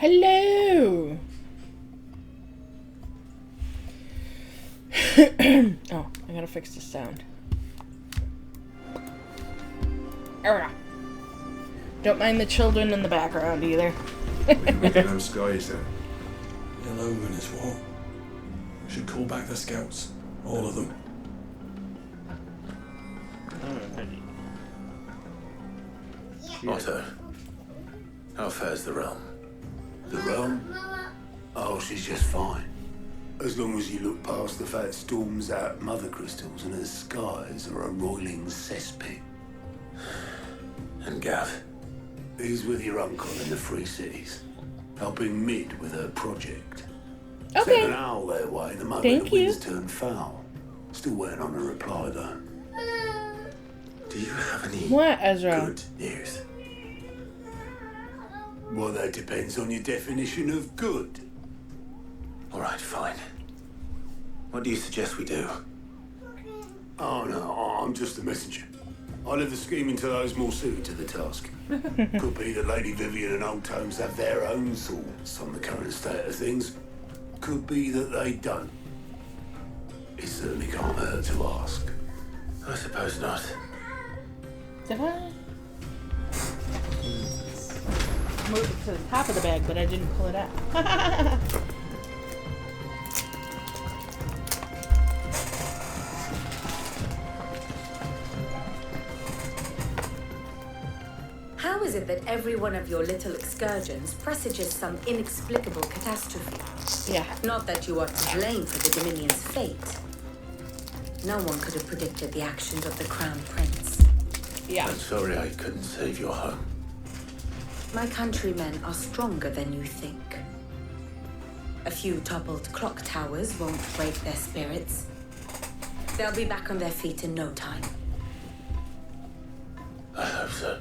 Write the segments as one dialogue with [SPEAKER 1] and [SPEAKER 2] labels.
[SPEAKER 1] Hello! Oh, I gotta fix this sound. Don't mind the children in the background either.
[SPEAKER 2] We can them skies then.
[SPEAKER 3] Hello, and it's what? We should call back the scouts. All of them.
[SPEAKER 4] Otto, how fares the realm?
[SPEAKER 5] The realm? Oh, she's just fine. As long as you look past the fat storms out mother crystals and her skies are a roiling cesspit.
[SPEAKER 4] And Gav?
[SPEAKER 5] He's with your uncle in the Free Cities, helping Mid with her project.
[SPEAKER 1] Okay.
[SPEAKER 5] Sent an owl their way the moment
[SPEAKER 1] Thank
[SPEAKER 5] the
[SPEAKER 1] you.
[SPEAKER 5] winds turned foul. Still waiting on a reply though.
[SPEAKER 4] Do you have any
[SPEAKER 1] What, Ezra?
[SPEAKER 4] good news?
[SPEAKER 5] Well, that depends on your definition of good.
[SPEAKER 4] All right, fine. What do you suggest we do?
[SPEAKER 5] Oh no, I'm just a messenger. I leave the scheming to those more suited to the task. Could be that Lady Vivian and Old Tomes have their own thoughts on the current state of things. Could be that they don't. It certainly can't hurt to ask.
[SPEAKER 4] I suppose not.
[SPEAKER 1] Did I? Moved it to the top of the bag, but I didn't pull it out.
[SPEAKER 6] How is it that every one of your little excursions presages some inexplicable catastrophe?
[SPEAKER 1] Yeah.
[SPEAKER 6] Not that you are to blame for the Dominion's fate. No one could have predicted the actions of the Crown Prince.
[SPEAKER 1] Yeah.
[SPEAKER 4] I'm sorry I couldn't save your home.
[SPEAKER 6] My countrymen are stronger than you think. A few toppled clock towers won't break their spirits. They'll be back on their feet in no time.
[SPEAKER 4] I hope so.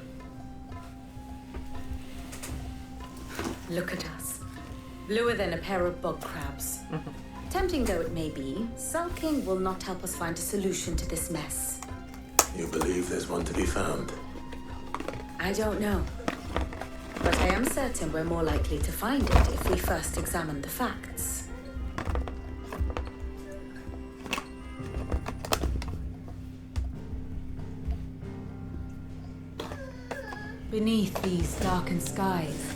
[SPEAKER 6] Look at us. Bluer than a pair of bog crabs. Tempting though it may be, sulking will not help us find a solution to this mess.
[SPEAKER 4] You believe there's one to be found?
[SPEAKER 6] I don't know. But I am certain we're more likely to find it if we first examine the facts. Beneath these darkened skies,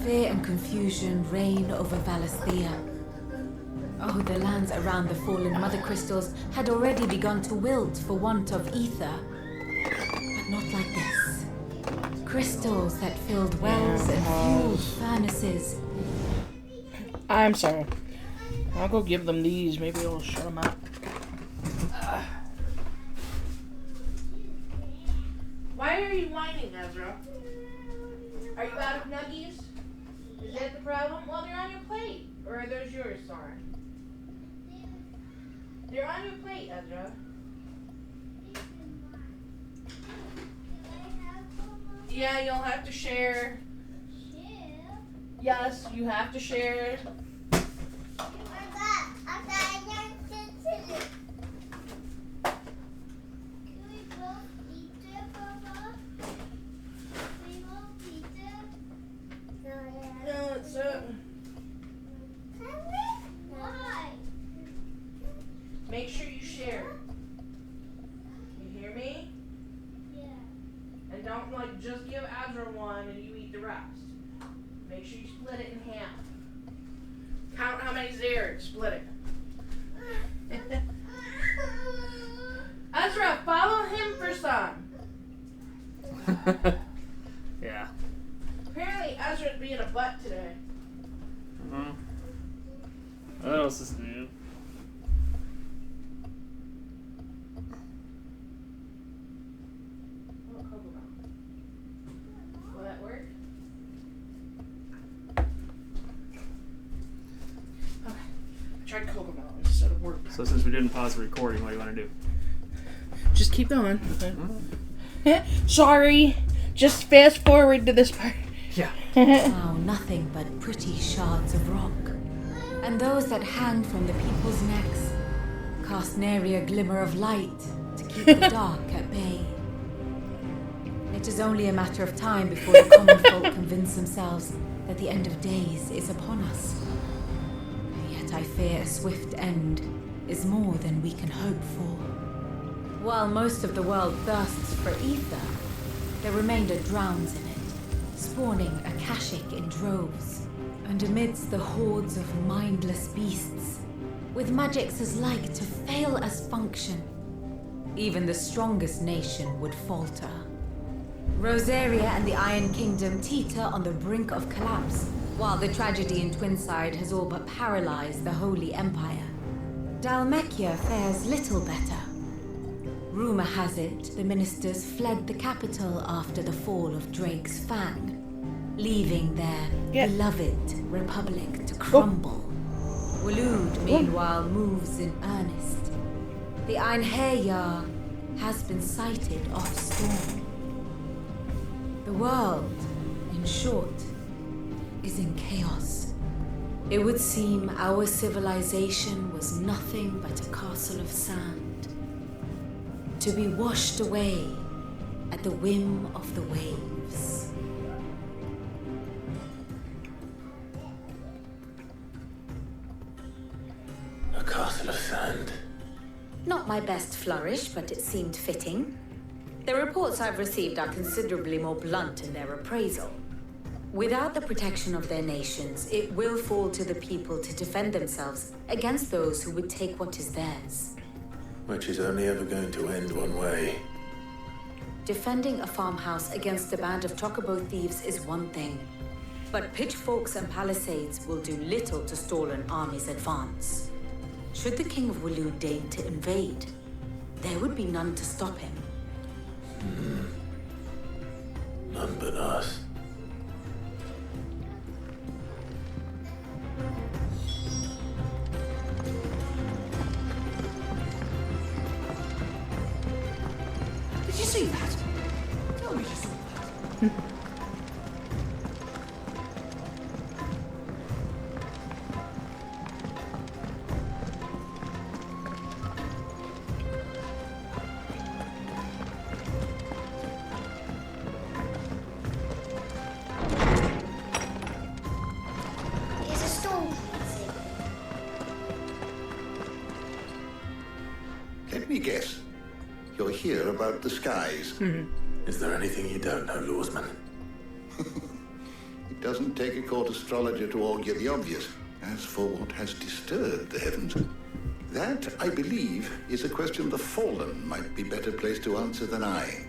[SPEAKER 6] fear and confusion reign over Valisthea. Oh, the lands around the fallen mother crystals had already begun to wilt for want of ether. But not like this. Crystals that filled wells and fueled furnaces.
[SPEAKER 1] I'm sorry. I'll go give them these. Maybe it'll shut them up. Why are you whining, Ezra? Are you out of nuggies? Is that the problem? Well, they're on your plate. Or are those yours, Soren? They're on your plate, Ezra. Yeah, you'll have to share. Yes, you have to share. No, it's make sure you share. You hear me? And don't just give Azra one and you eat the rest. Make sure you split it in half. Count how many's there and split it. Azra, follow him for some.
[SPEAKER 7] Yeah.
[SPEAKER 1] Apparently Ezra's being a butt today.
[SPEAKER 7] What else is new?
[SPEAKER 1] Will that work? Okay. I tried Cocomelon instead of work.
[SPEAKER 7] So since we didn't pause the recording, what do you want to do?
[SPEAKER 1] Just keep going. Sorry. Just fast forward to this part.
[SPEAKER 7] Yeah.
[SPEAKER 6] Now nothing but pretty shards of rock. And those that hang from the people's necks cast nary a glimmer of light to keep the dark at bay. It is only a matter of time before the common folk convince themselves that the end of days is upon us. Yet I fear a swift end is more than we can hope for. While most of the world thirsts for ether, the remainder drowns in it, spawning Akashic in droves. And amidst the hordes of mindless beasts, with magics as like to fail as function, even the strongest nation would falter. Rosaria and the Iron Kingdom teeter on the brink of collapse, while the tragedy in Twinside has all but paralyzed the Holy Empire. Dhalmekia fares little better. Rumor has it the ministers fled the capital after the fall of Drake's Fang, leaving their beloved republic to crumble. Waloed, meanwhile, moves in earnest. The Einherjar has been sighted off storm. The world, in short, is in chaos. It would seem our civilization was nothing but a castle of sand, to be washed away at the whim of the waves.
[SPEAKER 4] A castle of sand.
[SPEAKER 6] Not my best flourish, but it seemed fitting. The reports I've received are considerably more blunt in their appraisal. Without the protection of their nations, it will fall to the people to defend themselves against those who would take what is theirs.
[SPEAKER 4] Which is only ever going to end one way.
[SPEAKER 6] Defending a farmhouse against a band of chocobo thieves is one thing, but pitchforks and palisades will do little to stall an army's advance. Should the King of Waloed deign to invade, there would be none to stop him.
[SPEAKER 4] None but us.
[SPEAKER 8] Did you see that? Tell me you saw that.
[SPEAKER 9] It's a storm.
[SPEAKER 5] Let me guess. You're here about the skies.
[SPEAKER 4] Is there anything you don't know, Lawsman?
[SPEAKER 5] It doesn't take a court astrologer to augur the obvious. As for what has disturbed the heavens, that, I believe, is a question the Fallen might be better placed to answer than I.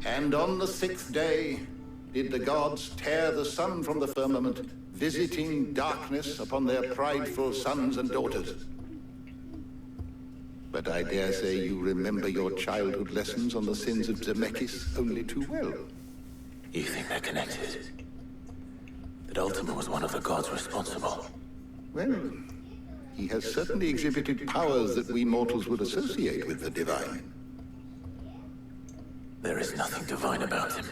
[SPEAKER 5] And on the 6th day did the gods tear the sun from the firmament, visiting darkness upon their prideful sons and daughters. But I dare say you remember your childhood lessons on the sins of Zemeckis only too well.
[SPEAKER 4] You think they're connected? That Ultima was one of the gods responsible?
[SPEAKER 5] Well, he has certainly exhibited powers that we mortals would associate with the divine.
[SPEAKER 4] There is nothing divine about him.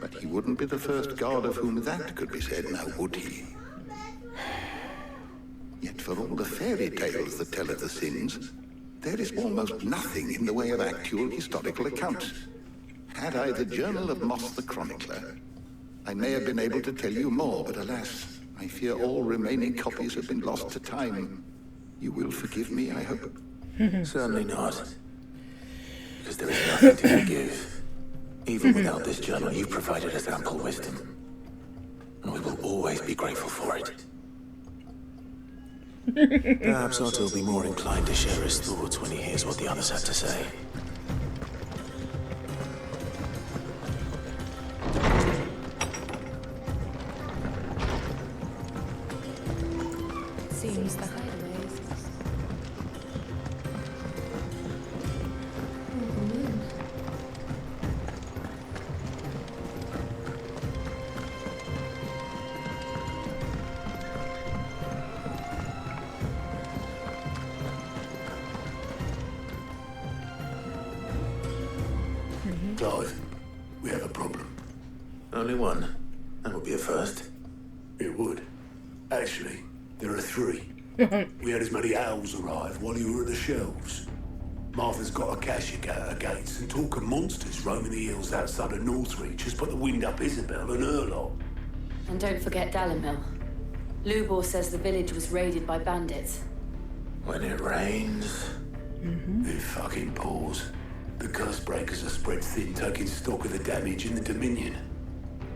[SPEAKER 5] But he wouldn't be the first god of whom that could be said, now would he? Yet for all the fairy tales that tell of the sins, there is almost nothing in the way of actual historical accounts. Had I the Journal of Moss the Chronicler, I may have been able to tell you more, but alas, I fear all remaining copies have been lost to time. You will forgive me, I hope?
[SPEAKER 4] Certainly not. Because there is nothing to forgive. Even without this journal, you provided us ample wisdom. And we will always be grateful for it. Perhaps Otto will be more inclined to share his thoughts when he hears what the others have to say.
[SPEAKER 6] Seems the hideaways.
[SPEAKER 5] Clive, we have a problem.
[SPEAKER 4] Only one. That would be a first.
[SPEAKER 5] It would. Actually, there are 3. We had as many owls arrive while you were at the shelves. Martha's got a cashier at her gates, and talk of monsters roaming the hills outside of Northreach has put the wind up Isabel and her lot.
[SPEAKER 6] And don't forget Dalimil. Lubor says the village was raided by bandits.
[SPEAKER 4] When it rains.
[SPEAKER 5] It fucking pours. The curse breakers are spread thin, taking stock of the damage in the Dominion.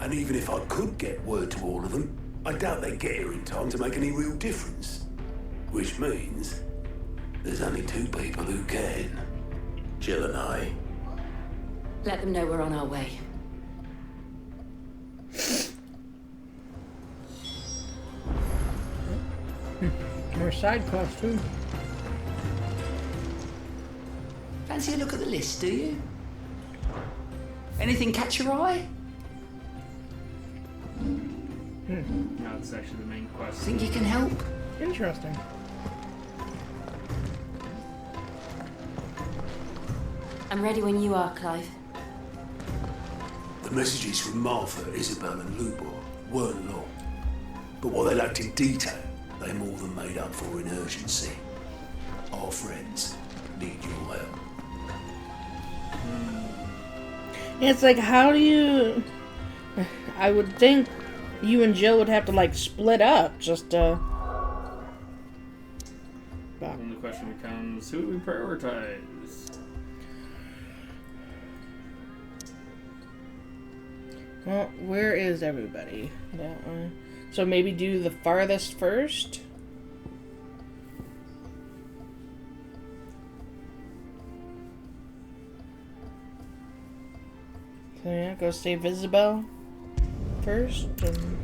[SPEAKER 5] And even if I could get word to all of them, I doubt they'd get here in time to make any real difference. Which means there's only two people who can.
[SPEAKER 4] Jill and I.
[SPEAKER 6] Let them know we're on our way.
[SPEAKER 10] More side quests too.
[SPEAKER 8] Fancy a look at the list, do you? Anything catch your eye?
[SPEAKER 7] No, it's actually the main quest.
[SPEAKER 8] Think you can help?
[SPEAKER 10] Interesting.
[SPEAKER 6] I'm ready when you are, Clive.
[SPEAKER 5] The messages from Martha, Isabel and Lubor weren't long. But what they lacked in detail, they more than made up for in urgency. Our friends need your help.
[SPEAKER 10] It's like, how do you... I would think you and Jill would have to, like, split up just to...
[SPEAKER 7] Then the question becomes, who do we prioritize?
[SPEAKER 10] Well, where is everybody? That one. So maybe do the farthest first? So yeah, go save Isabel first. And...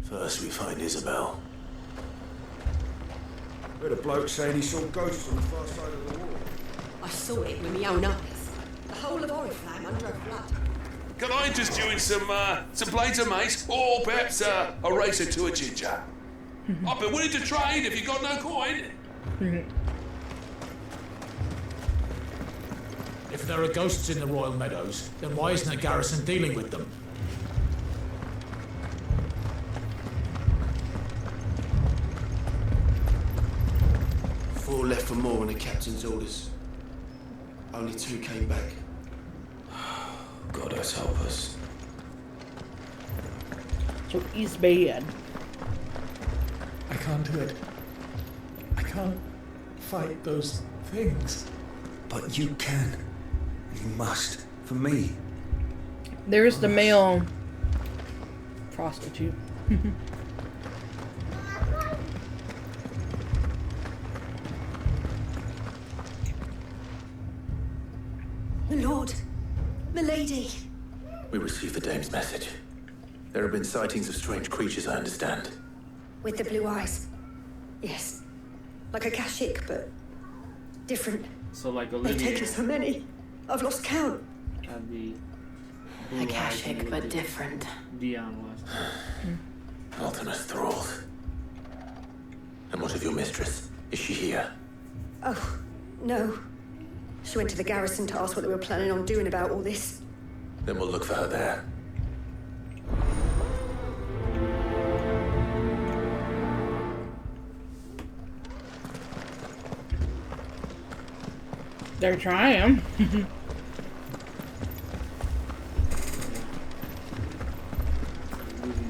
[SPEAKER 4] First we find Isabel.
[SPEAKER 2] I heard a bloke saying he saw ghosts on the far side of the wall.
[SPEAKER 11] I saw it with my own eyes. The whole of Oriflamme under a flood.
[SPEAKER 5] Can I interest you in some plates of mace, or perhaps a race or two of ginger? I've been willing to trade if you got no coin.
[SPEAKER 12] If there are ghosts in the Royal Meadows, then why isn't the garrison dealing with them?
[SPEAKER 13] Four left for more on the captain's orders. Only 2 came back.
[SPEAKER 4] God has help us.
[SPEAKER 10] So he's bad.
[SPEAKER 12] I can't do it. I can't fight those things.
[SPEAKER 13] But you can. You must. For me.
[SPEAKER 10] There's the male prostitute.
[SPEAKER 11] My lord, milady.
[SPEAKER 4] We received the dame's message. There have been sightings of strange creatures, I understand.
[SPEAKER 11] With the blue eyes. Yes. Like a Kashik, but different.
[SPEAKER 7] So like
[SPEAKER 11] They've
[SPEAKER 7] Olivia
[SPEAKER 11] taken so many. I've lost count.
[SPEAKER 7] had the
[SPEAKER 6] A Kashik, but different.
[SPEAKER 7] Dion was.
[SPEAKER 4] Ultimus thralls. And what of your mistress? Is she here?
[SPEAKER 11] Oh, no. She went to the garrison to ask what they were planning on doing about all this.
[SPEAKER 4] Then we'll look for her there.
[SPEAKER 10] They're trying.
[SPEAKER 7] Losing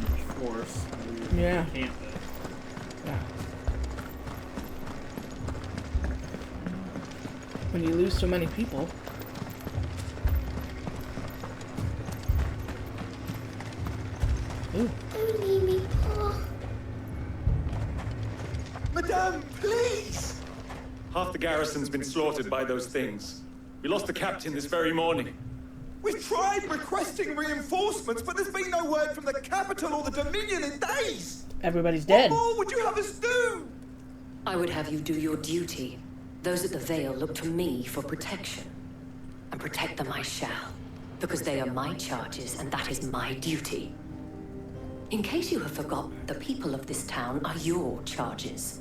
[SPEAKER 7] much force.
[SPEAKER 10] Yeah.
[SPEAKER 7] Can't.
[SPEAKER 10] Yeah. When you lose so many people. Ooh.
[SPEAKER 9] Don't leave me, Pa.
[SPEAKER 14] Madame, please! Half the garrison's been slaughtered by those things. We lost the captain this very morning.
[SPEAKER 15] We've tried requesting reinforcements, but there's been no word from the capital or the Dominion in days!
[SPEAKER 10] Everybody's dead.
[SPEAKER 15] What more would you have us do?
[SPEAKER 11] I would have you do your duty. Those at the Vale look to me for protection. And protect them I shall. Because they are my charges, and that is my duty. In case you have forgotten, the people of this town are your charges.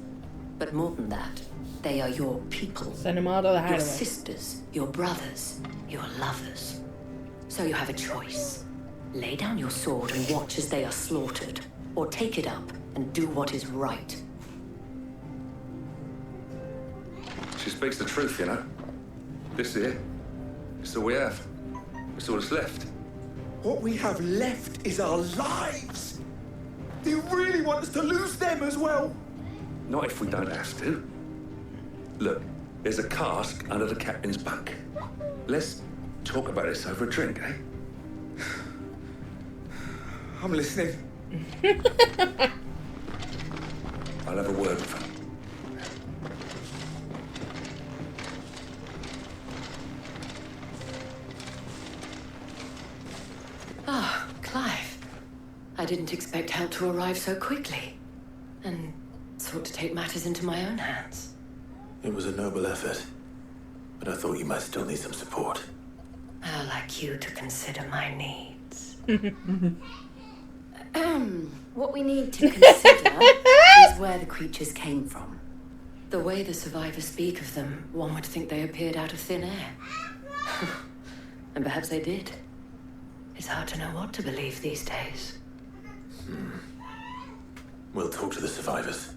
[SPEAKER 11] But more than that, they are your people.
[SPEAKER 10] Send them all to the
[SPEAKER 11] Your
[SPEAKER 10] hideaway.
[SPEAKER 11] sisters, your brothers, your lovers. So you have a choice. Lay down your sword and watch as they are slaughtered. or take it up and do what is right.
[SPEAKER 16] She speaks the truth, you know. This here, it's all we have. It's all that's left.
[SPEAKER 15] What we have left is our lives. Do you really want us to lose them as well?
[SPEAKER 16] Not if we don't have to. Look, there's a cask under the captain's bunk. Let's talk about this over a drink, eh?
[SPEAKER 15] I'm listening.
[SPEAKER 16] I'll have a word with her.
[SPEAKER 11] Ah, Clive. I didn't expect help to arrive so quickly. And sought to take matters into my own hands.
[SPEAKER 4] It was a noble effort, but I thought you might still need some support.
[SPEAKER 11] How like you to consider my needs.
[SPEAKER 17] What we need to consider is where the creatures came from.
[SPEAKER 11] The way the survivors speak of them, one would think they appeared out of thin air. And perhaps they did. It's hard to know what to believe these days.
[SPEAKER 4] We'll talk to the survivors.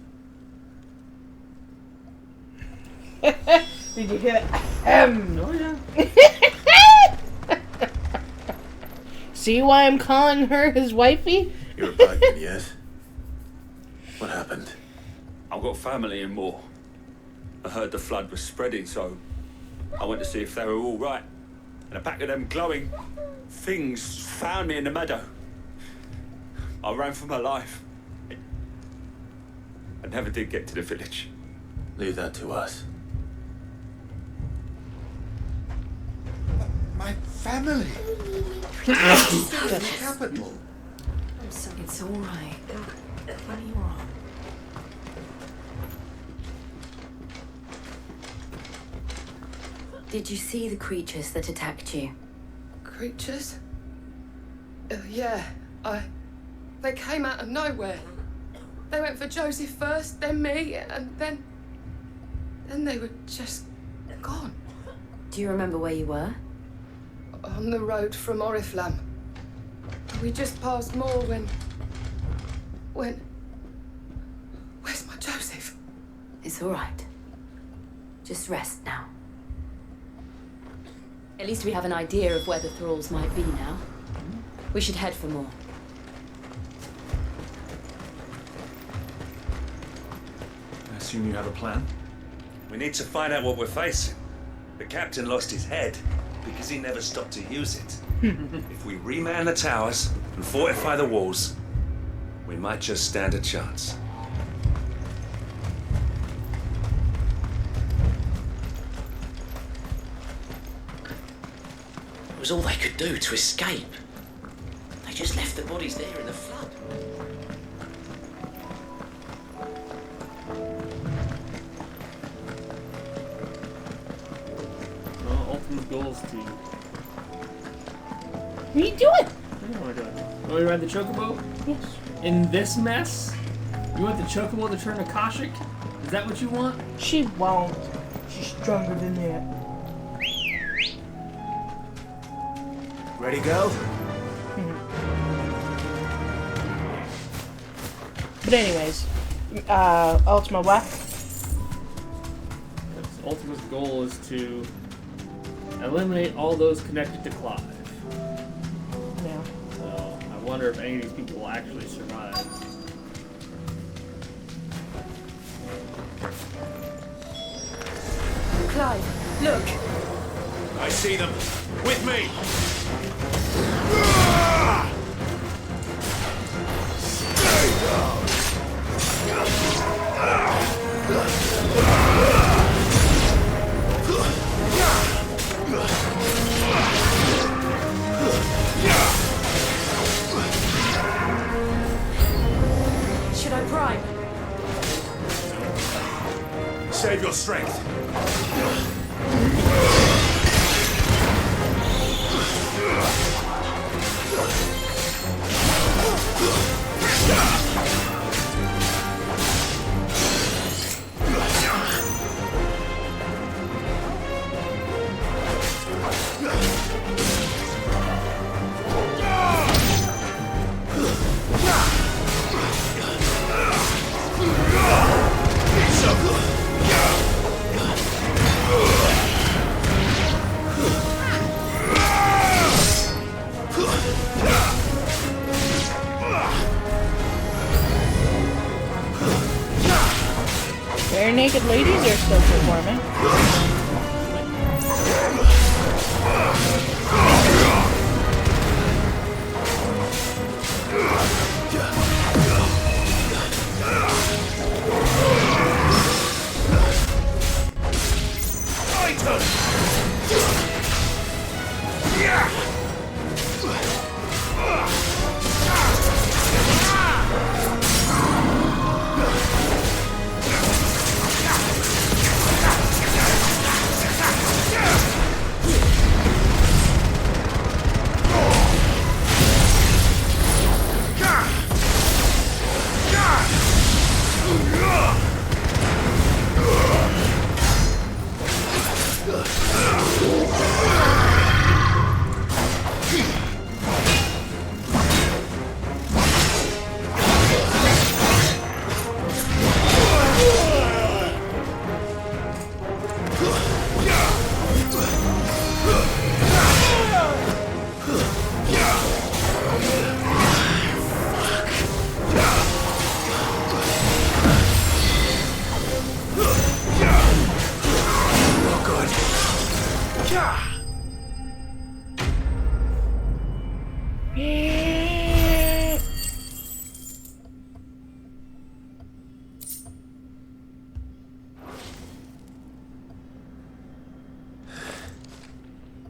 [SPEAKER 10] Did you hear that?
[SPEAKER 7] Oh, yeah.
[SPEAKER 10] See why I'm calling her his wifey?
[SPEAKER 4] You're a Bagman, yes? What happened?
[SPEAKER 14] I've got family in Moor. I heard the flood was spreading, so I went to see if they were all right. And a pack of them glowing things found me in the meadow. I ran for my life. I never did get to the village.
[SPEAKER 4] Leave that to us.
[SPEAKER 15] My family. The capital.
[SPEAKER 17] I'm sorry.
[SPEAKER 11] It's all right.
[SPEAKER 17] What do you want? Did you see the creatures that attacked you?
[SPEAKER 18] Creatures? Yeah, they came out of nowhere. They went for Joseph first, then me, and then they were just gone.
[SPEAKER 17] Do you remember where you were?
[SPEAKER 18] On the road from Oriflamme. We just passed Moor when... Where's my Joseph?
[SPEAKER 17] It's all right. Just rest now. At least we have an idea of where the thralls might be now. We should head for more.
[SPEAKER 14] I assume you have a plan?
[SPEAKER 19] We need to find out what we're facing. The captain lost his head because he never stopped to use it. If we reman the towers and fortify the walls, we might just stand a chance.
[SPEAKER 8] It was all they could do to escape. They just left the bodies there in the flood.
[SPEAKER 7] Well, ultimate goal is to...
[SPEAKER 10] What are you doing?
[SPEAKER 7] What am I doing? You want me to ride the chocobo?
[SPEAKER 10] Yes.
[SPEAKER 7] In this mess? You want the chocobo to turn to Kashik? Is that what you want?
[SPEAKER 10] She won't. She's stronger than that.
[SPEAKER 13] Ready, go?
[SPEAKER 10] But anyways, Ultima what?
[SPEAKER 7] Ultima's goal is to eliminate all those connected to Clive.
[SPEAKER 10] Yeah.
[SPEAKER 7] So I wonder if any of these people will actually survive.
[SPEAKER 18] Clive, look!
[SPEAKER 12] I see them. With me!
[SPEAKER 18] Should I prime?
[SPEAKER 12] Save your strength.
[SPEAKER 10] naked ladies are still performing.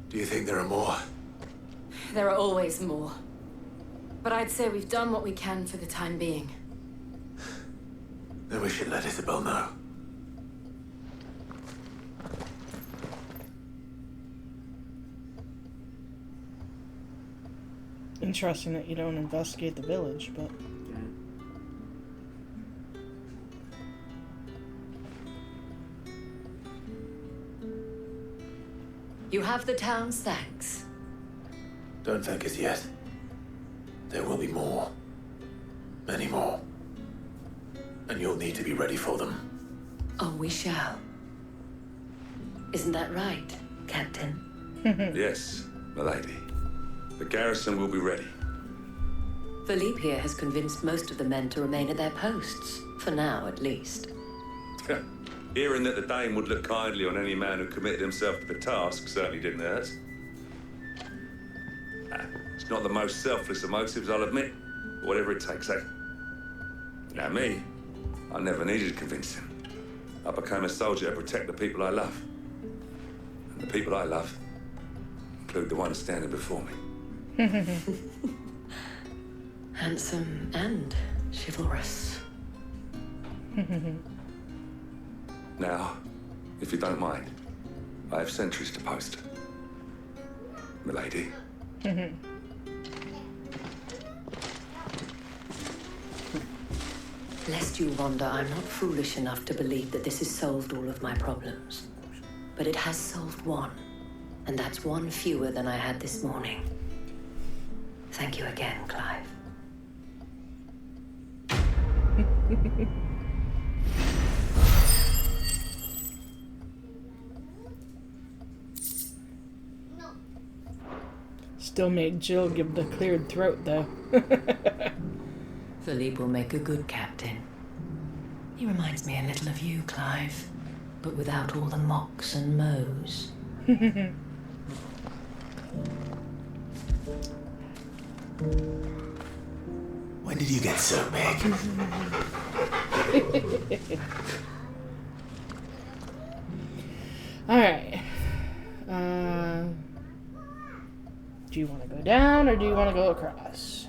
[SPEAKER 4] Do you think there are more?
[SPEAKER 17] There are always more. But I'd say we've done what we can for the time being.
[SPEAKER 4] Then we should let Isabel know.
[SPEAKER 10] Interesting that you don't investigate the village, but...
[SPEAKER 11] You have the town's thanks.
[SPEAKER 4] Don't thank us yet. There will be more. Many more. And you'll need to be ready for them.
[SPEAKER 11] Oh, we shall. Isn't that right, Captain?
[SPEAKER 19] Yes, milady. The garrison will be ready.
[SPEAKER 11] Philippe here has convinced most of the men to remain at their posts. For now, at least.
[SPEAKER 19] Hearing that the Dane would look kindly on any man who committed himself to the task certainly didn't hurt. It's not the most selfless of motives, I'll admit. But whatever it takes, eh? Now me, I never needed convincing. I became a soldier to protect the people I love. And the people I love include the ones standing before me.
[SPEAKER 11] Handsome and chivalrous.
[SPEAKER 19] Now, if you don't mind, I have sentries to post. Milady.
[SPEAKER 11] Lest you wonder, I'm not foolish enough to believe that this has solved all of my problems. But it has solved one. And that's one fewer than I had this morning. Thank you again, Clive.
[SPEAKER 10] Still made Jill give the cleared throat, though.
[SPEAKER 11] Philippe will make a good captain. He reminds me a little of you, Clive, but without all the mocks and mows.
[SPEAKER 4] When did you get so big?
[SPEAKER 10] Alright. Do you want to go down or do you want to go across?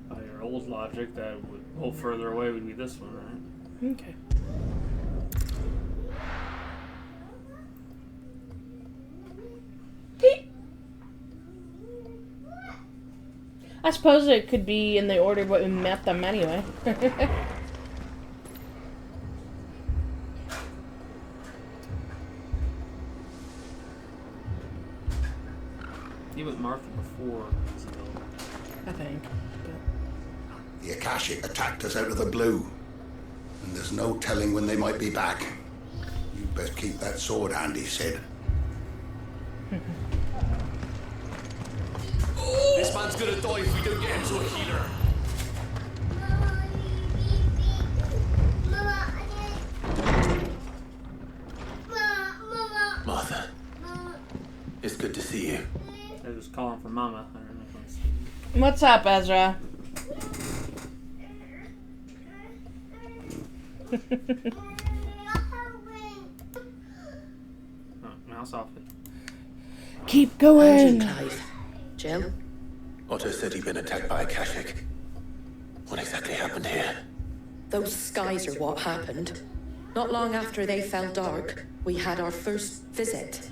[SPEAKER 7] By your old logic, that would go further away would be this one, right?
[SPEAKER 10] Okay. I suppose it could be in the order what we met them anyway.
[SPEAKER 7] You went Martha before,
[SPEAKER 10] I think.
[SPEAKER 5] The Akashic attacked us out of the blue. And there's no telling when they might be back. You'd best keep that sword handy, Sid.
[SPEAKER 13] This man's gonna die if we don't get him to a healer.
[SPEAKER 4] Martha, it's good to see you.
[SPEAKER 7] I was calling for Mama. I don't know if it's...
[SPEAKER 10] What's up, Ezra?
[SPEAKER 7] Oh, mouse off it.
[SPEAKER 10] Keep going.
[SPEAKER 11] Clive. Jill?
[SPEAKER 4] Otto said he'd been attacked by a Kashik. What exactly happened here?
[SPEAKER 11] Those skies are what happened. Not long after they fell dark, we had our first visit.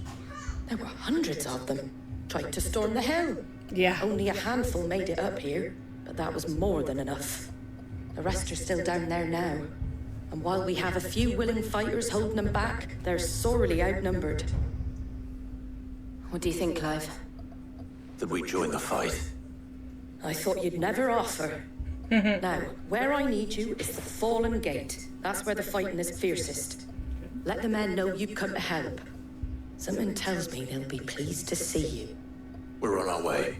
[SPEAKER 11] There were hundreds of them. Tried to storm the hill.
[SPEAKER 10] Yeah.
[SPEAKER 11] Only a handful made it up here, but that was more than enough. The rest are still down there now. And while we have a few willing fighters holding them back, they're sorely outnumbered.
[SPEAKER 17] What do you think, Clive?
[SPEAKER 4] That we join the fight.
[SPEAKER 11] I thought you'd never offer. Now, where I need you is the Fallen Gate. That's where the fighting is fiercest. Let the men know you've come to help. Something tells me they'll be pleased to see you.
[SPEAKER 4] We're on our way.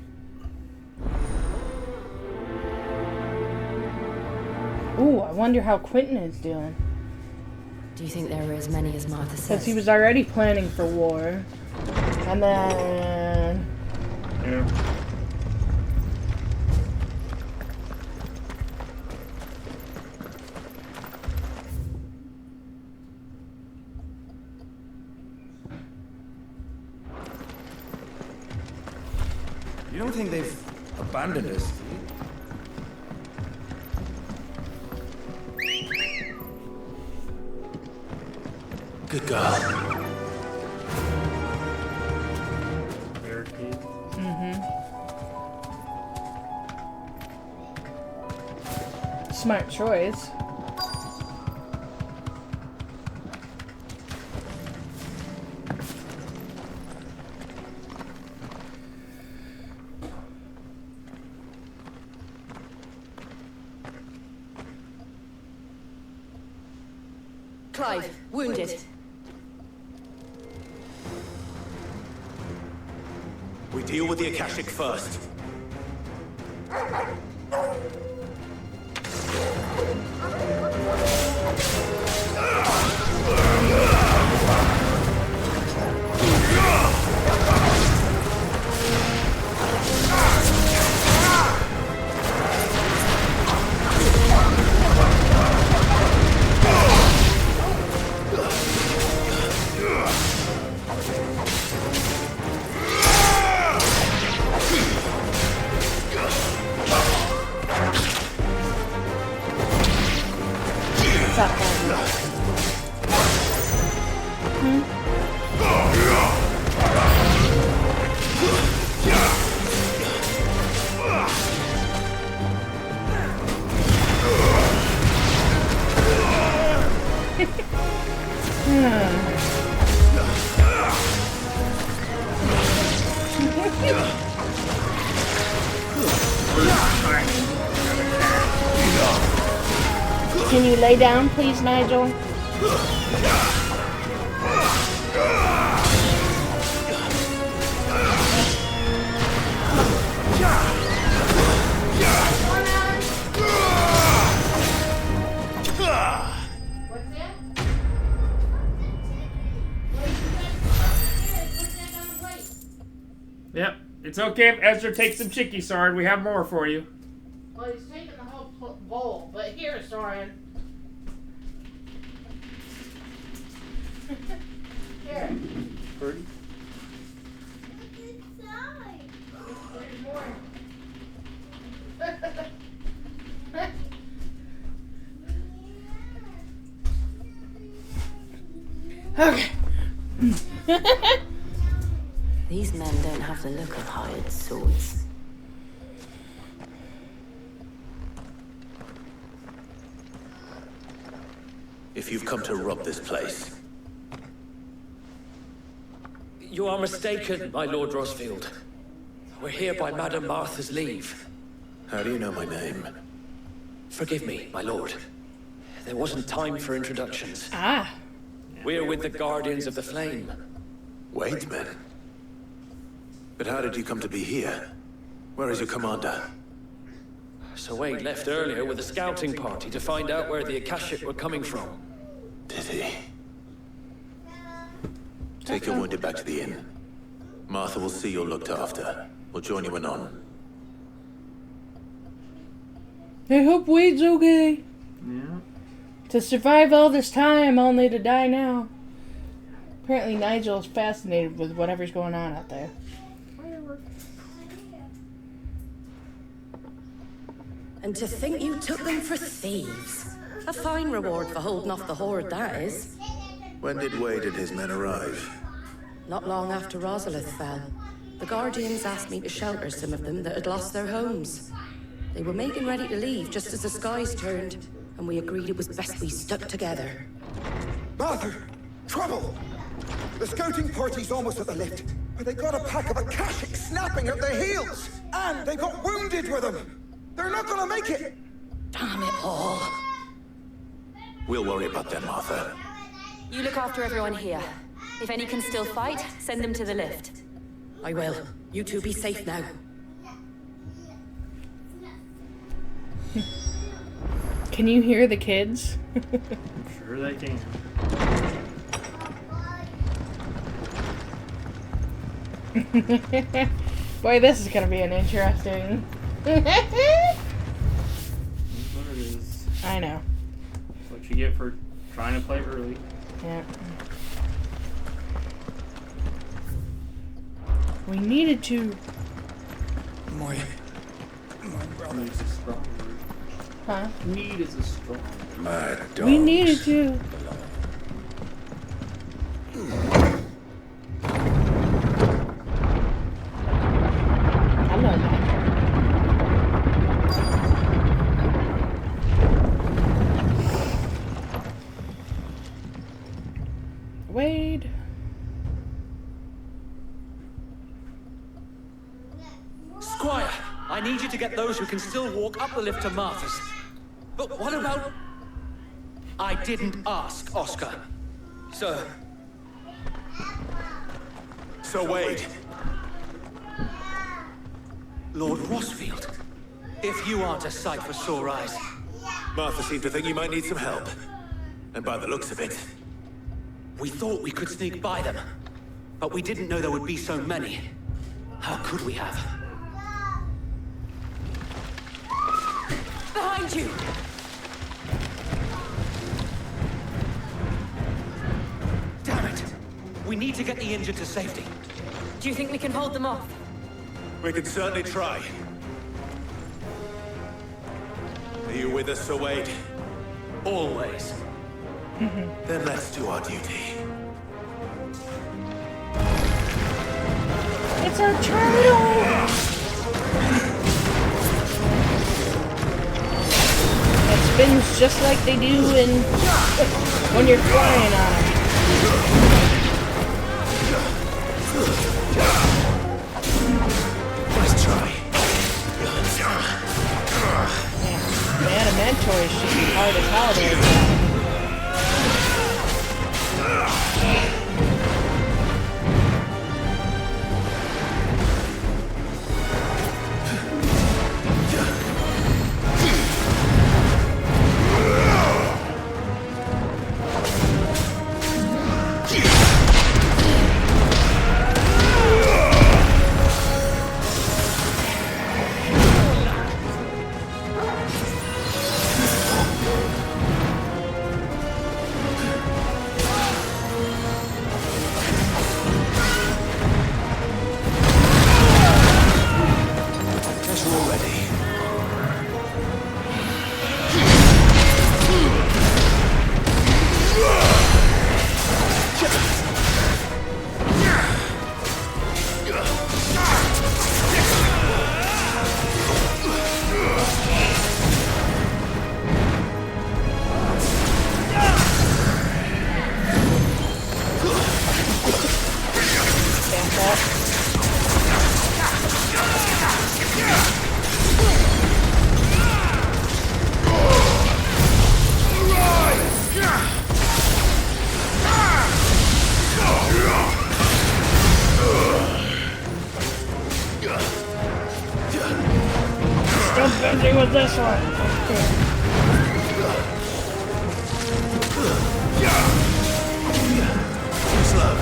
[SPEAKER 10] Ooh, I wonder how Quentin is doing.
[SPEAKER 17] Do you think there were as many as Martha
[SPEAKER 10] Because
[SPEAKER 17] says?
[SPEAKER 10] he was already planning for war. And then...
[SPEAKER 7] Yeah.
[SPEAKER 2] You don't think they've abandoned us, do you?
[SPEAKER 4] Good girl.
[SPEAKER 7] Barricade.
[SPEAKER 10] Smart choice.
[SPEAKER 11] Clive, wounded.
[SPEAKER 4] We deal with the Akashic first.
[SPEAKER 10] Can you lay down, please, Nigel?
[SPEAKER 7] Yep, it's okay if Ezra takes some chicky, Soren. We have more for you.
[SPEAKER 1] Well, he's taking the whole bowl, but here, Soren. Here.
[SPEAKER 7] Birdie?
[SPEAKER 1] There's more.
[SPEAKER 10] Okay.
[SPEAKER 11] These men don't have the look of hired swords.
[SPEAKER 4] If you've come to rob this place,
[SPEAKER 20] You are mistaken, my Lord Rosfield. We're here by Madame Martha's leave.
[SPEAKER 4] how do you know my name?
[SPEAKER 20] Forgive me, my lord. There wasn't time for introductions.
[SPEAKER 10] Ah.
[SPEAKER 20] We're with the Guardians of the Flame.
[SPEAKER 4] Wade's men? But how did you come to be here? Where is your commander?
[SPEAKER 20] Sir Wade left earlier with a scouting party to find out where the Akashic were coming from.
[SPEAKER 4] Did he? Take your wounded back to the inn. Martha will see you're looked after. We'll join you anon.
[SPEAKER 10] I hope Wade's okay.
[SPEAKER 7] Yeah.
[SPEAKER 10] To survive all this time, only to die now. Apparently Nigel is fascinated with whatever's going on out there.
[SPEAKER 21] And to think you took them for thieves. A fine reward for holding off the horde, that is.
[SPEAKER 4] When did Wade and his men arrive?
[SPEAKER 21] Not long after Rosalith fell. The Guardians asked me to shelter some of them that had lost their homes. They were making ready to leave just as the skies turned, and we agreed it was best we stuck together.
[SPEAKER 15] Martha! Trouble! The scouting party's almost at the lift, but they got a pack of Akashics snapping at their heels! And they've got wounded with them! They're not gonna make it!
[SPEAKER 21] Damn it all!
[SPEAKER 4] We'll worry about them, Martha.
[SPEAKER 17] You look after everyone here. If any can still fight, send them to the lift.
[SPEAKER 21] I will. You two be safe now.
[SPEAKER 10] Can you hear the kids?
[SPEAKER 7] I'm sure they can.
[SPEAKER 10] Boy, this is gonna be an interesting.
[SPEAKER 7] That's what it is.
[SPEAKER 10] I know.
[SPEAKER 7] That's what you get for trying to play early.
[SPEAKER 10] Yeah. We needed to.
[SPEAKER 2] My brother.
[SPEAKER 7] Need is a strong word.
[SPEAKER 10] Huh?
[SPEAKER 7] Need is a strong word.
[SPEAKER 2] My dogs.
[SPEAKER 10] We needed to. I love that. Wade.
[SPEAKER 20] Squire, I need you to get those who can still walk up the lift to Martha's. But what about... I didn't ask, Oscar. Sir.
[SPEAKER 4] So Wade.
[SPEAKER 20] Lord Rosfield, if you aren't a sight for sore eyes.
[SPEAKER 4] Martha seemed to think you might need some help. And by the looks of it...
[SPEAKER 20] We thought we could sneak by them, but we didn't know there would be so many. How could we have?
[SPEAKER 17] Behind you!
[SPEAKER 20] Damn it! We need to get the injured to safety.
[SPEAKER 17] Do you think we can hold them off?
[SPEAKER 4] We can certainly try. Are you with us, Sir Wade?
[SPEAKER 20] Always.
[SPEAKER 4] Then let's do our duty.
[SPEAKER 10] It's a turtle! It spins just like they do when you're flying on them.
[SPEAKER 4] Nice try.
[SPEAKER 10] Man, a mentor should be hard as hell there. Busy with this one.
[SPEAKER 4] Slow.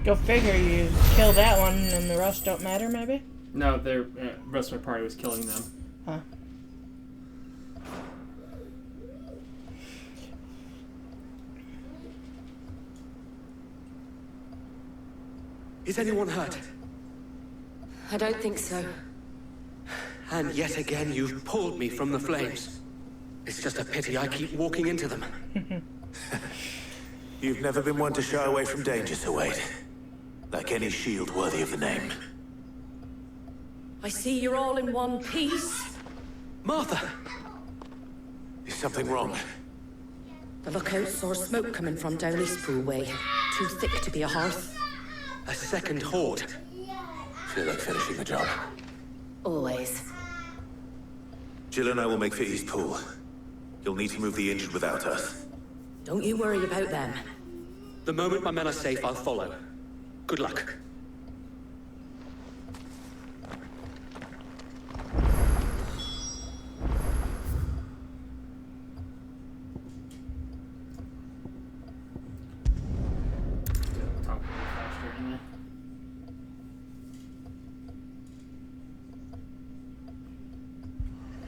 [SPEAKER 10] Go figure, you kill that one and the rest don't matter, maybe?
[SPEAKER 7] No, the rest of my party was killing them.
[SPEAKER 10] Huh.
[SPEAKER 20] Is anyone hurt?
[SPEAKER 11] I don't think so.
[SPEAKER 20] And yet again, you've pulled me from the flames. It's just a pity I keep walking into them.
[SPEAKER 4] You've never been one to shy away from danger, Sir Wade. Like any shield worthy of the name.
[SPEAKER 21] I see you're all in one piece.
[SPEAKER 20] Martha!
[SPEAKER 4] Is something wrong?
[SPEAKER 21] The lookout saw smoke coming from down Eastpool way. Too thick to be a hearth.
[SPEAKER 20] A second horde.
[SPEAKER 4] Feel like finishing the job.
[SPEAKER 11] Always.
[SPEAKER 4] Jill and I will make for Eastpool. You'll need to move the injured without us.
[SPEAKER 21] Don't you worry about them.
[SPEAKER 20] The moment my men are safe, I'll follow. Good luck.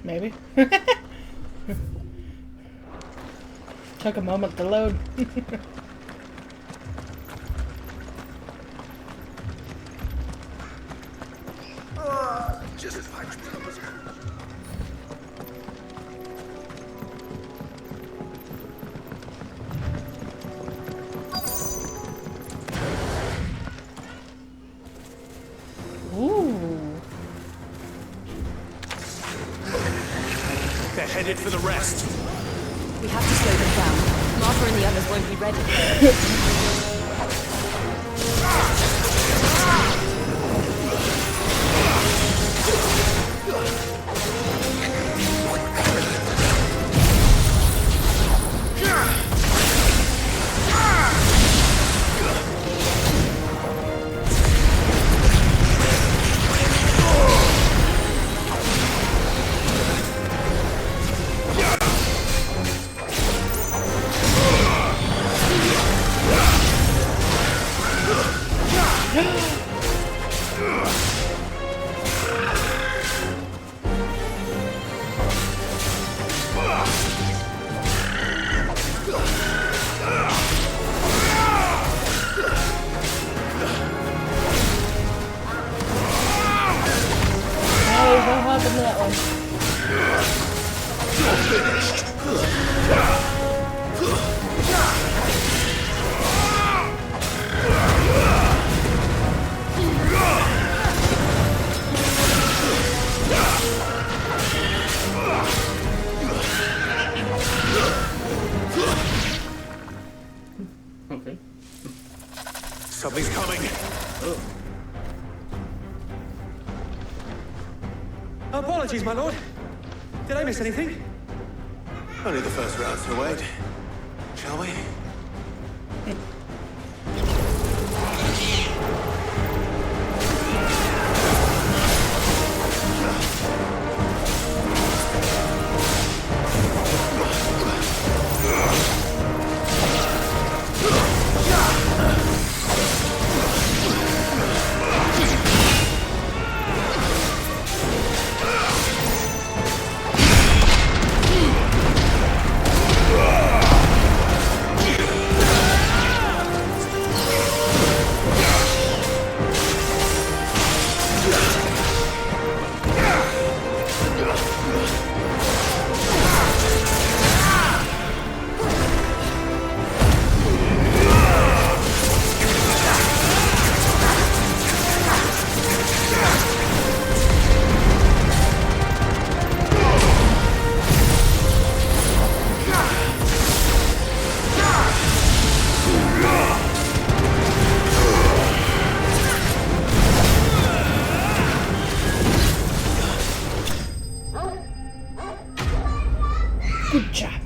[SPEAKER 10] Maybe. Took a moment to load.
[SPEAKER 16] Just punch me.
[SPEAKER 10] Ooh.
[SPEAKER 2] They're headed for the rest.
[SPEAKER 11] We have to slow them down. Martha and the others won't be ready.
[SPEAKER 7] Okay.
[SPEAKER 4] Something's coming.
[SPEAKER 20] Apologies, my lord. Did I miss anything?
[SPEAKER 4] Only the first round, Sir Wade. Shall we?
[SPEAKER 10] Good job.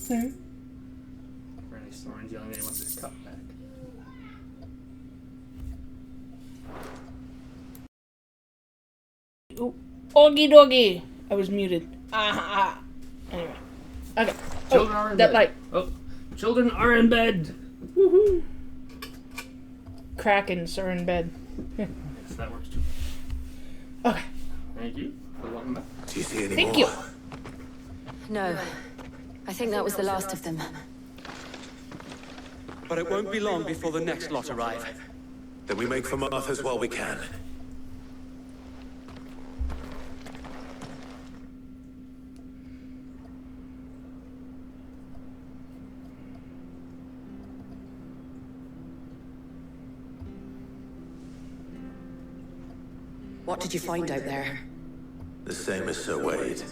[SPEAKER 7] Rennie's Thorns yelling that he wants his cup back.
[SPEAKER 10] Oh, Oogie doggy. I was muted. Anyway. Okay.
[SPEAKER 7] Children are in
[SPEAKER 10] that
[SPEAKER 7] bed.
[SPEAKER 10] light.
[SPEAKER 7] Oh, children are in bed.
[SPEAKER 10] Woohoo! Krakens are in bed.
[SPEAKER 7] Yes, that works too.
[SPEAKER 10] Okay.
[SPEAKER 7] Thank you for welcome back.
[SPEAKER 4] Do you see any
[SPEAKER 10] Thank
[SPEAKER 4] more?
[SPEAKER 10] you.
[SPEAKER 17] No. I think that was the last of them.
[SPEAKER 20] But it won't be long before the next lot arrive.
[SPEAKER 4] Then we make for Martha's while we can.
[SPEAKER 21] What did you find out there?
[SPEAKER 4] The same as Sir Wade.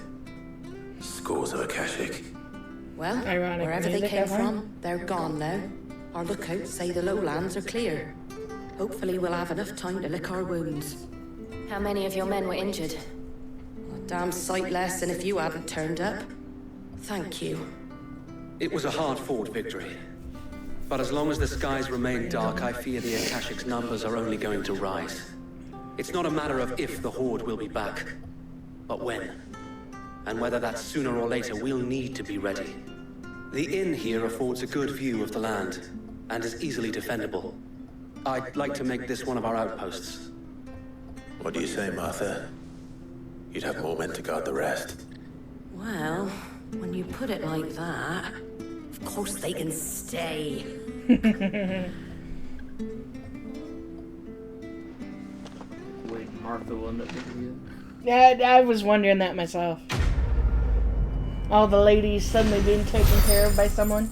[SPEAKER 4] Scores of Akashic.
[SPEAKER 21] Well,
[SPEAKER 10] Ironic
[SPEAKER 21] wherever they
[SPEAKER 10] music,
[SPEAKER 21] came
[SPEAKER 10] huh?
[SPEAKER 21] from, they're gone now. Our lookouts say the lowlands are clear. Hopefully we'll have enough time to lick our wounds.
[SPEAKER 17] How many of your men were injured?
[SPEAKER 21] A damn sight less than if you hadn't turned up. Thank you.
[SPEAKER 20] It was a hard-fought victory. But as long as the skies remain dark, I fear the Akashic's numbers are only going to rise. It's not a matter of if the Horde will be back, but when. And whether that's sooner or later, we'll need to be ready. The inn here affords a good view of the land, and is easily defendable. I'd like to make this one of our outposts.
[SPEAKER 4] What do you say, Martha? You'd have more men to guard the rest.
[SPEAKER 21] Well, when you put it like that, of course they can stay.
[SPEAKER 7] Wait, Martha will end up being
[SPEAKER 10] Yeah, I was wondering that myself. All the ladies suddenly being taken care of by someone.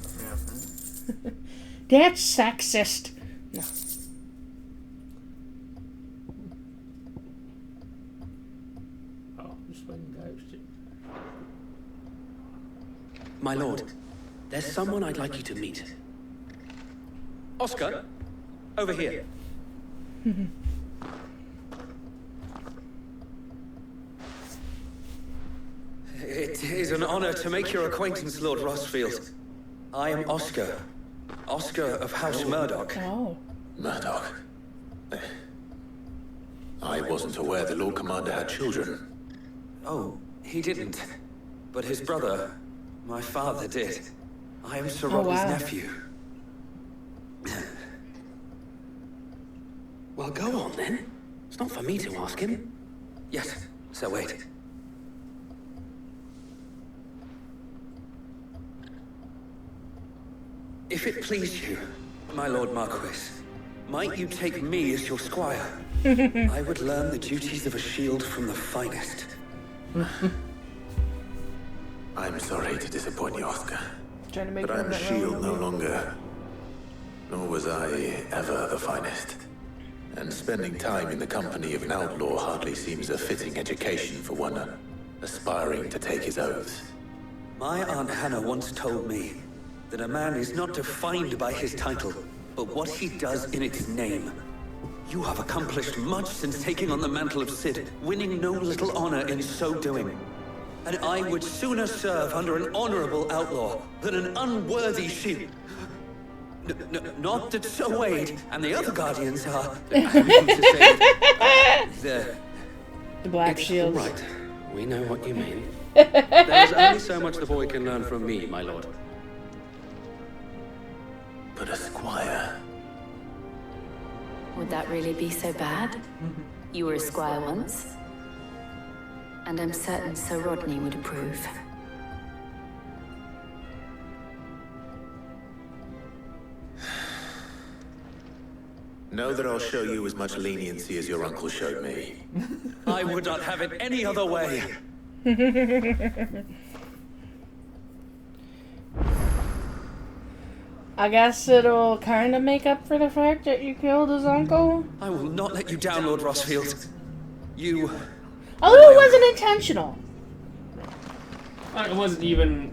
[SPEAKER 10] That's sexist. No.
[SPEAKER 7] Oh, just waiting guys too.
[SPEAKER 20] My lord, there's someone I'd like you to meet. Oscar, over here. It is an honor to make your acquaintance, Lord Rossfield. I am Oscar. Oscar of House Murdoch.
[SPEAKER 10] Oh.
[SPEAKER 4] Murdoch? I wasn't aware the Lord Commander had children.
[SPEAKER 20] Oh, he didn't. But his brother, my father, did. I am Sir
[SPEAKER 10] Oh,
[SPEAKER 20] Robbie's
[SPEAKER 10] wow.
[SPEAKER 20] nephew. Well, go on then. It's not for me to ask him. Yes, Sir Wade. If it please you, my Lord Marquis, might you take me as your squire? I would learn the duties of a shield from the finest.
[SPEAKER 4] I'm sorry to disappoint you, Oscar.
[SPEAKER 10] Trying to make
[SPEAKER 4] But I'm
[SPEAKER 10] that
[SPEAKER 4] shield
[SPEAKER 10] wrong.
[SPEAKER 4] no longer. Nor was I ever the finest. And spending time in the company of an outlaw hardly seems a fitting education for one aspiring to take his oaths.
[SPEAKER 20] My Aunt Hannah once told me that a man is not defined by his title, but what he does in its name. You have accomplished much since taking on the mantle of Cid, winning no little honor in so doing. And I would sooner serve under an honorable outlaw than an unworthy sheep. Not that Sir Wade and the other guardians are.
[SPEAKER 10] The Black Shields.
[SPEAKER 20] Right, we know what you mean. There's only so much the boy can learn from me, my lord.
[SPEAKER 4] But a squire.
[SPEAKER 17] Would that really be so bad? You were a squire once. And I'm certain Sir Rodney would approve.
[SPEAKER 4] Know that I'll show you as much leniency as your uncle showed me.
[SPEAKER 20] I would not have it any other way.
[SPEAKER 10] I guess it'll kind of make up for the fact that you killed his uncle.
[SPEAKER 20] I will not let you down, Lord Rossfield. You...
[SPEAKER 10] Although it wasn't intentional.
[SPEAKER 7] It wasn't even.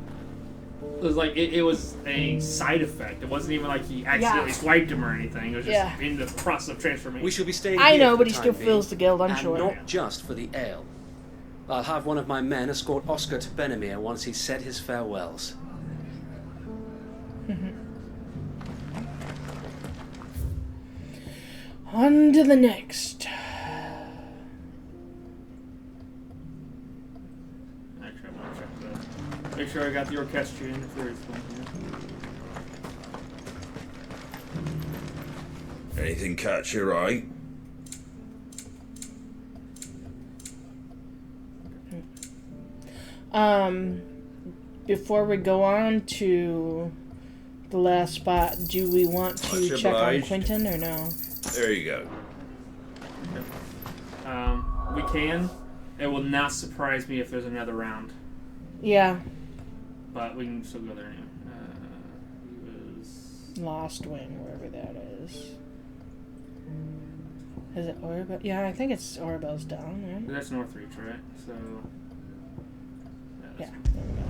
[SPEAKER 7] It was like it was a side effect. It wasn't even like he accidentally swiped him or anything. It was just in the process of transformation.
[SPEAKER 20] We shall be staying
[SPEAKER 10] I
[SPEAKER 20] here
[SPEAKER 10] know,
[SPEAKER 20] for
[SPEAKER 10] but
[SPEAKER 20] the
[SPEAKER 10] he still
[SPEAKER 20] time
[SPEAKER 10] feels
[SPEAKER 20] being,
[SPEAKER 10] the guilt, I'm
[SPEAKER 20] and
[SPEAKER 10] sure.
[SPEAKER 20] not just for the ale. I'll have one of my men escort Oscar to Benimir once he's said his farewells.
[SPEAKER 10] On to the next.
[SPEAKER 7] Actually, I want to check that. Make sure I got the orchestrion if there is one here.
[SPEAKER 16] Anything catch your eye?
[SPEAKER 10] Before we go on to the last spot, do we want to check on Quentin or no?
[SPEAKER 16] There you go.
[SPEAKER 7] We can. It will not surprise me if there's another round.
[SPEAKER 10] Yeah.
[SPEAKER 7] But we can still go there anyway.
[SPEAKER 10] Lost Wing, wherever that is. Is it Orebel? Yeah, I think it's Orebel's down, right?
[SPEAKER 7] That's Northreach, right? So.
[SPEAKER 10] Yeah, there we go.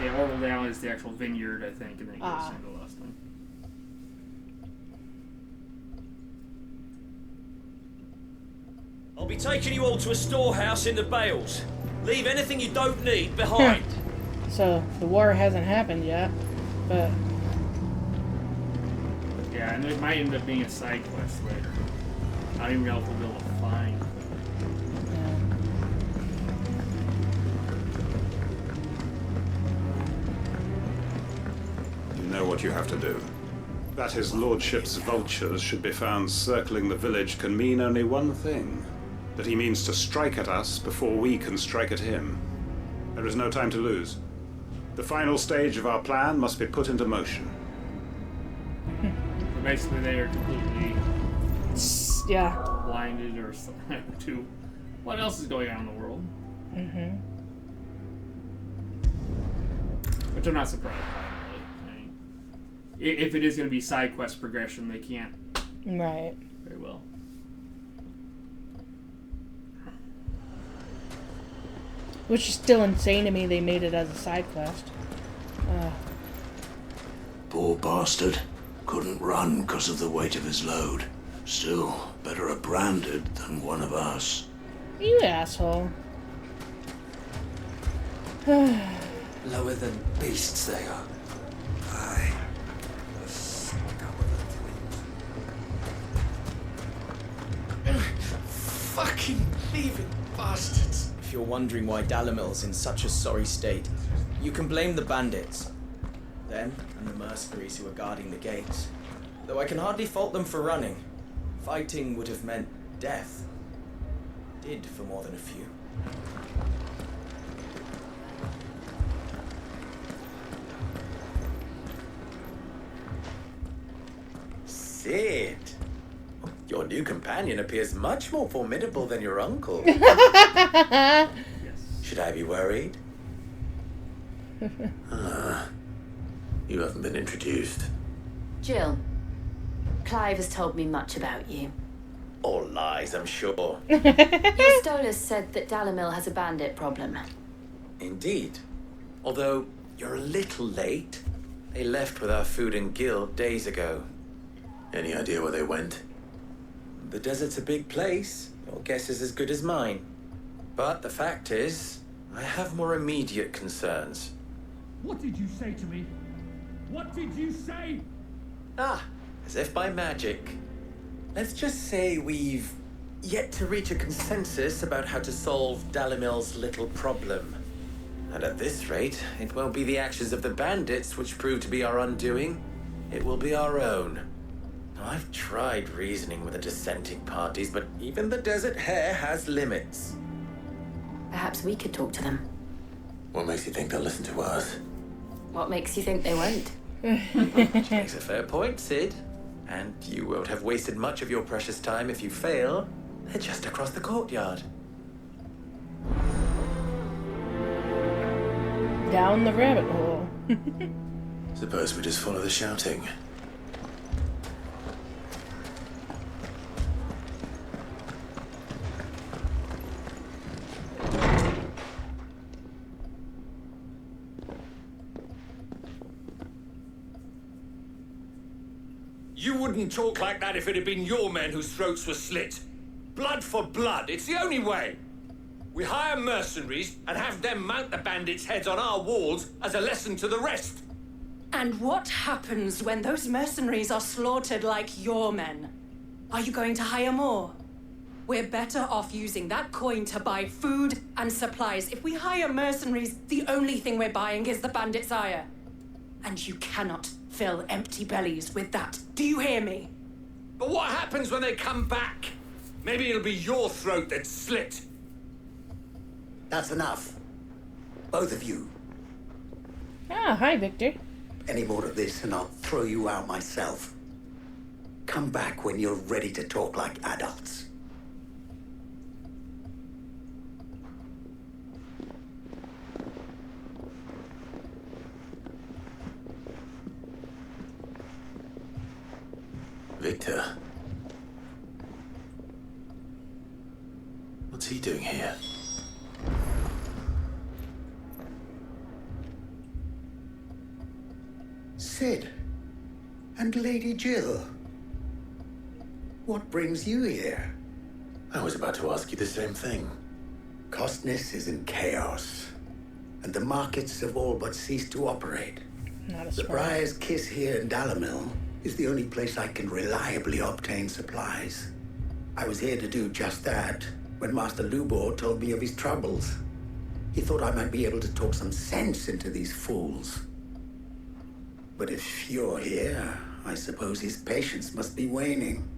[SPEAKER 7] Yeah, Orebel down is the actual vineyard, I think, and then it goes into the last one.
[SPEAKER 3] I'll be taking you all to a storehouse in the Bales. Leave anything you don't need behind.
[SPEAKER 10] So, the war hasn't happened yet, but...
[SPEAKER 7] Yeah, and it might end up being a side quest later. I don't even know if we'll be able to find.
[SPEAKER 22] You know what you have to do. That his lordship's vultures should be found circling the village can mean only one thing. That he means to strike at us before we can strike at him. There is no time to lose. The final stage of our plan must be put into motion.
[SPEAKER 7] Basically, they are completely blinded or something to what else is going on in the world.
[SPEAKER 10] Mm-hmm.
[SPEAKER 7] Which I'm not surprised by, really. I mean, if it is going to be side quest progression, they can't.
[SPEAKER 10] Right.
[SPEAKER 7] Very well.
[SPEAKER 10] Which is still insane to me they made it as a side quest.
[SPEAKER 5] Poor bastard. Couldn't run because of the weight of his load. Still, better a branded than one of us.
[SPEAKER 10] You asshole.
[SPEAKER 20] Lower than beasts they are. Aye. The scum of the
[SPEAKER 8] Fucking thieving bastards. If you're wondering why Dalamil's in such a sorry state, you can blame the bandits. Them and the mercenaries who are guarding the gates. Though I can hardly fault them for running. Fighting would have meant death. Did for more than a few.
[SPEAKER 23] Sid, your new companion appears much more formidable than your uncle. Should I be worried?
[SPEAKER 4] You haven't been introduced.
[SPEAKER 17] Jill, Clive has told me much about you.
[SPEAKER 23] All lies, I'm sure.
[SPEAKER 17] Your Stolas said that Dalamil has a bandit problem.
[SPEAKER 23] Indeed. Although, you're a little late. They left with our food and guild days ago.
[SPEAKER 4] Any idea where they went?
[SPEAKER 23] The desert's a big place. Your guess is as good as mine. But the fact is, I have more immediate concerns.
[SPEAKER 24] What did you say to me? What did you say?
[SPEAKER 23] As if by magic. Let's just say we've yet to reach a consensus about how to solve Dalamil's little problem. And at this rate, it won't be the actions of the bandits which prove to be our undoing. It will be our own. I've tried reasoning with the dissenting parties, but even the Desert Hare has limits.
[SPEAKER 17] Perhaps we could talk to them.
[SPEAKER 4] What makes you think they'll listen to us?
[SPEAKER 17] What makes you think they won't?
[SPEAKER 23] Which makes a fair point, Sid. And you won't have wasted much of your precious time if you fail. They're just across the courtyard.
[SPEAKER 10] Down the rabbit hole.
[SPEAKER 4] Suppose we just follow the shouting.
[SPEAKER 3] You wouldn't talk like that if it had been your men whose throats were slit. Blood for blood, it's the only way. We hire mercenaries and have them mount the bandits' heads on our walls as a lesson to the rest.
[SPEAKER 21] And what happens when those mercenaries are slaughtered like your men? Are you going to hire more? We're better off using that coin to buy food and supplies. If we hire mercenaries, the only thing we're buying is the bandits' ire. And you cannot fill empty bellies with that. Do you hear me?
[SPEAKER 3] But what happens when they come back? Maybe it'll be your throat that's slit.
[SPEAKER 6] That's enough. Both of you.
[SPEAKER 10] Ah, hi, Victor.
[SPEAKER 6] Any more of this and I'll throw you out myself. Come back when you're ready to talk like adults.
[SPEAKER 4] Victor. What's he doing here?
[SPEAKER 6] Sid. And Lady Jill. What brings you here?
[SPEAKER 4] I was about to ask you the same thing.
[SPEAKER 6] Costness is in chaos, and the markets have all but ceased to operate.
[SPEAKER 10] Not a
[SPEAKER 6] The
[SPEAKER 10] surprise.
[SPEAKER 6] Briar's Kiss here in Dalamil is the only place I can reliably obtain supplies. I was here to do just that when Master Lubor told me of his troubles. He thought I might be able to talk some sense into these fools. But if you're here, I suppose his patience must be waning.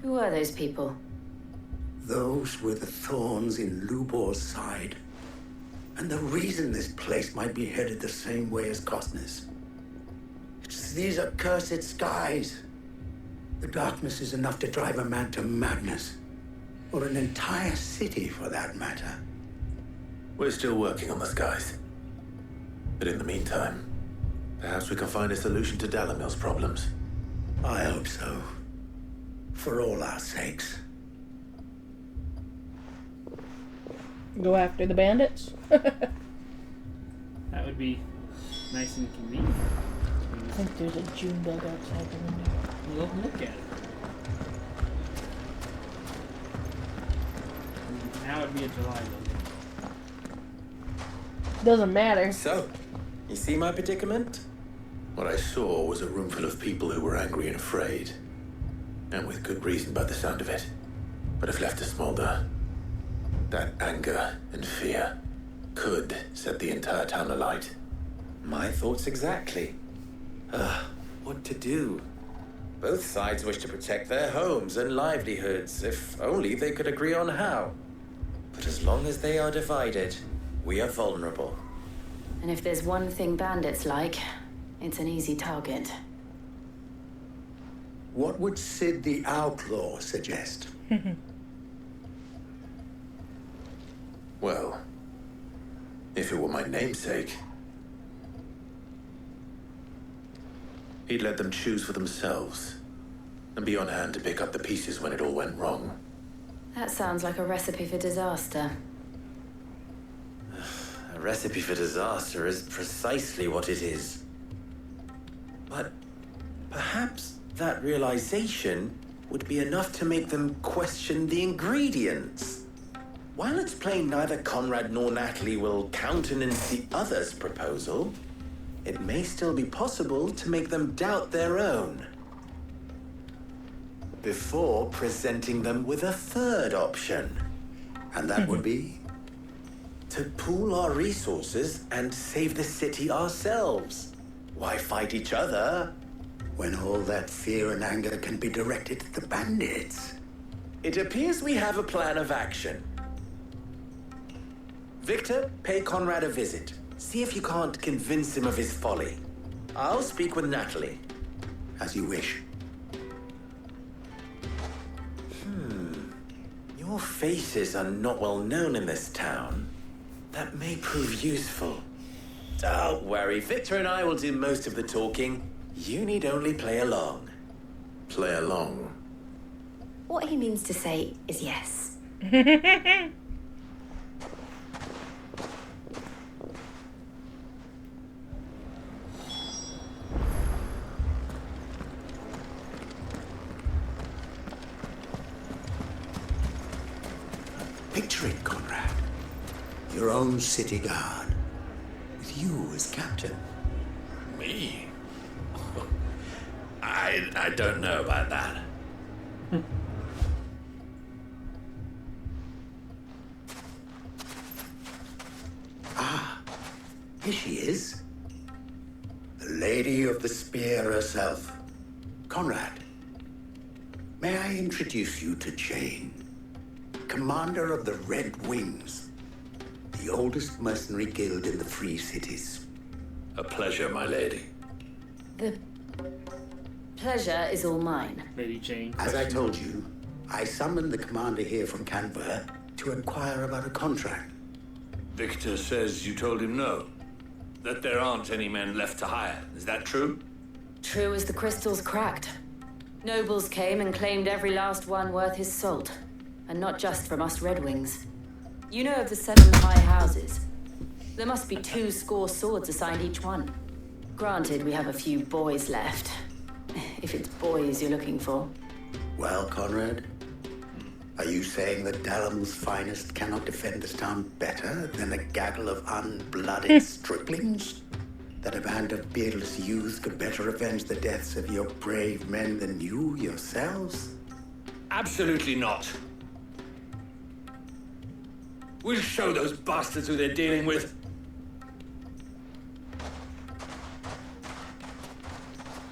[SPEAKER 17] Who are those people?
[SPEAKER 6] Those were the thorns in Lubor's side. And the reason this place might be headed the same way as Costness. It's these accursed skies. The darkness is enough to drive a man to madness. Or an entire city, for that matter.
[SPEAKER 4] We're still working on the skies. But in the meantime, perhaps we can find a solution to Dalamil's problems.
[SPEAKER 6] I hope so. For all our sakes.
[SPEAKER 10] Go after the bandits?
[SPEAKER 7] That would be nice and convenient.
[SPEAKER 10] I think there's a June bug outside the window.
[SPEAKER 7] Well, look at it. Now it'd be a July bug.
[SPEAKER 10] Doesn't matter.
[SPEAKER 23] So, you see my predicament?
[SPEAKER 4] What I saw was a room full of people who were angry and afraid. And with good reason by the sound of it. But if left to smolder, that anger and fear could set the entire town alight.
[SPEAKER 23] My thoughts exactly. What to do? Both sides wish to protect their homes and livelihoods, if only they could agree on how. But as long as they are divided, we are vulnerable.
[SPEAKER 17] And if there's one thing bandits like, it's an easy target.
[SPEAKER 6] What would Sid the Outlaw suggest?
[SPEAKER 4] Well, if it were my namesake, he'd let them choose for themselves and be on hand to pick up the pieces when it all went wrong.
[SPEAKER 17] That sounds like a recipe for disaster.
[SPEAKER 23] A recipe for disaster is precisely what it is. But perhaps that realization would be enough to make them question the ingredients. While it's plain neither Conrad nor Natalie will countenance the other's proposal, it may still be possible to make them doubt their own. Before presenting them with a third option.
[SPEAKER 6] And that would be?
[SPEAKER 23] To pool our resources and save the city ourselves. Why fight each other?
[SPEAKER 6] When all that fear and anger can be directed at the bandits.
[SPEAKER 23] It appears we have a plan of action. Victor, pay Conrad a visit. See if you can't convince him of his folly. I'll speak with Natalie.
[SPEAKER 6] As you wish.
[SPEAKER 23] Your faces are not well known in this town. That may prove useful. Don't worry, Victor and I will do most of the talking. You need only play along.
[SPEAKER 4] Play along?
[SPEAKER 17] What he means to say is yes.
[SPEAKER 6] Picture it, Conrad. Your own city guard. With you as captain.
[SPEAKER 3] Me? I don't know about that.
[SPEAKER 6] Here she is. The Lady of the Spear herself. Conrad, May I introduce you to Jane, commander of the Red Wings, the oldest mercenary guild in the Free Cities.
[SPEAKER 16] A pleasure, my lady.
[SPEAKER 17] The pleasure is all mine.
[SPEAKER 7] Lady Jane.
[SPEAKER 6] As I told you, I summoned the commander here from Canberra to inquire about a contract.
[SPEAKER 16] Victor says you told him no. That there aren't any men left to hire. Is that true?
[SPEAKER 11] True as the crystals cracked. Nobles came and claimed every last one worth his salt. And not just from us Red Wings. You know of the 7 high houses. There must be 2 score swords assigned each one. Granted, we have a few boys left. If it's boys you're looking for.
[SPEAKER 6] Well, Conrad, are you saying that Dalamil's finest cannot defend this town better than a gaggle of unblooded striplings? That a band of beardless youths could better avenge the deaths of your brave men than you yourselves?
[SPEAKER 3] Absolutely not. We'll show those bastards who they're dealing with.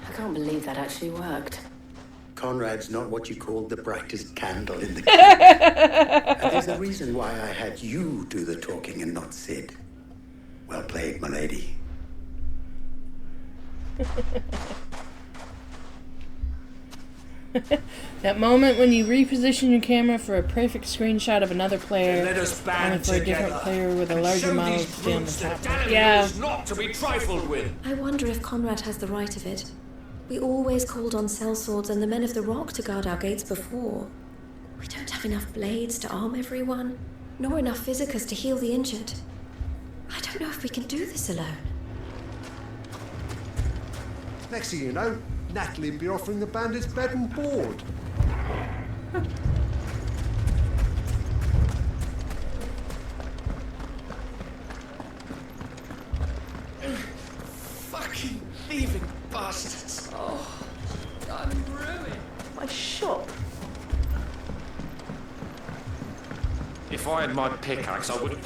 [SPEAKER 11] I can't believe that actually worked.
[SPEAKER 6] Conrad's not what you called the brightest candle in the kitchen. And there's a reason why I had you do the talking and not Sid. Well played, my lady.
[SPEAKER 10] That moment when you reposition your camera for a perfect screenshot of another player,
[SPEAKER 3] Let us band
[SPEAKER 10] only for a different
[SPEAKER 3] together
[SPEAKER 10] player with a
[SPEAKER 3] and
[SPEAKER 10] larger
[SPEAKER 3] show
[SPEAKER 10] model
[SPEAKER 3] these
[SPEAKER 10] to stand on
[SPEAKER 3] brutes
[SPEAKER 10] top.
[SPEAKER 3] that
[SPEAKER 10] Yeah.
[SPEAKER 3] is not to be trifled with.
[SPEAKER 21] I wonder if Conrad has the right of it. We always called on sellswords and the men of the Rock to guard our gates before. We don't have enough blades to arm everyone, nor enough physicus to heal the injured. I don't know if we can do this alone.
[SPEAKER 9] Next thing you know, Natalie'd be offering the bandits bed and board.
[SPEAKER 3] Fucking thieving bastards.
[SPEAKER 12] Oh, I'm ruined. My shop.
[SPEAKER 3] If I had my pickaxe, I would.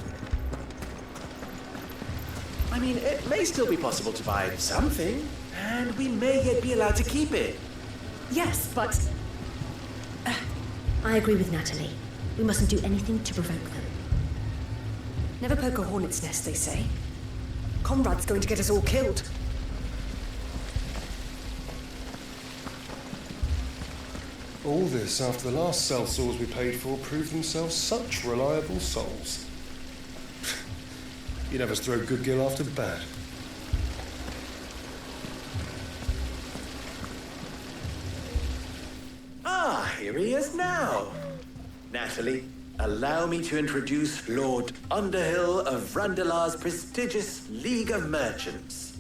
[SPEAKER 8] I mean, it may still be possible to buy something, and we may yet be allowed to keep it.
[SPEAKER 21] Yes, but... I agree with Natalie. We mustn't do anything to provoke them. Never poke a hornet's nest, they say. Conrad's going to get us all killed.
[SPEAKER 9] All this after the last sellswords we paid for proved themselves such reliable souls. You'd have us throw good gil after bad.
[SPEAKER 8] Ah, here he is now. Natalie, allow me to introduce Lord Underhill of Randalar's prestigious League of Merchants.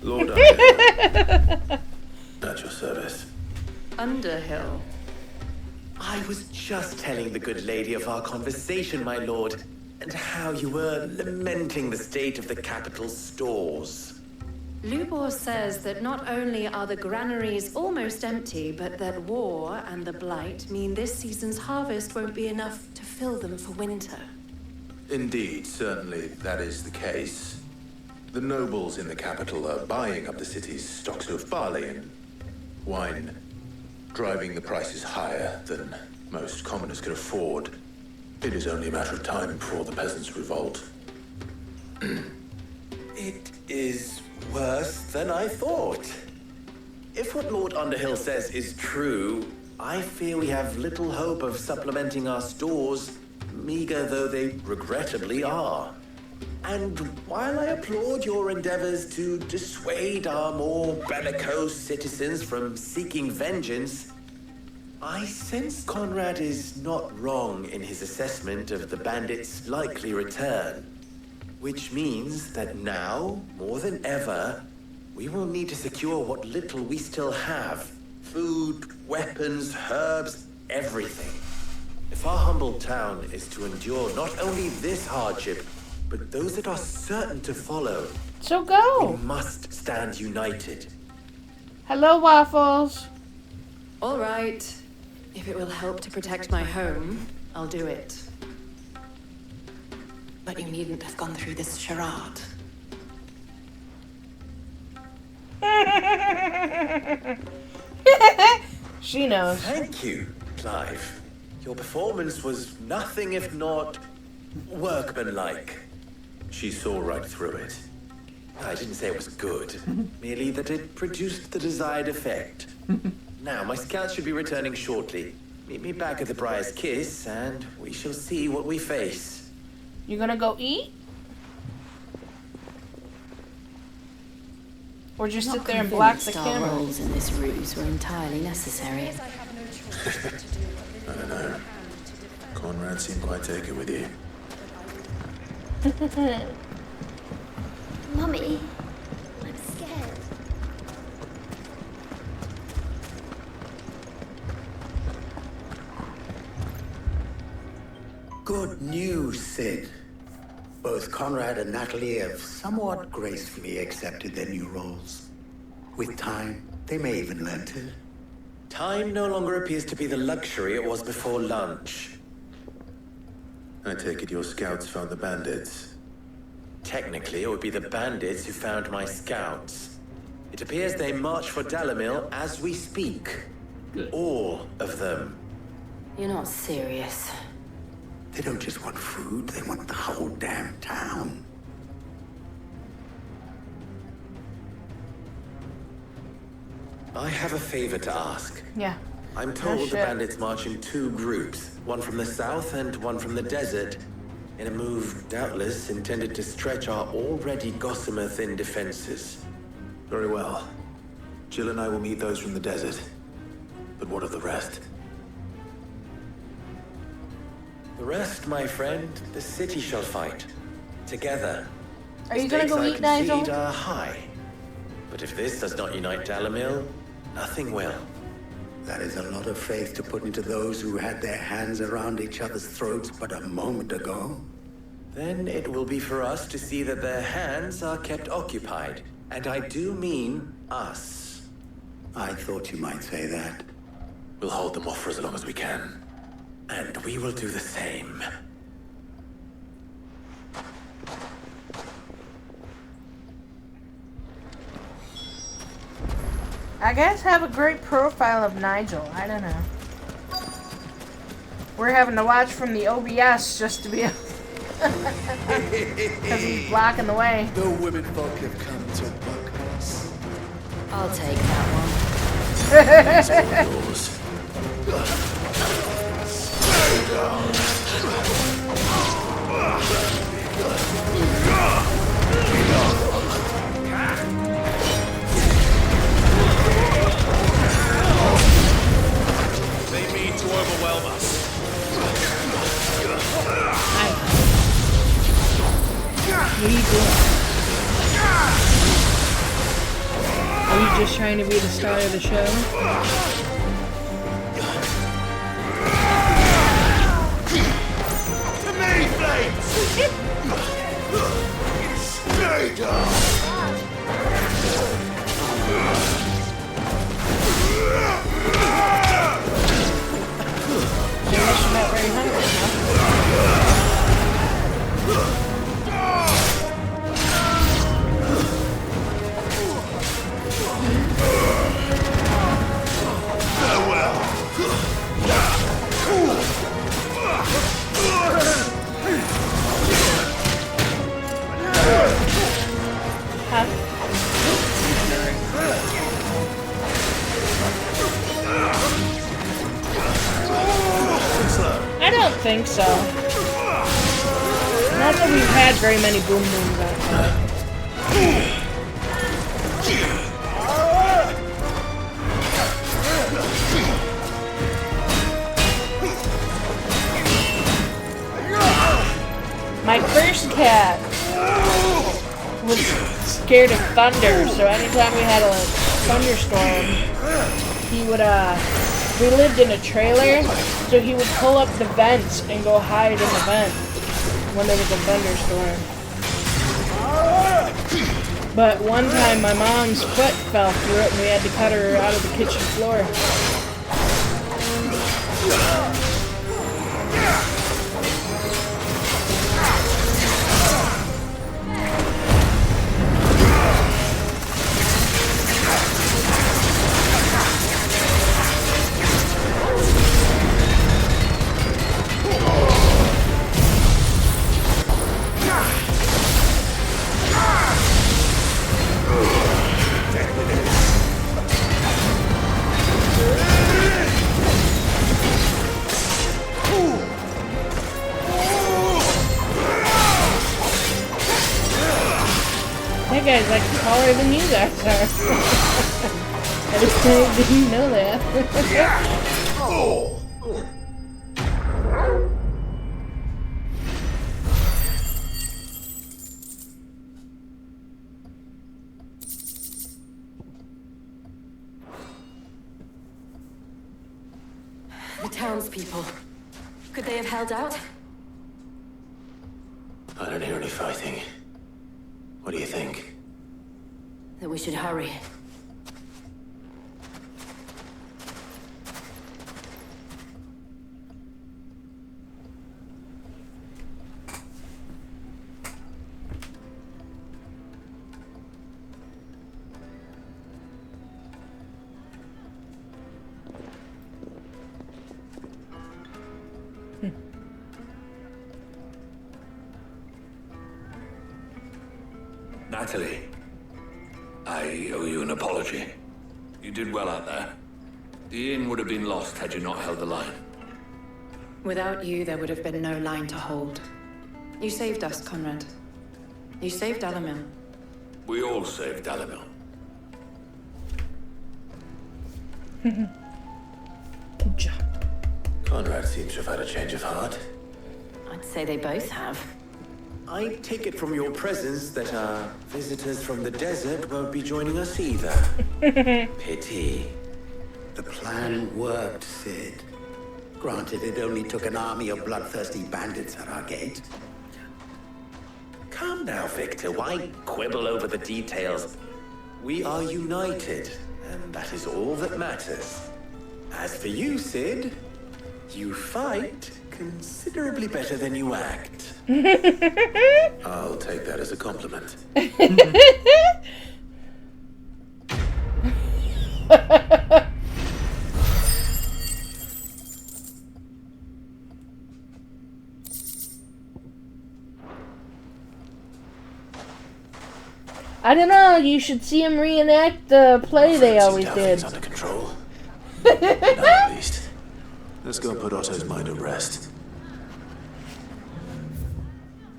[SPEAKER 4] Lord Underhill. At your service.
[SPEAKER 11] Underhill.
[SPEAKER 8] I was just telling the good lady of our conversation, my lord, and how you were lamenting the state of the capital's stores.
[SPEAKER 21] Lubor says that not only are the granaries almost empty, but that war and the Blight mean this season's harvest won't be enough to fill them for winter.
[SPEAKER 4] Indeed, certainly that is the case. The nobles in the capital are buying up the city's stocks of barley and wine, driving the prices higher than most commoners can afford. It is only a matter of time before the peasants revolt.
[SPEAKER 8] It is worse than I thought. If what Lord Underhill says is true, I fear we have little hope of supplementing our stores, meager though they regrettably are. And while I applaud your endeavors to dissuade our more bellicose citizens from seeking vengeance, I sense Conrad is not wrong in his assessment of the bandits' likely return. Which means that now, more than ever, we will need to secure what little we still have. Food, weapons, herbs, everything. If our humble town is to endure not only this hardship, but those that are certain to follow,
[SPEAKER 10] so go.
[SPEAKER 8] We must stand united.
[SPEAKER 10] Hello, Waffles.
[SPEAKER 21] All right. If it will help to protect my home, I'll do it. But you needn't have gone through this charade.
[SPEAKER 10] She knows.
[SPEAKER 23] Thank you, Clive. Your performance was nothing if not workmanlike. She saw right through it. I didn't say it was good, merely that it produced the desired effect. Now, my scouts should be returning shortly. Meet me back at the Briar's Kiss, and we shall see what we face.
[SPEAKER 10] You gonna go eat? Or just sit there and block the camera?
[SPEAKER 17] Our roles in this ruse were entirely necessary.
[SPEAKER 4] I don't know. Conrad seemed quite taken with you.
[SPEAKER 13] Mummy, I'm scared.
[SPEAKER 6] Good news, Sid. Both Conrad and Natalie have somewhat gracefully accepted their new roles. With time, they may even learn to.
[SPEAKER 23] Time no longer appears to be the luxury it was before lunch.
[SPEAKER 4] I take it your scouts found the bandits.
[SPEAKER 23] Technically, it would be the bandits who found my scouts. It appears they march for Dalamil as we speak. All of them.
[SPEAKER 17] You're not serious.
[SPEAKER 6] They don't just want food, they want the whole damn town.
[SPEAKER 23] I have a favor to ask.
[SPEAKER 10] Yeah.
[SPEAKER 23] I'm told the bandits march in two groups, one from the south and one from the desert, in a move doubtless intended to stretch our already gossamer-thin defenses.
[SPEAKER 4] Very well. Jill and I will meet those from the desert. But what of the rest?
[SPEAKER 23] The rest, my friend, the city shall fight. Together.
[SPEAKER 10] Are you gonna go eat, Nigel?
[SPEAKER 23] Stakes are high. But if this does not unite Dalamil, nothing will.
[SPEAKER 6] That is a lot of faith to put into those who had their hands around each other's throats but a moment ago.
[SPEAKER 23] Then it will be for us to see that their hands are kept occupied. And I do mean us.
[SPEAKER 6] I thought you might say that.
[SPEAKER 4] We'll hold them off for as long as we can.
[SPEAKER 23] And we will do the same.
[SPEAKER 10] I guess have a great profile of Nigel. I don't know. We're having to watch from the OBS just to be able because he's blocking the way.
[SPEAKER 2] The women folk have come to buck us.
[SPEAKER 17] I'll take that one.
[SPEAKER 4] It's all yours.
[SPEAKER 3] They mean to overwhelm us.
[SPEAKER 10] What are you doing? Are you just trying to be the star of the show?
[SPEAKER 5] To me, flames! Stay down!
[SPEAKER 10] Unless you're not very hungry, huh?
[SPEAKER 5] Farewell!
[SPEAKER 10] I don't think so. Not that we've had very many boom booms out there. My first cat was scared of thunder, so anytime we had a thunderstorm, he would, we lived in a trailer, so he would pull up the vents and go hide in the vent when there was a thunderstorm. But one time my mom's foot fell through it and we had to cut her out of the kitchen floor. that guy's like taller than you guys are. I just didn't know that.
[SPEAKER 11] The townspeople. Could they have held out?
[SPEAKER 4] I don't hear any fighting. What do you think?
[SPEAKER 11] That we should hurry.
[SPEAKER 3] Natalie, I owe you an apology. You did well out there. The inn would have been lost had you not held the line.
[SPEAKER 17] Without you, there would have been no line to hold. You saved us, Conrad. You saved Dalamil.
[SPEAKER 3] We all saved Dalamil.
[SPEAKER 10] Good job.
[SPEAKER 4] Conrad seems to have had a change of heart.
[SPEAKER 17] I'd say they both have.
[SPEAKER 23] I take it from your presence that our visitors from the desert won't be joining us either. Pity.
[SPEAKER 6] The plan worked, Sid. Granted, it only took an army of bloodthirsty bandits at our gate.
[SPEAKER 23] Calm now, Victor. Why quibble over the details? We are united, and that is all that matters. As for you, Sid, you fight considerably better than you act.
[SPEAKER 4] I'll take that as a compliment.
[SPEAKER 10] I don't know, you should see him reenact the play they always did.
[SPEAKER 4] Under control. Now at least. Let's go and put Otto's mind at rest.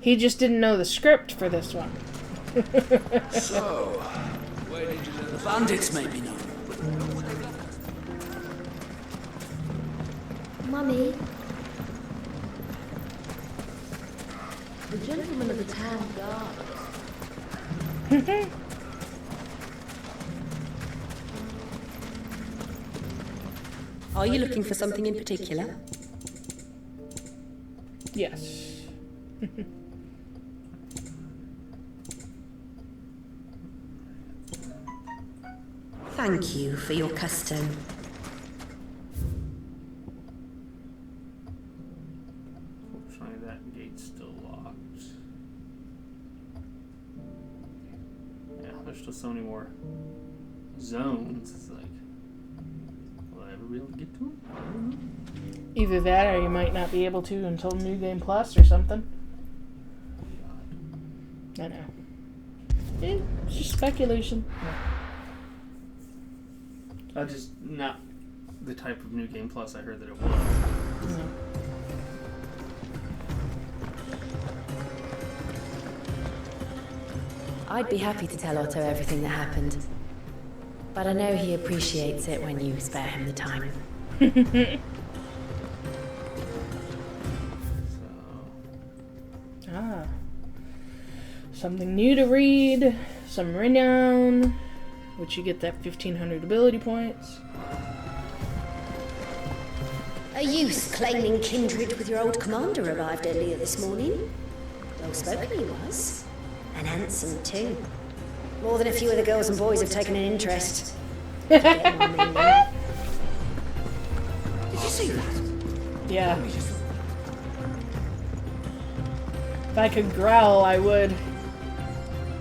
[SPEAKER 10] He just didn't know the script for this one.
[SPEAKER 20] So, where did you learn the bandits may be known?
[SPEAKER 13] Mummy. The gentleman of the town guard.
[SPEAKER 21] Are you looking for something in particular?
[SPEAKER 10] Yes.
[SPEAKER 21] Thank you for your custom.
[SPEAKER 7] Fortunately, that gate's still locked. Yeah, there's still so many more zones. It's like, will I ever be able to get to them? I don't know.
[SPEAKER 10] Either that or you might not be able to until New Game Plus or something. I know. It's just speculation.
[SPEAKER 7] Just not the type of New Game Plus I heard that it was.
[SPEAKER 10] Yeah.
[SPEAKER 21] I'd be happy to tell Otto everything that happened. But I know he appreciates it when you spare him the time.
[SPEAKER 10] Something new to read, some renown, which you get that 1,500 ability points.
[SPEAKER 13] A youth claiming kindred with your old commander arrived earlier this morning. Well spoken he was. And handsome too. More than a few of the girls and boys have taken an interest. Did you see that?
[SPEAKER 10] Yeah. If I could growl, I would.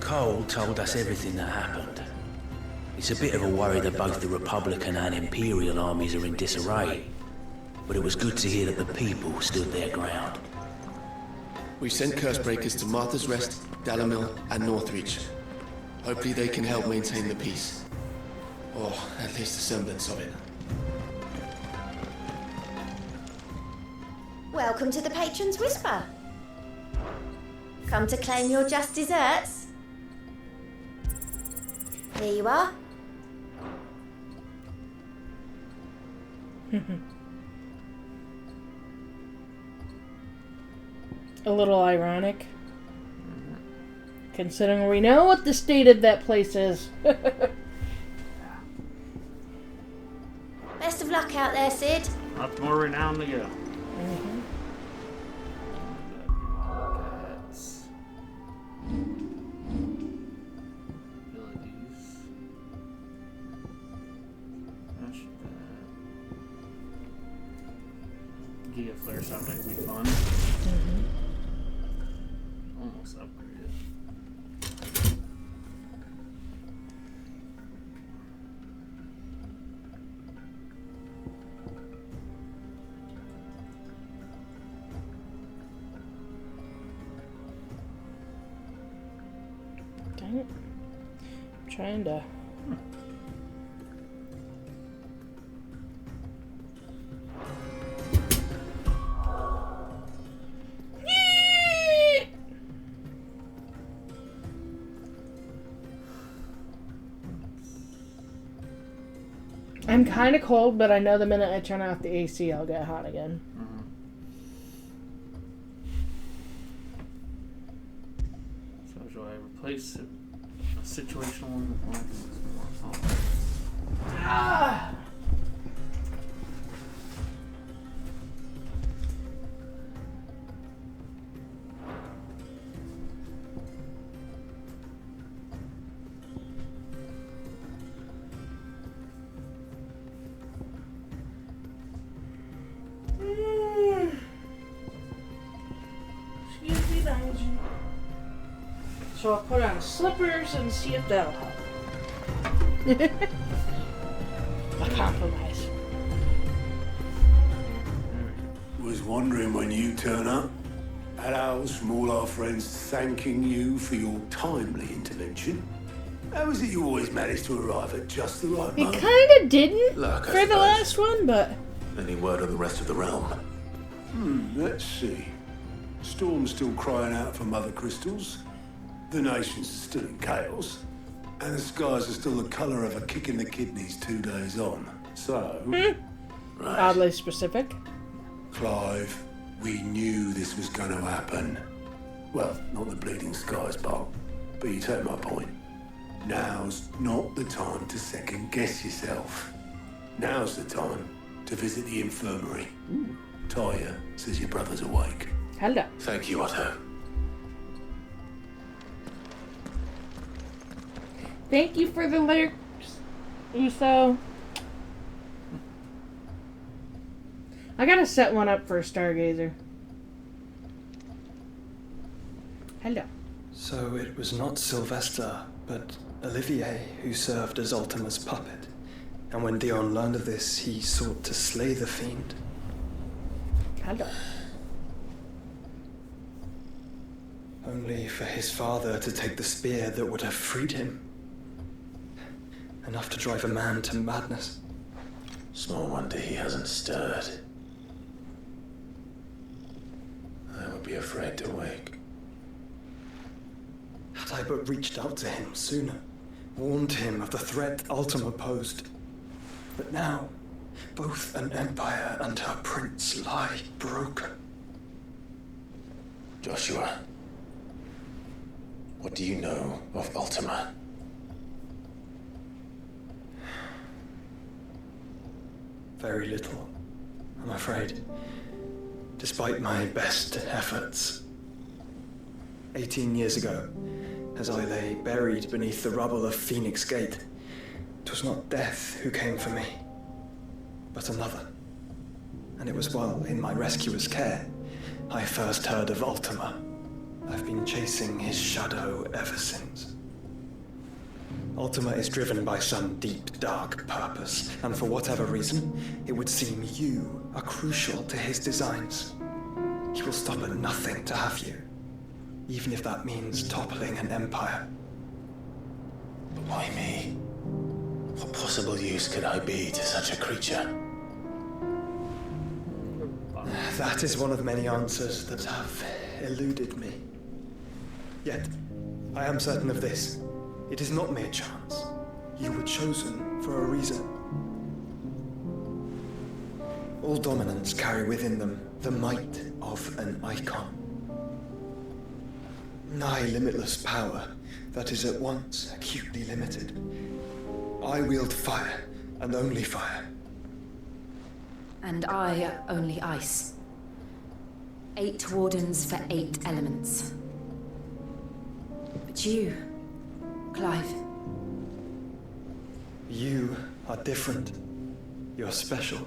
[SPEAKER 1] Cole told us everything that happened. It's a bit of a worry that both the Republican and Imperial armies are in disarray. But it was good to hear that the people stood their ground.
[SPEAKER 14] We've sent Cursebreakers to Martha's Rest, Dalamil, and Northreach. Hopefully they can help maintain the peace. Or at least a semblance of it.
[SPEAKER 13] Welcome to the Patron's Whisper. Come to claim your just desserts? Here you are.
[SPEAKER 10] A little ironic. Considering we know what the state of that place is.
[SPEAKER 13] Best of luck out there, Sid.
[SPEAKER 7] Lots more renown to go. Giga flare something would be fun. Almost upgraded.
[SPEAKER 10] Dang it. I'm trying to. I'm kind of cold, but I know the minute I turn off the AC, I'll get hot again.
[SPEAKER 7] So do I replace a situational one with one?
[SPEAKER 10] Ah! So I'll put on slippers and see if that'll help. A compromise.
[SPEAKER 5] Was wondering when you turn up. Had owls from all our friends thanking you for your timely intervention. How is it you always manage to arrive at just the right
[SPEAKER 10] It
[SPEAKER 5] moment?
[SPEAKER 10] kind of didn't
[SPEAKER 4] Luck, I
[SPEAKER 10] for the
[SPEAKER 4] suppose.
[SPEAKER 10] last one, but...
[SPEAKER 4] Any word on the rest of the realm?
[SPEAKER 5] Let's see. Storm's still crying out for mother crystals. The nations are still in chaos. And the skies are still the colour of a kick in the kidneys 2 days on. So...
[SPEAKER 10] Oddly specific.
[SPEAKER 5] Clive, we knew this was going to happen. Well, not the bleeding skies part, but you take my point. Now's not the time to second guess yourself. Now's the time to visit the infirmary. Tyre says your brother's awake.
[SPEAKER 10] Hello.
[SPEAKER 4] Thank you, Otto.
[SPEAKER 10] Thank you for the lyrics, Uso. I gotta set one up for a stargazer. Hello.
[SPEAKER 15] So it was not Sylvester, but Olivier who served as Ultima's puppet. And when Dion learned of this, he sought to slay the fiend.
[SPEAKER 10] Hello.
[SPEAKER 15] Only for his father to take the spear that would have freed him. Enough to drive a man to madness.
[SPEAKER 4] Small wonder he hasn't stirred. I would be afraid to wake.
[SPEAKER 15] Had I but reached out to him sooner, warned him of the threat Ultima posed. But now, both an empire and her prince lie broken.
[SPEAKER 4] Joshua, what do you know of Ultima?
[SPEAKER 15] Very little, I'm afraid. Despite my best efforts. 18 years ago, as I lay buried beneath the rubble of Phoenix Gate, 'twas not death who came for me, but another. And it was while in my rescuer's care, I first heard of Ultima. I've been chasing his shadow ever since. Ultima is driven by some deep, dark purpose, and for whatever reason, it would seem you are crucial to his designs. He will stop at nothing to have you, even if that means toppling an empire.
[SPEAKER 4] But why me? What possible use could I be to such a creature?
[SPEAKER 15] That is one of many answers that have eluded me. Yet, I am certain of this. It is not mere chance. You were chosen for a reason. All dominants carry within them the might of an icon. Nigh limitless power that is at once acutely limited. I wield fire, and only fire.
[SPEAKER 11] And I only ice. 8 wardens for 8 elements. But you, Clive.
[SPEAKER 15] You are different. You're special.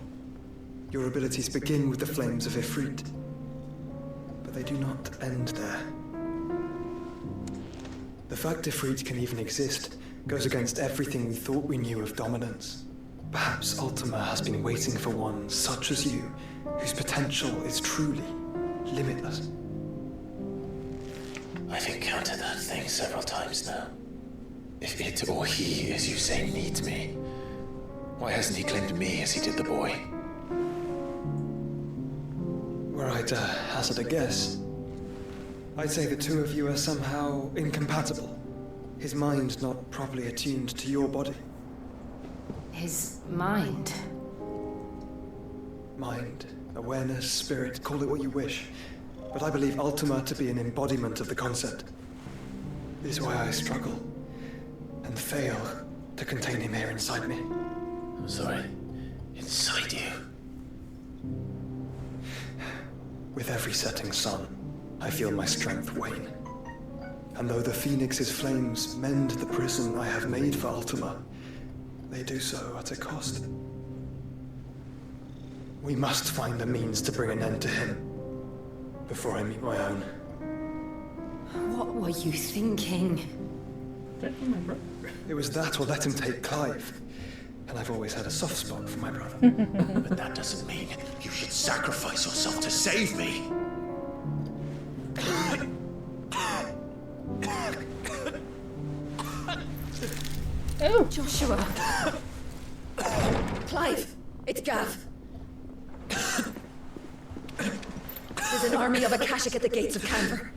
[SPEAKER 15] Your abilities begin with the flames of Ifrit. But they do not end there. The fact Ifrit can even exist goes against everything we thought we knew of dominance. Perhaps Ultima has been waiting for one such as you, whose potential is truly limitless.
[SPEAKER 4] I've encountered that thing several times now. If it or he, as you say, needs me, why hasn't he claimed me as he did the boy?
[SPEAKER 15] Were I to hazard a guess, I'd say the two of you are somehow incompatible. His mind not properly attuned to your body.
[SPEAKER 11] His mind?
[SPEAKER 15] Mind, awareness, spirit, call it what you wish. But I believe Ultima to be an embodiment of the concept. This is why I struggle and fail to contain him here inside me.
[SPEAKER 4] I'm sorry. Inside you?
[SPEAKER 15] With every setting sun, I feel my strength wane. And though the Phoenix's flames mend the prison I have made for Ultima, they do so at a cost. We must find a means to bring an end to him before I meet my own.
[SPEAKER 11] What were you thinking?
[SPEAKER 15] It was that or let him take Clive. And I've always had a soft spot for my brother.
[SPEAKER 4] But that doesn't mean you should sacrifice yourself to save me.
[SPEAKER 11] Oh, Joshua. Clive, it's Gav. There's an army of Akashic at the gates of Canver.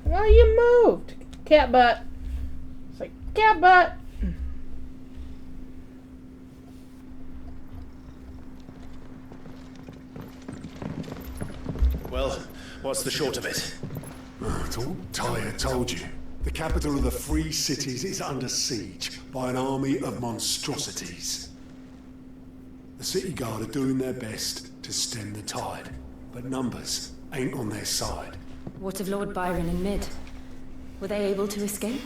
[SPEAKER 10] Well, you moved. Cat butt. It's like, cat butt.
[SPEAKER 4] Well, what's the short of it?
[SPEAKER 5] It's all Tyre told you. The capital of the Free Cities is under siege by an army of monstrosities. The City Guard are doing their best to stem the tide, but numbers ain't on their side.
[SPEAKER 11] What of Lord Byron and Mid? Were they able to escape?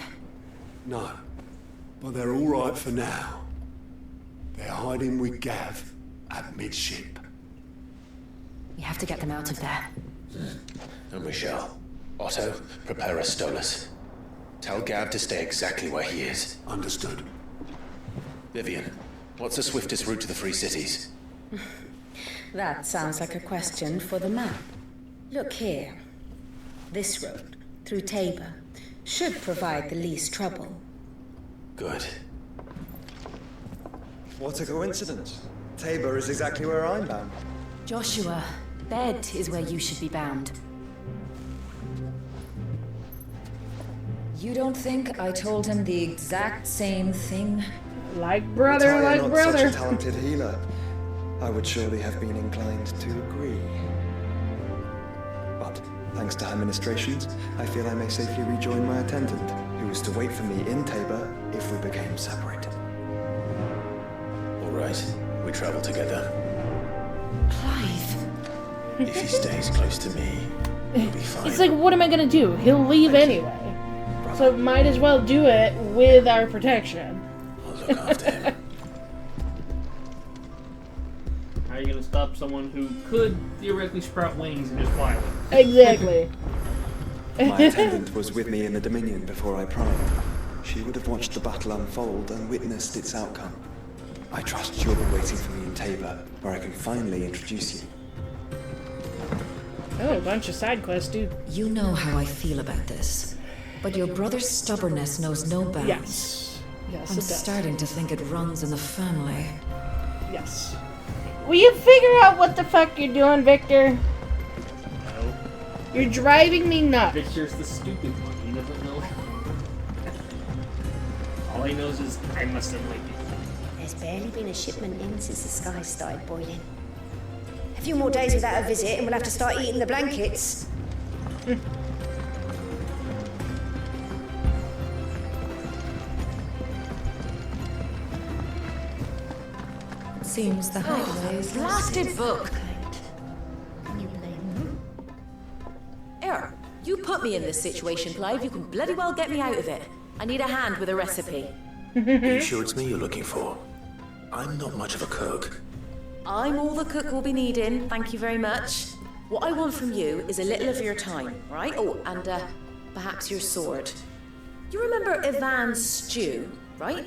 [SPEAKER 5] No, but they're all right for now. They're hiding with Gav at midship.
[SPEAKER 11] We have to get them out of there.
[SPEAKER 4] And we shall. Otto, prepare a Stolas. Tell Gav to stay exactly where he is.
[SPEAKER 5] Understood.
[SPEAKER 4] Vivian, what's the swiftest route to the Free Cities?
[SPEAKER 13] That sounds like a question for the map. Look here. This road, through Tabor, should provide the least trouble.
[SPEAKER 4] Good.
[SPEAKER 15] What a coincidence. Tabor is exactly where I'm bound.
[SPEAKER 11] Joshua, bed is where you should be bound.
[SPEAKER 13] You don't think I told him the exact same thing?
[SPEAKER 10] Like brother, like
[SPEAKER 15] not
[SPEAKER 10] brother.
[SPEAKER 15] Such a talented healer. I would surely have been inclined to agree. But thanks to her ministrations, I feel I may safely rejoin my attendant, who was to wait for me in Tabor if we became separated.
[SPEAKER 4] All right, we travel together.
[SPEAKER 11] Clive.
[SPEAKER 4] If he stays close to me, he'll be fine.
[SPEAKER 10] It's like, what am I gonna do? He'll leave anyway. So might as well do it with our protection.
[SPEAKER 4] I'll look after him.
[SPEAKER 7] How are you gonna stop someone who could theoretically sprout wings and just fly away?
[SPEAKER 10] Exactly.
[SPEAKER 15] My attendant was with me in the Dominion before I primed. She would have watched the battle unfold and witnessed its outcome. I trust you'll be waiting for me in Tabor, where I can finally introduce you.
[SPEAKER 10] Oh, a bunch of side quests, dude.
[SPEAKER 11] You know how I feel about this. But your brother's stubbornness knows no bounds.
[SPEAKER 10] Yes. Yes,
[SPEAKER 11] I'm
[SPEAKER 10] it does.
[SPEAKER 11] starting to think it runs in the family.
[SPEAKER 10] Yes. Will you figure out what the fuck you're doing, Victor?
[SPEAKER 7] No.
[SPEAKER 10] You're driving me nuts.
[SPEAKER 7] Victor's the stupid one. He doesn't know. All he knows is I must have like it.
[SPEAKER 13] There's barely been a shipment in since the sky started boiling. A few more days without a visit and we'll have to start eating the blankets.
[SPEAKER 17] Seems the highway's
[SPEAKER 21] Blasted book!
[SPEAKER 13] Can you blame them?
[SPEAKER 21] Here, you put me in this situation, Clive. You can bloody well get me out of it. I need a hand with a recipe.
[SPEAKER 4] Are you sure it's me you're looking for? I'm not much of a cook.
[SPEAKER 21] I'm all the cook will be needing, thank you very much. What I want from you is a little of your time, right? Oh, and perhaps your sword. You remember Ivan's stew, right?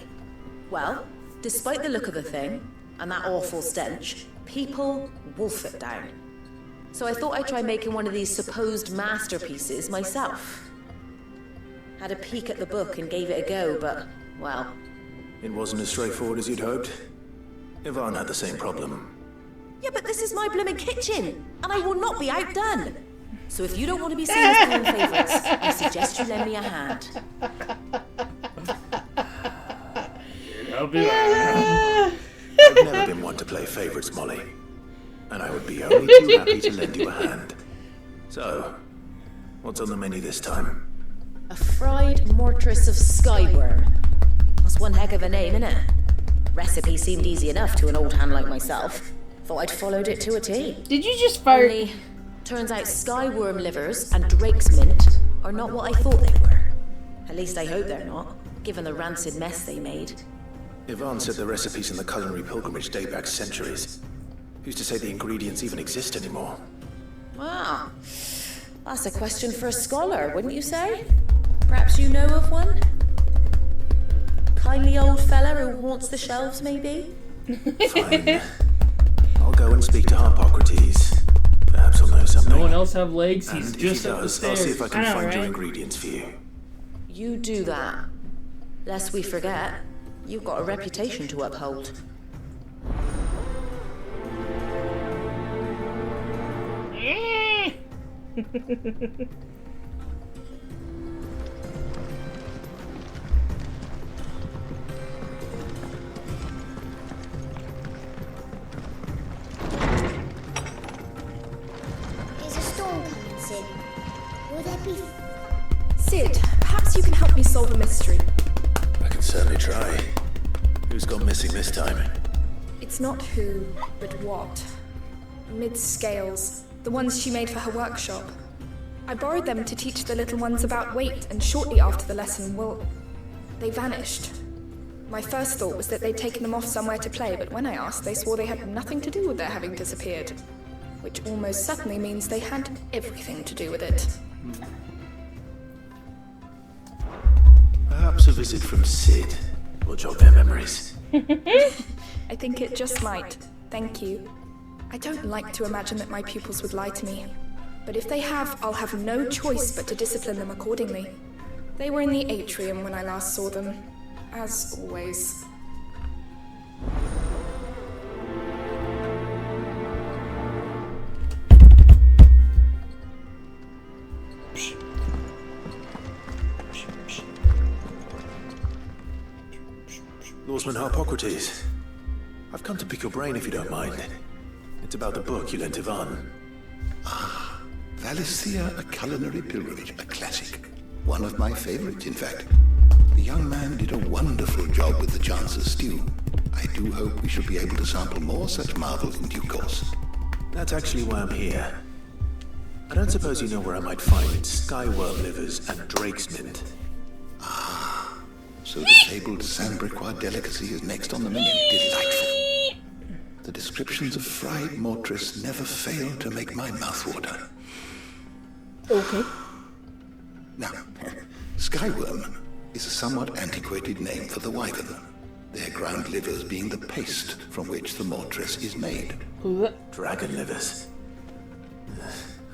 [SPEAKER 21] Well, despite the look of the thing, and that awful stench, people wolf it down. So I thought I'd try making one of these supposed masterpieces myself. Had a peek at the book and gave it a go, but, well...
[SPEAKER 4] It wasn't as straightforward as you'd hoped. Ivan had the same problem.
[SPEAKER 21] Yeah, but this is my blooming kitchen, and I will not be outdone. So if you don't want to be seen as playing favourites, I suggest you lend me a hand.
[SPEAKER 7] I'll be right.
[SPEAKER 4] I've never been one to play favourites, Molly. And I would be only too happy to lend you a hand. So, what's on the menu this time?
[SPEAKER 21] A fried mortress of skyworm. That's one heck of a name, innit? Recipe seemed easy enough to an old hand like myself. Thought I'd followed it to a T.
[SPEAKER 10] Did you just fire?
[SPEAKER 21] Only, turns out skyworm livers and drake's mint are not what I thought they were. At least I hope they're not, given the rancid mess they made.
[SPEAKER 4] Ivan said the recipes in the culinary pilgrimage date back centuries. Who's to say the ingredients even exist anymore?
[SPEAKER 21] Wow. That's a question for a scholar, wouldn't you say? Perhaps you know of one? Kindly old fella who haunts the shelves, maybe?
[SPEAKER 4] Fine. I'll go and speak to Harpocrates. Perhaps he'll know something.
[SPEAKER 7] No one else have legs? He's
[SPEAKER 4] And
[SPEAKER 7] just
[SPEAKER 4] if he
[SPEAKER 7] up the
[SPEAKER 4] does,
[SPEAKER 7] stairs.
[SPEAKER 4] I'll see if I can find your
[SPEAKER 10] right?
[SPEAKER 4] ingredients for you.
[SPEAKER 21] You do that. Lest we forget, you've got a reputation to uphold.
[SPEAKER 13] There's a storm coming, Sid. Will there be...
[SPEAKER 12] Sid, perhaps you can help me solve a mystery.
[SPEAKER 4] I can certainly try. Who's gone missing this time?
[SPEAKER 12] It's not who, but what. Mid's scales, the ones she made for her workshop. I borrowed them to teach the little ones about weight, and shortly after the lesson, well, they vanished. My first thought was that they'd taken them off somewhere to play, but when I asked, they swore they had nothing to do with their having disappeared. Which almost certainly means they had everything to do with it.
[SPEAKER 4] Perhaps a visit from Sid will jog their memories.
[SPEAKER 12] I think it just might. Thank you. I don't like to imagine that my pupils would lie to me. But if they have, I'll have no choice but to discipline them accordingly. They were in the atrium when I last saw them. As always.
[SPEAKER 4] Lawsman Harpocrates, I've come to pick your brain if you don't mind. It's about the book you lent Ivan.
[SPEAKER 18] Valencia, a culinary pilgrimage, a classic. One of my favorites, in fact. The young man did a wonderful job with the Chance's stew. I do hope we shall be able to sample more such marvels in due course.
[SPEAKER 4] That's actually why I'm here. I don't suppose you know where I might find skyworm livers and drake's mint.
[SPEAKER 18] So the fabled Sandbricois delicacy is next on the menu. Delightful. The descriptions of fried mortress never fail to make my mouth water.
[SPEAKER 10] Okay.
[SPEAKER 18] Now, skyworm is a somewhat antiquated name for the wyvern, their ground livers being the paste from which the mortress is made.
[SPEAKER 4] Dragon livers.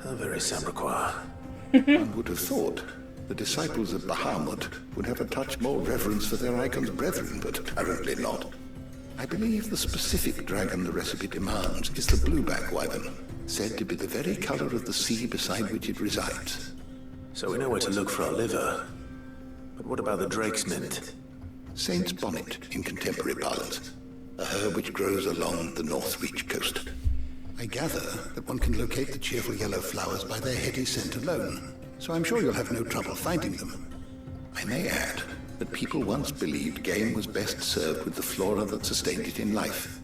[SPEAKER 4] How very Sandbricois.
[SPEAKER 18] One would have thought the disciples of Bahamut would have a touch more reverence for their icon's brethren, but apparently not. I believe the specific dragon the recipe demands is the blueback wyvern, said to be the very color of the sea beside which it resides.
[SPEAKER 4] So we know where to look for our liver. But what about the drake's mint?
[SPEAKER 18] Saint's bonnet in contemporary parlance. A herb which grows along the Northreach coast. I gather that one can locate the cheerful yellow flowers by their heady scent alone, so I'm sure you'll have no trouble finding them. I may add that people once believed game was best served with the flora that sustained it in life,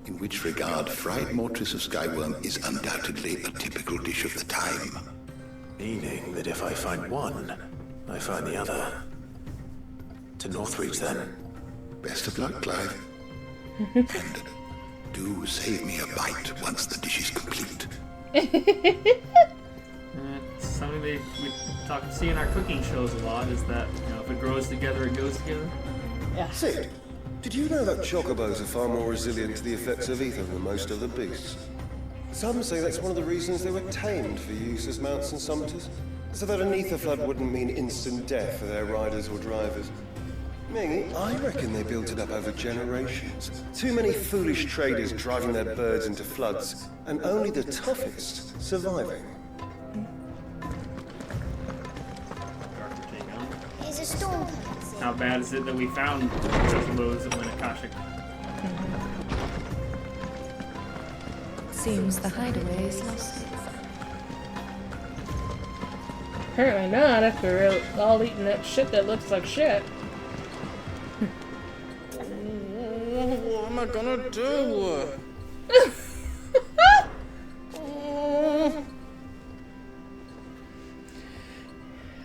[SPEAKER 18] in which regard fried mortress of skyworm is undoubtedly a typical dish of the time.
[SPEAKER 4] Meaning that if I find one, I find the other. To Northreach, then.
[SPEAKER 18] Best of luck, Clive. And do save me a bite once the dish is complete.
[SPEAKER 7] It's something we see in our cooking shows a lot, is that, if it grows together, it goes together.
[SPEAKER 10] Yeah.
[SPEAKER 9] Sid, did you know that chocobos are far more resilient to the effects of ether than most other beasts? Some say that's one of the reasons they were tamed for use as mounts and summiters, so that an ether flood wouldn't mean instant death for their riders or drivers. Me, I reckon they built it up over generations. Too many foolish traders driving their birds into floods, and only the toughest surviving.
[SPEAKER 13] Here's a storm.
[SPEAKER 7] How bad is it that we found chocobos in Akashic?
[SPEAKER 17] Seems the hideaway is lost.
[SPEAKER 10] Apparently not, if they're all eating that shit that looks like shit.
[SPEAKER 7] What am I gonna do?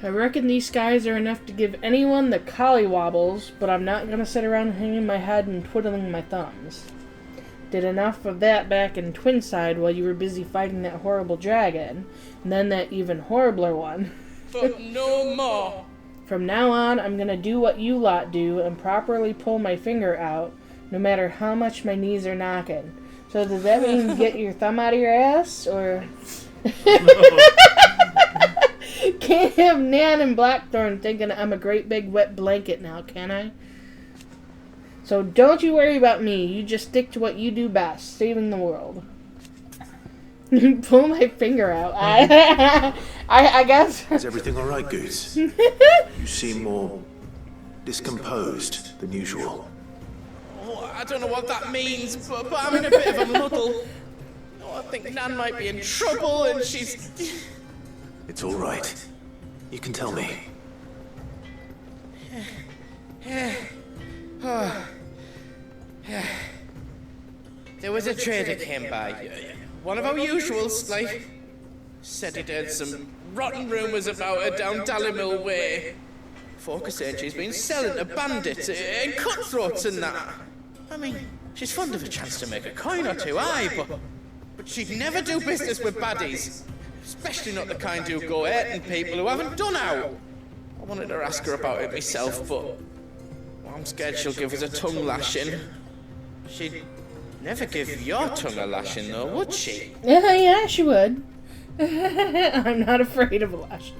[SPEAKER 10] I reckon these skies are enough to give anyone the collywobbles, but I'm not gonna sit around hanging my head and twiddling my thumbs. Did enough of that back in Twinside while you were busy fighting that horrible dragon, and then that even horribler one.
[SPEAKER 7] But no more!
[SPEAKER 10] From now on, I'm gonna do what you lot do and properly pull my finger out, no matter how much my knees are knocking. So does that mean get your thumb out of your ass, or... Can't have Nan and Blackthorn thinking I'm a great big wet blanket now, can I? So don't you worry about me, you just stick to what you do best, saving the world. Pull my finger out. I guess...
[SPEAKER 4] Is everything alright, Goose? You seem more discomposed than usual.
[SPEAKER 7] Oh, I don't know what that means, but I'm in a bit of a muddle. Oh, I think Nan might be in trouble, and she's...
[SPEAKER 4] It's alright. You can tell me.
[SPEAKER 16] There was a trader came by. One of our usuals, like, said he'd heard some rotten rumours about her down Dalimil Way. Folk are saying she's been selling to bandits and cutthroats and that. I mean, she's fond of a chance to make a coin or two, aye, but she'd never do business with baddies. Especially not the kind who go hurting people who haven't done out. I wanted to ask her about it myself, but I'm scared she'll give us a tongue lashing. She'd never give your tongue a lashing, though, would she?
[SPEAKER 10] Yeah, she would. I'm not afraid of a lash.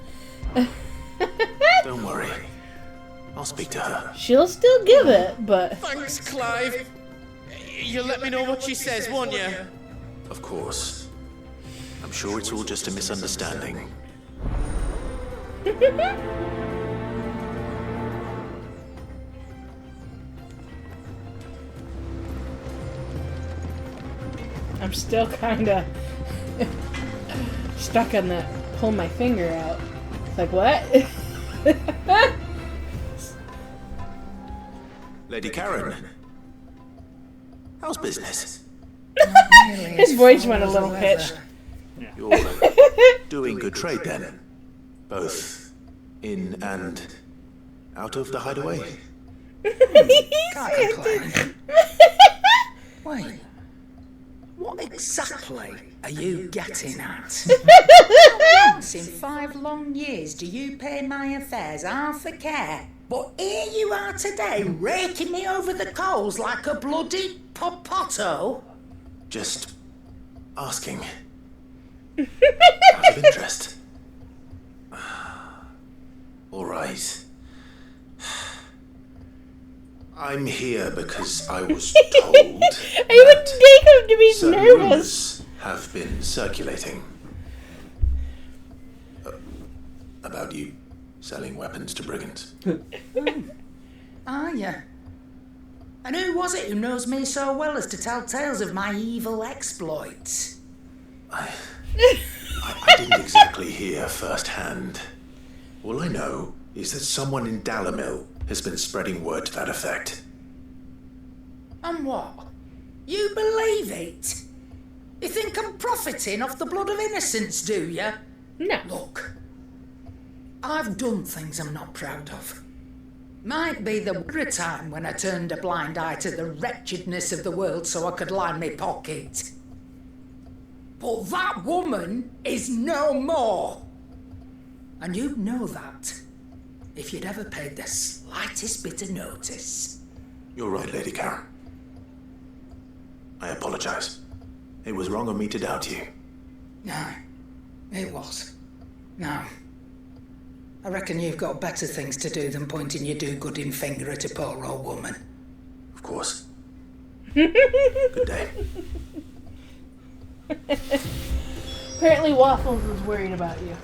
[SPEAKER 4] Don't worry. I'll speak to her.
[SPEAKER 10] She'll still give it, but...
[SPEAKER 16] Thanks, Clive. You'll let me know what she says, won't you?
[SPEAKER 4] Of course. I'm sure it's all just a misunderstanding.
[SPEAKER 10] I'm still kinda stuck on that pull my finger out. It's like, what?
[SPEAKER 4] Lady Karen, how's business?
[SPEAKER 10] His voice went a little pitched.
[SPEAKER 4] You're doing good trade then? Both in and out of the hideaway?
[SPEAKER 6] Can't complain. Wait, what exactly are you getting at?
[SPEAKER 19] Not once in 5 long years do you pay my affairs half a care. But here you are today, raking me over the coals like a bloody popoto.
[SPEAKER 4] Just asking. Out of interest. All right. I'm here because I was told
[SPEAKER 10] I wouldn't take him to be
[SPEAKER 4] certain
[SPEAKER 10] nervous.
[SPEAKER 4] rumors have been circulating about you selling weapons to brigands.
[SPEAKER 19] Are you? And who was it who knows me so well as to tell tales of my evil exploits?
[SPEAKER 4] I didn't exactly hear firsthand. All I know is that someone in Dalimil has been spreading word to that effect.
[SPEAKER 19] And what? You believe it? You think I'm profiting off the blood of innocents, do you?
[SPEAKER 10] No.
[SPEAKER 19] Look, I've done things I'm not proud of. Might be the time when I turned a blind eye to the wretchedness of the world so I could line my pocket. But that woman is no more. And you'd know that if you'd ever paid the slightest bit of notice.
[SPEAKER 4] You're right, Lady Karen. I apologize. It was wrong of me to doubt you.
[SPEAKER 19] No, it was. No. I reckon you've got better things to do than pointing your do-gooding finger at a poor old woman.
[SPEAKER 4] Of course. Good day.
[SPEAKER 10] Apparently Waffles was worried about you.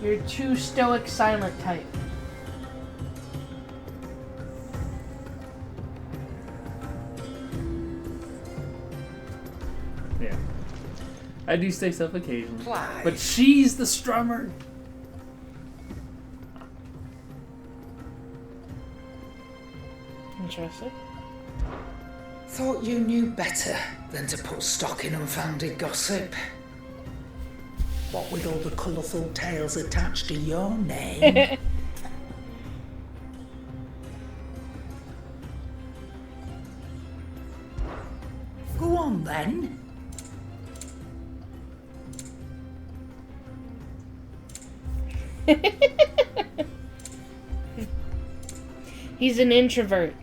[SPEAKER 10] You're too stoic, silent type.
[SPEAKER 7] Yeah. I do say stuff occasionally.
[SPEAKER 19] Why?
[SPEAKER 7] But she's the strummer.
[SPEAKER 10] Interesting.
[SPEAKER 19] Thought you knew better than to put stock in unfounded gossip. What with all the colourful tales attached to your name. Go on then.
[SPEAKER 10] He's an introvert.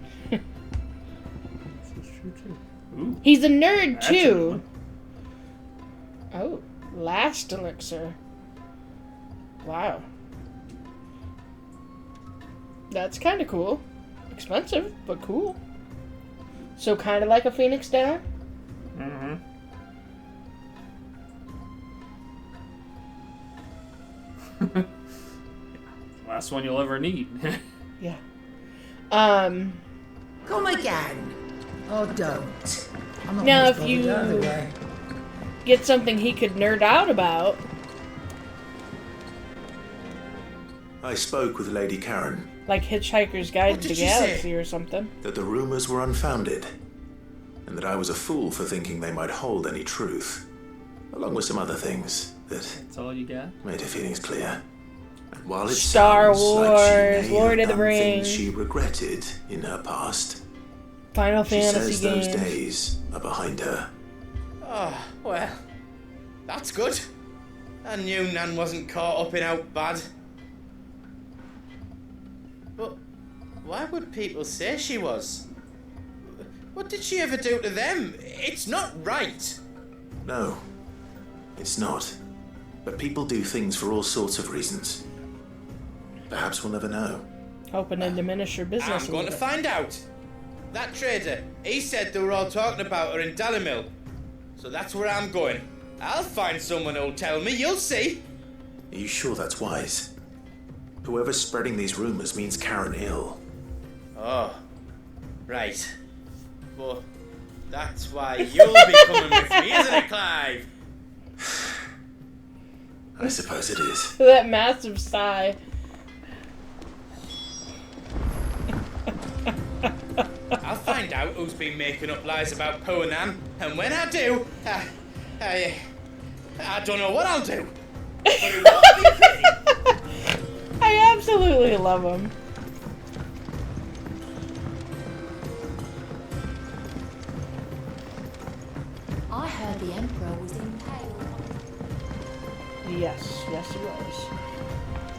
[SPEAKER 10] He's a nerd
[SPEAKER 7] That's
[SPEAKER 10] too. Oh, last elixir. Wow. That's kind of cool. Expensive, but cool. So kind of like a Phoenix Down?
[SPEAKER 7] Mm-hmm. Last one you'll ever need.
[SPEAKER 10] Yeah.
[SPEAKER 19] Come again. Or don't. I'm not
[SPEAKER 10] Now
[SPEAKER 19] much
[SPEAKER 10] if
[SPEAKER 19] bothered
[SPEAKER 10] you
[SPEAKER 19] either way.
[SPEAKER 10] get something he could nerd out about.
[SPEAKER 4] I spoke with Lady Karen.
[SPEAKER 10] Like Hitchhiker's Guide
[SPEAKER 4] What
[SPEAKER 10] to
[SPEAKER 4] did
[SPEAKER 10] the
[SPEAKER 4] she say?
[SPEAKER 10] Galaxy or something.
[SPEAKER 4] That the rumors were unfounded, and that I was a fool for thinking they might hold any truth, along with some other things that
[SPEAKER 7] That's all you got?
[SPEAKER 4] made her feelings clear. And while it
[SPEAKER 10] Star
[SPEAKER 4] sounds like
[SPEAKER 10] Wars,
[SPEAKER 4] she may
[SPEAKER 10] Lord
[SPEAKER 4] have
[SPEAKER 10] of the
[SPEAKER 4] done things
[SPEAKER 10] Rings.
[SPEAKER 4] she regretted in her past,
[SPEAKER 10] Final
[SPEAKER 4] she
[SPEAKER 10] Fantasy
[SPEAKER 4] says
[SPEAKER 10] games.
[SPEAKER 4] those days are behind her.
[SPEAKER 16] Oh, well, that's good. I knew Nan wasn't caught up in out bad. But why would people say she was? What did she ever do to them? It's not right.
[SPEAKER 4] No, it's not. But people do things for all sorts of reasons. Perhaps we'll never know.
[SPEAKER 10] Hoping to diminish your business
[SPEAKER 16] I'm
[SPEAKER 10] a
[SPEAKER 16] going to
[SPEAKER 10] little bit.
[SPEAKER 16] find out. That trader, he said they were all talking about her in Dalimil. So that's where I'm going. I'll find someone who'll tell me, you'll see.
[SPEAKER 4] Are you sure that's wise? Whoever's spreading these rumors means Karen ill.
[SPEAKER 16] Oh, right. Well, that's why you'll be coming with me, isn't it, Clive?
[SPEAKER 4] I suppose it is.
[SPEAKER 10] That massive sigh.
[SPEAKER 16] I'll find out who's been making up lies about Poe and Nan, and when I do, I don't know what I'll do. But it won't be pretty.
[SPEAKER 10] I absolutely love him.
[SPEAKER 11] I heard the Emperor was impaled.
[SPEAKER 10] Yes, he was.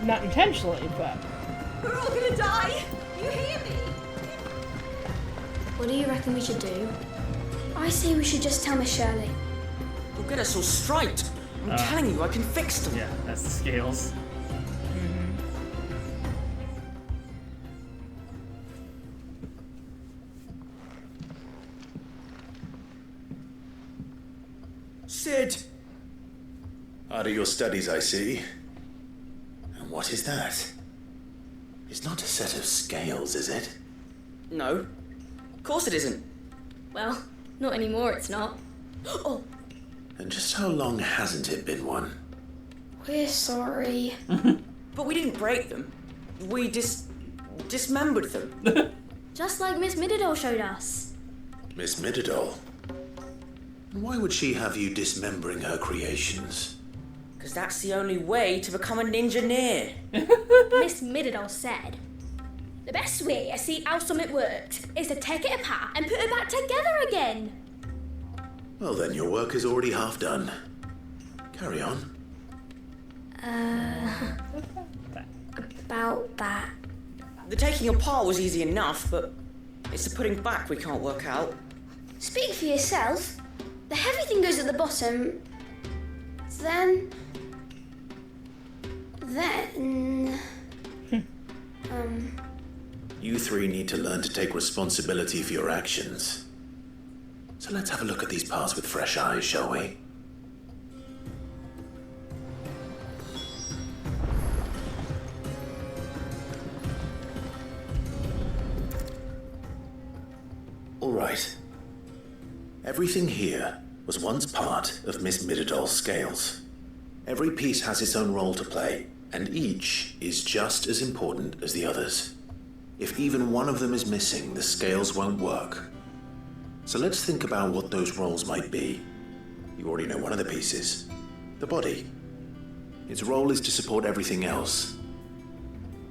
[SPEAKER 10] Not intentionally, but.
[SPEAKER 12] We're all gonna die! You hear me?
[SPEAKER 2] What do you reckon we should do? I say we should just tell Miss Shirley.
[SPEAKER 8] You'll get us all straight. I'm telling you, I can fix them.
[SPEAKER 7] Yeah, that's the scales.
[SPEAKER 4] Sid! Out of your studies, I see. And what is that? It's not a set of scales, is it?
[SPEAKER 8] No. Of course it isn't.
[SPEAKER 2] Well, not anymore, it's not. Oh,
[SPEAKER 4] And just how long hasn't it been one?
[SPEAKER 2] we're sorry.
[SPEAKER 8] But we didn't break them. We dismembered them.
[SPEAKER 2] Just like Miss Mididol showed us.
[SPEAKER 4] Miss Mididol? Why would she have you dismembering her creations?
[SPEAKER 8] Because that's the only way to become a ninja-neer.
[SPEAKER 2] Miss Mididol said, the best way to see how something works is to take it apart and put it back together again.
[SPEAKER 4] Well then, your work is already half done. Carry on.
[SPEAKER 2] About that.
[SPEAKER 8] The taking apart was easy enough, but it's the putting back we can't work out.
[SPEAKER 2] Speak for yourself. The heavy thing goes at the bottom. Then...
[SPEAKER 4] You three need to learn to take responsibility for your actions. So let's have a look at these parts with fresh eyes, shall we? All right. Everything here was once part of Miss Mididol's scales. Every piece has its own role to play, and each is just as important as the others. If even one of them is missing, the scales won't work. So let's think about what those roles might be. You already know one of the pieces, the body. Its role is to support everything else.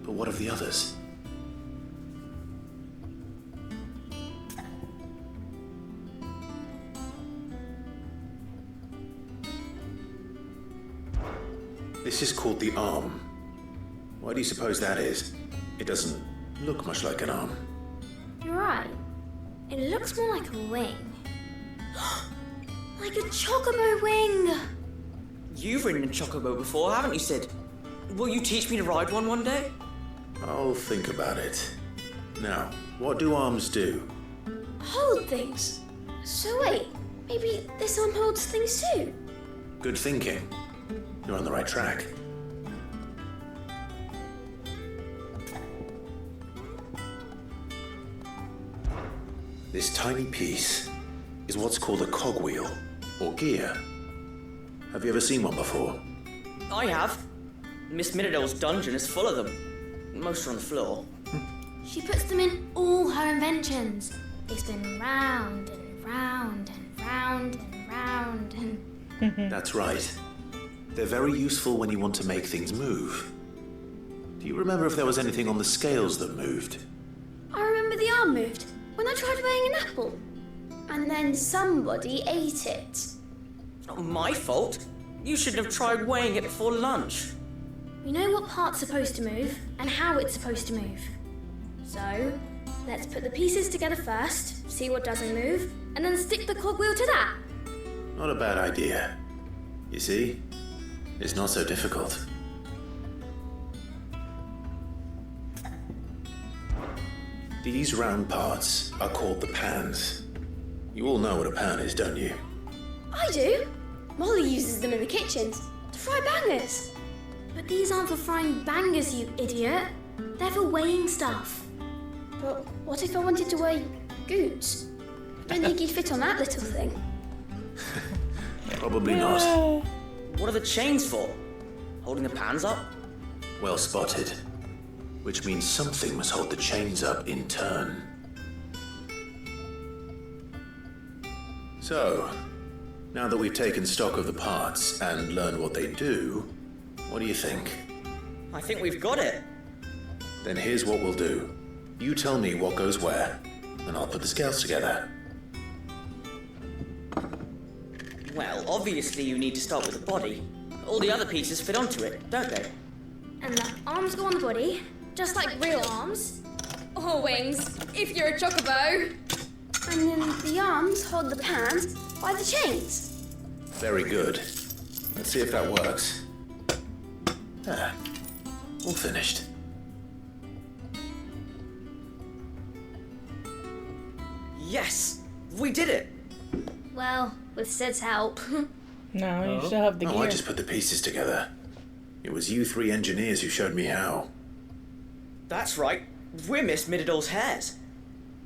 [SPEAKER 4] But what of the others? This is called the arm. Why do you suppose that is? It doesn't look much like an arm.
[SPEAKER 2] You're right. It looks more like a wing. Like a chocobo wing!
[SPEAKER 8] You've ridden a chocobo before, haven't you, Sid? Will you teach me to ride one day?
[SPEAKER 4] I'll think about it. Now, what do arms do?
[SPEAKER 2] Hold things. So wait, maybe this arm holds things too?
[SPEAKER 4] Good thinking. You're on the right track. This tiny piece is what's called a cogwheel, or gear. Have you ever seen one before?
[SPEAKER 8] I have. Miss Mididol's dungeon is full of them. Most are on the floor.
[SPEAKER 2] She puts them in all her inventions. They spin round and round and round and round and...
[SPEAKER 4] That's right. They're very useful when you want to make things move. Do you remember if there was anything on the scales that moved?
[SPEAKER 2] I remember the arm moved when I tried weighing an apple. And then somebody ate it.
[SPEAKER 8] Not my fault. You should have tried weighing it before lunch.
[SPEAKER 2] We know what part's supposed to move and how it's supposed to move. So, let's put the pieces together first, see what doesn't move, and then stick the cogwheel to that.
[SPEAKER 4] Not a bad idea. You see? It's not so difficult. These round parts are called the pans. You all know what a pan is, don't you?
[SPEAKER 2] I do. Molly uses them in the kitchens to fry bangers. But these aren't for frying bangers, you idiot. They're for weighing stuff. But what if I wanted to weigh goods? Don't think you'd fit on that little thing.
[SPEAKER 4] Probably not.
[SPEAKER 8] What are the chains for? Holding the pans up?
[SPEAKER 4] Well spotted. Which means something must hold the chains up in turn. So, now that we've taken stock of the parts and learned what they do, what do you think?
[SPEAKER 8] I think we've got it.
[SPEAKER 4] Then here's what we'll do. You tell me what goes where, and I'll put the scales together.
[SPEAKER 8] Well, obviously you need to start with the body. All the other pieces fit onto it, don't they?
[SPEAKER 2] And the arms go on the body, just like real arms. Or wings, if you're a chocobo. And then the arms hold the pans by the chains.
[SPEAKER 4] Very good. Let's see if that works. Ah, all finished.
[SPEAKER 8] Yes! We did it!
[SPEAKER 2] Well, with Sid's help.
[SPEAKER 10] No, you still have the gear.
[SPEAKER 4] I just put the pieces together. It was you three engineers who showed me how.
[SPEAKER 8] That's right. We're Miss Mididol's hares.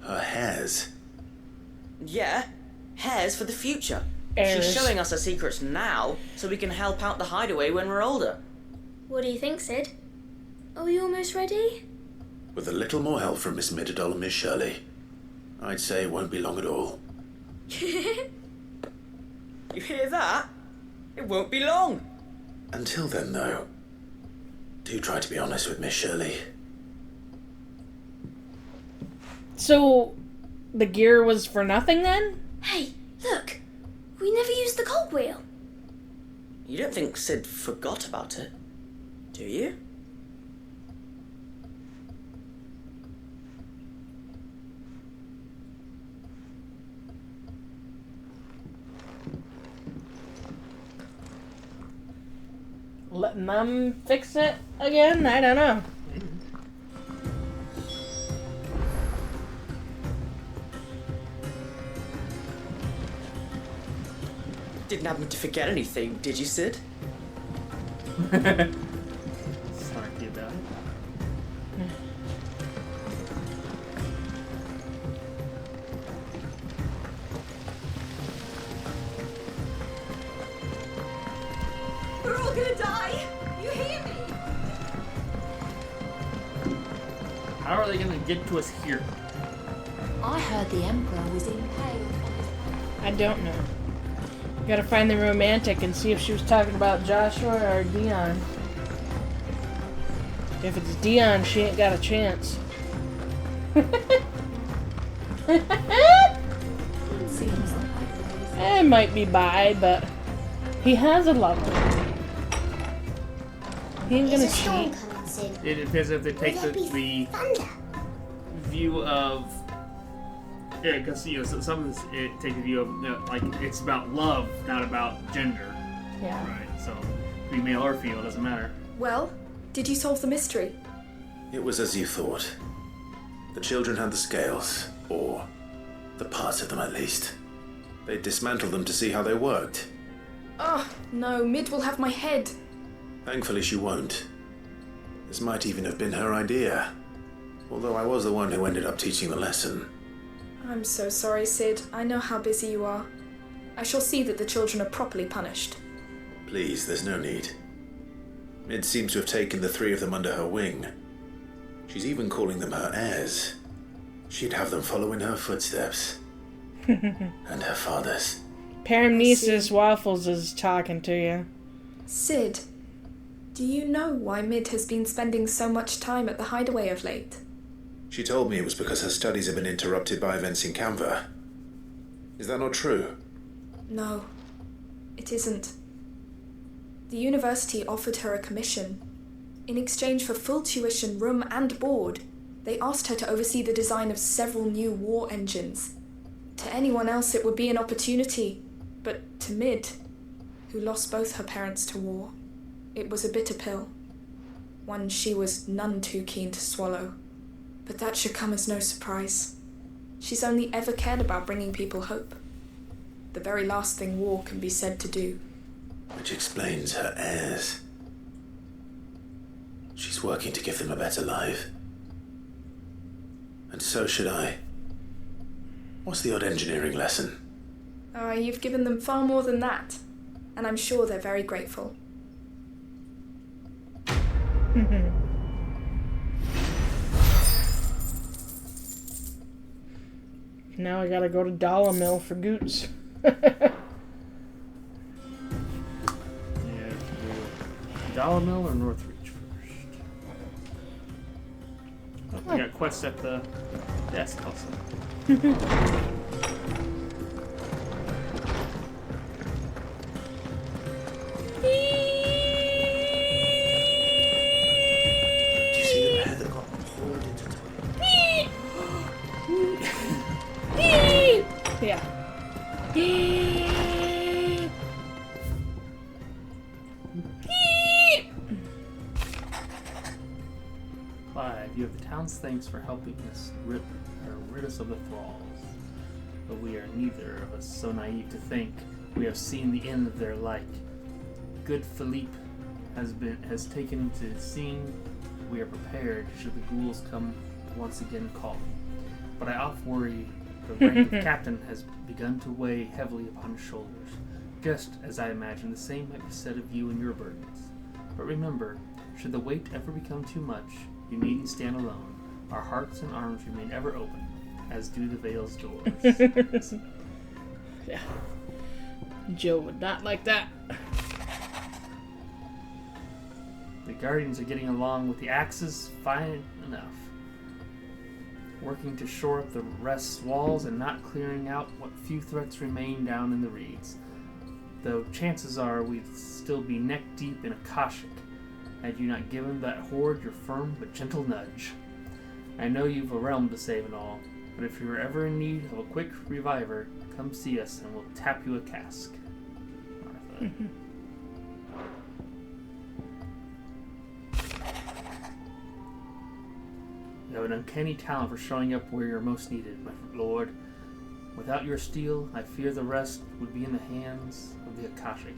[SPEAKER 4] Her heirs?
[SPEAKER 8] Yeah, heirs for the future.
[SPEAKER 10] Heirs.
[SPEAKER 8] She's showing us her secrets now, so we can help out the hideaway when we're older.
[SPEAKER 2] What do you think, Sid? Are we almost ready?
[SPEAKER 4] With a little more help from Miss Middledol and Miss Shirley, I'd say it won't be long at all.
[SPEAKER 8] You hear that? It won't be long.
[SPEAKER 4] Until then, though, do try to be honest with Miss Shirley.
[SPEAKER 10] So, the gear was for nothing then?
[SPEAKER 2] Hey, look! We never used the cogwheel.
[SPEAKER 8] You don't think Sid forgot about it, do you?
[SPEAKER 10] Letting them fix it again? I don't know.
[SPEAKER 8] Didn't happen to forget anything, did you, Sid?
[SPEAKER 7] Snarky about it.
[SPEAKER 12] We're all gonna die! You hear me?
[SPEAKER 7] How are they gonna get to us here?
[SPEAKER 11] I heard the Emperor was impaled.
[SPEAKER 10] I don't know. Gotta find the romantic and see if she was talking about Joshua or Dion. If it's Dion, she ain't got a chance. It might be bi, but he has a lover. He ain't gonna cheat.
[SPEAKER 7] It depends if they take the view of. Yeah, because some of this take the view of like it's about love, not about gender.
[SPEAKER 10] Yeah.
[SPEAKER 7] Right. So, be male or female doesn't matter.
[SPEAKER 12] Well, did you solve the mystery?
[SPEAKER 4] It was as you thought. The children had the scales, or the parts of them at least. They dismantled them to see how they worked.
[SPEAKER 12] Oh, no, Mid will have my head.
[SPEAKER 4] Thankfully she won't. This might even have been her idea. Although I was the one who ended up teaching the lesson.
[SPEAKER 12] I'm so sorry, Sid. I know how busy you are. I shall see that the children are properly punished.
[SPEAKER 4] Please, there's no need. Mid seems to have taken the three of them under her wing. She's even calling them her heirs. She'd have them follow in her footsteps. And her father's.
[SPEAKER 10] Paramnesis Waffles is talking to you.
[SPEAKER 12] Sid, do you know why Mid has been spending so much time at the hideaway of late?
[SPEAKER 4] She told me it was because her studies have been interrupted by events in Canva. Is that not true?
[SPEAKER 12] No, it isn't. The university offered her a commission. In exchange for full tuition, room and board, they asked her to oversee the design of several new war engines. To anyone else it would be an opportunity, but to Mid, who lost both her parents to war, it was a bitter pill. One she was none too keen to swallow. But that should come as no surprise. She's only ever cared about bringing people hope. The very last thing war can be said to do.
[SPEAKER 4] Which explains her heirs. She's working to give them a better life. And so should I. What's the odd engineering lesson?
[SPEAKER 12] You've given them far more than that. And I'm sure they're very grateful.
[SPEAKER 10] Now I gotta go to Dollar Mill for Goots.
[SPEAKER 7] Yeah, Dollar Mill or Northreach first? Oh, we got quests at the desk also.
[SPEAKER 10] Yeah.
[SPEAKER 7] Clyde, you have the town's thanks for helping us rid us of the thralls. But we are neither of us so naive to think we have seen the end of their like. Good Philippe has taken to seeing we are prepared should the ghouls come once again calling. but I oft worry the rank of captain has begun to weigh heavily upon his shoulders. Just as I imagine the same might be said of you and your burdens. But remember, should the weight ever become too much, you needn't stand alone. Our hearts and arms remain ever open, as do the Vale's doors.
[SPEAKER 10] Yeah. Joe would not like that.
[SPEAKER 7] The Guardians are getting along with the axes fine enough. Working to shore up the rest's walls and not clearing out what few threats remain down in the reeds. Though chances are we'd still be neck deep in Akashic, had you not given that horde your firm but gentle nudge. I know you've a realm to save and all, but if you're ever in need of a quick reviver, come see us and we'll tap you a cask. Martha. You have an uncanny talent for showing up where you're most needed, my lord. Without your steel, I fear the rest would be in the hands of the Akashic,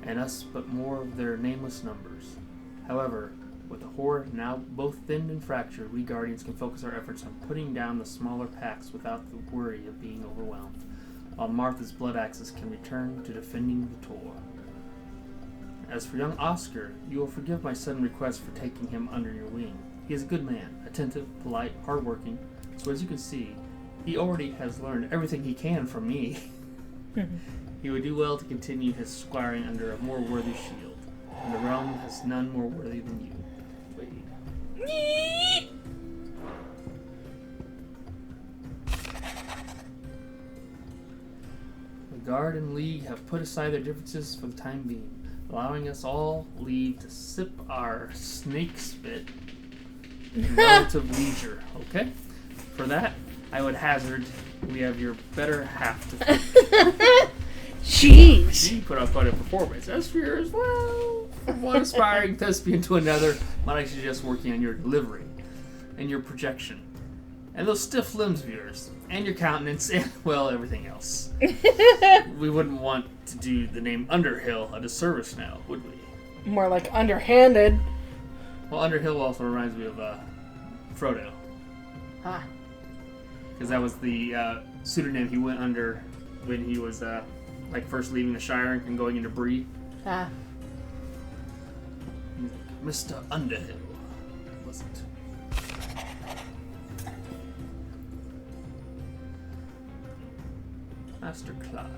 [SPEAKER 7] and us but more of their nameless numbers. However, with the horde now both thinned and fractured, we Guardians can focus our efforts on putting down the smaller packs without the worry of being overwhelmed, while Martha's blood axes can return to defending the Tor. As for young Oscar, you will forgive my sudden request for taking him under your wing. He is a good man, attentive, polite, hardworking, so as you can see, he already has learned everything he can from me. He would do well to continue his squiring under a more worthy shield, and the realm has none more worthy than you. Wait. The Guard and League have put aside their differences for the time being, allowing us all leave to sip our snake spit in relative leisure, okay? For that, I would hazard we have your better half to thank.
[SPEAKER 10] Jeez!
[SPEAKER 7] She put up quite a performance. As for yours, well, from one aspiring thespian to another, might I suggest working on your delivery and your projection, and those stiff limbs of yours, and your countenance, and, well, everything else. We wouldn't want to do the name Underhill a disservice now, would we?
[SPEAKER 10] More like underhanded.
[SPEAKER 7] Well, Underhill also reminds me of Frodo.
[SPEAKER 10] Huh.
[SPEAKER 7] Because that was the pseudonym he went under when he was first leaving the Shire and going into Bree.
[SPEAKER 10] Ah.
[SPEAKER 7] Mr. Underhill, was it? Master Clive,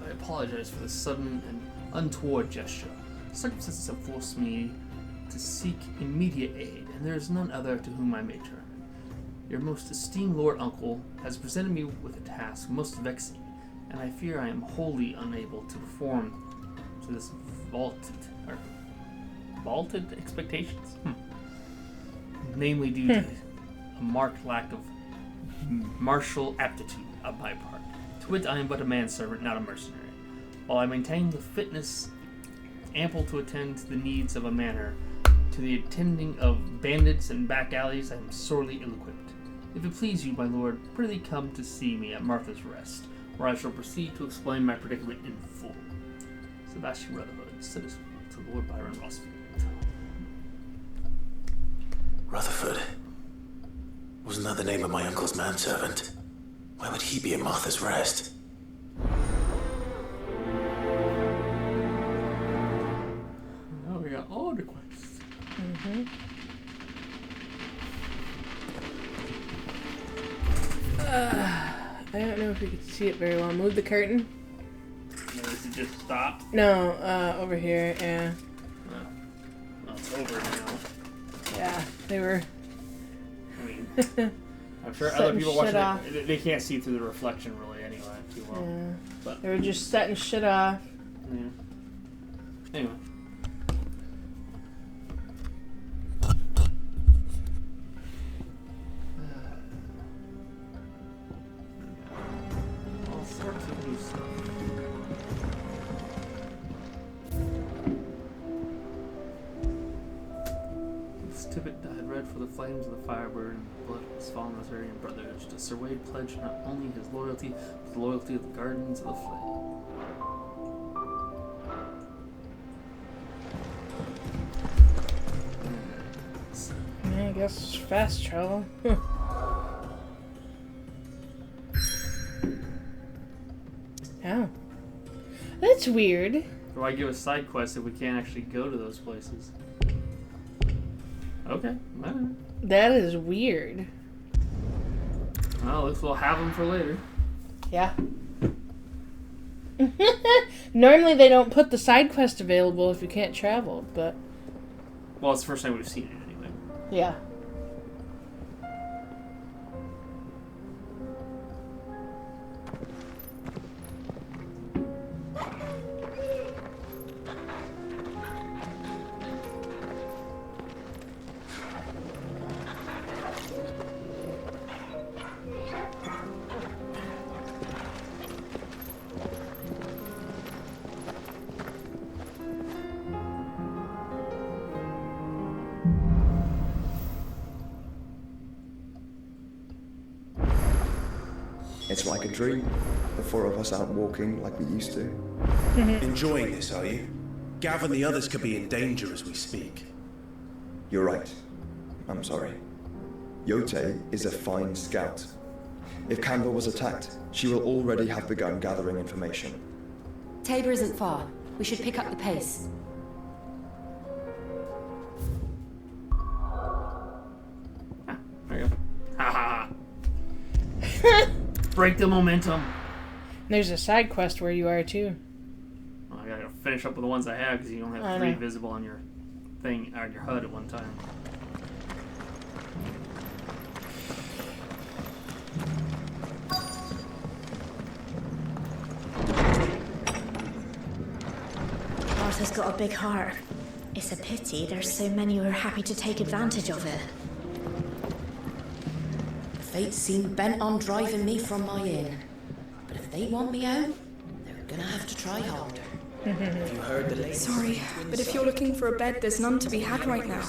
[SPEAKER 7] I apologize for the sudden and untoward gesture. Circumstances have forced me to seek immediate aid, and there is none other to whom I may turn. Your most esteemed Lord Uncle has presented me with a task most vexing, and I fear I am wholly unable to perform to this vaulted expectations. Namely due to a marked lack of martial aptitude on my part. To wit, I am but a manservant, not a mercenary. While I maintain the fitness ample to attend to the needs of a manor, to the attending of bandits and back alleys I am sorely ill-equipped. If it please you, my lord, prithee come to see me at Martha's Rest, where I shall proceed to explain my predicament in full. Sebastian Rutherford, citizen to Lord Byron Rossfield.
[SPEAKER 4] Rutherford? Wasn't that the name of my uncle's manservant? Why would he be at Martha's Rest?
[SPEAKER 7] Now we got all the quests.
[SPEAKER 10] Mm-hmm. I don't know if you can see it very well. Move the curtain.
[SPEAKER 7] Does it just stop?
[SPEAKER 10] No, over here, yeah.
[SPEAKER 7] Oh, it's over now.
[SPEAKER 10] Yeah, they were...
[SPEAKER 7] I mean, I'm sure other people watching it, they can't see through the reflection really anyway too well.
[SPEAKER 10] Yeah.
[SPEAKER 7] But
[SPEAKER 10] they were just setting shit off.
[SPEAKER 7] Yeah. Anyway. All sorts of new stuff. Tibbet died red for the flames of the Firebird and blood of his fallen Rosarian brothers. To Sir Wade pledged not only his loyalty, but the loyalty of the Guardians of the Flame.
[SPEAKER 10] Yeah, I guess fast travel. That's weird.
[SPEAKER 7] Why give us side quests if we can't actually go to those places? Okay. Alright.
[SPEAKER 10] That is weird.
[SPEAKER 7] Well, looks we'll have them for later.
[SPEAKER 10] Yeah. Normally they don't put the side quest available if you can't travel, but...
[SPEAKER 7] Well, it's the first time we've seen it anyway.
[SPEAKER 10] Yeah.
[SPEAKER 3] It's like a dream. The four of us out walking like we used to.
[SPEAKER 22] Enjoying this, are you? Gav and the others could be in danger as we speak.
[SPEAKER 3] You're right. I'm sorry. Yote is a fine scout. If Canva was attacked, she will already have begun gathering information.
[SPEAKER 11] Tabor isn't far. We should pick up the pace.
[SPEAKER 7] There you go. Ha ha. Break the momentum.
[SPEAKER 10] There's a side quest where you are too.
[SPEAKER 7] Well, I gotta finish up with the ones I have because you don't have 3 visible on your thing on your HUD at one time.
[SPEAKER 2] Martha's got a big heart. It's a pity there's so many who are happy to take advantage of it.
[SPEAKER 11] Fate seem bent on driving me from my inn. But if they want me out, they're gonna have to try harder.
[SPEAKER 23] Have you heard the latest?
[SPEAKER 12] Sorry, but if you're looking for a bed, there's none to be had right now.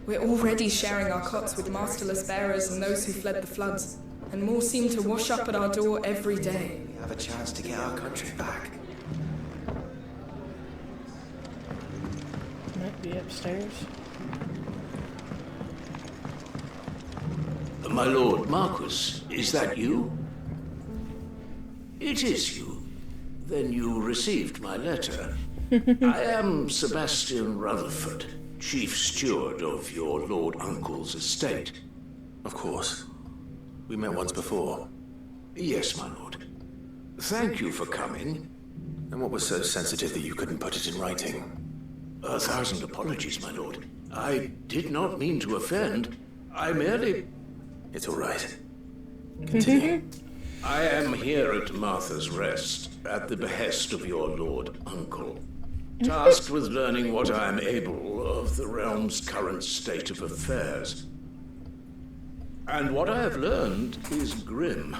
[SPEAKER 12] We're already sharing our cots with masterless bearers and those who fled the floods, and more seem to wash up at our door every day.
[SPEAKER 23] We have a chance to get our country back.
[SPEAKER 10] Might be upstairs.
[SPEAKER 24] My lord Marquis, is that you? It is you. Then you received my letter. I am Sebastian Rutherford, Chief Steward of your Lord Uncle's estate.
[SPEAKER 4] Of course. We met once before.
[SPEAKER 24] Yes, my lord. Thank you for coming.
[SPEAKER 4] And what was so sensitive that you couldn't put it in writing?
[SPEAKER 24] 1,000 apologies, my lord. I did not mean to offend. I merely...
[SPEAKER 4] It's all right. Continue.
[SPEAKER 24] I am here at Martha's Rest, at the behest of your Lord Uncle, tasked with learning what I am able of the realm's current state of affairs. And what I have learned is grim.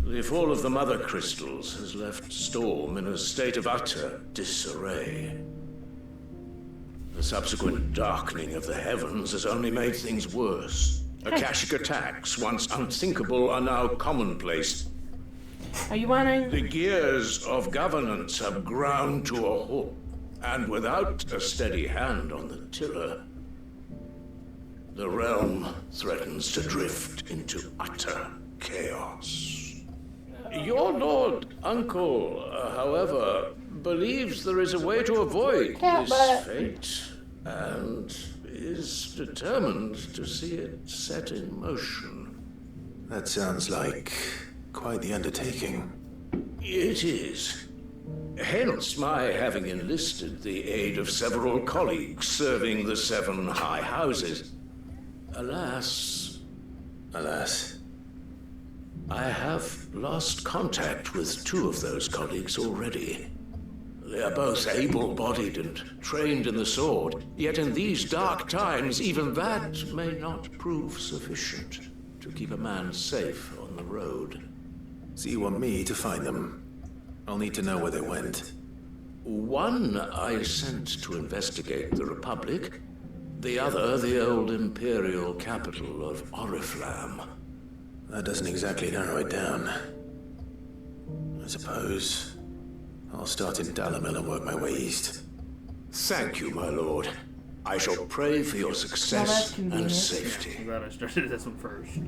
[SPEAKER 24] The fall of the Mother Crystals has left Storm in a state of utter disarray. The subsequent darkening of the heavens has only made things worse. Akashic attacks, once unthinkable, are now commonplace.
[SPEAKER 10] Are you wanting...
[SPEAKER 24] The gears of governance have ground to a halt, and without a steady hand on the tiller, the realm threatens to drift into utter chaos. Your Lord Uncle, however, believes there is a way to avoid this fate, and is determined to see it set in motion.
[SPEAKER 4] That sounds like quite the undertaking.
[SPEAKER 24] It is. Hence my having enlisted the aid of several colleagues serving the 7 high houses. Alas, I have lost contact with 2 of those colleagues already. They are both able-bodied and trained in the sword, yet in these dark times, even that may not prove sufficient to keep a man safe on the road.
[SPEAKER 4] So you want me to find them? I'll need to know where they went.
[SPEAKER 24] One I sent to investigate the Republic, the other the old Imperial capital of Oriflamme.
[SPEAKER 4] That doesn't exactly narrow it down. I suppose I'll start in Dalamil and work my way east.
[SPEAKER 24] Thank you, my lord. I shall pray for your success and safety.
[SPEAKER 7] I'm glad I started this one first.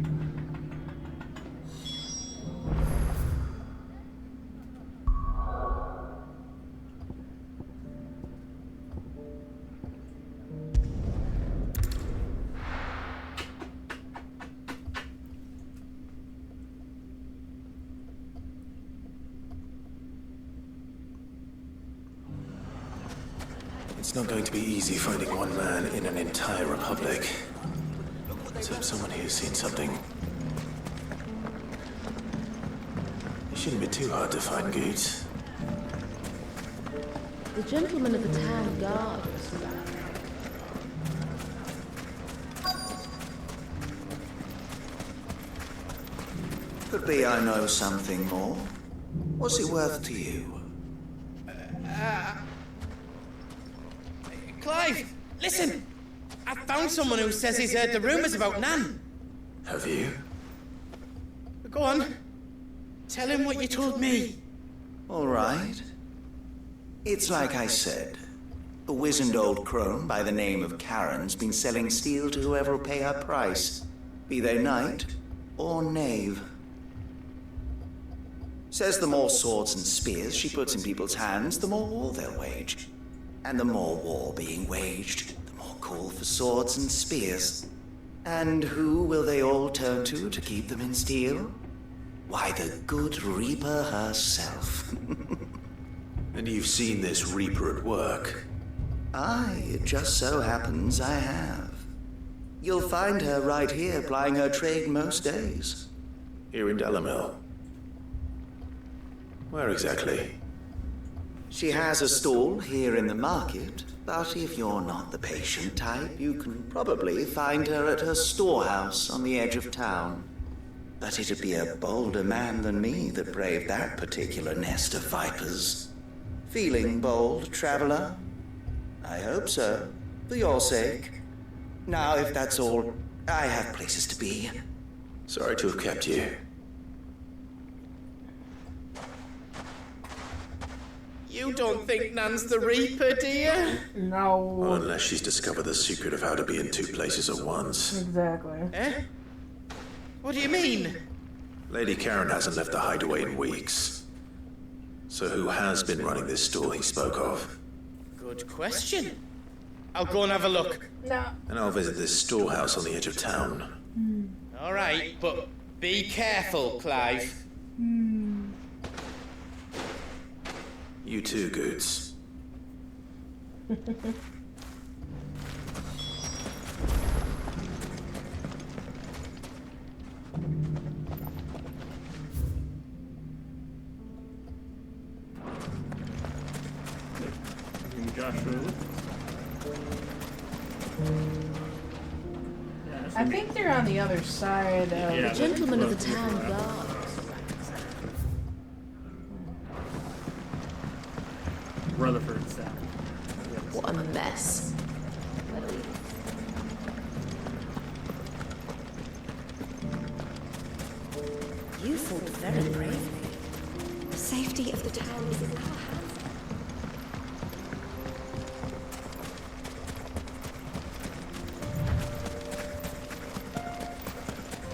[SPEAKER 4] It's not going to be easy finding one man in an entire republic. Except someone who's seen something. It shouldn't be too hard to find Goots.
[SPEAKER 10] The gentleman of the town guard was right.
[SPEAKER 1] Could be I know something more. What's it worth to you?
[SPEAKER 16] Clive, listen! I found someone who says he's heard the rumours about Nan.
[SPEAKER 4] Have you?
[SPEAKER 16] Go on. Tell him what you told me.
[SPEAKER 1] All right. It's like I said. A wizened old crone by the name of Karen's been selling steel to whoever will pay her price, be they knight or knave. Says the more swords and spears she puts in people's hands, the more war they'll wage. And the more war being waged, the more call for swords and spears. And who will they all turn to keep them in steel? Why, the good Reaper herself.
[SPEAKER 4] And you've seen this Reaper at work?
[SPEAKER 1] Aye, it just so happens I have. You'll find her right here plying her trade most days.
[SPEAKER 4] Here in Dalamil? Where exactly?
[SPEAKER 1] She has a stall here in the market, but if you're not the patient type, you can probably find her at her storehouse on the edge of town. But it'd be a bolder man than me that braved that particular nest of vipers. Feeling bold, traveler? I hope so, for your sake. Now, if that's all, I have places to be.
[SPEAKER 4] Sorry to have kept you.
[SPEAKER 16] You don't think Nan's the Reaper, do you?
[SPEAKER 10] No.
[SPEAKER 4] Well, unless she's discovered the secret of how to be in two places at once.
[SPEAKER 10] Exactly.
[SPEAKER 16] Eh? What do you mean?
[SPEAKER 4] Lady Karen hasn't left the hideaway in weeks. So who has been running this store he spoke of?
[SPEAKER 16] Good question. I'll go and have a look.
[SPEAKER 10] No.
[SPEAKER 4] And I'll visit this storehouse on the edge of town.
[SPEAKER 16] All right, but be careful, Clive.
[SPEAKER 4] You too, Goots.
[SPEAKER 10] I think they're on the other side of the gentleman of the town guard.
[SPEAKER 7] Rutherford South.
[SPEAKER 2] What a mess.
[SPEAKER 13] You fought very bravely. The safety of the town is in our hands.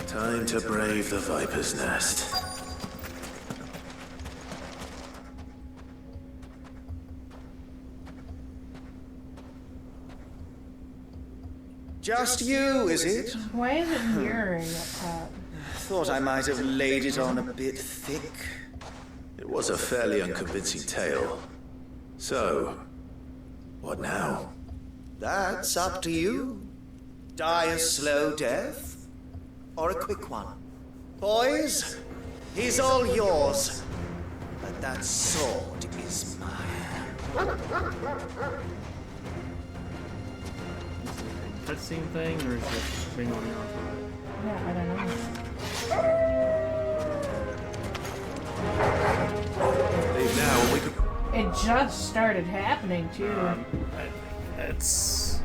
[SPEAKER 4] Time to brave the Viper's Nest.
[SPEAKER 1] Just you, is it?
[SPEAKER 10] Why is it mirroring up top?
[SPEAKER 1] Thought I might have laid it on a bit thick.
[SPEAKER 4] It was a fairly unconvincing tale. So, what now?
[SPEAKER 1] That's up to you. Die a slow death, or a quick one. Boys, he's all yours. But that sword is mine.
[SPEAKER 7] Cutscene thing, or is it being on the outside?
[SPEAKER 10] Yeah, I don't know.
[SPEAKER 4] Leave now, and we could.
[SPEAKER 10] It just started happening too.
[SPEAKER 7] It's.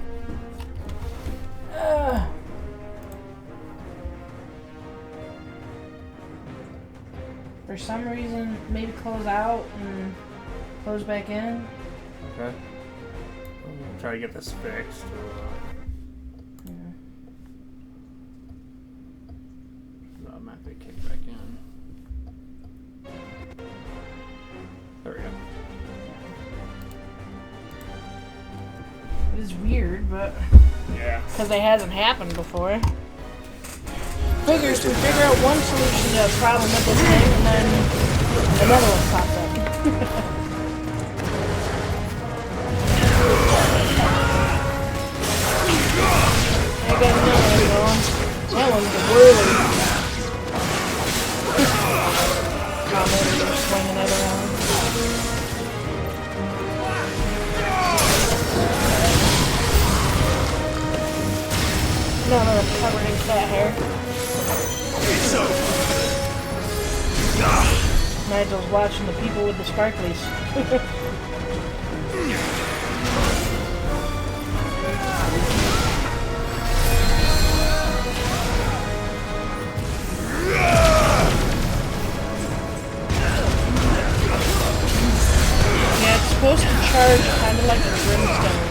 [SPEAKER 10] For some reason, maybe close out and close back in.
[SPEAKER 7] Okay. I'm gonna try to get this fixed. So I might be kicked back in. There we go.
[SPEAKER 10] It is weird, but
[SPEAKER 7] yeah,
[SPEAKER 10] because it hasn't happened before. Figures we figure out one solution to a problem with this thing, and then another one pops up. that hair. Nigel's watching the people with the sparklies. Yeah, it's supposed to charge kind of like a brimstone.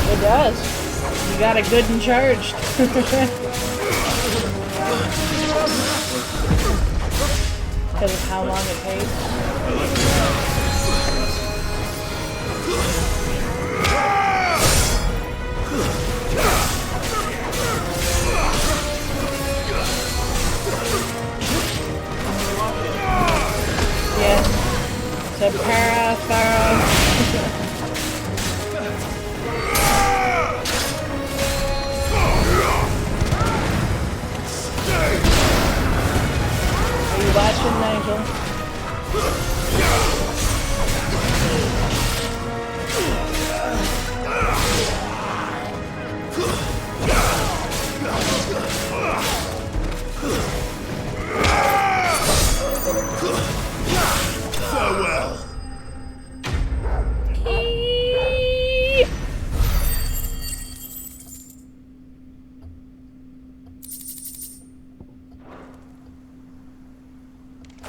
[SPEAKER 10] It does. You got it good and charged. Because of how long it takes. Yeah. So Pharaoh. Are you watching, Nigel?
[SPEAKER 18] Farewell.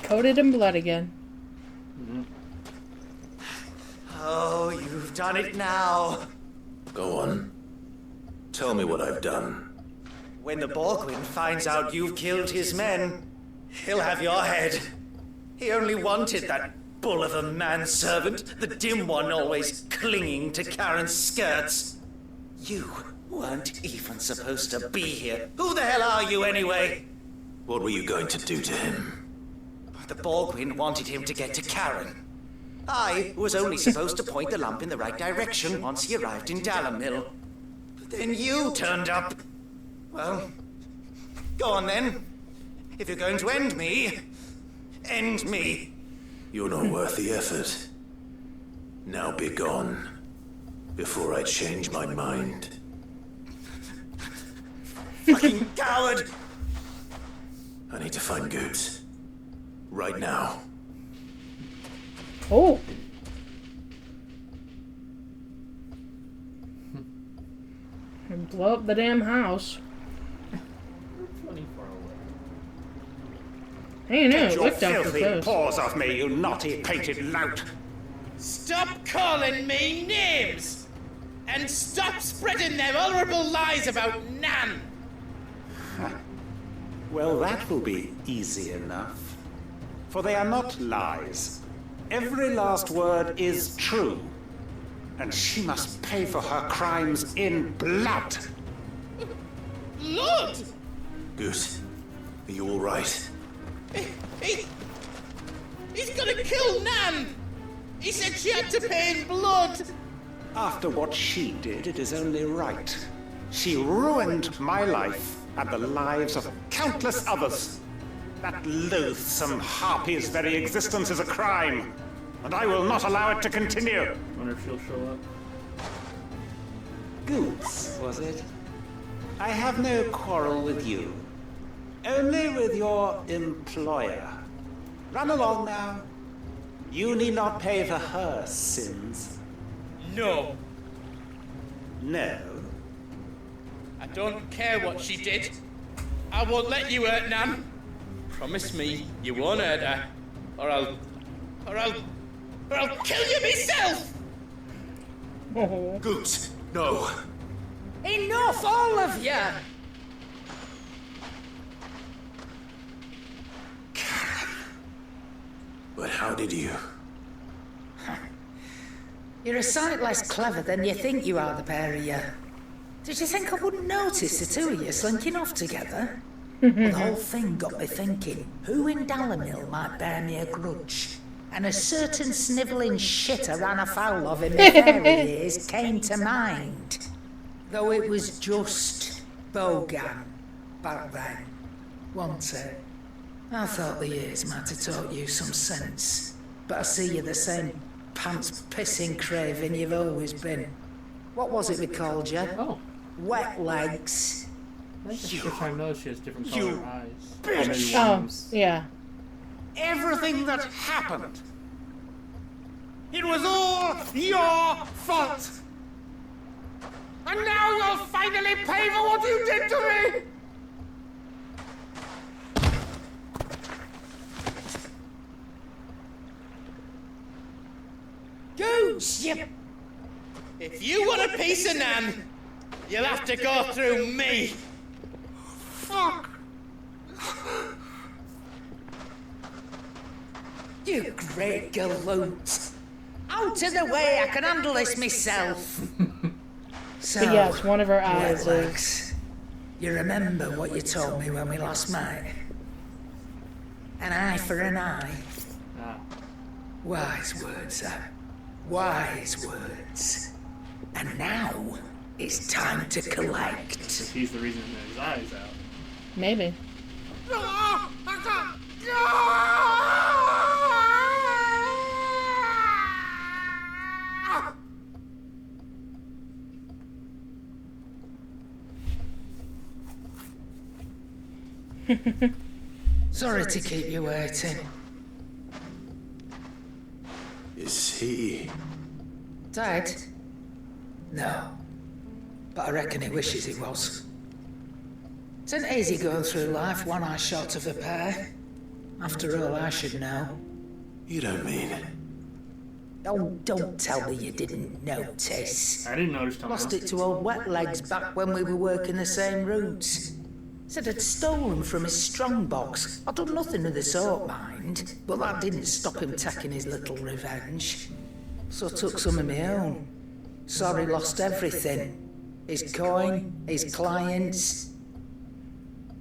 [SPEAKER 10] Coated in blood again.
[SPEAKER 1] Oh, you've done it now.
[SPEAKER 4] Go on. Tell me what I've done.
[SPEAKER 1] When the Borgwin finds out you've killed his men, he'll have your head. He only wanted that bull of a manservant, the dim one always clinging to Karen's skirts. You weren't even supposed to be here. Who the hell are you anyway?
[SPEAKER 4] What were you going to do to him?
[SPEAKER 1] The Borgwin wanted him to get to Karen. I was only supposed to point the lump in the right direction once he arrived in Dalamil. But then you turned up. Well, go on then. If you're going to end me, end me.
[SPEAKER 4] You're not worth the effort. Now be gone, before I change my mind.
[SPEAKER 1] Fucking coward!
[SPEAKER 4] I need to find Goose. Right now.
[SPEAKER 10] Oh. And blow up the damn house. Hey, no,
[SPEAKER 6] Get your
[SPEAKER 10] looked out for
[SPEAKER 6] filthy
[SPEAKER 10] close.
[SPEAKER 6] paws off me, you naughty painted lout!
[SPEAKER 16] Stop calling me names! And stop spreading their horrible lies about Nan!
[SPEAKER 6] Well, that will be easy enough. For they are not lies. Every last word is true. And she must pay for her crimes in blood.
[SPEAKER 16] Blood?
[SPEAKER 4] Goose, are you all right?
[SPEAKER 16] He's gonna kill Nan! He said she had to pay in blood!
[SPEAKER 6] After what she did, it is only right. She ruined my life and the lives of countless others. That loathsome harpy's very existence is a crime, and I will not allow it to continue.
[SPEAKER 7] Wonder if she'll show up.
[SPEAKER 6] Goose, was it? I have no quarrel with you. Only with your employer. Run along now. You need not pay for her sins.
[SPEAKER 16] No.
[SPEAKER 6] No.
[SPEAKER 16] I don't care what she did. I won't let you hurt Nan. Promise me you won't hurt her, or I'll kill you myself!
[SPEAKER 22] Goose, no.
[SPEAKER 19] Enough, all of you!
[SPEAKER 4] But how did you?
[SPEAKER 19] You're a sight less clever than you think you are, the pair of you. Did you think I wouldn't notice the two of you slinking off together? Well, the whole thing got me thinking, who in Dalimil might bear me a grudge? And a certain snivelling shit I ran afoul of in my fairy years came to mind. Though it was just Bogan back then, wasn't it? I thought the years might have taught you some sense, but I see you're the same pants-pissing craven you've always been. What was it we called you?
[SPEAKER 7] Oh.
[SPEAKER 19] Wet legs.
[SPEAKER 7] I think the first time I noticed she has different colored eyes.
[SPEAKER 19] Bitch!
[SPEAKER 10] Oh, yeah.
[SPEAKER 19] Everything that happened, it was all your fault! And now you'll finally pay for what you did to me!
[SPEAKER 16] Goose! Yep. If you want a piece of Nan, you'll have to go through me.
[SPEAKER 19] Fuck! You great galoot! Out of the way, I can handle this myself. So,
[SPEAKER 10] But yes, one of her eyes is...
[SPEAKER 19] Wetlegs, you remember what you told me when we last met? An eye for an eye.
[SPEAKER 7] Ah.
[SPEAKER 19] Wise words, sir. Wise words. And now, it's time to collect.
[SPEAKER 7] He's the reason that his eyes out.
[SPEAKER 10] Maybe.
[SPEAKER 19] Sorry to keep you waiting.
[SPEAKER 4] Is he...
[SPEAKER 19] Dead? No. But I reckon he wishes he was. It's an easy going through life, one eye short of a pair. After all, I should know.
[SPEAKER 4] You don't mean...
[SPEAKER 19] Oh, don't tell me you didn't notice.
[SPEAKER 7] I didn't notice, Tom.
[SPEAKER 19] Lost it to old Wet Legs back when we were working the same routes. Said I'd stolen from his strongbox. I'd done nothing of the sort, mind. But that didn't stop him taking his little revenge. So I took some of my own. Sorry, lost everything. His coin, his clients.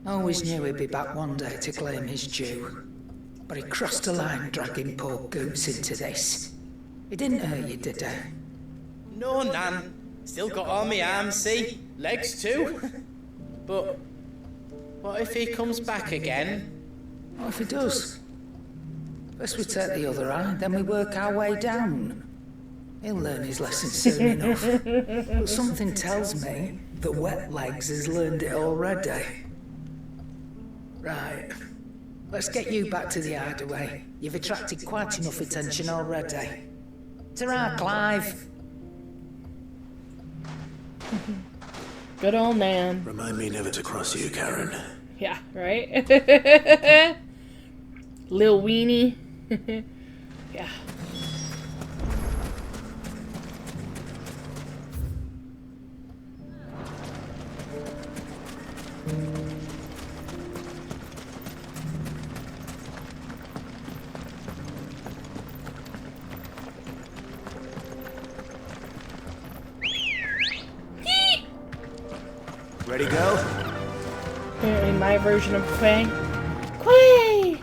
[SPEAKER 19] Always knew he'd be back one day to claim his due. But he crossed a line dragging poor Goose into this. He didn't hurt you, did he?
[SPEAKER 16] No, Nan. Still got all my arms, see? Legs too. But what if he comes back again?
[SPEAKER 19] What if he does? First we take the other eye, then we work our way down. He'll learn his lesson soon enough. But something tells me that Wet Legs has learned it already. Right. Let's get you back to the hideaway. You've attracted quite enough attention already. Ta-ra, Clive.
[SPEAKER 10] Good old man.
[SPEAKER 4] Remind me never to cross you, Karen.
[SPEAKER 10] Yeah, right? Lil Weenie. Yeah.
[SPEAKER 22] Ready, go?
[SPEAKER 10] Apparently my version of Quay. Quay!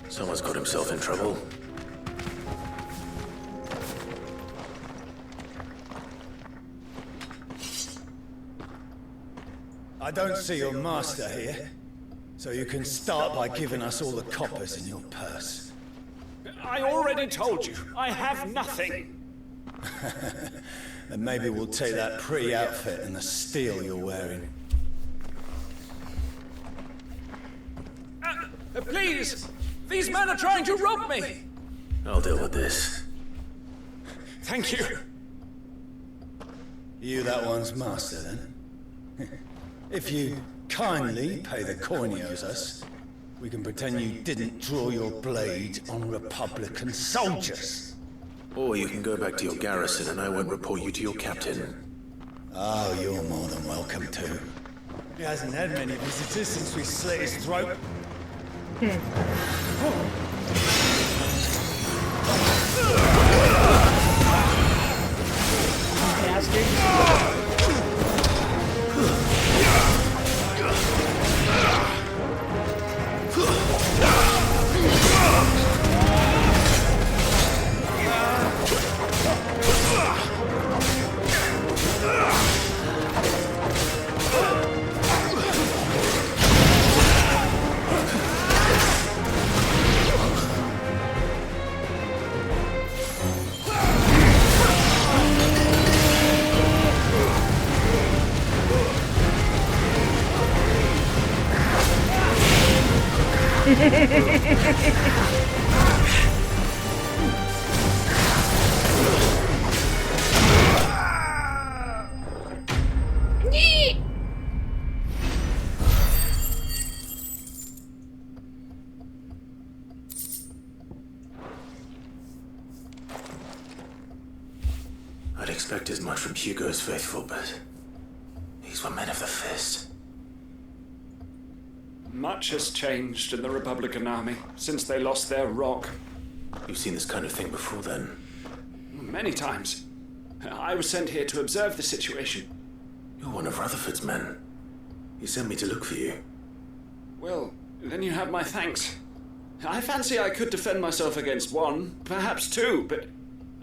[SPEAKER 4] Someone's got himself in trouble.
[SPEAKER 5] I don't see your master here, so you can start by giving us all the coppers in your purse.
[SPEAKER 14] I already told you, I have nothing.
[SPEAKER 5] And maybe we'll take that pretty outfit and the steel you're wearing.
[SPEAKER 14] Please! These men are trying to rob me!
[SPEAKER 4] I'll deal with this.
[SPEAKER 14] Thank you.
[SPEAKER 5] You that one's master, then? If you kindly pay the coin he owes us, we can pretend you didn't draw your blade on Republican soldiers.
[SPEAKER 4] Or you can go back to your garrison and I won't report you to your captain.
[SPEAKER 5] Oh, you're more than welcome to. He hasn't had many visitors since we slit his throat.
[SPEAKER 4] I'd expect as much from Hugo's faithful, but these were men of the fist.
[SPEAKER 14] Much has changed in the Republican army since they lost their rock.
[SPEAKER 4] You've seen this kind of thing before, then?
[SPEAKER 14] Many times. I was sent here to observe the situation.
[SPEAKER 4] You're one of Rutherford's men. He sent me to look for you.
[SPEAKER 14] Well, then you have my thanks. I fancy I could defend myself against one, perhaps two, but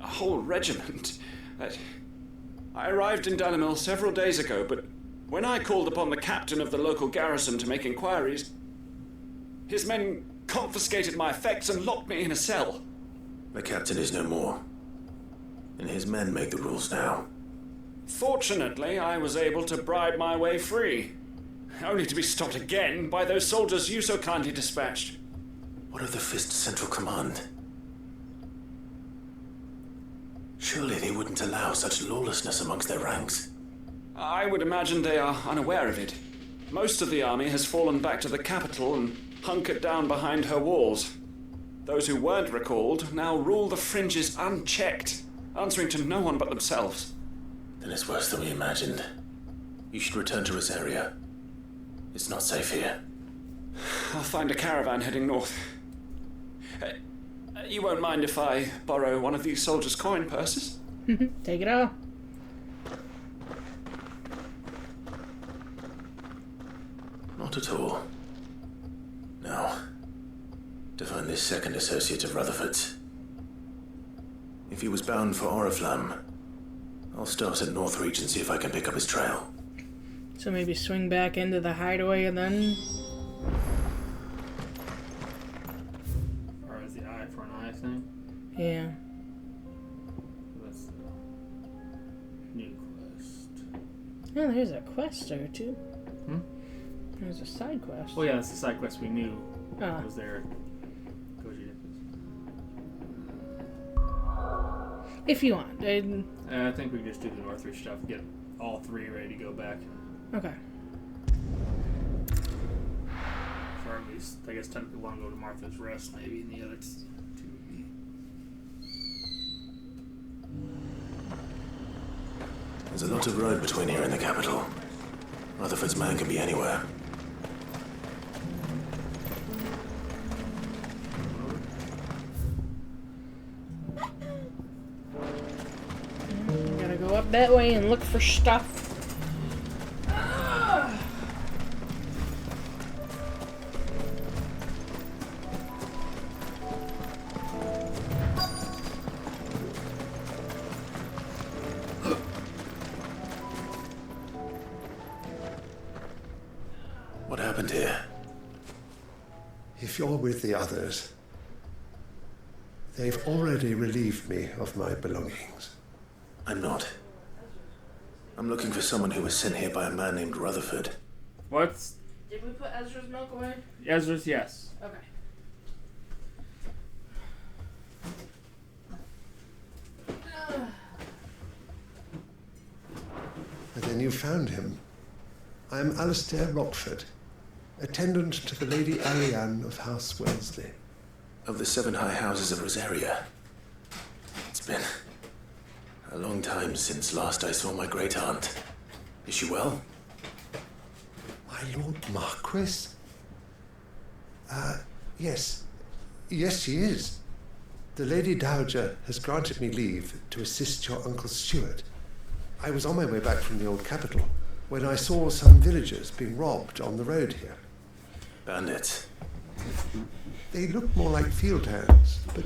[SPEAKER 14] a whole regiment. I arrived in Dalimil several days ago, but when I called upon the captain of the local garrison to make inquiries, his men confiscated my effects and locked me in a cell.
[SPEAKER 4] The captain is no more, and his men make the rules now.
[SPEAKER 14] Fortunately, I was able to bribe my way free, only to be stopped again by those soldiers you so kindly dispatched.
[SPEAKER 4] What of the Fist Central Command? Surely they wouldn't allow such lawlessness amongst their ranks.
[SPEAKER 14] I would imagine they are unaware of it. Most of the army has fallen back to the capital and hunkered down behind her walls. Those who weren't recalled now rule the fringes unchecked, answering to no one but themselves.
[SPEAKER 4] Then it's worse than we imagined. You should return to Rosaria. It's not safe here.
[SPEAKER 14] I'll find a caravan heading north. You won't mind if I borrow one of these soldiers' coin purses?
[SPEAKER 10] Take it all.
[SPEAKER 4] Not at all. Now, to find this second associate of Rutherford's. If he was bound for Oriflamme, I'll start at Northreach and see if I can pick up his trail.
[SPEAKER 10] So maybe swing back into the hideaway and then...
[SPEAKER 7] Or is the eye for an eye thing?
[SPEAKER 10] Yeah.
[SPEAKER 7] That's the new quest.
[SPEAKER 10] Oh, there's a quest there too.
[SPEAKER 7] Hmm?
[SPEAKER 10] There's a side quest.
[SPEAKER 7] Oh yeah, that's the side quest we knew.
[SPEAKER 10] Ah.
[SPEAKER 7] Was there.
[SPEAKER 10] If you want.
[SPEAKER 7] I think we can just do the Northreach stuff, get all three ready to go back.
[SPEAKER 10] Okay.
[SPEAKER 7] Or at least, I guess technically one go to Martha's Rest, maybe, and the other two would be.
[SPEAKER 4] There's a lot of road between here and the capital. Rutherford's man can be anywhere.
[SPEAKER 10] Gotta go up that way and look for stuff.
[SPEAKER 4] What happened here?
[SPEAKER 18] If you're with the others, they've already relieved me of my belongings.
[SPEAKER 4] I'm not. I'm looking for someone who was sent here by a man named Rutherford.
[SPEAKER 7] What?
[SPEAKER 10] Did we put Ezra's milk away?
[SPEAKER 7] Ezra's, yes.
[SPEAKER 10] Okay.
[SPEAKER 9] then you found him. I am Alistair Rockford, attendant to the Lady Ariane of House Wellesley.
[SPEAKER 4] Of the 7 high houses of Rosaria. It's been a long time since last I saw my great-aunt. Is she well?
[SPEAKER 9] My Lord Marquis? Yes. Yes, she is. The Lady Dowager has granted me leave to assist your Uncle Stuart. I was on my way back from the old capital when I saw some villagers being robbed on the road here.
[SPEAKER 4] Bandits?
[SPEAKER 9] They looked more like field hands, but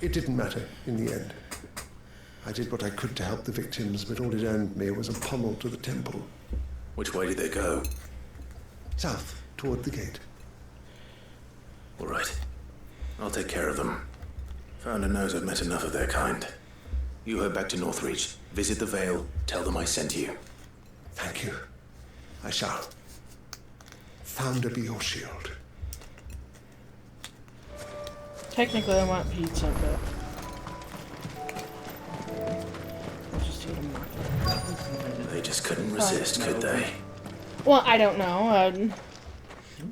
[SPEAKER 9] it didn't matter in the end. I did what I could to help the victims, but all it earned me was a pommel to the temple.
[SPEAKER 4] Which way did they go?
[SPEAKER 9] South, toward the gate.
[SPEAKER 4] All right. I'll take care of them. Founder knows I've met enough of their kind. You head back to Northreach, visit the Vale, tell them I sent you.
[SPEAKER 9] Thank you. I shall. Founder be your shield.
[SPEAKER 10] Technically, I want pizza, but I'll just eat them.
[SPEAKER 4] They just couldn't resist, could they?
[SPEAKER 10] Well, I don't know.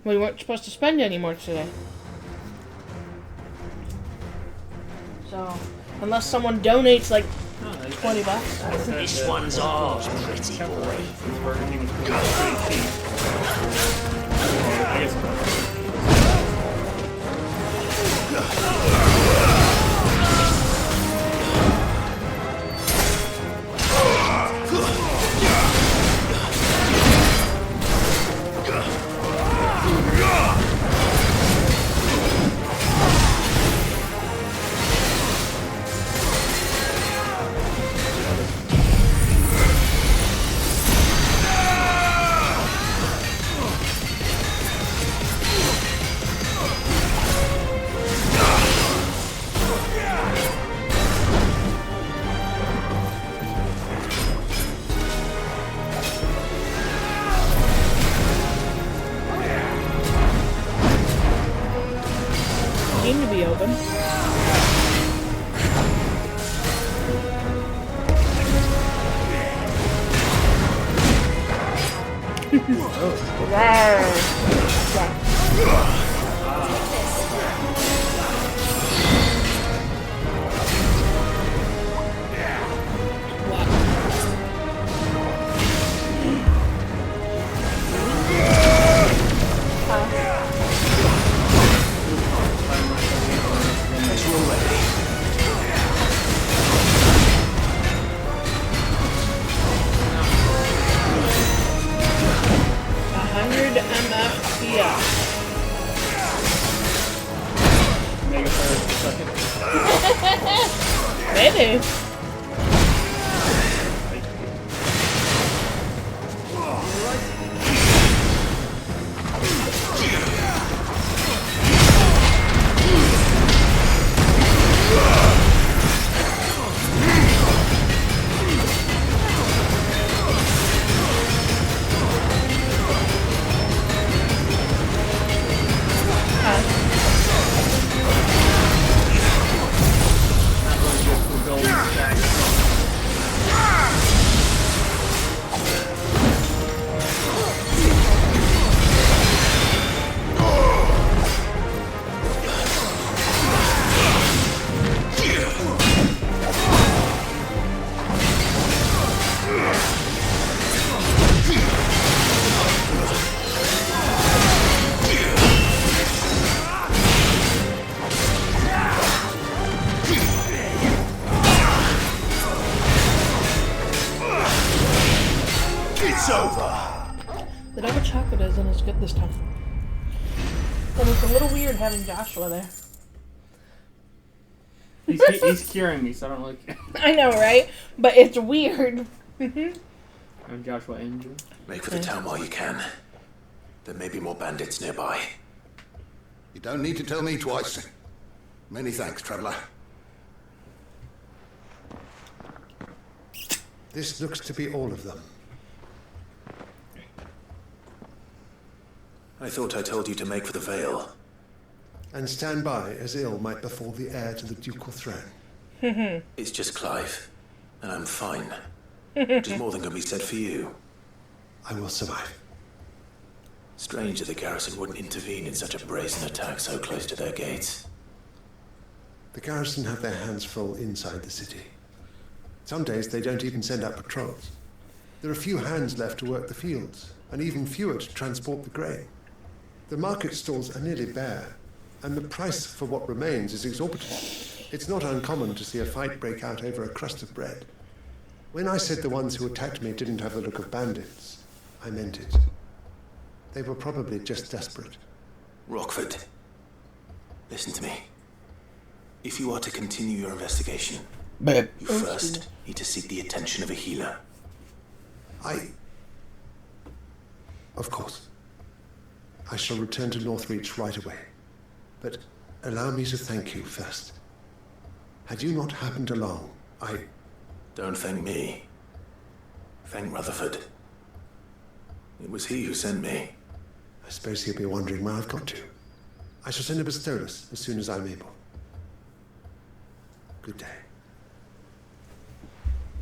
[SPEAKER 10] We weren't supposed to spend any more today. So, unless someone donates like $20.
[SPEAKER 23] This one's ours, pretty boy.
[SPEAKER 10] Seem to be open. Maybe.
[SPEAKER 23] It's over.
[SPEAKER 10] The double chocolate isn't as good this time. And it's a little weird having Joshua there.
[SPEAKER 7] He's curing me, so I don't really care.
[SPEAKER 10] I know, right? But it's weird.
[SPEAKER 7] I'm Joshua Andrew.
[SPEAKER 4] Make for the town while you can. There may be more bandits nearby.
[SPEAKER 18] You don't need to tell me twice. Many thanks, traveler.
[SPEAKER 9] This looks to be all of them.
[SPEAKER 4] I thought I told you to make for the Vale.
[SPEAKER 9] And stand by as ill might befall the heir to the ducal throne.
[SPEAKER 4] It's just Clive, and I'm fine. which is more than can be said for you.
[SPEAKER 9] I will survive.
[SPEAKER 4] Strange that the garrison wouldn't intervene in such a brazen attack so close to their gates.
[SPEAKER 9] The garrison have their hands full inside the city. Some days they don't even send out patrols. There are few hands left to work the fields, and even fewer to transport the grain. The market stalls are nearly bare, and the price for what remains is exorbitant. It's not uncommon to see a fight break out over a crust of bread. When I said the ones who attacked me didn't have the look of bandits, I meant it. They were probably just desperate.
[SPEAKER 4] Rockford, listen to me. If you are to continue your investigation, you first need to seek the attention of a healer.
[SPEAKER 9] Of course. I shall return to Northreach right away. But allow me to thank you first. Had you not happened along,
[SPEAKER 4] Don't thank me. Thank Rutherford. It was he who sent me.
[SPEAKER 9] I suppose he'll be wondering where I've got to. I shall send a Bastolus as soon as I'm able. Good day.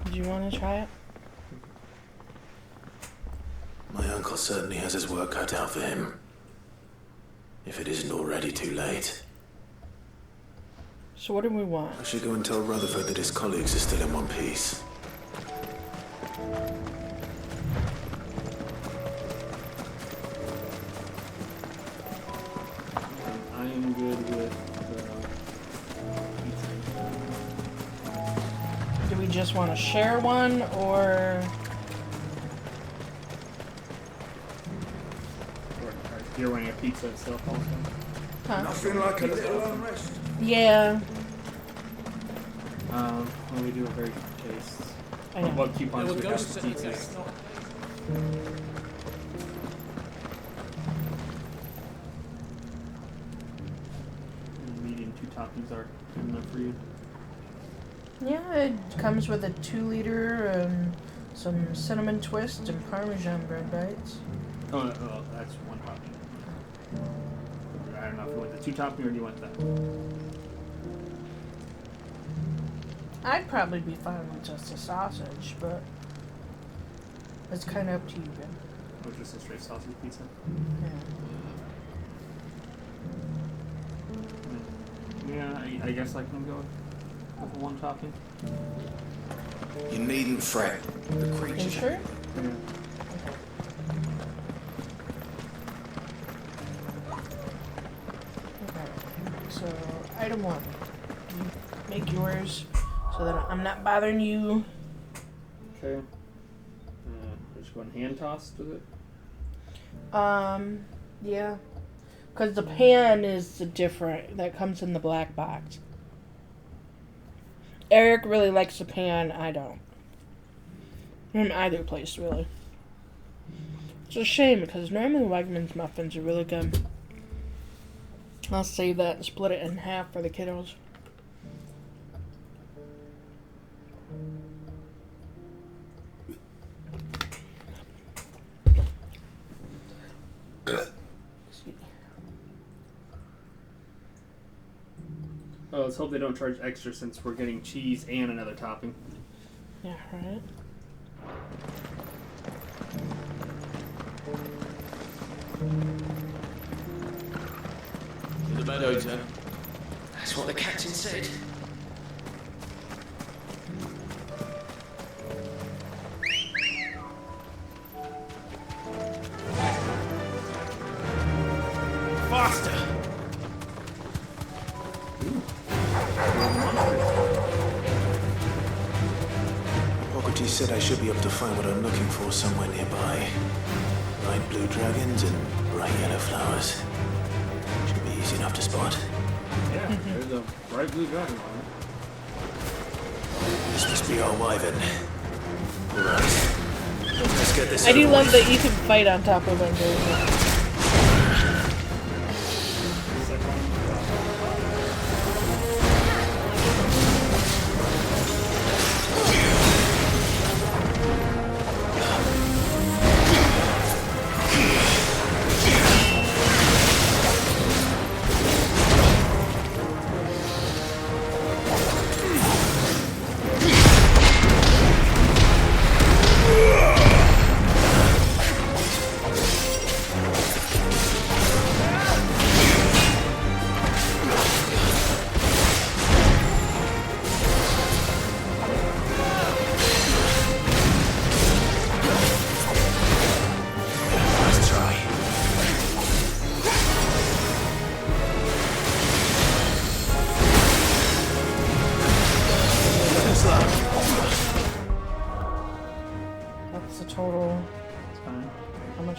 [SPEAKER 10] Do you want to try it?
[SPEAKER 4] My uncle certainly has his work cut out for him. If it isn't already too late.
[SPEAKER 10] So what do we want?
[SPEAKER 4] I should go and tell Rutherford that his colleagues are still in one piece.
[SPEAKER 7] I am good with
[SPEAKER 10] Do we just want to share one, or
[SPEAKER 7] you're wanting a pizza itself also?
[SPEAKER 10] Huh?
[SPEAKER 14] Nothing like a little unrest.
[SPEAKER 10] Yeah.
[SPEAKER 7] When we do a very good taste.
[SPEAKER 10] I know.
[SPEAKER 7] What coupons
[SPEAKER 10] There
[SPEAKER 7] we
[SPEAKER 10] were
[SPEAKER 7] have
[SPEAKER 10] ghosts
[SPEAKER 7] for
[SPEAKER 10] in the
[SPEAKER 7] pizzas? Medium 2 toppings are good enough for you.
[SPEAKER 10] Yeah, it comes with a 2-liter, some cinnamon twist, and Parmesan bread bites.
[SPEAKER 7] Oh, that's 1 topping. I don't know if you want the 2 topping or do you want that?
[SPEAKER 10] I'd probably be fine with just a sausage, but it's kind of up to you, Ben.
[SPEAKER 7] Or just a straight sausage pizza? Yeah, I guess I can go with 1 topping.
[SPEAKER 18] You needn't fret. The
[SPEAKER 10] You
[SPEAKER 18] creature.
[SPEAKER 10] sure?
[SPEAKER 7] Yeah.
[SPEAKER 10] Okay. So, item 1. You make yours so that I'm not bothering you.
[SPEAKER 7] Okay. Just going hand tossed with it?
[SPEAKER 10] Yeah. Because the pan is the different, that comes in the black box. Eric really likes the pan, I don't. From either place, really. It's a shame, because normally Wegmans muffins are really good. I'll save that and split it in half for the kiddos.
[SPEAKER 7] Oh, let's hope they don't charge extra since we're getting cheese and another topping.
[SPEAKER 10] Yeah, right?
[SPEAKER 8] To the meadow, sir. That's what the captain said.
[SPEAKER 14] Faster!
[SPEAKER 4] Hippocrates said I should be able to find what I'm looking for somewhere nearby. Bright blue dragons and bright yellow flowers. Should be easy enough to spot.
[SPEAKER 7] Yeah, there's a bright blue dragon on it.
[SPEAKER 4] This must be our wyvern. Alright. Let's get this
[SPEAKER 10] I do
[SPEAKER 4] over
[SPEAKER 10] love
[SPEAKER 4] with.
[SPEAKER 10] that you can fight on top of them.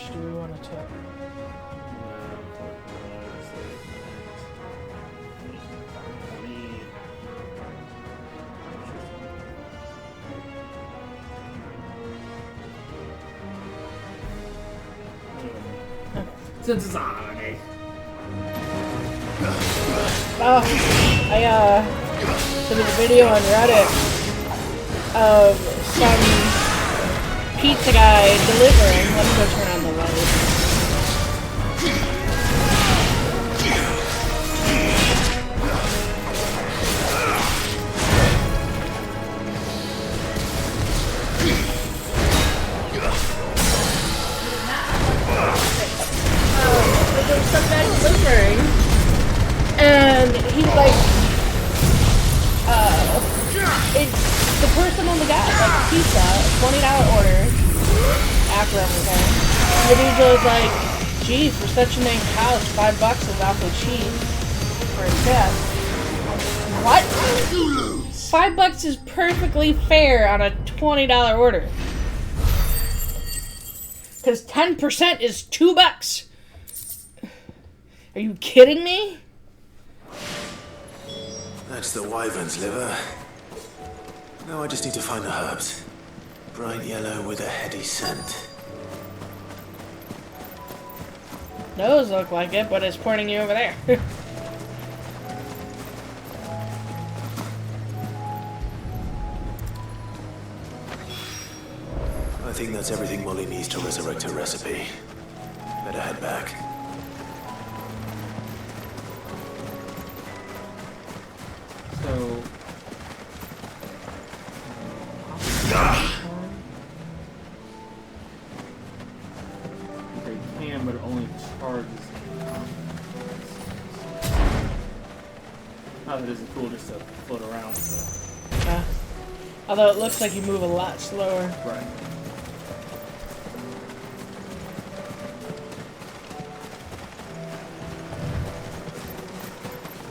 [SPEAKER 10] much do we want to tip?
[SPEAKER 7] Since it's on, okay.
[SPEAKER 10] Oh, I there was a video on Reddit of some pizza guy delivering. Let me go turn on the light. There was some guy delivering, and he's like, it's the person on the guy, like pizza, $20 order, after everything. And the DJ was like, gee, for such a nice house, $5 is awfully cheap for a tip. What? $5 is perfectly fair on a $20 order. Because 10% is $2. Are you kidding me?
[SPEAKER 4] That's the wyvern's liver. Now I just need to find the herbs. Bright yellow with a heady scent.
[SPEAKER 10] Those look like it, but it's pointing you over there.
[SPEAKER 4] I think that's everything Molly needs to resurrect her recipe. Better head back.
[SPEAKER 7] So... they can, but it only charges. Not that it isn't cool just to float around. So.
[SPEAKER 10] Although it looks like you move a lot slower.
[SPEAKER 7] Right.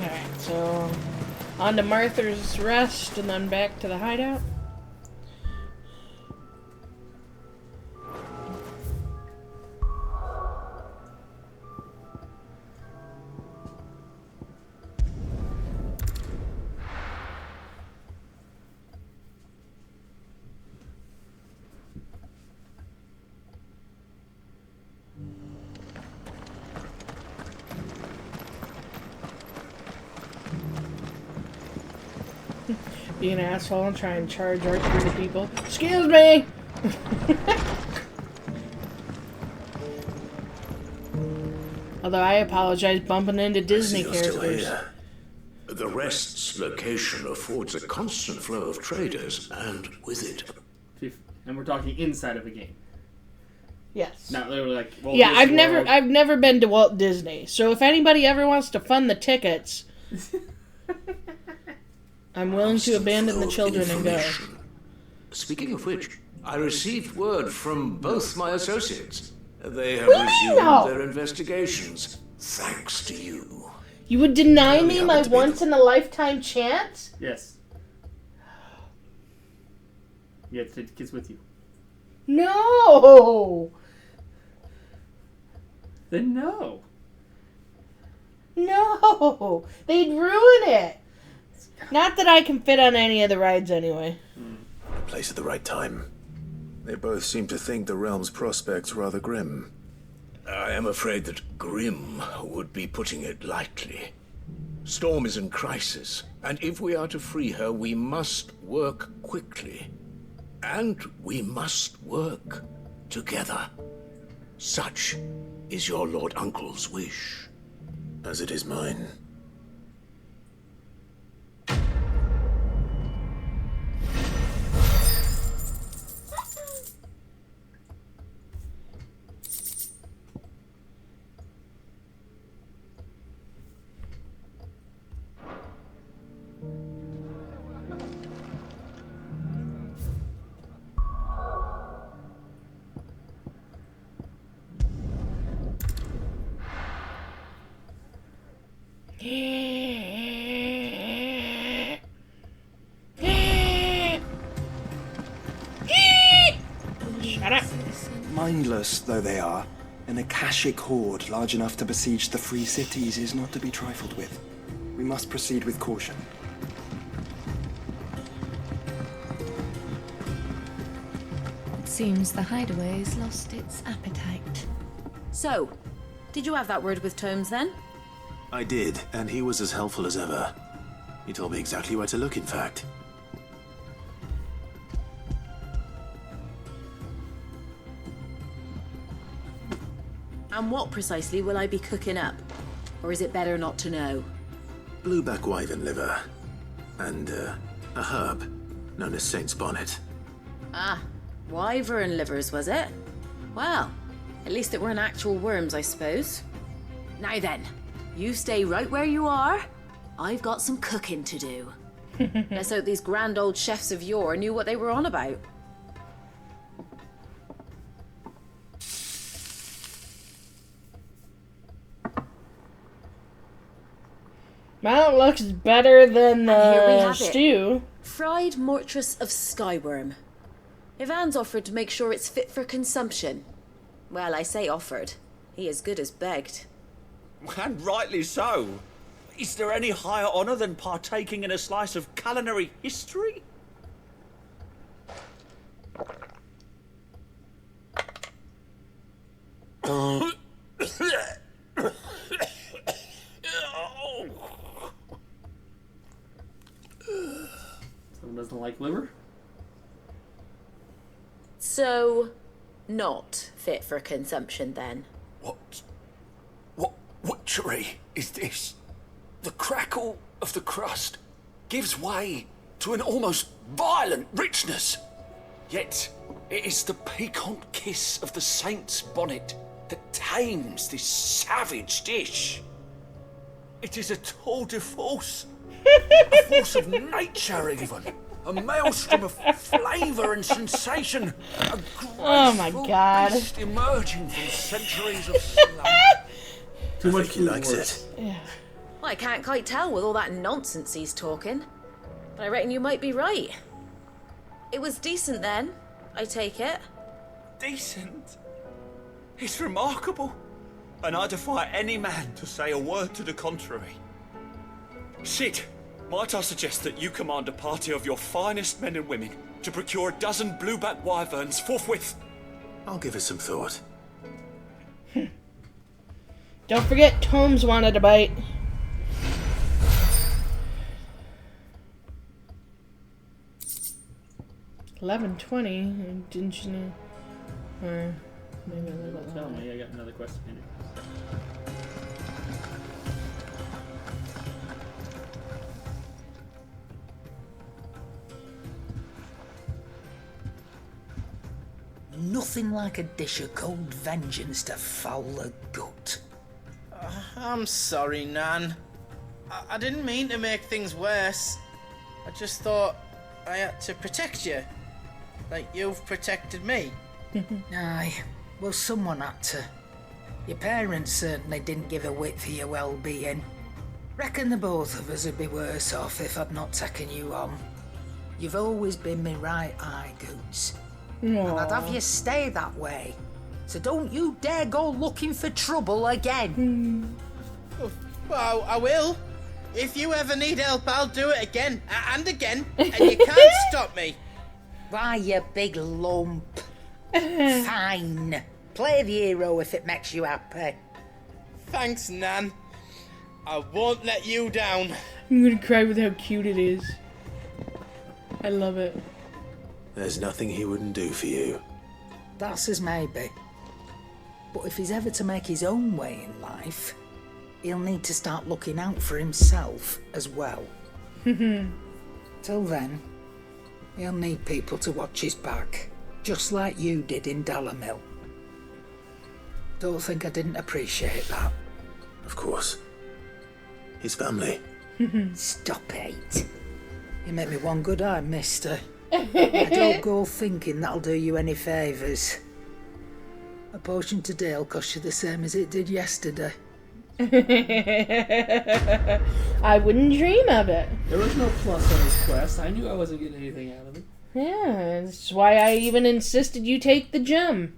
[SPEAKER 10] Alright, so on to Martha's Rest and then back to the hideout. Be an asshole and try and charge archery to people. Excuse me! Although I apologize bumping into Disney characters.
[SPEAKER 24] The Rest's location affords a constant flow of traders, and with it...
[SPEAKER 7] And we're talking inside of a game.
[SPEAKER 10] Yes.
[SPEAKER 7] Not literally like Walt
[SPEAKER 10] yeah,
[SPEAKER 7] Disney
[SPEAKER 10] I've never been to Walt Disney. So if anybody ever wants to fund the tickets, I'm willing to abandon the children and go.
[SPEAKER 24] Speaking of which, I received word from both my associates. They have resumed their investigations, thanks to you.
[SPEAKER 10] You would deny me my once-in-a-lifetime chance?
[SPEAKER 7] Yes. You have to take the kids with you.
[SPEAKER 10] No!
[SPEAKER 7] Then no.
[SPEAKER 10] No! They'd ruin it! Not that I can fit on any of the rides anyway.
[SPEAKER 4] Place at the right time. They both seem to think the realm's prospects rather grim.
[SPEAKER 24] I am afraid that grim would be putting it lightly. Storm is in crisis, and if we are to free her, we must work quickly. And we must work together. Such is your Lord Uncle's wish.
[SPEAKER 4] As it is mine.
[SPEAKER 10] Shut up.
[SPEAKER 15] Mindless though they are,
[SPEAKER 3] An Akashic horde large enough to besiege the free cities is not to be trifled with. We must proceed with caution.
[SPEAKER 15] It seems the hideaway's lost its appetite.
[SPEAKER 11] So, did you have that word with Tomes then?
[SPEAKER 17] I did, and he was as helpful as ever. He told me exactly where to look, in fact.
[SPEAKER 11] And what precisely will I be cooking up? Or is it better not to know?
[SPEAKER 17] Blueback wyvern liver. And, a herb known as Saint's Bonnet.
[SPEAKER 11] Ah, wyvern livers, was it? Well, at least it weren't actual worms, I suppose. Now then, you stay right where you are. I've got some cooking to do. Let's hope these grand old chefs of yore knew what they were on about.
[SPEAKER 10] Well, it looks better than
[SPEAKER 11] Here we have
[SPEAKER 10] stew.
[SPEAKER 11] It. Fried mortress of skyworm. Ivan's offered to make sure it's fit for consumption. Well, I say offered. He as good as begged.
[SPEAKER 20] And rightly so. Is there any higher honour than partaking in a slice of culinary history?
[SPEAKER 7] Someone doesn't like liver?
[SPEAKER 11] So, not fit for consumption then?
[SPEAKER 20] What witchery is this? The crackle of the crust gives way to an almost violent richness. Yet, it is the piquant kiss of the saint's bonnet that tames this savage dish. It is a tour de force. A force of nature, even. A maelstrom of flavour and sensation. A
[SPEAKER 10] Oh my God.
[SPEAKER 20] beast emerging from centuries of slumber.
[SPEAKER 17] I think he likes it.
[SPEAKER 10] Yeah.
[SPEAKER 11] Well, I can't quite tell with all that nonsense he's talking. But I reckon you might be right. It was decent then, I take it.
[SPEAKER 20] Decent? It's remarkable. And I defy any man to say a word to the contrary. Sid, might I suggest that you command a party of your finest men and women to procure a dozen blueback wyverns forthwith?
[SPEAKER 17] I'll give it some thought.
[SPEAKER 10] Don't forget, Tomes wanted a bite. $11.20. Didn't you know? Or maybe a little bit
[SPEAKER 7] Tell
[SPEAKER 10] longer.
[SPEAKER 7] me, I got another question in it.
[SPEAKER 19] Nothing like a dish of cold vengeance to foul the gut.
[SPEAKER 16] I'm sorry, Nan. I didn't mean to make things worse. I just thought I had to protect you. Like you've protected me.
[SPEAKER 19] Aye, well, someone had to. Your parents certainly didn't give a whit for your well-being. Reckon the both of us would be worse off if I'd not taken you on. You've always been me right eye, Goots. And I'd have you stay that way. So don't you dare go looking for trouble again.
[SPEAKER 16] Well, I will. If you ever need help, I'll do it again and again, and you can't stop me.
[SPEAKER 19] Why, you big lump. Fine. Play the hero if it makes you happy.
[SPEAKER 16] Thanks, Nan. I won't let you down.
[SPEAKER 10] I'm gonna cry with how cute it is. I love it.
[SPEAKER 17] There's nothing he wouldn't do for you.
[SPEAKER 19] That's as maybe. But if he's ever to make his own way in life, he'll need to start looking out for himself as well. Till then, he'll need people to watch his back, just like you did in Dalamil. Don't think I didn't appreciate that.
[SPEAKER 17] Of course. His family.
[SPEAKER 19] Stop it. You make me one good eye, mister. I don't go thinking that'll do you any favours. A potion today'll cost you the same as it did yesterday.
[SPEAKER 10] I wouldn't dream of it.
[SPEAKER 7] There was no plus on his quest. I knew I wasn't getting anything out of it.
[SPEAKER 10] Yeah, that's why I even insisted you take the gem.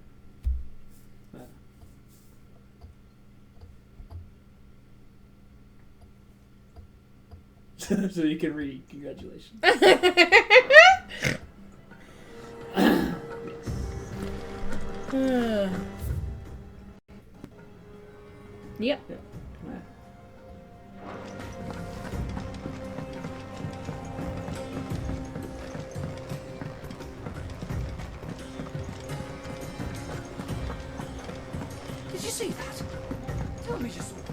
[SPEAKER 7] So you can read. Congratulations.
[SPEAKER 10] Yep.
[SPEAKER 19] Did you see that? Tell me you saw that.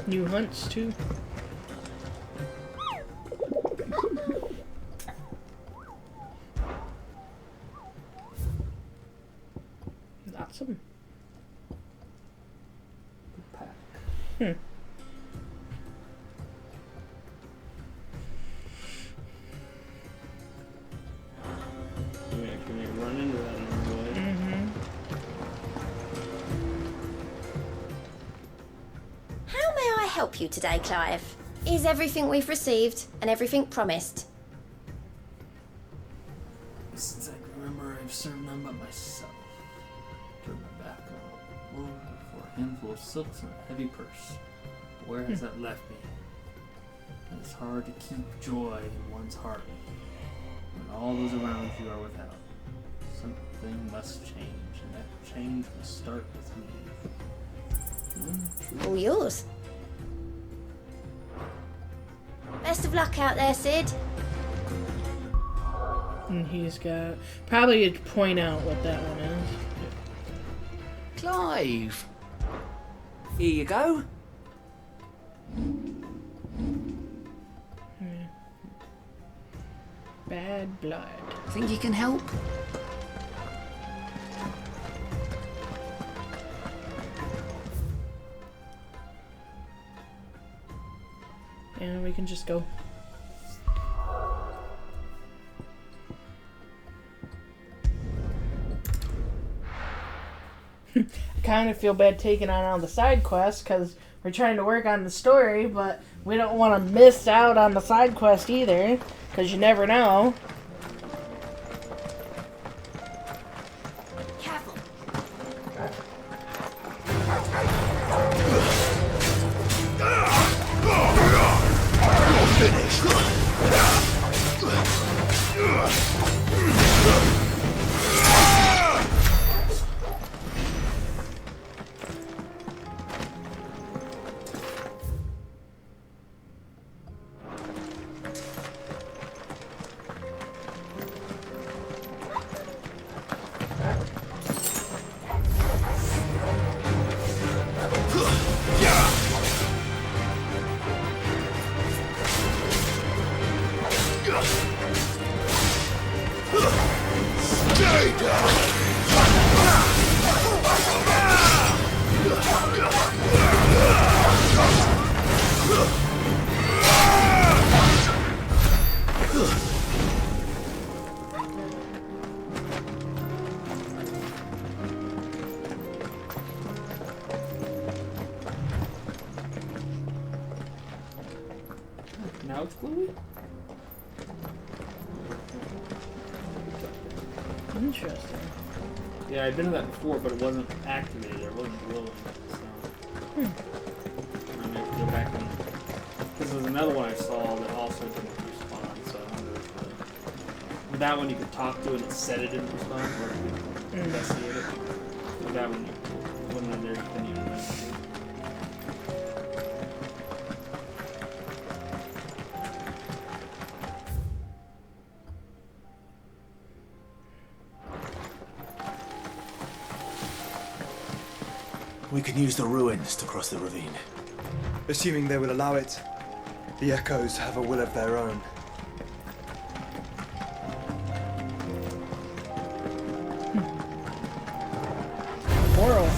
[SPEAKER 10] New hunts too. That's them. Hmm.
[SPEAKER 7] Can we run into that another way?
[SPEAKER 2] How may I help you today, Clive? Is everything we've received and everything promised?
[SPEAKER 7] Since I can remember, I've served none but myself. Turned my back on a world for a handful of silks and a heavy purse. Where has that left me? It's hard to keep joy in one's heart when all those around you are without. Something must change, and that change must start with me.
[SPEAKER 2] All yours. Best of luck out there, Sid.
[SPEAKER 10] And he's got probably to point out what that one is.
[SPEAKER 19] Clive. Here you go.
[SPEAKER 10] Bad blood.
[SPEAKER 19] Think you can help?
[SPEAKER 10] And we can just go. I kind of feel bad taking on all the side quests because we're trying to work on the story, but we don't want to miss out on the side quest either because you never know.
[SPEAKER 2] Careful.
[SPEAKER 7] Now it's glowing?
[SPEAKER 10] Interesting.
[SPEAKER 7] Yeah, I've been in that before, but it wasn't activated. It wasn't glowing. So I'm gonna have to go back and. This was another one I saw that also didn't respond. So I wonder if with that one you could talk to it and it said it didn't respond, or you could investigate it. With that one, it wasn't in there. You couldn't even investigate.
[SPEAKER 22] We can use the ruins to cross the ravine.
[SPEAKER 3] Assuming they will allow it, the Echoes have a will of their own.
[SPEAKER 10] Moral.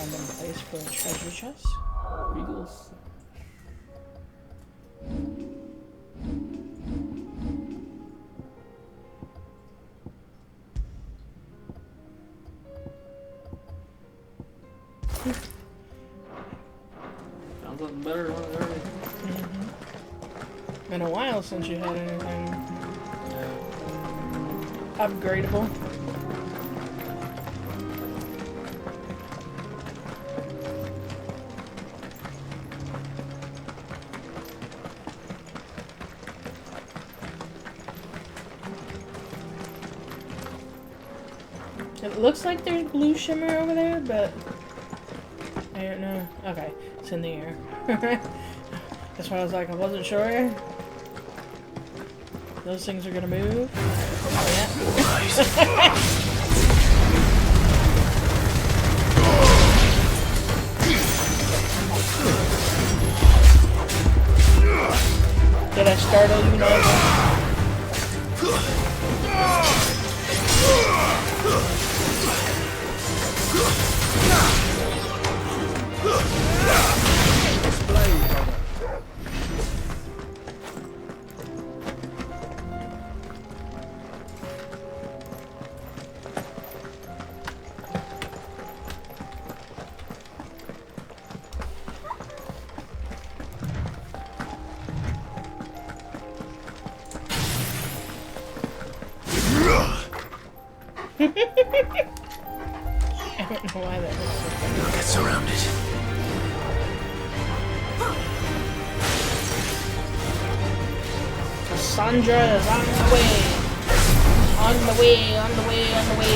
[SPEAKER 10] random place for a treasure chest.
[SPEAKER 7] Regals. Sounds like better than earlier.
[SPEAKER 10] Been a while since you had anything upgradable. It looks like there's blue shimmer over there, but I don't know. Okay, it's in the air. That's why I was like, I wasn't sure. Those things are gonna move. Yeah. Did I startle you, Nigel? I don't know why that looks so funny.
[SPEAKER 17] I'll get surrounded.
[SPEAKER 10] Cassandra is on the way. On the way, on the way, on the way.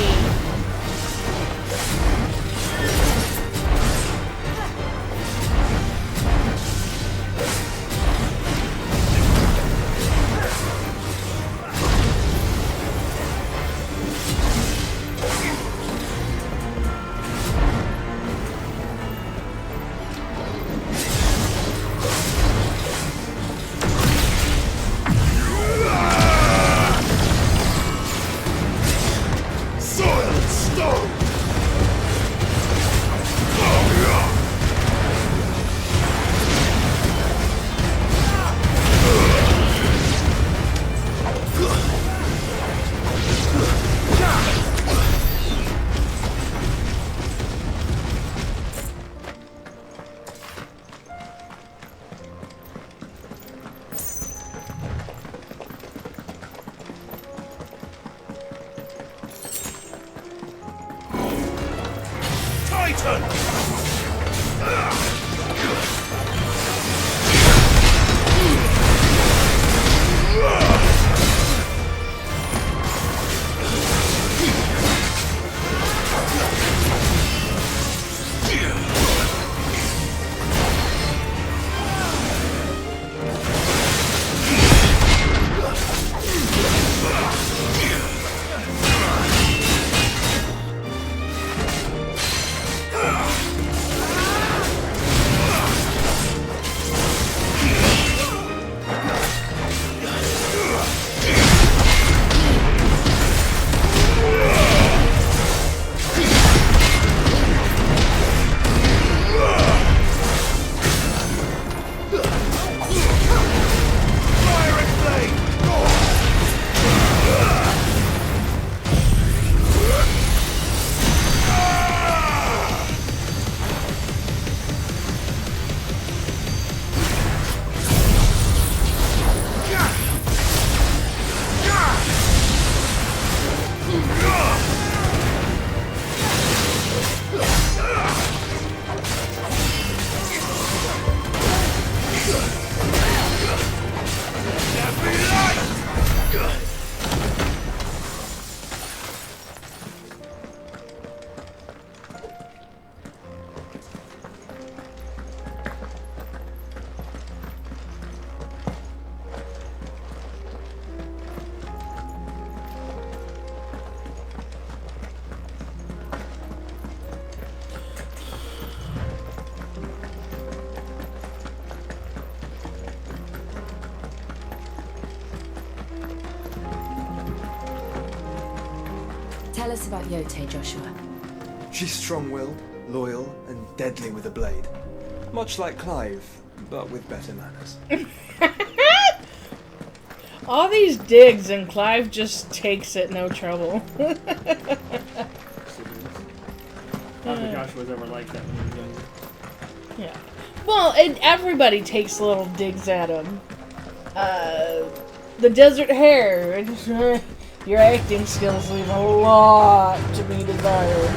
[SPEAKER 11] Tell us about Yote, Joshua.
[SPEAKER 3] She's strong-willed,
[SPEAKER 1] loyal and deadly with a blade. Much like Clive, but with better manners.
[SPEAKER 10] All these digs and Clive just takes it no trouble.
[SPEAKER 7] I don't think Josh was ever like that when he was younger.
[SPEAKER 10] Yeah. Well, and everybody takes little digs at him. The desert hare. Your acting skills leave a lot to be desired.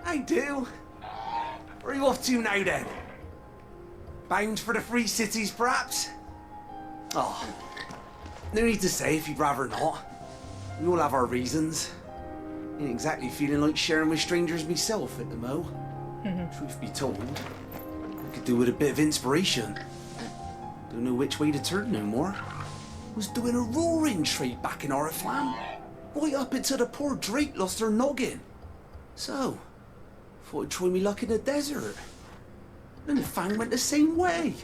[SPEAKER 12] I do. Where are you off to now then? Bound for the Free Cities, perhaps? Oh, no need to say if you'd rather not. We all have our reasons. Ain't exactly feeling like sharing with strangers myself at the mo. Truth be told, I could do with a bit of inspiration. Don't know which way to turn no more. Was doing a roaring trade back in Oriflamme. Right up until the poor Drake lost her noggin. So, thought I'd try me luck in the desert. And the Fang went the same way.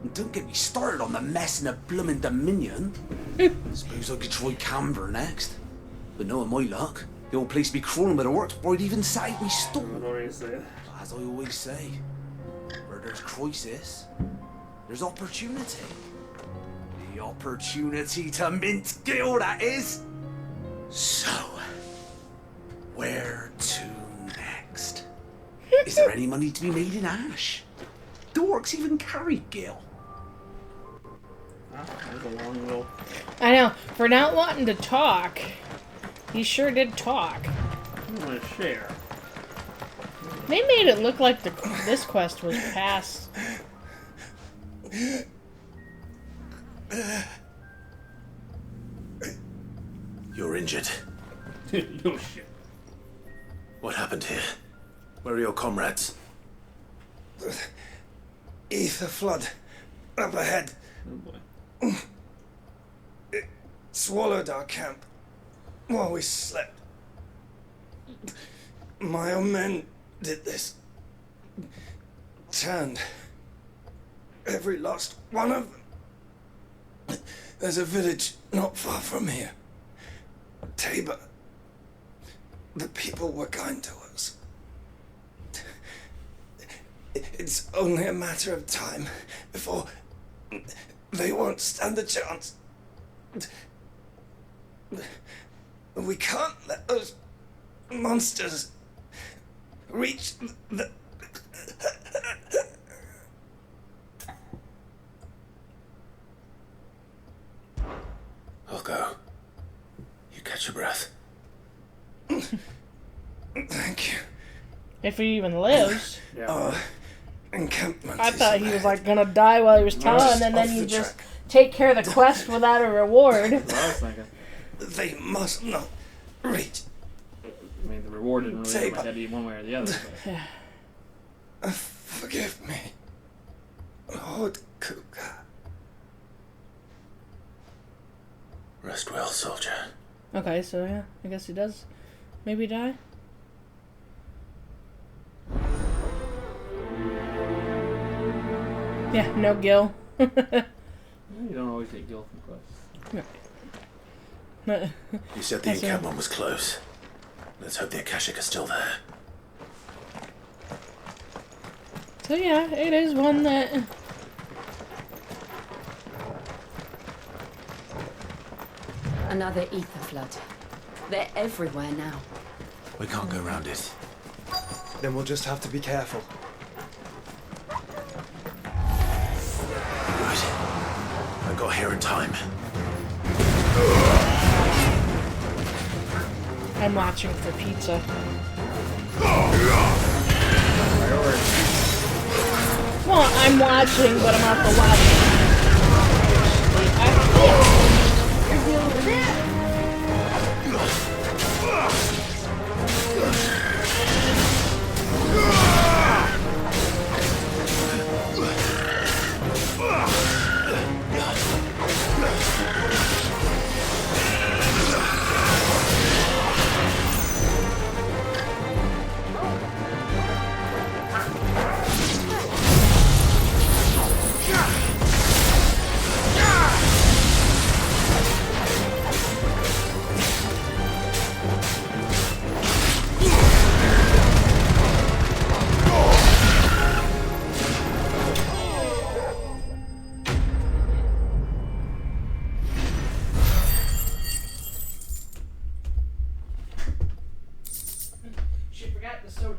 [SPEAKER 12] And don't get me started on the mess in the bloomin' Dominion. Suppose I could try Canberra next. But knowing my luck, the old place be crawling with the work before I'd even sat at me stall. As I always say, where there's crisis, there's opportunity. The opportunity to mint Gil, that is. So, where to next? Is there any money to be made in Ash? Do orcs even carry Gil?
[SPEAKER 7] That was a long roll.
[SPEAKER 10] I know. For not wanting to talk, he sure did talk.
[SPEAKER 7] I want to share.
[SPEAKER 10] They made it look like this quest was past.
[SPEAKER 4] You're injured.
[SPEAKER 7] No shit.
[SPEAKER 4] What happened here? Where are your comrades?
[SPEAKER 1] Ether flood. Up ahead.
[SPEAKER 7] Oh boy.
[SPEAKER 1] It swallowed our camp while we slept. My own men did this. Turned every last one of them. There's a village not far from here. Tabor. The people were kind to us. It's only a matter of time before they won't stand a chance. We can't let those monsters reach the...
[SPEAKER 4] I'll go. You catch your breath.
[SPEAKER 1] Thank you.
[SPEAKER 10] If he even lives.
[SPEAKER 1] Encampment.
[SPEAKER 10] I thought he was like gonna die while he was telling, and then you just take care of the quest without a reward.
[SPEAKER 7] That's what I was thinking.
[SPEAKER 1] They must not reach.
[SPEAKER 7] I mean, the reward didn't really have my head one way or the other. But.
[SPEAKER 1] Forgive me, Lord Kuka.
[SPEAKER 4] Rest well, soldier.
[SPEAKER 10] Okay, so yeah, I guess he does maybe die. Yeah, no Gil.
[SPEAKER 7] You don't always get Gil from quests.
[SPEAKER 4] You said the encampment was close. Let's hope the Akashic are still there.
[SPEAKER 10] So yeah, it is one that...
[SPEAKER 11] Another ether flood. They're everywhere now.
[SPEAKER 4] We can't go around it.
[SPEAKER 1] Then we'll just have to be careful.
[SPEAKER 4] Good. I got here in time.
[SPEAKER 10] I'm watching for pizza. Well, I'm watching, but I'm not the watching. She forgot the soda.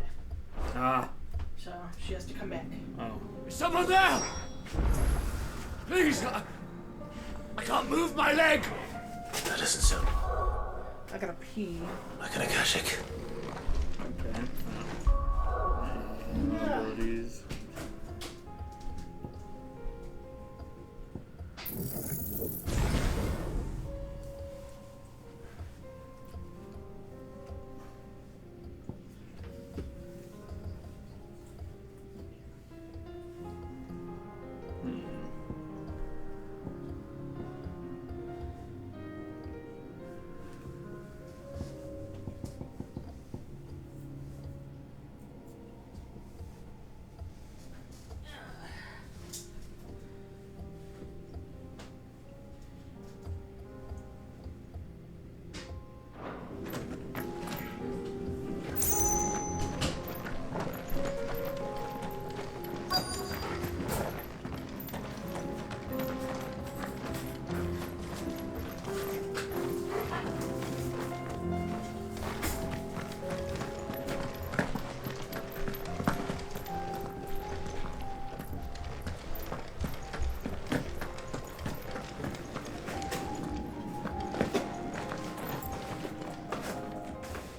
[SPEAKER 7] Ah.
[SPEAKER 10] So she has to come back.
[SPEAKER 7] Oh.
[SPEAKER 20] Is someone there? Please, I can't move my leg.
[SPEAKER 4] That isn't so.
[SPEAKER 10] I gotta pee.
[SPEAKER 4] Like an Akashic.
[SPEAKER 7] Okay. Abilities.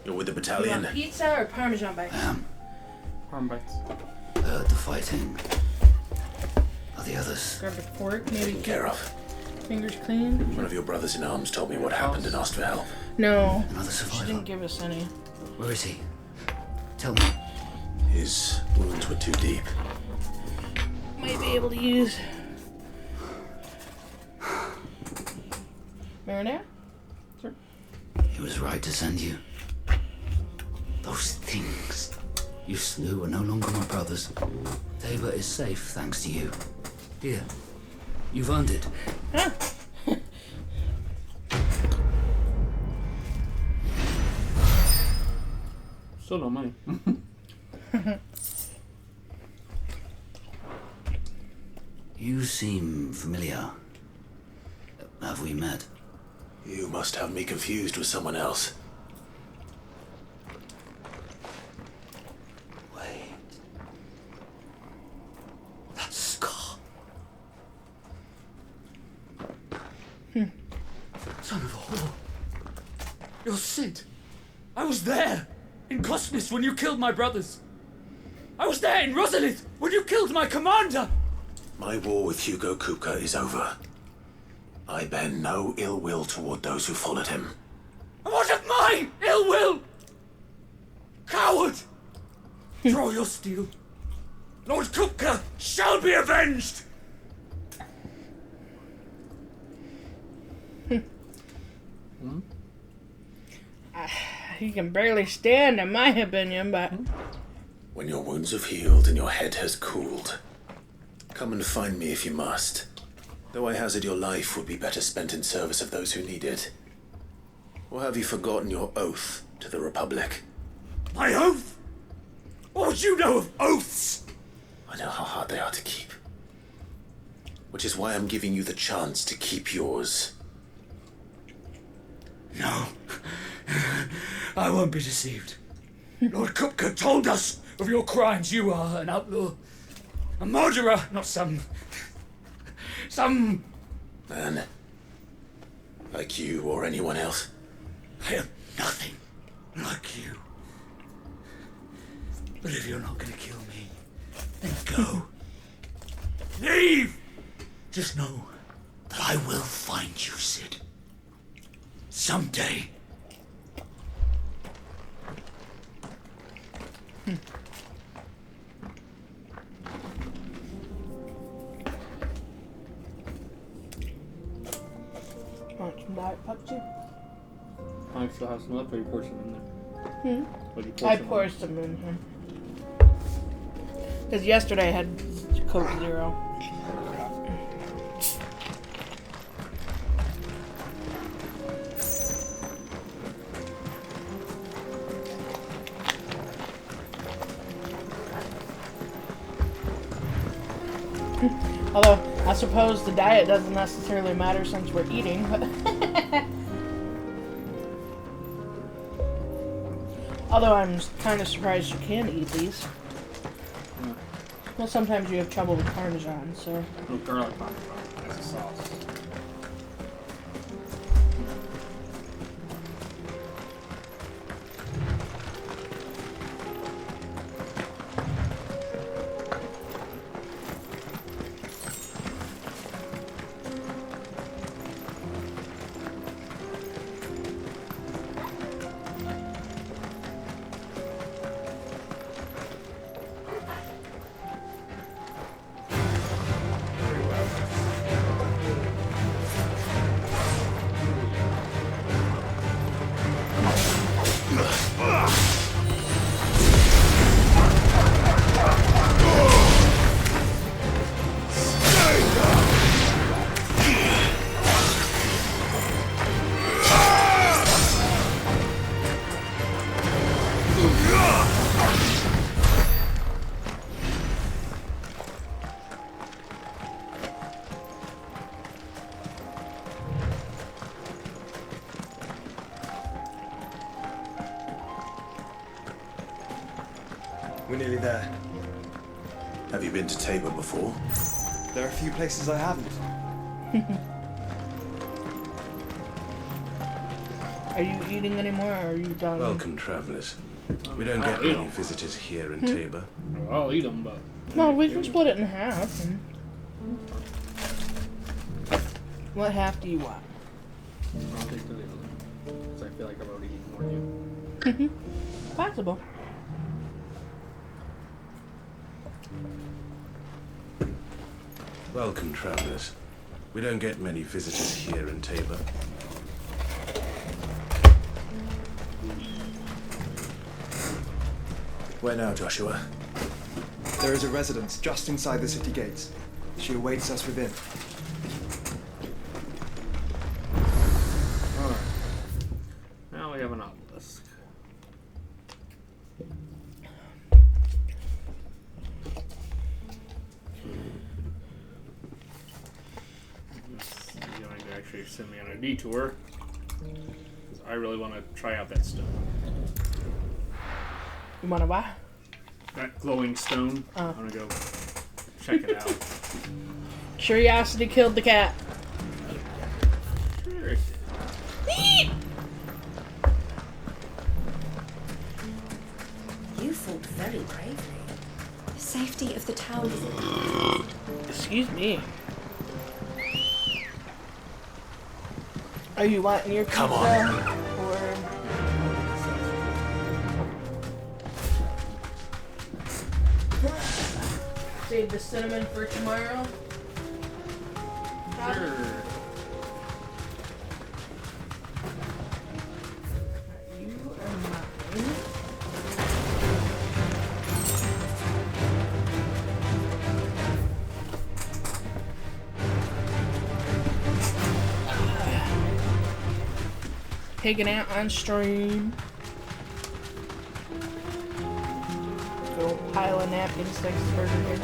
[SPEAKER 4] You're with the
[SPEAKER 10] You
[SPEAKER 4] battalion?
[SPEAKER 10] want pizza or Parmesan bites?
[SPEAKER 7] Parm bites.
[SPEAKER 23] Heard the fighting. Are the others?
[SPEAKER 10] Grab the fork, maybe
[SPEAKER 4] Taken care of.
[SPEAKER 10] fingers clean.
[SPEAKER 4] One of your brothers in arms told me what happened and asked for help.
[SPEAKER 10] No,
[SPEAKER 23] Another
[SPEAKER 10] she
[SPEAKER 23] survivor.
[SPEAKER 10] didn't give us any.
[SPEAKER 23] Where is he? Tell me.
[SPEAKER 4] His wounds were too deep.
[SPEAKER 10] Might be able to use marinara. Sure.
[SPEAKER 23] He was right to send you. Those things you slew are no longer my brothers. Tabor is safe thanks to you. Here, you've earned it.
[SPEAKER 7] Still no money.
[SPEAKER 23] You seem familiar. Have we met?
[SPEAKER 4] You must have me confused with someone else.
[SPEAKER 23] Wait. That scar.
[SPEAKER 20] Son of a whore. You're Sid. I was there in Cosmos when you killed my brothers. I was there in Rosalith when you killed my commander.
[SPEAKER 4] My war with Hugo Kupka is over. I bear no ill will toward those who followed him.
[SPEAKER 20] And what of my ill will? Coward! Draw your steel. Lord Kupka shall be avenged!
[SPEAKER 10] He can barely stand, in my opinion, but
[SPEAKER 4] When your wounds have healed and your head has cooled, come and find me if you must. Though I hazard your life would be better spent in service of those who need it. Or have you forgotten your oath to the Republic?
[SPEAKER 20] My oath? What would you know of oaths?
[SPEAKER 4] I know how hard they are to keep. Which is why I'm giving you the chance to keep yours.
[SPEAKER 20] No. I won't be deceived. Lord Kupka told us of your crimes. You are an outlaw. A murderer, not some
[SPEAKER 4] Man. Like you or anyone else.
[SPEAKER 20] I am nothing like you. But if you're not gonna kill me, then go. Leave! Just know that I will find you, Sid. Someday.
[SPEAKER 10] Want some Diet Pepsi?
[SPEAKER 7] I still have some left, or you pour some in there? What, you
[SPEAKER 10] I
[SPEAKER 7] some
[SPEAKER 10] poured some in here. Because yesterday I had Coke Zero. Although, I suppose the diet doesn't necessarily matter since we're eating, but... Although I'm kind of surprised you can eat these. Well, sometimes you have trouble with Parmesan, so...
[SPEAKER 7] Oh, garlic Parmesan. That's a sauce.
[SPEAKER 1] We're nearly there.
[SPEAKER 17] Have you been to Tabor before?
[SPEAKER 1] There are a few places I haven't.
[SPEAKER 10] Are you eating anymore, or are you done?
[SPEAKER 22] Welcome, travellers. We don't get many visitors here in Tabor.
[SPEAKER 7] I'll eat them, but...
[SPEAKER 10] No, we can split it in half. What half do you want?
[SPEAKER 7] I'll take the other one. Because I feel like I've already eaten more than you.
[SPEAKER 10] Possible.
[SPEAKER 22] Welcome, travellers. We don't get many visitors here in Tabor.
[SPEAKER 17] Where now, Joshua?
[SPEAKER 1] There is a residence just inside the city gates. She awaits us within.
[SPEAKER 7] Alright. Now we have an obelisk. You're going to actually send me on a detour. Because I really want to try out that stone.
[SPEAKER 10] You want to buy?
[SPEAKER 7] That glowing stone. I'm going to go check it out.
[SPEAKER 10] Curiosity killed the cat.
[SPEAKER 7] Sure it did.
[SPEAKER 11] You fought very bravely.
[SPEAKER 2] The safety of the town is...
[SPEAKER 10] Excuse me. Are you wanting your pizza?
[SPEAKER 17] Come on.
[SPEAKER 10] Or... Save the cinnamon for tomorrow?
[SPEAKER 7] Sure.
[SPEAKER 10] You are mine. Taking out on stream. Little pile of napkins next to Burger here.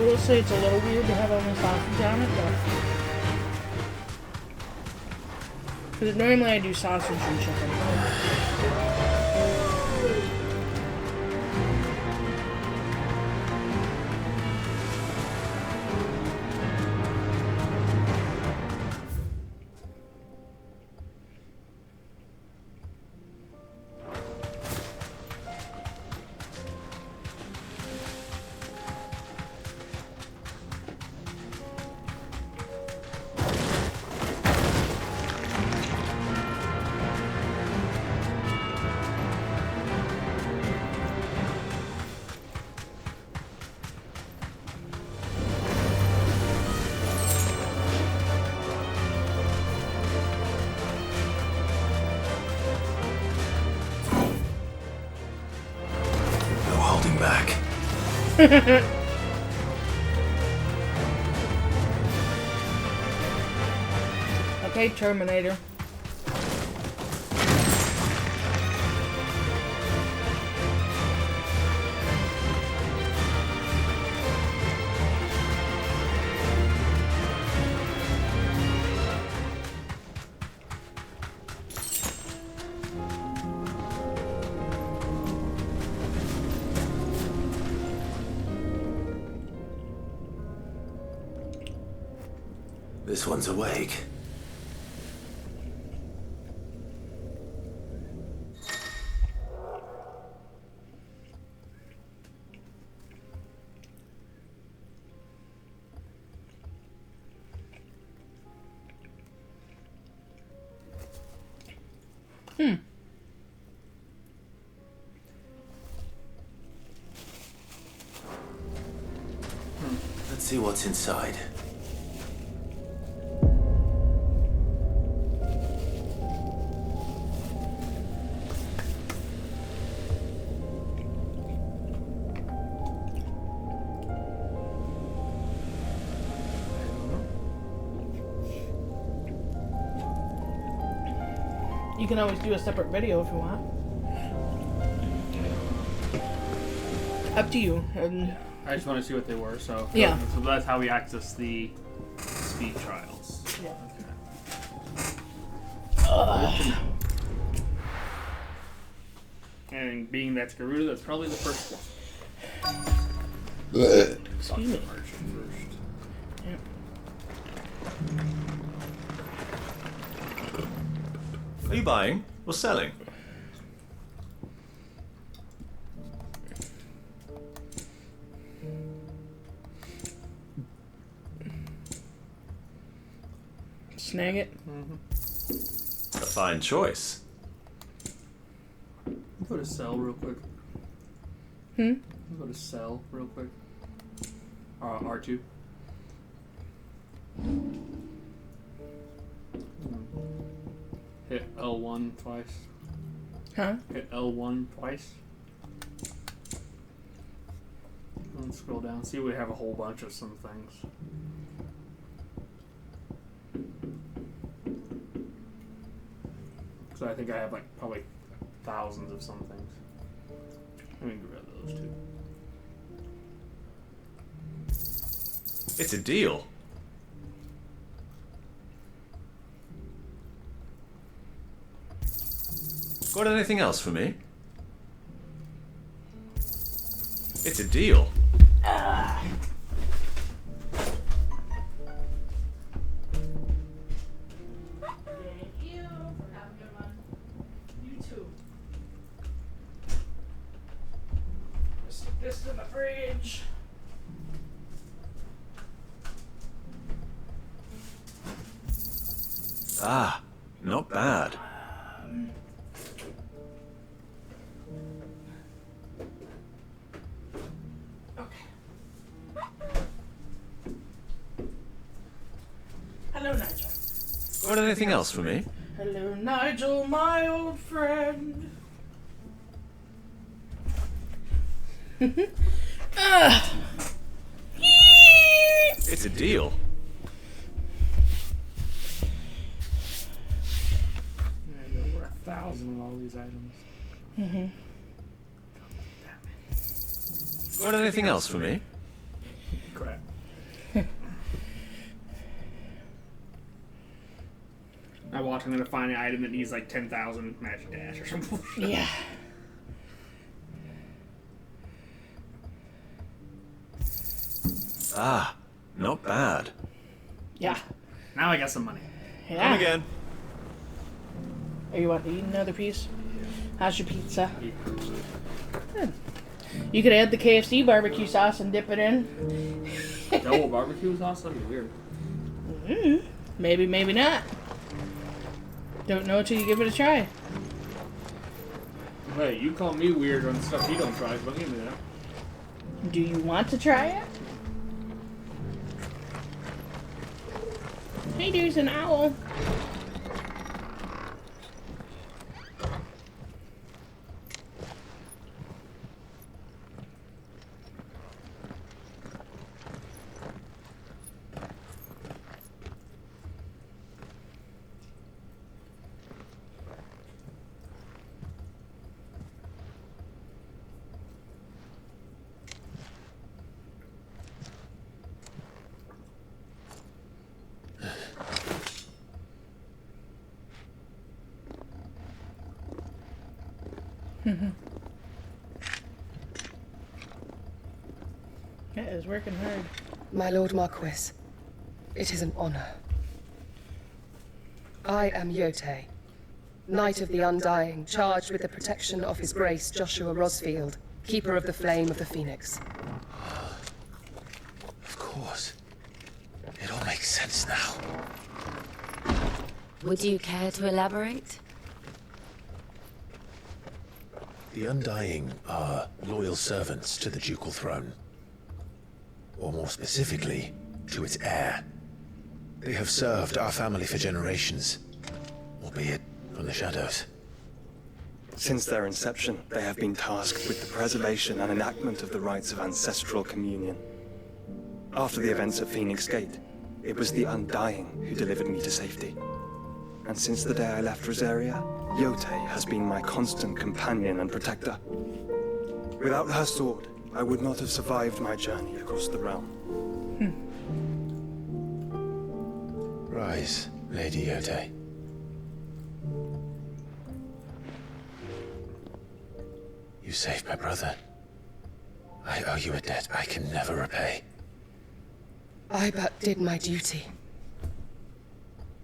[SPEAKER 10] will say it's a little weird to have only sausage on it, but... Because normally I do sausage and chicken.
[SPEAKER 17] Back.
[SPEAKER 10] Okay, Terminator.
[SPEAKER 17] This one's awake. Let's see what's inside.
[SPEAKER 10] You can always do a separate video if you want. Up to you.
[SPEAKER 7] I just want to see what they were, so
[SPEAKER 10] yeah.
[SPEAKER 7] So that's how we access the speed trials.
[SPEAKER 10] Yeah.
[SPEAKER 7] Okay. And being that's Garuda, that's probably the first one.
[SPEAKER 10] Excuse me.
[SPEAKER 7] Yeah.
[SPEAKER 5] Are you buying or selling?
[SPEAKER 10] Snag it.
[SPEAKER 5] A fine choice.
[SPEAKER 7] Go to sell real quick. Go to sell real quick. R2. Hit L1 twice.
[SPEAKER 10] Huh?
[SPEAKER 7] Hit L1 twice. Let's scroll down. See, we have a whole bunch of some things. So I think I have like probably thousands of some things. Let me get rid of those two.
[SPEAKER 5] It's a deal. Got anything else for me? It's a deal.
[SPEAKER 10] Stick this in the fridge.
[SPEAKER 5] Ah, not bad.
[SPEAKER 10] Hello, Nigel.
[SPEAKER 5] Got anything else for me?
[SPEAKER 10] Hello, Nigel, my old friend.
[SPEAKER 5] It's a deal.
[SPEAKER 7] Yeah, there were 1,000 of all these items.
[SPEAKER 5] Got anything else for me?
[SPEAKER 7] Crap. I watch, I'm gonna find an item that needs like 10,000 magic dash or something.
[SPEAKER 10] Yeah.
[SPEAKER 5] Ah, not bad.
[SPEAKER 10] Yeah.
[SPEAKER 7] Now I got some money.
[SPEAKER 10] Yeah.
[SPEAKER 5] Come again.
[SPEAKER 10] Are you want to eat another piece? How's your pizza? Good. You could add the KFC barbecue sauce and dip it in.
[SPEAKER 7] No barbecue sauce? That'd be weird.
[SPEAKER 10] Maybe, maybe not. Don't know until you give it a try.
[SPEAKER 7] Hey, you call me weird on stuff you don't try, but give me that.
[SPEAKER 10] Do you want to try it? Hey, there's an owl. It is working hard.
[SPEAKER 6] My Lord Marquis, it is an honor. I am Yote, Knight of the Undying, charged with the protection of His Grace Joshua Rosfield, Keeper of the Flame of the Phoenix.
[SPEAKER 17] Of course. It all makes sense now.
[SPEAKER 11] Would you care to elaborate?
[SPEAKER 17] The Undying are loyal servants to the ducal throne. Or more specifically, to its heir. They have served our family for generations, albeit from the shadows.
[SPEAKER 3] Since their inception, they have been tasked with the preservation and enactment of the rites of ancestral communion. After the events at Phoenix Gate, it was the Undying who delivered me to safety. And since the day I left Rosaria, Yote has been my constant companion and protector. Without her sword, I would not have survived my journey across the realm.
[SPEAKER 17] Rise, Lady Yote. You saved my brother. I owe you a debt I can never repay.
[SPEAKER 6] I but did my duty.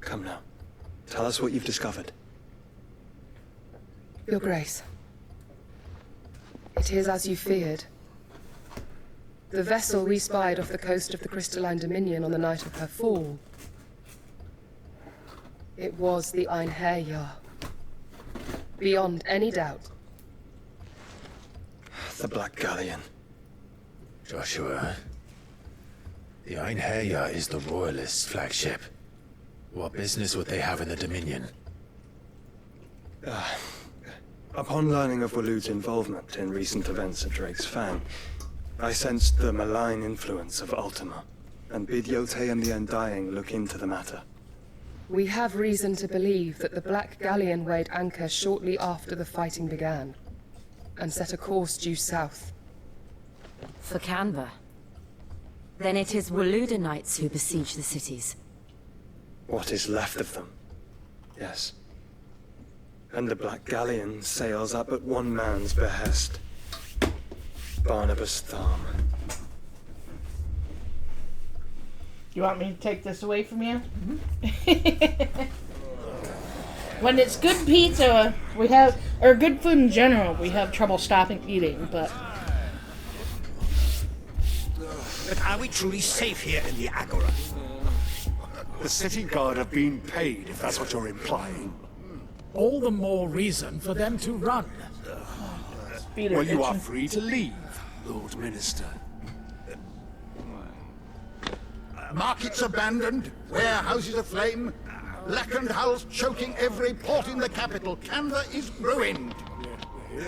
[SPEAKER 3] Come now. Tell us what you've discovered.
[SPEAKER 6] Your Grace. It is as you feared. The vessel we spied off the coast of the Crystalline Dominion on the night of her fall. It was the Einherjar. Beyond any doubt.
[SPEAKER 3] The Black Galleon.
[SPEAKER 17] Joshua. The Einherjar is the Royalists' flagship. What business would they have in the Dominion?
[SPEAKER 3] Upon learning of Waloed's involvement in recent events at Drake's Fang, I sensed the malign influence of Ultima, and bid Yote and the Undying look into the matter.
[SPEAKER 6] We have reason to believe that the Black Galleon weighed anchor shortly after the fighting began, and set a course due south.
[SPEAKER 11] For Canva. Then it is Waloed knights who besiege the cities.
[SPEAKER 3] What is left of them? Yes. And the Black Galleon sails up at one man's behest. Barnabas Tharm.
[SPEAKER 10] You want me to take this away from you? When it's good pizza, we have, or good food in general, we have trouble stopping eating, but...
[SPEAKER 9] But are we truly safe here in the Agora? The city guard have been paid, if that's what you're implying.
[SPEAKER 13] All the more reason for them to run.
[SPEAKER 9] Well, you are free to leave, Lord Minister. Markets abandoned, warehouses aflame, blackened hulls choking every port in the capital. Canva is ruined.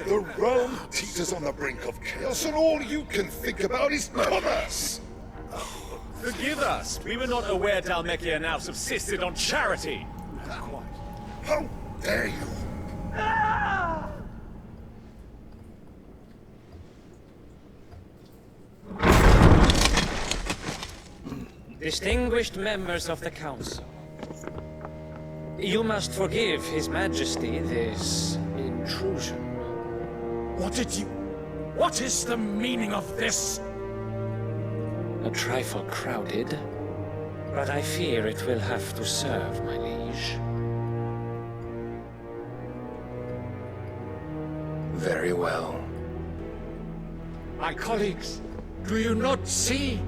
[SPEAKER 18] The realm teeters on the brink of chaos, and all you can think about is commerce.
[SPEAKER 5] Forgive us. We were not aware Dhalmekia now subsisted on charity.
[SPEAKER 18] How dare you?
[SPEAKER 21] Distinguished members of the Council,
[SPEAKER 8] You must forgive His Majesty this intrusion.
[SPEAKER 13] What is the meaning of this?
[SPEAKER 8] A trifle crowded, but I fear it will have to serve, my liege.
[SPEAKER 17] Very well.
[SPEAKER 13] My colleagues, do you not see?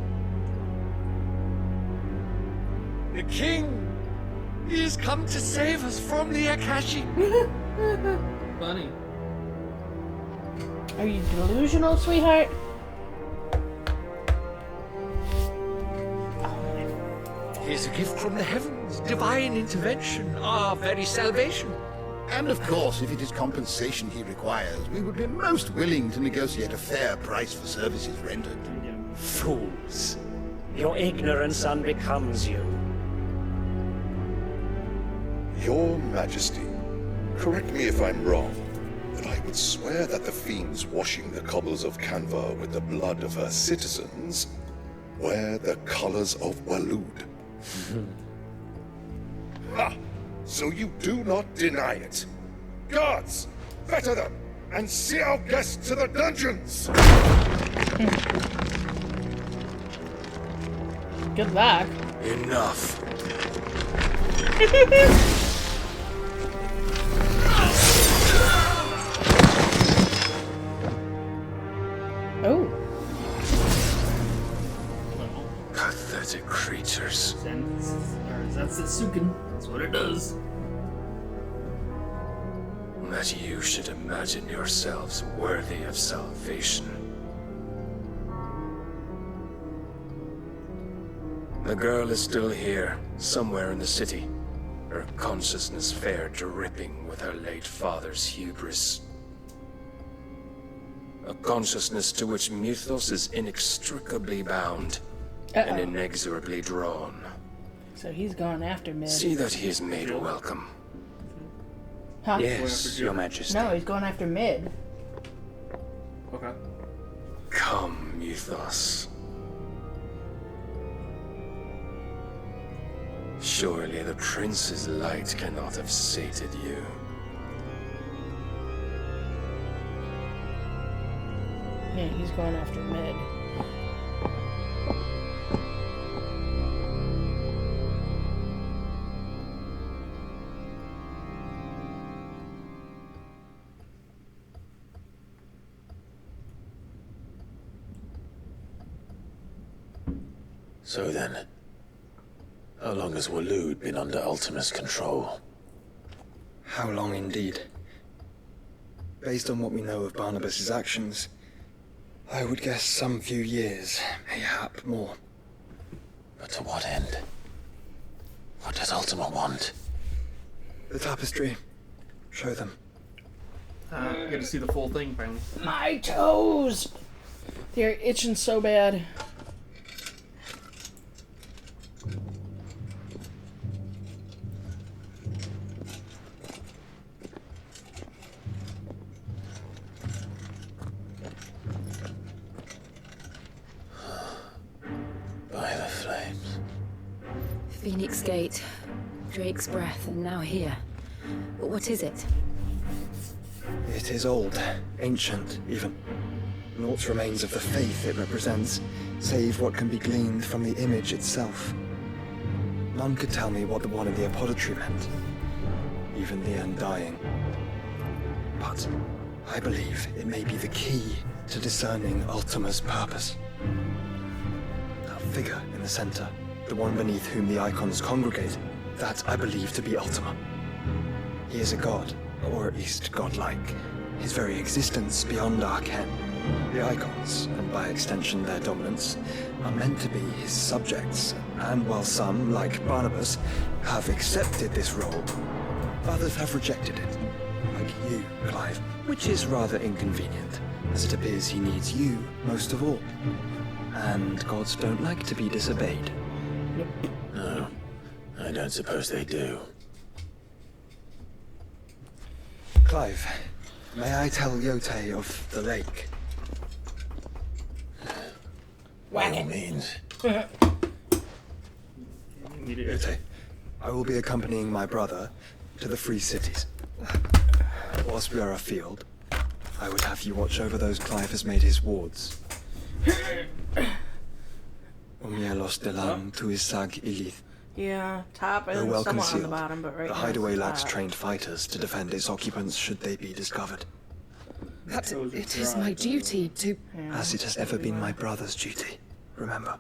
[SPEAKER 13] The king, he has come to save us from the Akashi.
[SPEAKER 7] Funny.
[SPEAKER 10] Are you delusional, sweetheart?
[SPEAKER 13] He is a gift from the heavens, divine intervention, our very salvation.
[SPEAKER 9] And of course, if it is compensation he requires, we would be most willing to negotiate a fair price for services rendered.
[SPEAKER 8] Fools. Your ignorance unbecomes you.
[SPEAKER 18] Your Majesty, correct me if I'm wrong, but I would swear that the fiends washing the cobbles of Canva with the blood of her citizens wear the colors of Waloed. Ha! So you do not deny it. Guards, fetter them, and see our guests to the dungeons!
[SPEAKER 10] Good luck.
[SPEAKER 17] Enough.
[SPEAKER 10] Oh.
[SPEAKER 17] Pathetic creatures.
[SPEAKER 7] That's Setsuken. That's what it does.
[SPEAKER 17] That you should imagine yourselves worthy of salvation. The girl is still here, somewhere in the city. Her consciousness fair dripping with her late father's hubris. A consciousness to which Mythos is inextricably bound and inexorably drawn.
[SPEAKER 10] So he's going after Mid.
[SPEAKER 17] See that he is made welcome.
[SPEAKER 10] Huh?
[SPEAKER 8] Yes, Your Majesty.
[SPEAKER 10] No, he's going after Mid.
[SPEAKER 7] Okay.
[SPEAKER 17] Come, Mythos. Surely the prince's light cannot have sated you.
[SPEAKER 10] Yeah, he's going after Mid.
[SPEAKER 17] So then, how long has Waloed been under Ultima's control?
[SPEAKER 3] How long indeed? Based on what we know of Barnabas's actions, I would guess some few years, mayhap more.
[SPEAKER 17] But to what end? What does Ultima want?
[SPEAKER 3] The tapestry. Show them.
[SPEAKER 7] You get to see the full thing, finally.
[SPEAKER 10] My toes! They're itching so bad.
[SPEAKER 17] By the flames.
[SPEAKER 11] Phoenix Gate, Drake's Breath, and now here. But what is it?
[SPEAKER 3] It is old, ancient, even. Naught remains of the faith it represents, save what can be gleaned from the image itself. None could tell me what the one in the apothecary meant, even the Undying. But I believe it may be the key to discerning Ultima's purpose. That figure in the center, the one beneath whom the icons congregate, that I believe to be Ultima. He is a god, or at least godlike, his very existence beyond our ken. The icons, and by extension their dominance, are meant to be his subjects, and while some, like Barnabas, have accepted this role, others have rejected it, like you, Clive, which is rather inconvenient, as it appears he needs you most of all. And gods don't like to be disobeyed.
[SPEAKER 17] No, I don't suppose they do.
[SPEAKER 3] Clive, may I tell Yote of the lake?
[SPEAKER 17] By all means.
[SPEAKER 3] Yote, I will be accompanying my brother to the Free Cities. Whilst we are afield, I would have you watch over those Clive has made his wards. Omielos delam tuisag ilith.
[SPEAKER 10] Yeah, top
[SPEAKER 3] Though
[SPEAKER 10] and
[SPEAKER 3] well
[SPEAKER 10] somewhat on the
[SPEAKER 3] concealed,
[SPEAKER 10] bottom, but right
[SPEAKER 3] the
[SPEAKER 10] now
[SPEAKER 3] hideaway
[SPEAKER 10] it's
[SPEAKER 3] lacks
[SPEAKER 10] top.
[SPEAKER 3] trained fighters to defend its occupants should they be discovered.
[SPEAKER 6] But it is my duty to...
[SPEAKER 3] As it has ever been my brother's duty, remember.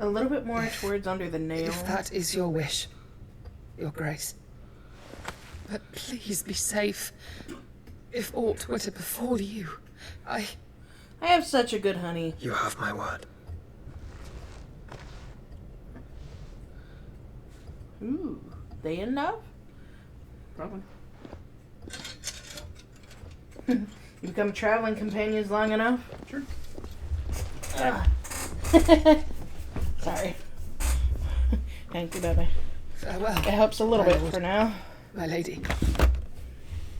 [SPEAKER 10] A little bit more towards under the nail.
[SPEAKER 6] If that is your wish, Your Grace. But please be safe. If aught were to befall you, I
[SPEAKER 10] have such a good honey.
[SPEAKER 3] You have my word.
[SPEAKER 10] Ooh, they in love?
[SPEAKER 7] Probably.
[SPEAKER 10] You become traveling companions long enough?
[SPEAKER 7] Sure.
[SPEAKER 10] Sorry. Thank you, baby.
[SPEAKER 6] Farewell.
[SPEAKER 10] It helps a little
[SPEAKER 6] my
[SPEAKER 10] bit
[SPEAKER 6] lord.
[SPEAKER 10] for now.
[SPEAKER 6] My lady.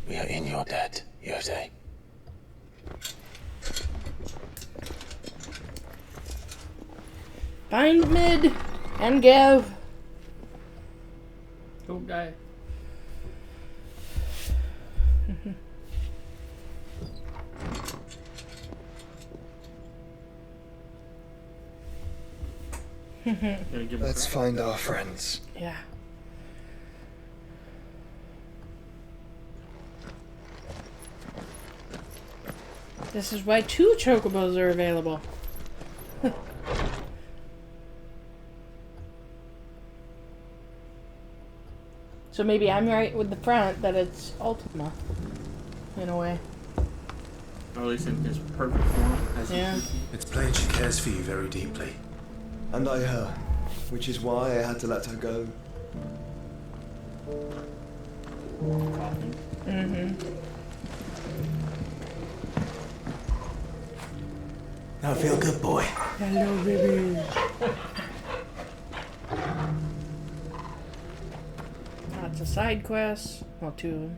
[SPEAKER 4] We are in your debt, Yose.
[SPEAKER 10] Find Mid and Gav.
[SPEAKER 7] Don't die.
[SPEAKER 3] Let's find our friends.
[SPEAKER 10] Yeah. This is why 2 chocobos are available. So maybe I'm right with the front that it's Ultima, in a way.
[SPEAKER 7] Or at least in his perfect form.
[SPEAKER 10] Yeah.
[SPEAKER 22] It's plain she cares for you very deeply.
[SPEAKER 3] And I her, which is why I had to let her go.
[SPEAKER 22] Now feel good, boy.
[SPEAKER 10] Hello, baby. Lots of side quests. Well, 2 of them.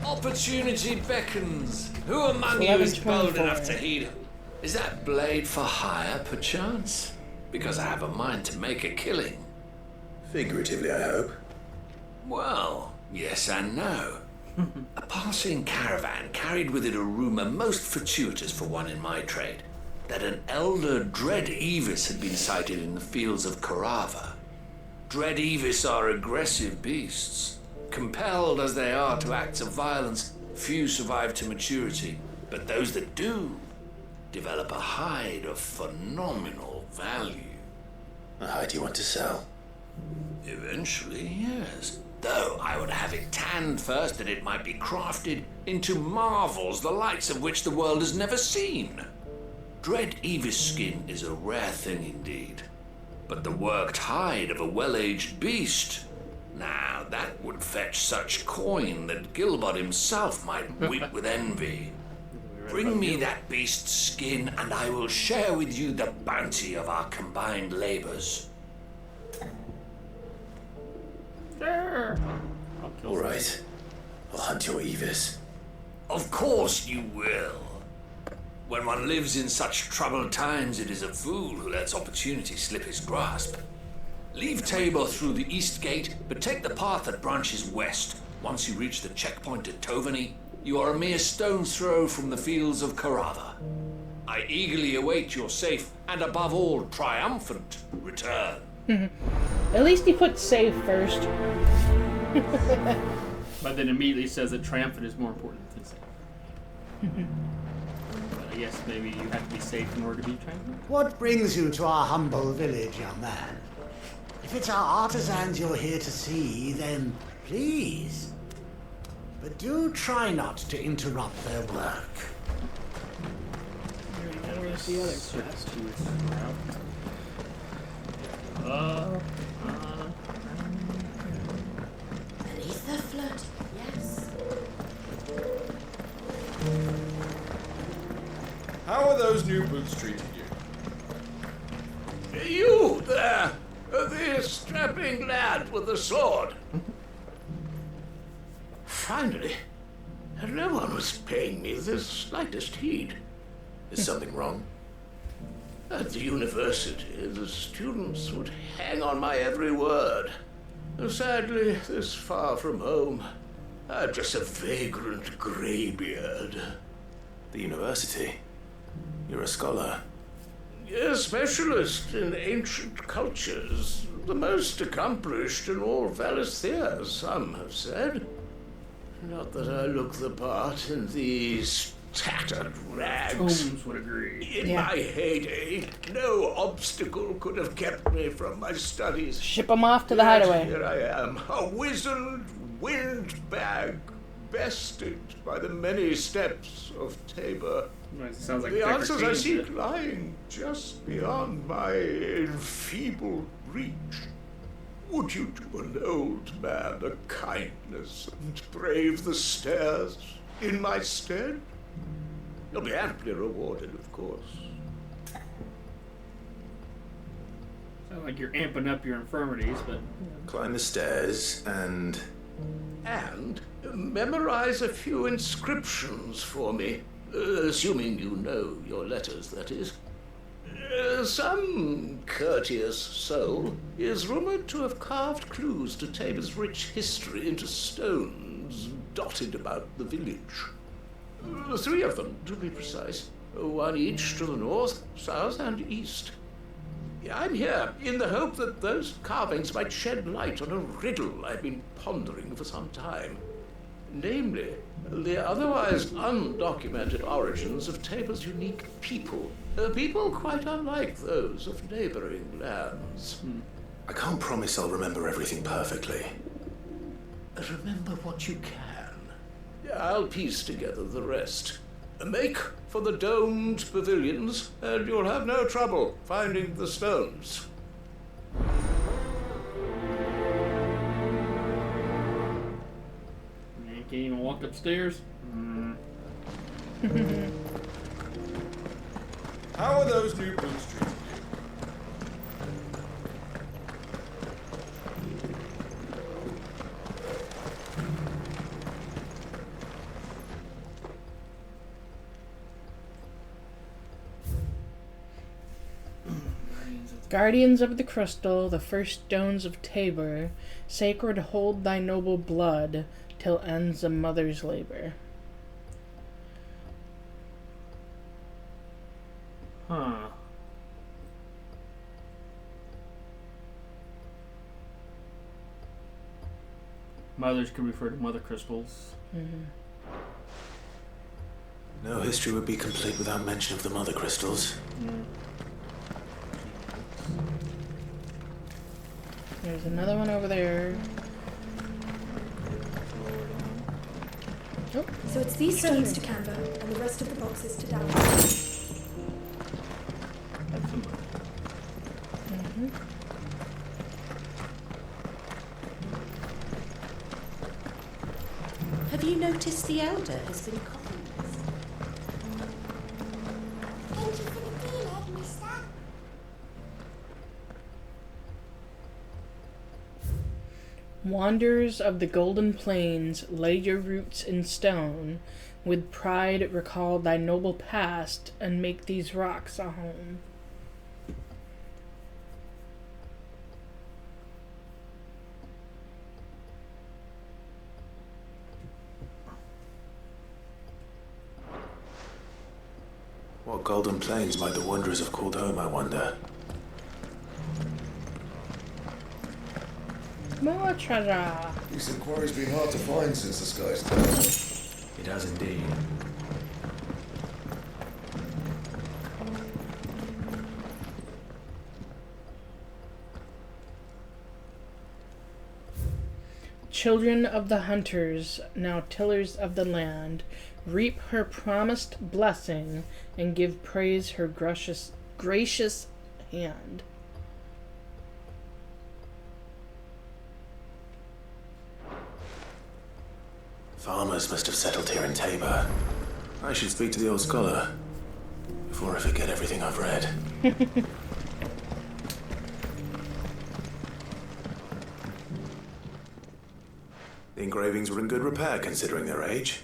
[SPEAKER 20] Opportunity beckons. Who among you is bold enough to heed it? Is that blade for hire, perchance? Because I have a mind to make a killing.
[SPEAKER 18] Figuratively, I hope.
[SPEAKER 20] Well, yes and no. A passing caravan carried with it a rumor most fortuitous for one in my trade, that an elder Dread Evis had been sighted in the fields of Carava. Dread Evis are aggressive beasts. Compelled as they are to acts of violence, few survive to maturity, but those that do develop a hide of phenomenal value.
[SPEAKER 4] A hide you want to sell?
[SPEAKER 20] Eventually, yes. Though I would have it tanned first that it might be crafted into marvels the likes of which the world has never seen. Dread Evis skin is a rare thing indeed. But the worked hide of a well-aged beast, now that would fetch such coin that Gilbert himself might weep with envy. Bring me that beast's skin and I will share with you the bounty of our combined labors.
[SPEAKER 4] All right. I'll hunt your Evis.
[SPEAKER 20] Of course you will. When one lives in such troubled times, it is a fool who lets opportunity slip his grasp. Leave Tabor through the east gate, but take the path that branches west. Once you reach the checkpoint at Tovany, you are a mere stone's throw from the fields of Carava. I eagerly await your safe and, above all, triumphant return.
[SPEAKER 10] At least he put save first.
[SPEAKER 7] But then immediately says that triumphant is more important than safe. But I guess maybe you have to be safe in order to be triumphant.
[SPEAKER 14] What brings you to our humble village, young man? If it's our artisans you're here to see, then please. But do try not to interrupt their work.
[SPEAKER 10] Where's the other quest?
[SPEAKER 2] Beneath the flood, yes.
[SPEAKER 5] How are those new boots treating you?
[SPEAKER 9] strapping lad with a sword. Finally, and no one was paying me the slightest heed.
[SPEAKER 4] Is something wrong?
[SPEAKER 9] At the university, the students would hang on my every word. Sadly, this far from home, I'm just a vagrant greybeard.
[SPEAKER 4] The university? You're a scholar.
[SPEAKER 9] A specialist in ancient cultures. The most accomplished in all Valisthea, some have said. Not that I look the part in these tattered rags.
[SPEAKER 7] Holmes would agree.
[SPEAKER 9] In my heyday, no obstacle could have kept me from my studies.
[SPEAKER 10] Ship 'em off to the
[SPEAKER 9] Yet
[SPEAKER 10] hideaway.
[SPEAKER 9] Here I am, a wizened windbag, bested by the many steps of Tabor.
[SPEAKER 7] Sounds like
[SPEAKER 9] The
[SPEAKER 7] Decker
[SPEAKER 9] answers I
[SPEAKER 7] changed
[SPEAKER 9] seek
[SPEAKER 7] it.
[SPEAKER 9] lying just beyond my enfeebled reach. Would you do an old man a kindness and brave the stairs in my stead? You'll be amply rewarded, of course.
[SPEAKER 7] Sounds like you're amping up your infirmities, but...
[SPEAKER 4] Climb the stairs and...
[SPEAKER 9] And memorize a few inscriptions for me. Assuming you know your letters, that is. Some courteous soul is rumored to have carved clues to Tabor's rich history into stones dotted about the village. 3 of them, to be precise. 1 each to the north, south, and east. I'm here in the hope that those carvings might shed light on a riddle I've been pondering for some time. Namely, the otherwise undocumented origins of Tabor's unique people. People quite unlike those of neighboring lands.
[SPEAKER 4] I can't promise I'll remember everything perfectly.
[SPEAKER 9] Remember what you can. I'll piece together the rest. Make for the domed pavilions, and you'll have no trouble finding the stones.
[SPEAKER 7] You can't even walk upstairs?
[SPEAKER 5] How are those new boots treating you?
[SPEAKER 10] Guardians of the crystal, the first stones of Tabor, sacred hold thy noble blood till ends a mother's labor.
[SPEAKER 7] Huh. Mothers could refer to mother crystals.
[SPEAKER 4] No history would be complete without mention of the mother crystals.
[SPEAKER 10] There's another one over there. Oh.
[SPEAKER 15] So it's these stones to Canva and the rest of the boxes to download.
[SPEAKER 7] That's some
[SPEAKER 15] Have you noticed the Elder has been copying us?
[SPEAKER 2] Thank you for the deal, Mister.
[SPEAKER 10] Wanderers of the golden plains, lay your roots in stone. With pride recall thy noble past, and make these rocks a home.
[SPEAKER 4] What golden plains might the wanderers have called home, I wonder?
[SPEAKER 10] More treasure.
[SPEAKER 1] This inquiry's been hard to find since the sky's down.
[SPEAKER 23] It has indeed.
[SPEAKER 10] Children of the hunters, now tillers of the land, reap her promised blessing and give praise her gracious hand.
[SPEAKER 4] Farmers must have settled here in Tabor. I should speak to the old scholar before I forget everything I've read.
[SPEAKER 17] The engravings were in good repair considering their age.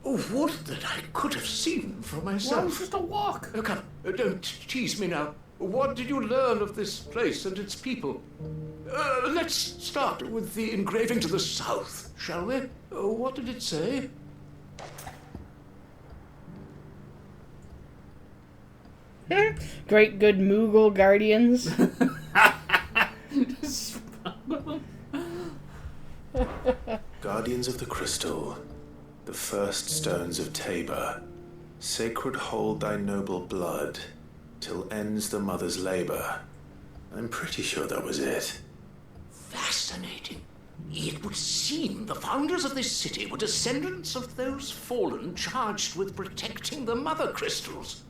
[SPEAKER 9] Oh, would that I could have seen for myself.
[SPEAKER 7] Well, it's just a walk.
[SPEAKER 9] Oh, come, don't tease me now. What did you learn of this place and its people? Let's start with the engraving to the south, shall we? What did it say?
[SPEAKER 10] Great good Moogle guardians.
[SPEAKER 17] Guardians of the Crystal, the first stones of Tabor, sacred hold thy noble blood, till ends the mother's labor. I'm pretty sure that was it.
[SPEAKER 9] Fascinating. It would seem the founders of this city were descendants of those fallen charged with protecting the mother crystals.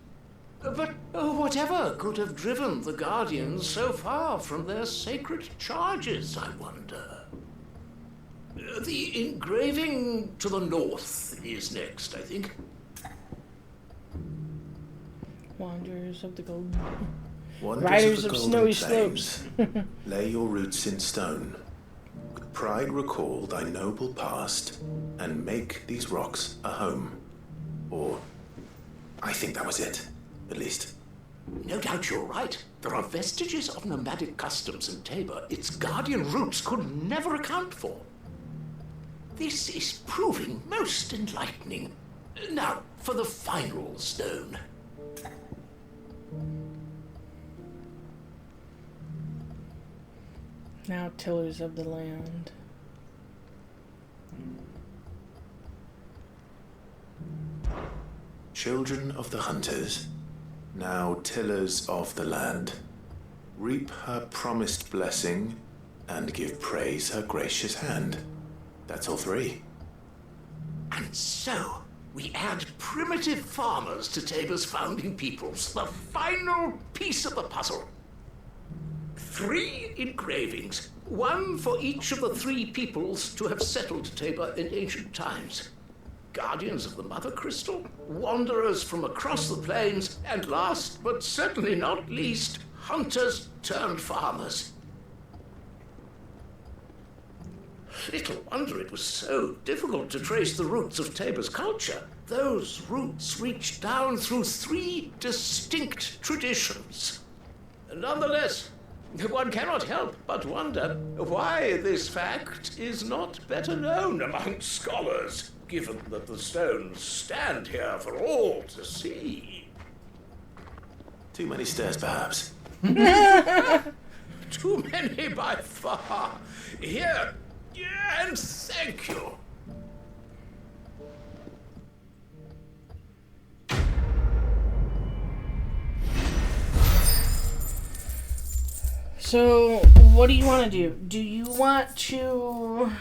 [SPEAKER 9] But whatever could have driven the Guardians so far from their sacred charges, I wonder? The engraving to the north is next, I think.
[SPEAKER 10] Wanderers of the Golden...
[SPEAKER 17] Wonders
[SPEAKER 10] Riders
[SPEAKER 17] of,
[SPEAKER 10] of
[SPEAKER 17] the
[SPEAKER 10] snowy
[SPEAKER 17] Plains,
[SPEAKER 10] slopes.
[SPEAKER 17] lay your roots in stone. With pride recall thy noble past, and make these rocks a home. Or, I think that was it, at least.
[SPEAKER 9] No doubt you're right. There are vestiges of nomadic customs in Tabor its guardian roots could never account for. This is proving most enlightening. Now, for the final stone.
[SPEAKER 10] Now tillers of the land.
[SPEAKER 17] Children of the hunters, now tillers of the land, reap her promised blessing and give praise her gracious hand. That's all three.
[SPEAKER 9] And so, we add primitive farmers to Tabor's founding peoples, the final piece of the puzzle. 3 engravings, one for each of the 3 peoples to have settled Tabor in ancient times. Guardians of the Mother Crystal, wanderers from across the plains, and last but certainly not least, hunters turned farmers. Little wonder it was so difficult to trace the roots of Tabor's culture. Those roots reach down through 3 distinct traditions. Nonetheless, one cannot help but wonder why this fact is not better known among scholars, given that the stones stand here for all to see.
[SPEAKER 17] Too many stairs, perhaps.
[SPEAKER 9] Too many by far. Here, and thank you.
[SPEAKER 10] So, what do you want to do? Do you want to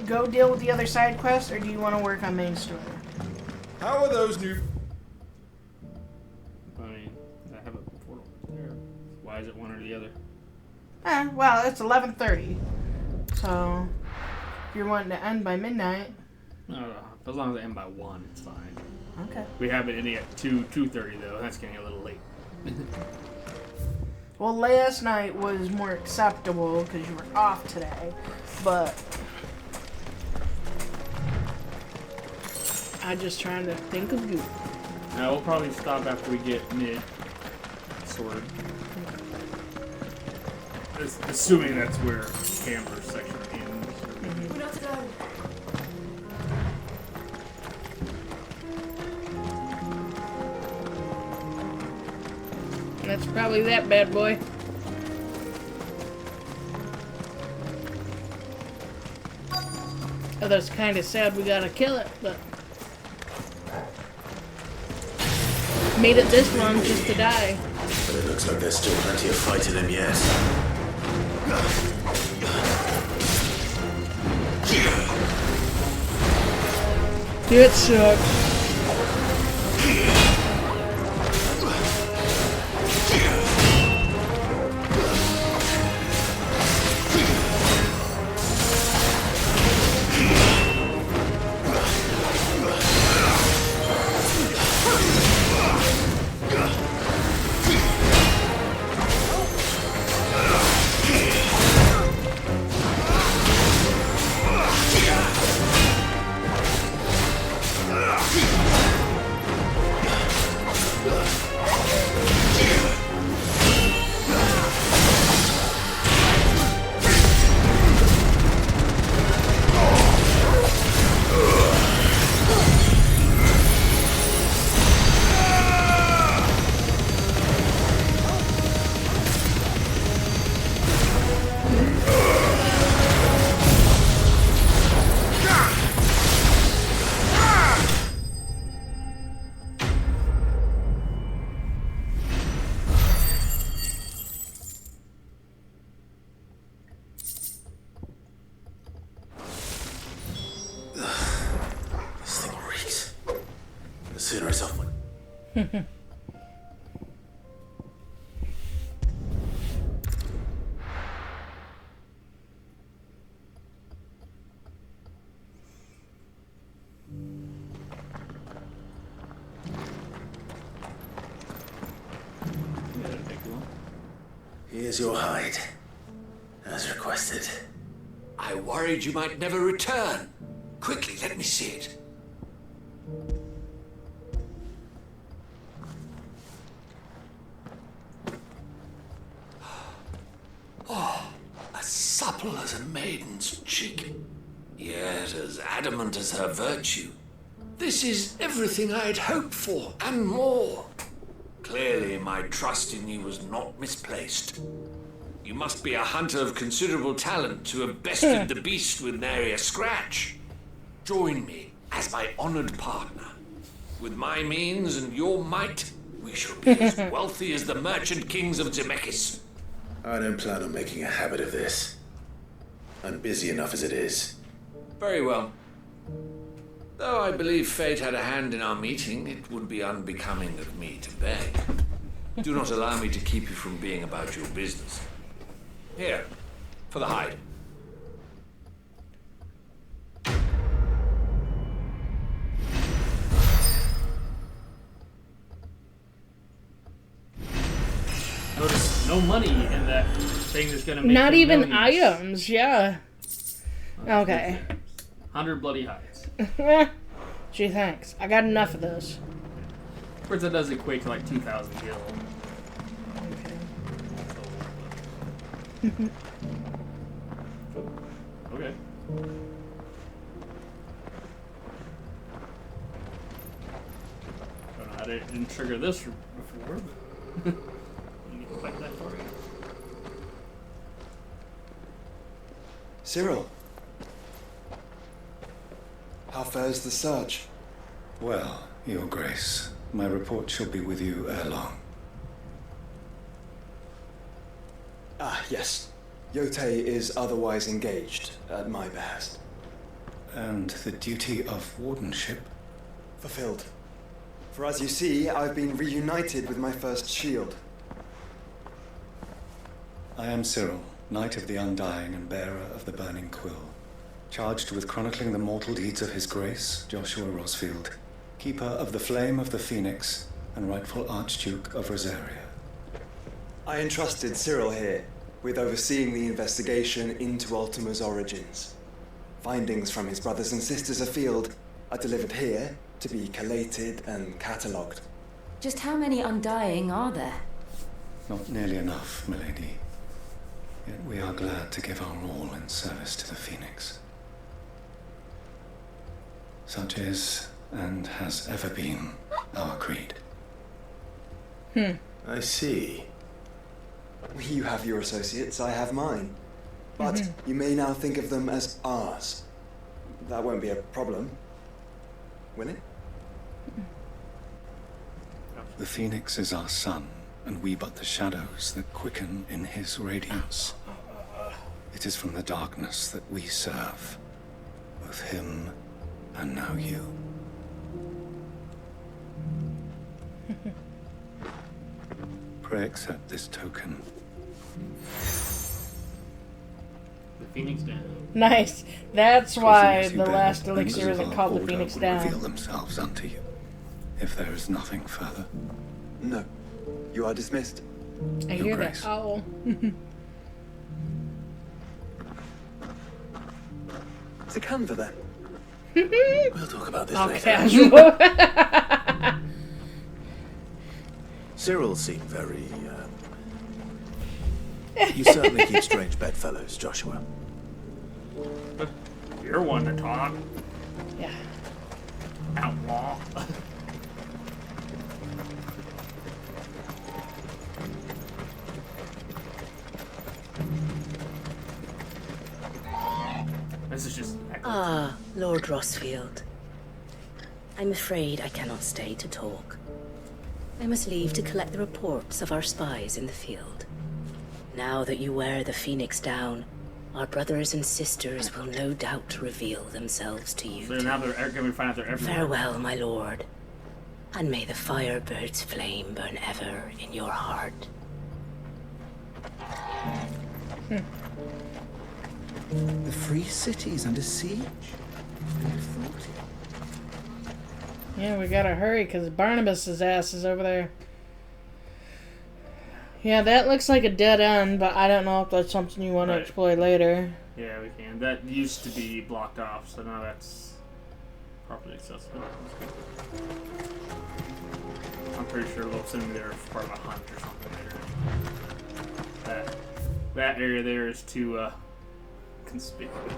[SPEAKER 10] go deal with the other side quests, or do you want to work on main story?
[SPEAKER 5] How are those new...
[SPEAKER 7] I mean, I have a portal there. Why is it one or the other?
[SPEAKER 10] Well, it's 11:30. So, if you're wanting to end by midnight...
[SPEAKER 7] No, as long as I end by 1, it's fine.
[SPEAKER 10] Okay.
[SPEAKER 7] We have it ending at 2:30 though. That's getting a little late.
[SPEAKER 10] Well, last night was more acceptable because you were off today, but I'm just trying to think of you.
[SPEAKER 7] Now we'll probably stop after we get mid sword. Assuming that's where Camber's section ends.
[SPEAKER 15] We're not alone.
[SPEAKER 10] That's probably that bad boy. Oh, that's kind of sad we gotta kill it, but made it this long just to die.
[SPEAKER 17] But it looks like there's still plenty of fight in him yet.
[SPEAKER 10] It sucks.
[SPEAKER 4] Here's your hide, as requested.
[SPEAKER 20] I worried you might never return. Quickly, let me see it. Oh, as supple as a maiden's cheek, yet as adamant as her virtue. This is everything I'd hoped for, and more. Clearly, my trust in you was not misplaced. You must be a hunter of considerable talent to have bested the beast with nary a scratch. Join me as my honored partner. With my means and your might, we shall be as wealthy as the merchant kings of Zemeckis.
[SPEAKER 4] I don't plan on making a habit of this. I'm busy enough as it is.
[SPEAKER 20] Very well. Though I believe fate had a hand in our meeting, it would be unbecoming of me to beg. Do not allow me to keep you from being about your business. Here, for the hide.
[SPEAKER 7] Notice no money in that thing that's gonna make
[SPEAKER 10] Not
[SPEAKER 7] you
[SPEAKER 10] even
[SPEAKER 7] millions.
[SPEAKER 10] items, yeah. Okay.
[SPEAKER 7] 100 bloody hides.
[SPEAKER 10] Gee, thanks. I got enough of those.
[SPEAKER 7] Of course, that does equate to like 2,000 gil. Okay. Don't know how they didn't trigger this before, but you need to fight that for you.
[SPEAKER 3] Cyril, how fares the search?
[SPEAKER 1] Well, Your Grace, my report shall be with you ere long.
[SPEAKER 3] Ah, yes. Yotei is otherwise engaged, at my behest.
[SPEAKER 1] And the duty of wardenship?
[SPEAKER 3] Fulfilled. For as you see, I've been reunited with my first shield.
[SPEAKER 1] I am Cyril, Knight of the Undying and bearer of the Burning Quill, charged with chronicling the mortal deeds of His Grace, Joshua Rosfield, keeper of the Flame of the Phoenix and rightful Archduke of Rosaria.
[SPEAKER 3] I entrusted Cyril here with overseeing the investigation into Ultima's origins. Findings from his brothers and sisters afield are delivered here to be collated and catalogued.
[SPEAKER 11] Just how many Undying are there?
[SPEAKER 1] Not nearly enough, milady. Yet we are glad to give our all in service to the Phoenix. Such is, and has ever been, our creed.
[SPEAKER 4] I see.
[SPEAKER 3] You have your associates, I have mine. But you may now think of them as ours. That won't be a problem, will it?
[SPEAKER 1] The Phoenix is our sun, and we but the shadows that quicken in his radiance. It is from the darkness that we serve, both him and now you. Pray accept this token.
[SPEAKER 7] The Phoenix Down.
[SPEAKER 10] Nice. That's why
[SPEAKER 1] As you
[SPEAKER 10] the
[SPEAKER 1] bear
[SPEAKER 10] last
[SPEAKER 1] members
[SPEAKER 10] elixir
[SPEAKER 1] of
[SPEAKER 10] isn't
[SPEAKER 1] our
[SPEAKER 10] called the
[SPEAKER 1] order
[SPEAKER 10] Phoenix
[SPEAKER 1] will
[SPEAKER 10] Down.
[SPEAKER 1] reveal themselves unto you, if there is nothing further.
[SPEAKER 3] No. You are dismissed.
[SPEAKER 10] I
[SPEAKER 1] Your
[SPEAKER 10] hear
[SPEAKER 1] Grace.
[SPEAKER 10] that owl.
[SPEAKER 3] To Canva then.
[SPEAKER 4] We'll talk about this
[SPEAKER 10] All
[SPEAKER 4] later.
[SPEAKER 10] casual.
[SPEAKER 4] Cyril seemed very, You certainly keep strange bedfellows, Joshua.
[SPEAKER 7] You're one to talk.
[SPEAKER 10] Yeah.
[SPEAKER 7] Outlaw. This is just...
[SPEAKER 16] Ah, Lord Rosfield. I'm afraid I cannot stay to talk. I must leave to collect the reports of our spies in the field. Now that you wear the Phoenix down, our brothers and sisters will no doubt reveal themselves to you.
[SPEAKER 7] So now they're going to find out they're everywhere.
[SPEAKER 16] Farewell, my lord. And may the Firebird's flame burn ever in your heart.
[SPEAKER 12] The free city's under siege? Who'd have thought it?
[SPEAKER 10] Yeah, we gotta hurry because Barnabas's ass is over there. Yeah, that looks like a dead end, but I don't know if that's something you want to explore later.
[SPEAKER 7] Yeah, we can. That used to be blocked off, so now that's properly accessible. I'm pretty sure we'll send there for part of a hunt or something later. That area there is too conspicuous.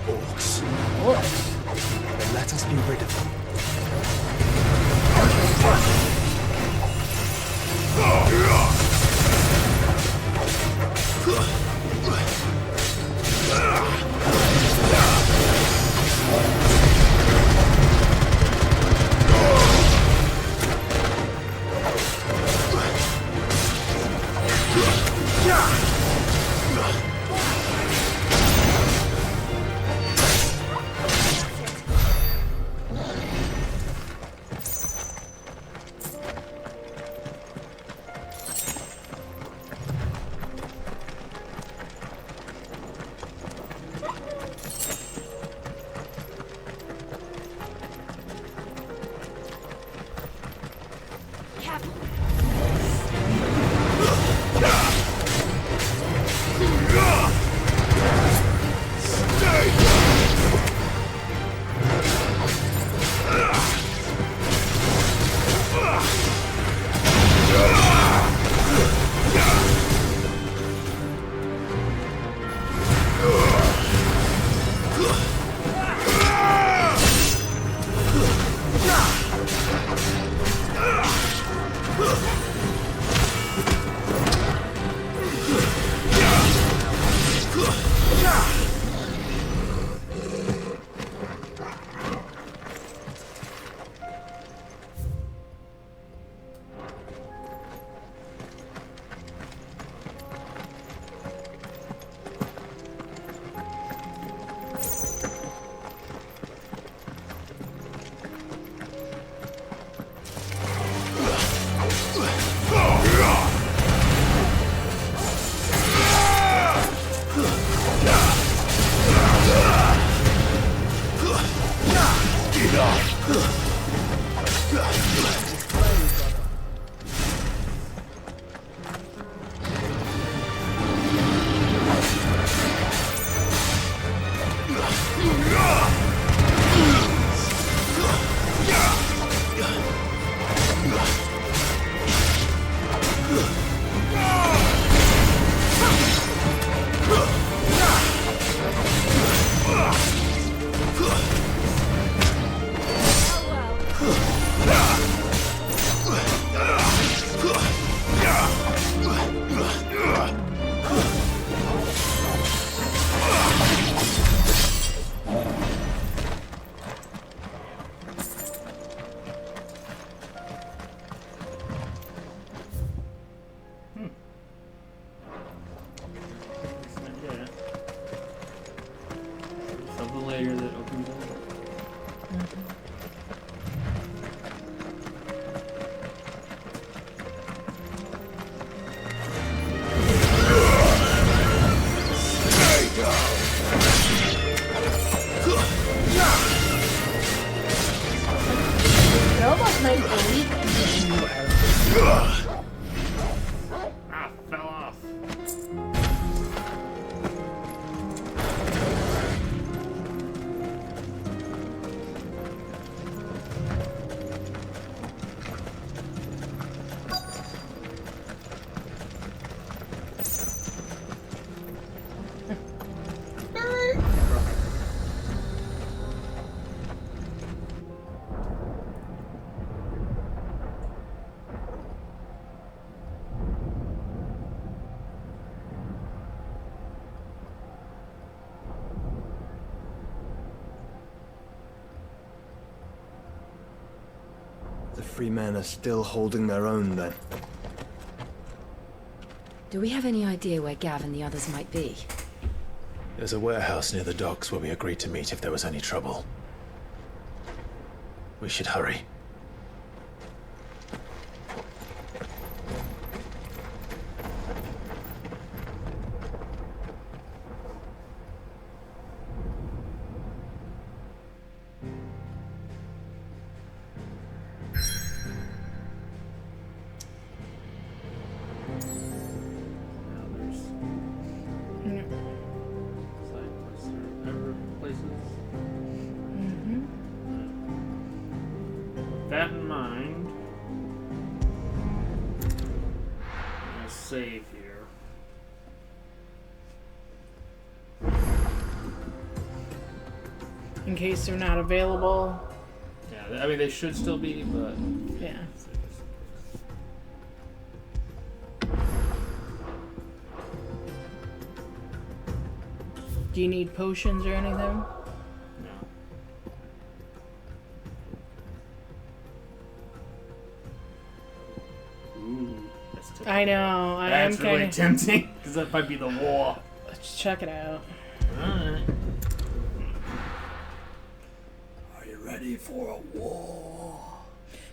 [SPEAKER 3] Orcs. Then let us be rid of them. The free men are still holding their own, then.
[SPEAKER 13] Do we have any idea where Gav and the others might be?
[SPEAKER 17] There's a warehouse near the docks where we agreed to meet if there was any trouble. We should hurry.
[SPEAKER 7] That in mind, I'll save here.
[SPEAKER 10] In case they're not available.
[SPEAKER 7] Yeah, I mean they should still be, but
[SPEAKER 10] yeah. Do you need potions or anything? I know. I am
[SPEAKER 7] That's really
[SPEAKER 10] kind of
[SPEAKER 7] tempting because that might be the war.
[SPEAKER 10] Let's check it out.
[SPEAKER 7] Alright.
[SPEAKER 1] Are you ready for a war?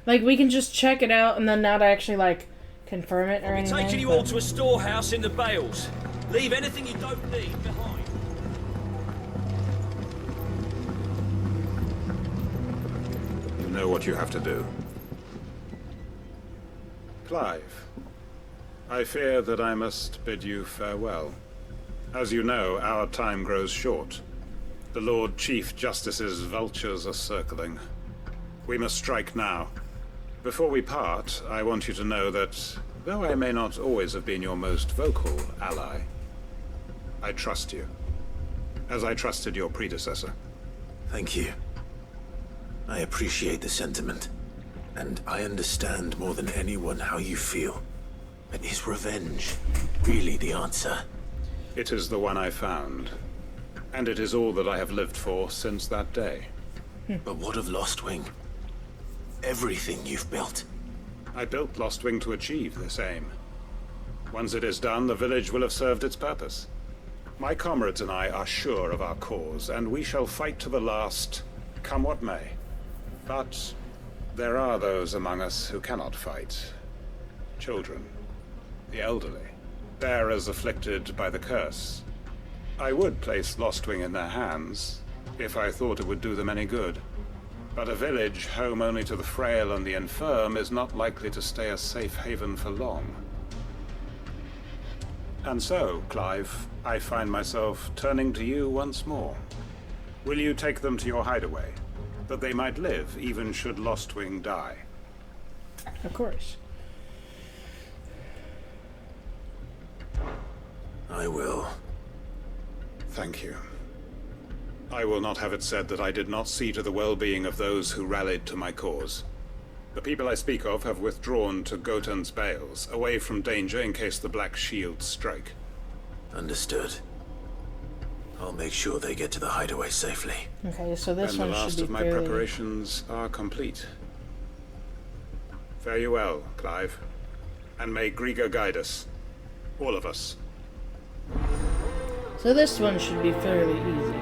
[SPEAKER 10] Like we can just check it out and then not actually like confirm it or
[SPEAKER 19] I'll be
[SPEAKER 10] anything.
[SPEAKER 19] taking you all to a storehouse in the Bales. Leave anything you don't need behind.
[SPEAKER 21] You know what you have to do. Clive, I fear that I must bid you farewell. As you know, our time grows short. The Lord Chief Justice's vultures are circling. We must strike now. Before we part, I want you to know that, though I may not always have been your most vocal ally, I trust you, as I trusted your predecessor.
[SPEAKER 4] Thank you. I appreciate the sentiment, and I understand more than anyone how you feel. But is revenge really the answer?
[SPEAKER 21] It is the one I found, and it is all that I have lived for since that day.
[SPEAKER 4] But what of Lostwing? Everything you've built.
[SPEAKER 21] I built Lostwing to achieve this aim. Once it is done, the village will have served its purpose. My comrades and I are sure of our cause, and we shall fight to the last, come what may. But there are those among us who cannot fight. Children, the elderly, bearers afflicted by the curse. I would place Lostwing in their hands, if I thought it would do them any good. But a village home only to the frail and the infirm is not likely to stay a safe haven for long. And so, Clive, I find myself turning to you once more. Will you take them to your hideaway, that they might live even should Lostwing die?
[SPEAKER 10] Of course.
[SPEAKER 4] I will.
[SPEAKER 21] Thank you. I will not have it said that I did not see to the well-being of those who rallied to my cause. The people I speak of have withdrawn to Goten's Bales, away from danger in case the Black Shields strike.
[SPEAKER 4] Understood. I'll make sure they get to the hideaway safely.
[SPEAKER 10] Okay, so this
[SPEAKER 21] And
[SPEAKER 10] one
[SPEAKER 21] the
[SPEAKER 10] should
[SPEAKER 21] last
[SPEAKER 10] be
[SPEAKER 21] of my
[SPEAKER 10] fairly...
[SPEAKER 21] preparations are complete. Fare you well, Clive. And may Griga guide us. All of us.
[SPEAKER 10] So this one should be fairly easy.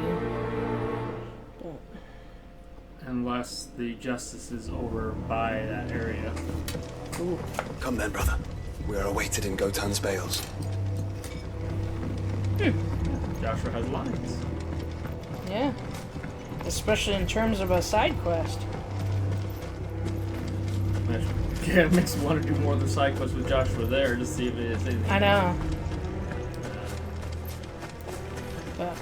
[SPEAKER 7] Unless the justice is over by that area.
[SPEAKER 10] Ooh.
[SPEAKER 3] Come then, brother. We are awaited in Gotan's Bales.
[SPEAKER 7] Joshua has lines.
[SPEAKER 10] Yeah. Especially in terms of a side quest.
[SPEAKER 7] Yeah, it makes me want to do more of the side quests with Joshua there to see if it is anything.
[SPEAKER 10] I know. But...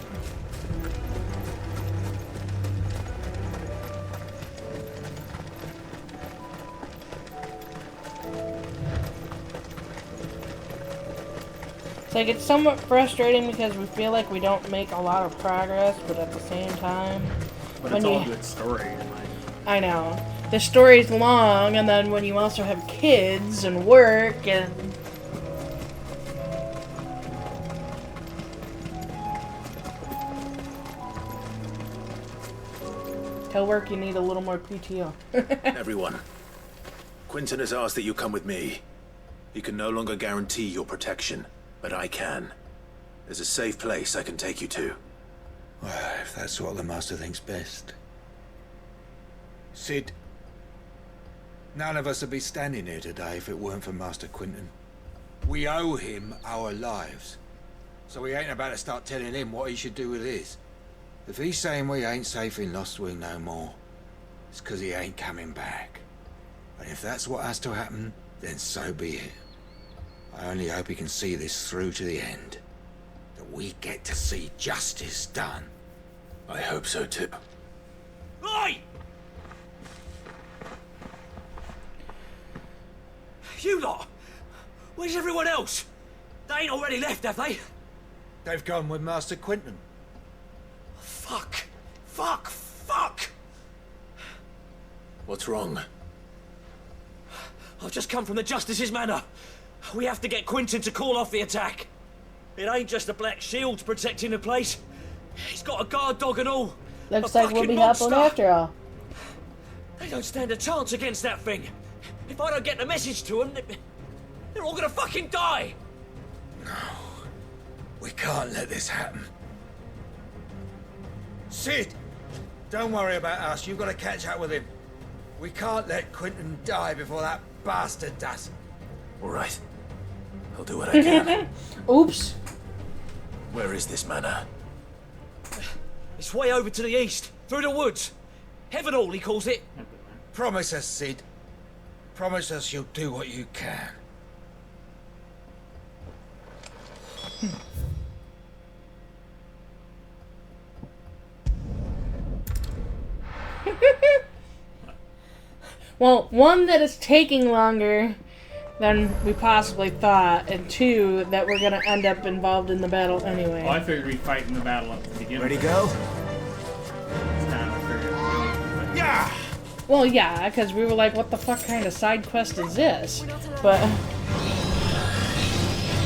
[SPEAKER 10] It's like it's somewhat frustrating because we feel like we don't make a lot of progress, but at the same time...
[SPEAKER 7] But it's all a good story.
[SPEAKER 10] I know. The story's long, and then when you also have kids and work and... Tell work you need a little more PTO.
[SPEAKER 4] Everyone. Quentin has asked that you come with me. He can no longer guarantee your protection, But I can. There's a safe place I can take you to.
[SPEAKER 12] Well, if that's what the Master thinks best. Sid, none of us would be standing here today if it weren't for Master Quinton. We owe him our lives. So we ain't about to start telling him what he should do with his. If he's saying we ain't safe in Lost Wing no more, it's 'cause he ain't coming back. And if that's what has to happen, then so be it. I only hope he can see this through to the end. That we get to see justice done.
[SPEAKER 4] I hope so, too.
[SPEAKER 19] Oi! You lot! Where's everyone else? They ain't already left, have they?
[SPEAKER 12] They've gone with Master Quinton.
[SPEAKER 19] Fuck! Fuck! Fuck!
[SPEAKER 4] What's wrong?
[SPEAKER 19] I've just come from the Justice's manor. We have to get Quinton to call off the attack. It ain't just the Black Shields protecting the place. He's got a guard dog and all.
[SPEAKER 10] Looks
[SPEAKER 19] A
[SPEAKER 10] like we'll
[SPEAKER 19] fucking
[SPEAKER 10] be helpful
[SPEAKER 19] monster.
[SPEAKER 10] after all.
[SPEAKER 19] They don't stand a chance against that thing. If I don't get the message to them, they're all gonna fucking die.
[SPEAKER 12] We can't let this happen. Sid! Don't worry about us. You've got to catch up with him. We can't let Quinton die before that bastard does.
[SPEAKER 4] All right. I'll do what I can.
[SPEAKER 10] Oops.
[SPEAKER 4] Where is this manor?
[SPEAKER 19] It's way over to the east, through the woods. Heaven Hall, he calls it.
[SPEAKER 12] Promise us, Sid. Promise us you'll do what you can.
[SPEAKER 10] Well, one, that is taking longer than we possibly thought, and two, that we're gonna end up involved in the battle anyway.
[SPEAKER 7] Oh, I figured we'd fight in the battle at the beginning.
[SPEAKER 4] Ready, go?
[SPEAKER 12] Yeah!
[SPEAKER 10] Well, yeah, because we were like, what the fuck kind of side quest is this? But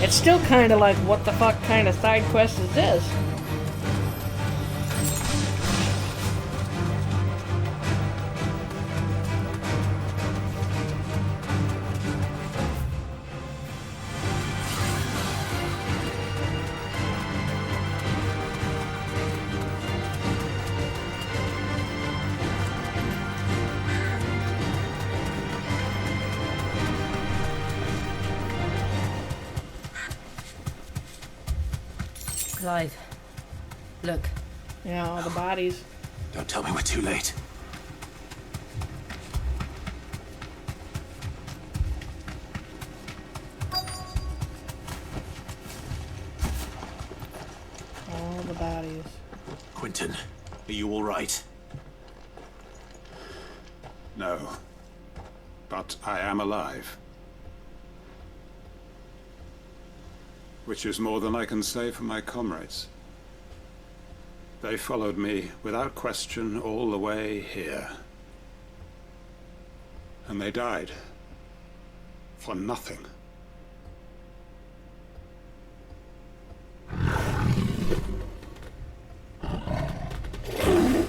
[SPEAKER 10] it's still kind of like, what the fuck kind of side quest is this?
[SPEAKER 13] Clive, look.
[SPEAKER 10] Yeah, all the bodies.
[SPEAKER 4] Don't tell me we're too late.
[SPEAKER 10] All the bodies.
[SPEAKER 4] Quinton, are you all right?
[SPEAKER 21] No. But I am alive. Which is more than I can say for my comrades. They followed me without question all the way here. And they died. For nothing.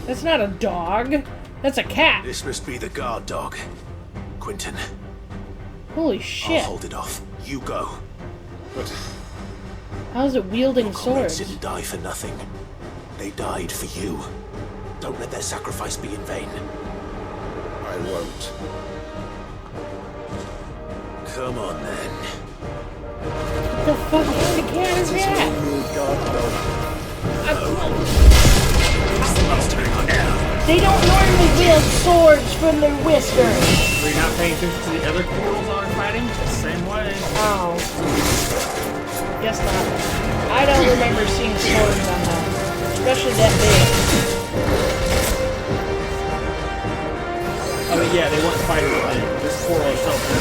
[SPEAKER 10] That's not a dog. That's a cat.
[SPEAKER 4] This must be the guard dog. Quinton.
[SPEAKER 10] Holy shit.
[SPEAKER 4] I'll hold it off. You go.
[SPEAKER 21] But
[SPEAKER 10] how's it wielding
[SPEAKER 4] comrades
[SPEAKER 10] swords?
[SPEAKER 4] didn't die for nothing. They died for you. Don't let their sacrifice be in vain.
[SPEAKER 21] I won't.
[SPEAKER 4] Come on, then.
[SPEAKER 10] What the fuck kind of cat is that? They don't normally wield swords from their whiskers.
[SPEAKER 7] So you're not paying attention to the other criminals that are fighting? The same way.
[SPEAKER 10] Oh. Guess not. I don't remember seeing swords on them. Especially that big.
[SPEAKER 7] I mean, yeah, they weren't fighting with this quarrel or something.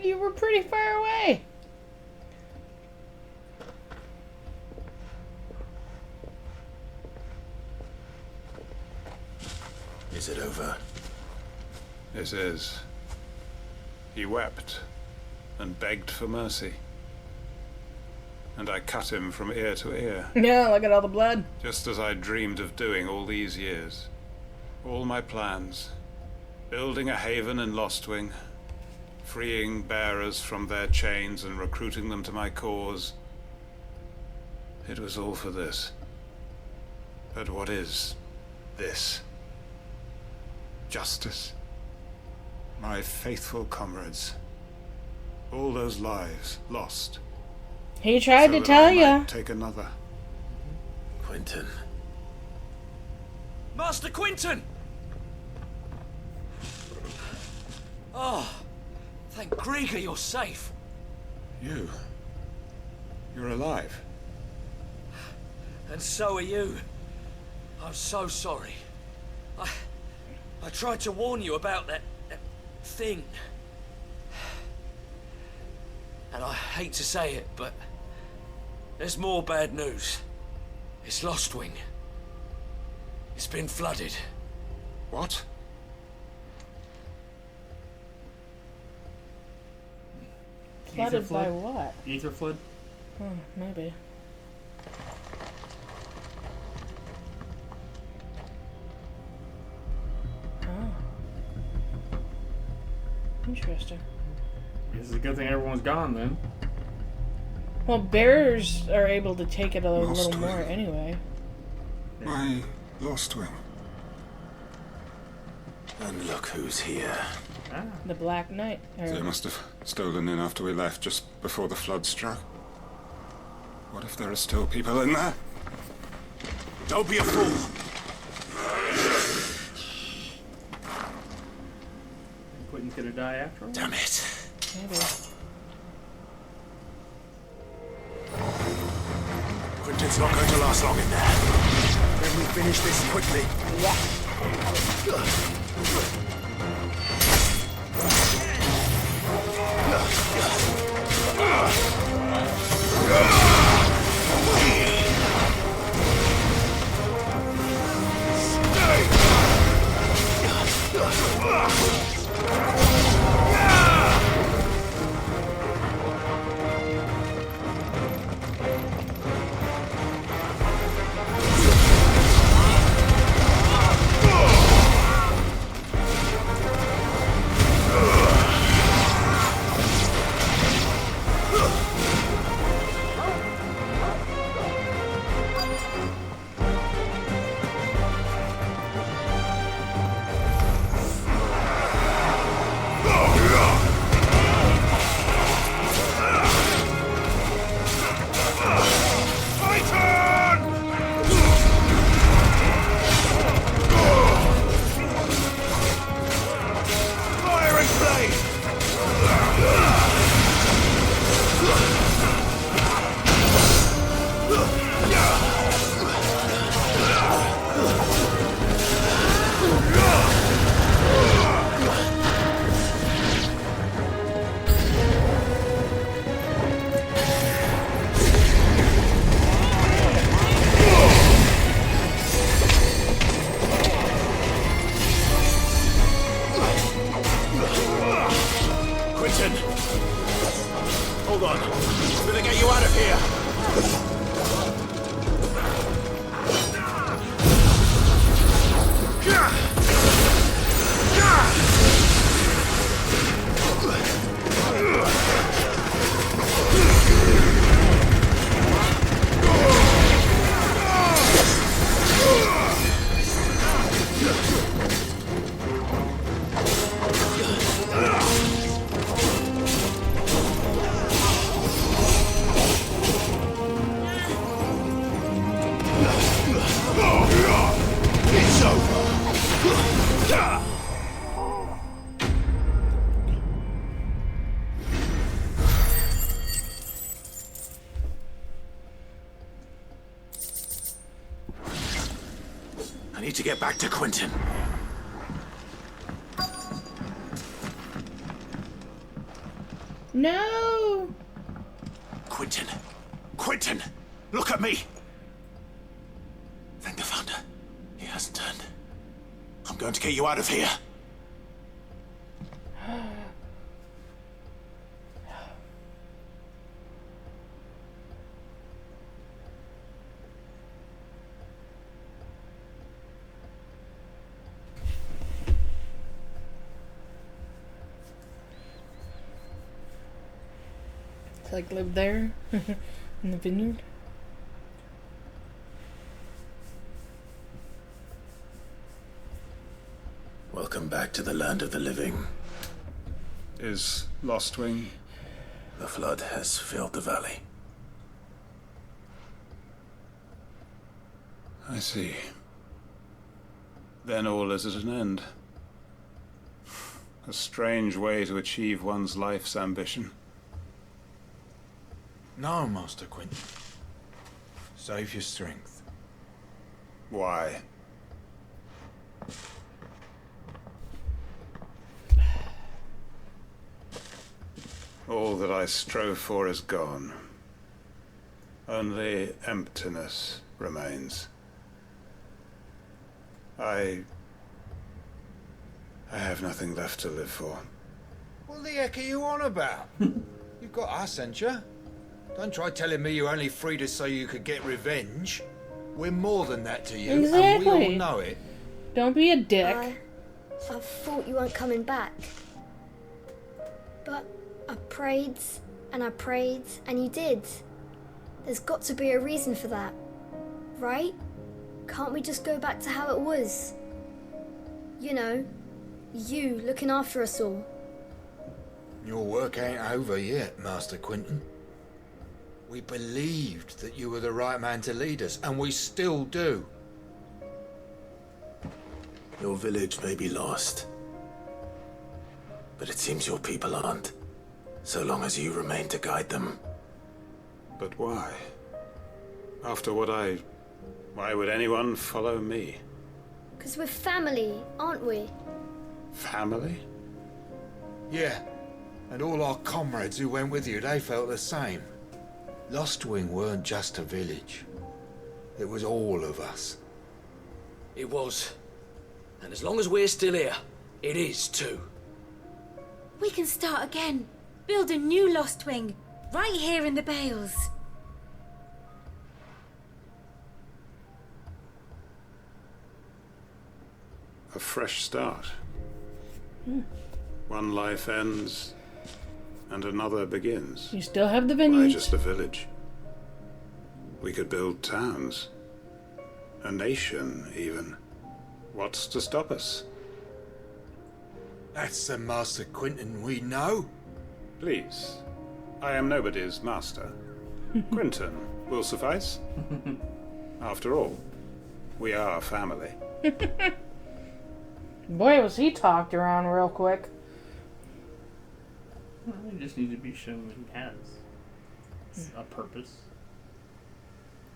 [SPEAKER 10] You were pretty far away.
[SPEAKER 17] Is it over?
[SPEAKER 21] It is. He wept and begged for mercy. And I cut him from ear to ear.
[SPEAKER 10] Yeah, look at all the blood.
[SPEAKER 21] Just as I dreamed of doing all these years. All my plans. Building a haven in Lostwing. Freeing bearers from their chains and recruiting them to my cause. It was all for this. But what is this? Justice? My faithful comrades. All those lives lost.
[SPEAKER 10] He tried to tell you.
[SPEAKER 21] Take another.
[SPEAKER 4] Quentin.
[SPEAKER 19] Master Quentin! Oh, thank Grieger you're safe.
[SPEAKER 21] You're alive.
[SPEAKER 19] And so are you. I'm so sorry. I tried to warn you about that thing. And I hate to say it, but there's more bad news. It's Lostwing. It's been flooded.
[SPEAKER 21] What?
[SPEAKER 10] Flooded by what?
[SPEAKER 7] Ether flood?
[SPEAKER 10] Oh, maybe. Oh. Interesting.
[SPEAKER 7] It's a good thing everyone's gone then.
[SPEAKER 10] Well, bears are able to take it a little
[SPEAKER 21] Lostwing.
[SPEAKER 10] more anyway.
[SPEAKER 21] My Lostwing.
[SPEAKER 4] And look who's here.
[SPEAKER 10] The Black Knight.
[SPEAKER 21] They must have stolen in after we left, just before the flood struck. What if there are still people in there?
[SPEAKER 19] Don't be a fool.
[SPEAKER 7] Quentin's gonna die after all?
[SPEAKER 4] Damn it.
[SPEAKER 10] Maybe.
[SPEAKER 20] Quentin's not going to last long in there. Can we finish this quickly?
[SPEAKER 19] Hold on. I'm gonna get you out of here.
[SPEAKER 20] It's over.
[SPEAKER 19] I need to get back to Quentin.
[SPEAKER 10] No!
[SPEAKER 20] Quentin! Quentin! Look at me! Thank the Thunder. He hasn't turned. I'm going to get you out of here.
[SPEAKER 10] It's like live there in the vineyard.
[SPEAKER 4] Welcome back to the land of the living.
[SPEAKER 21] Is Lostwing?
[SPEAKER 4] The flood has filled the valley.
[SPEAKER 21] I see. Then all is at an end. A strange way to achieve one's life's ambition.
[SPEAKER 12] No, Master Quentin. Save your strength.
[SPEAKER 21] Why? All that I strove for is gone. Only emptiness remains. I have nothing left to live for.
[SPEAKER 12] What the heck are you on about? You've got us, ain't you? Don't try telling me you only freed us so you could get revenge. We're more than that to you, and we
[SPEAKER 10] Exactly.
[SPEAKER 12] all know it.
[SPEAKER 10] Don't be a dick.
[SPEAKER 6] I thought you weren't coming back. But I prayed, and you did. There's got to be a reason for that, right? Can't we just go back to how it was? You know, you looking after us all.
[SPEAKER 12] Your work ain't over yet, Master Quentin. We believed that you were the right man to lead us, and we still do.
[SPEAKER 4] Your village may be lost, but it seems your people aren't, so long as you remain to guide them.
[SPEAKER 21] But why? After what why would anyone follow me?
[SPEAKER 6] 'Cause we're family, aren't we?
[SPEAKER 21] Family?
[SPEAKER 12] Yeah, and all our comrades who went with you, they felt the same. Lostwing weren't just a village. It was all of us.
[SPEAKER 19] It was. And as long as we're still here, it is too.
[SPEAKER 8] We can start again. Build a new Lostwing. Right here in the Bales.
[SPEAKER 21] A fresh start. One life ends, and another begins.
[SPEAKER 10] You still have the
[SPEAKER 21] Why
[SPEAKER 10] vineyard.
[SPEAKER 21] just a village? We could build towns. A nation, even. What's to stop us?
[SPEAKER 12] That's the Master Quentin we know.
[SPEAKER 21] Please. I am nobody's master. Quentin will suffice. After all, we are family.
[SPEAKER 10] Boy, was he talked around real quick.
[SPEAKER 7] Well, you just need to be shown he has a purpose.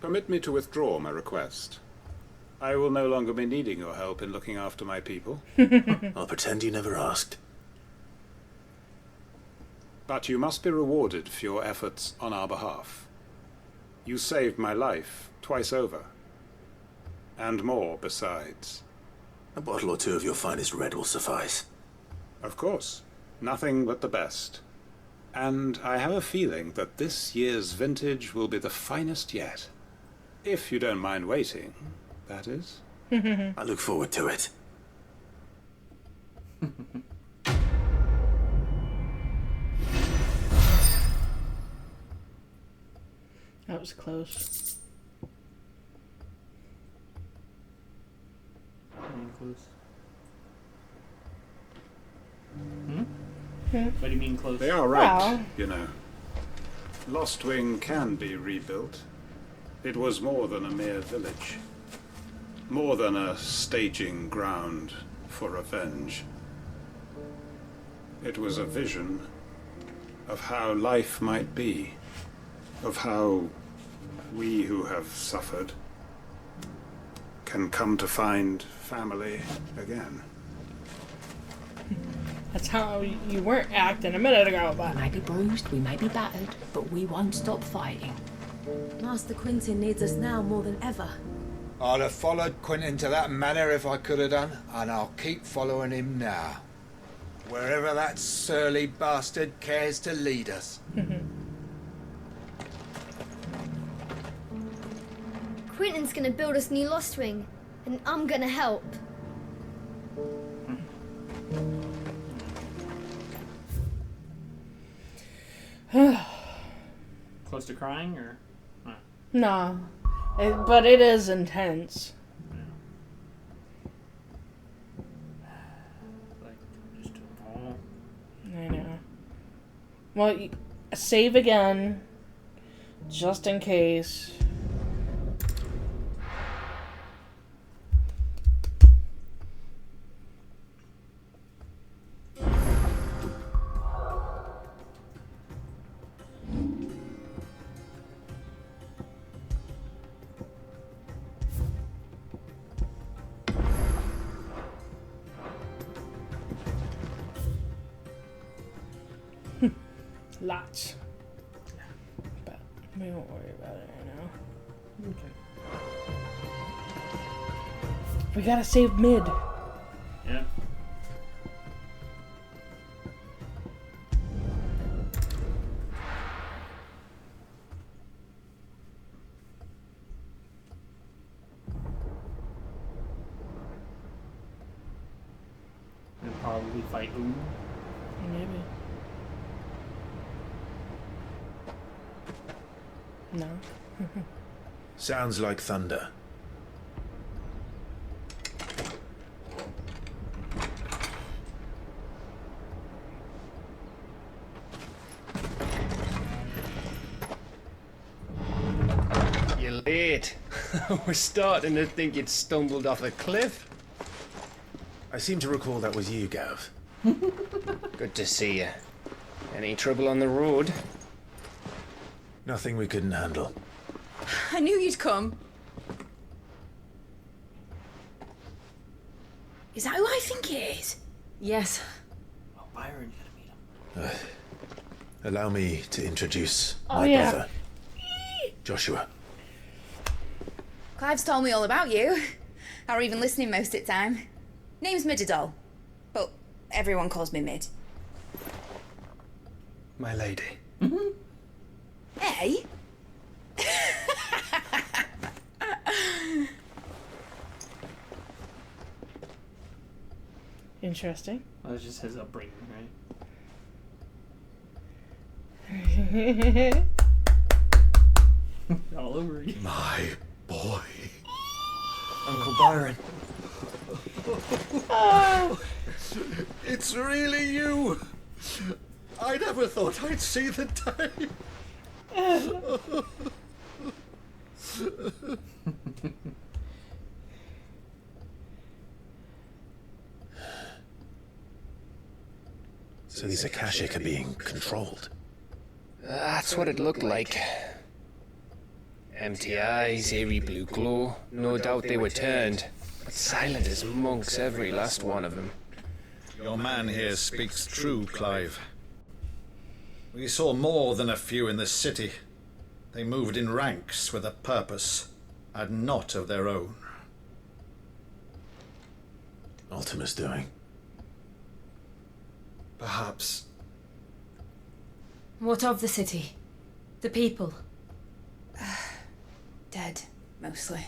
[SPEAKER 21] Permit me to withdraw my request. I will no longer be needing your help in looking after my people.
[SPEAKER 4] I'll pretend you never asked.
[SPEAKER 21] But you must be rewarded for your efforts on our behalf. You saved my life twice over. And more besides.
[SPEAKER 4] A bottle or two of your finest red will suffice.
[SPEAKER 21] Of course. Nothing but the best. And I have a feeling that this year's vintage will be the finest yet. If you don't mind waiting, that is.
[SPEAKER 4] I look forward to it.
[SPEAKER 10] That was close.
[SPEAKER 7] Close. What do you mean close?
[SPEAKER 21] They are right,
[SPEAKER 10] Well.
[SPEAKER 21] you know. Lostwing can be rebuilt. It was more than a mere village. More than a staging ground for revenge. It was a vision of how life might be. Of how we who have suffered can come to find family again.
[SPEAKER 10] That's how you weren't acting a minute ago, but...
[SPEAKER 13] We may be bruised, we may be battered, but we won't stop fighting.
[SPEAKER 15] Master Quintin needs us now more than ever.
[SPEAKER 12] I'd have followed Quentin to that manor if I could have done, and I'll keep following him now. Wherever that surly bastard cares to lead us.
[SPEAKER 6] Quentin's gonna build us new Lost Wing, and I'm gonna help.
[SPEAKER 7] Close to crying, or?
[SPEAKER 10] No. But it is intense. I know. Well, save again. Just in case. Lots. But we won't worry about it right now.
[SPEAKER 7] Okay.
[SPEAKER 10] We gotta save mid.
[SPEAKER 7] Yeah. And probably fight Ooh.
[SPEAKER 10] Maybe. No.
[SPEAKER 17] Sounds like thunder.
[SPEAKER 14] You're late. We're starting to think you'd stumbled off a cliff.
[SPEAKER 17] I seem to recall that was you, Gav.
[SPEAKER 14] Good to see you. Any trouble on the road?
[SPEAKER 17] Nothing we couldn't handle.
[SPEAKER 8] I knew you'd come. Is that who I think it is? Yes.
[SPEAKER 7] Oh, Byron, you gotta meet him.
[SPEAKER 17] Allow me to introduce
[SPEAKER 8] Oh,
[SPEAKER 17] my
[SPEAKER 8] yeah.
[SPEAKER 17] brother, Joshua.
[SPEAKER 8] Clive's told me all about you. Or even listening most of the time. Name's Midadol. But everyone calls me Mid.
[SPEAKER 3] My lady.
[SPEAKER 8] Hey?
[SPEAKER 10] Interesting.
[SPEAKER 7] Well, that's just his upbringing,
[SPEAKER 10] right?
[SPEAKER 7] All over again.
[SPEAKER 20] My boy.
[SPEAKER 3] Uncle Byron.
[SPEAKER 20] It's really you. I never thought I'd see the day.
[SPEAKER 17] So these Akashic are being controlled.
[SPEAKER 14] That's what it looked like. Empty eyes, eerie blue glow. No doubt they were turned. But silent as monks, every last one of them.
[SPEAKER 20] Your man here speaks true, Clive. We saw more than a few in this city. They moved in ranks with a purpose, and not of their own.
[SPEAKER 17] Ultima's doing.
[SPEAKER 3] Perhaps.
[SPEAKER 8] What of the city? The people? Dead, mostly.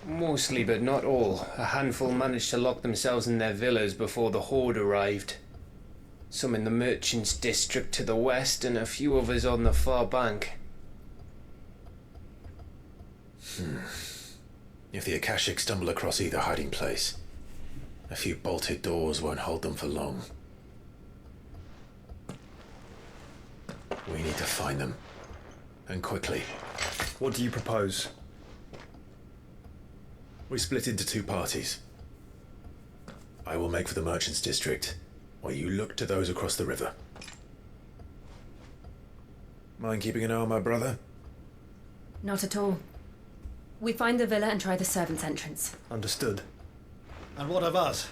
[SPEAKER 14] Mostly, but not all. A handful managed to lock themselves in their villas before the Horde arrived. Some in the merchants' district to the west, and a few others on the far bank.
[SPEAKER 17] If the Akashic stumble across either hiding place, a few bolted doors won't hold them for long. We need to find them. And quickly.
[SPEAKER 3] What do you propose?
[SPEAKER 17] We split into two parties. I will make for the merchants' district, while you look to those across the river. Mind keeping an eye on my brother?
[SPEAKER 16] Not at all. We find the villa and try the servants' entrance.
[SPEAKER 3] Understood.
[SPEAKER 20] And what of us?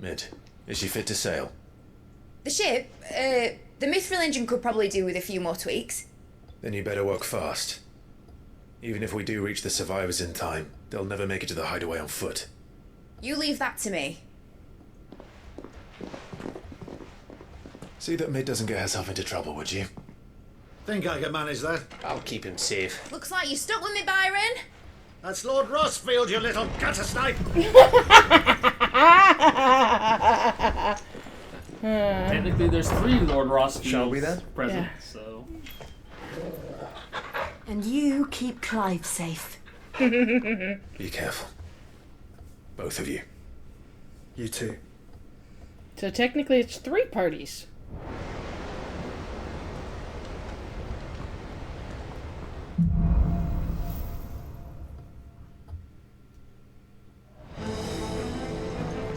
[SPEAKER 17] Mid, is she fit to sail?
[SPEAKER 8] The ship, the mithril engine could probably do with a few more tweaks.
[SPEAKER 17] Then you better work fast. Even if we do reach the survivors in time, they'll never make it to the hideaway on foot.
[SPEAKER 8] You leave that to me.
[SPEAKER 17] See that Mid doesn't get herself into trouble, would you?
[SPEAKER 12] Think I can manage that.
[SPEAKER 14] I'll keep him safe.
[SPEAKER 8] Looks like you stuck with me, Byron.
[SPEAKER 12] That's Lord Rossfield, you little gutter snipe!
[SPEAKER 7] Technically, there's 3 Lord Rossfields.
[SPEAKER 3] Shall we then?
[SPEAKER 7] Present,
[SPEAKER 10] Yeah.
[SPEAKER 7] so.
[SPEAKER 2] And you keep Clive safe.
[SPEAKER 17] Be careful. Both of you.
[SPEAKER 3] You too.
[SPEAKER 10] So technically it's 3 parties.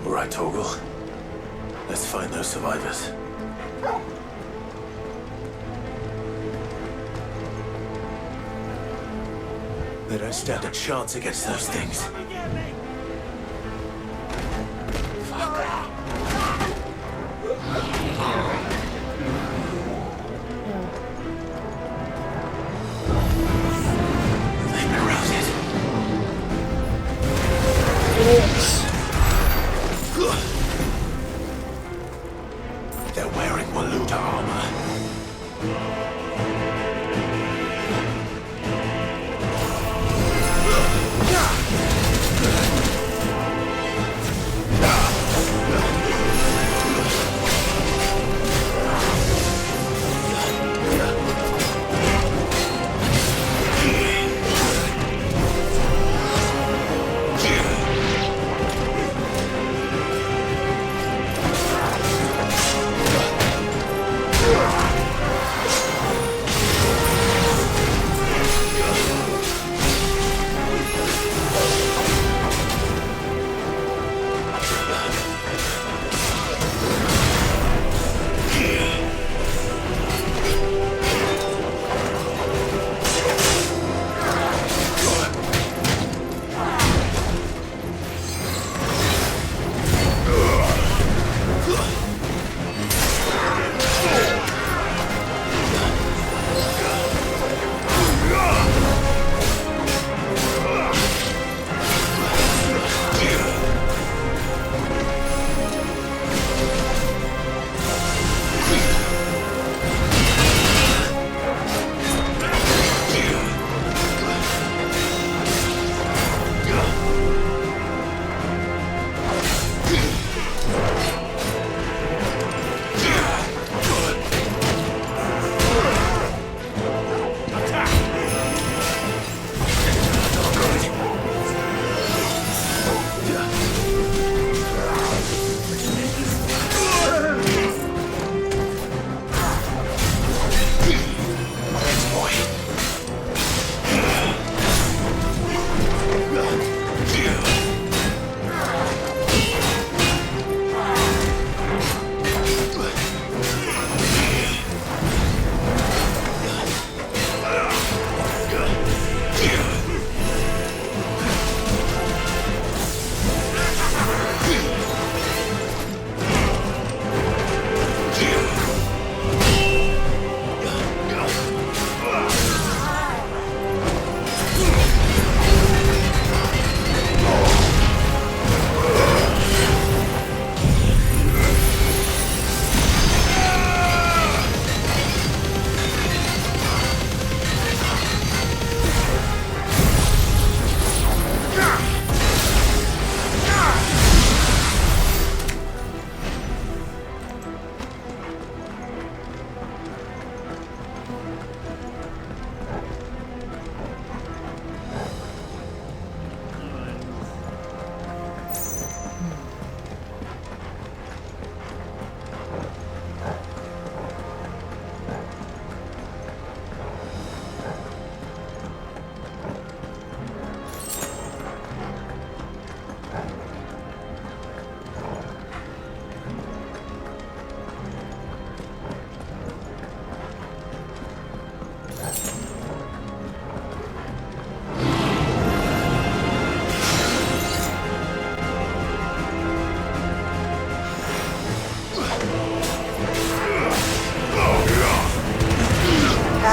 [SPEAKER 4] All right, Torgal. Let's find those survivors. They don't stand a chance against those things. They've been routed. They're wearing Waluta armor.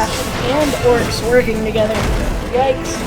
[SPEAKER 10] and orcs working together. Yikes.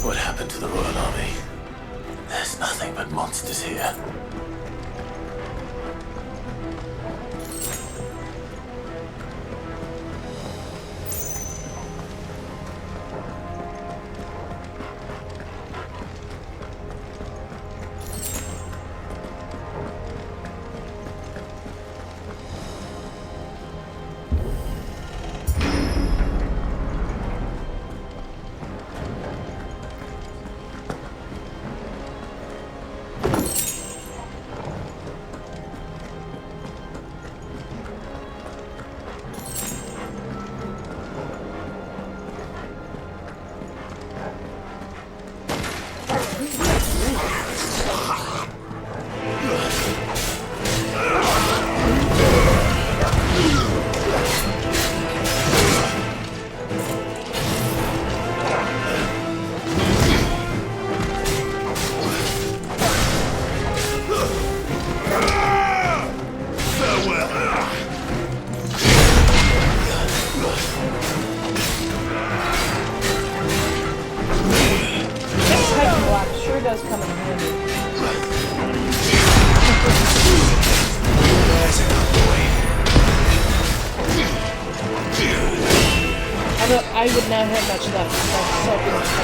[SPEAKER 4] What happened to the Royal Army? There's nothing but monsters here. I would not have much left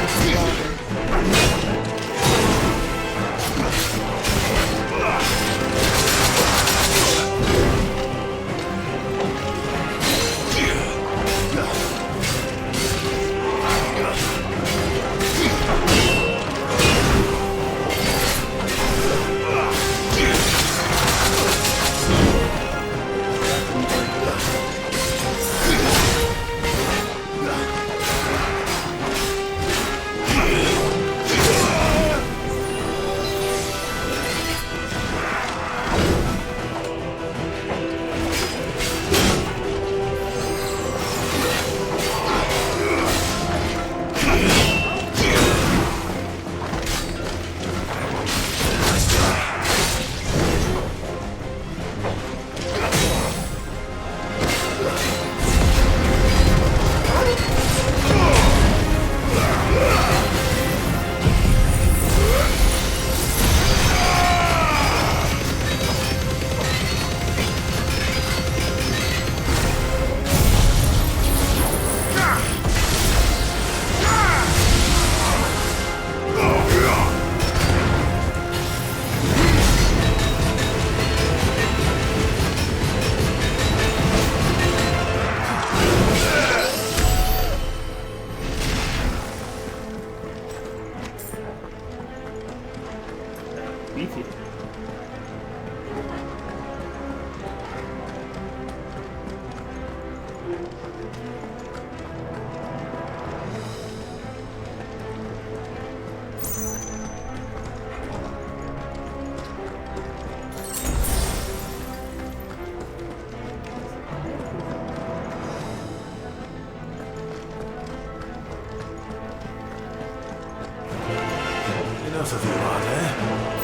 [SPEAKER 20] Enough of you, are there?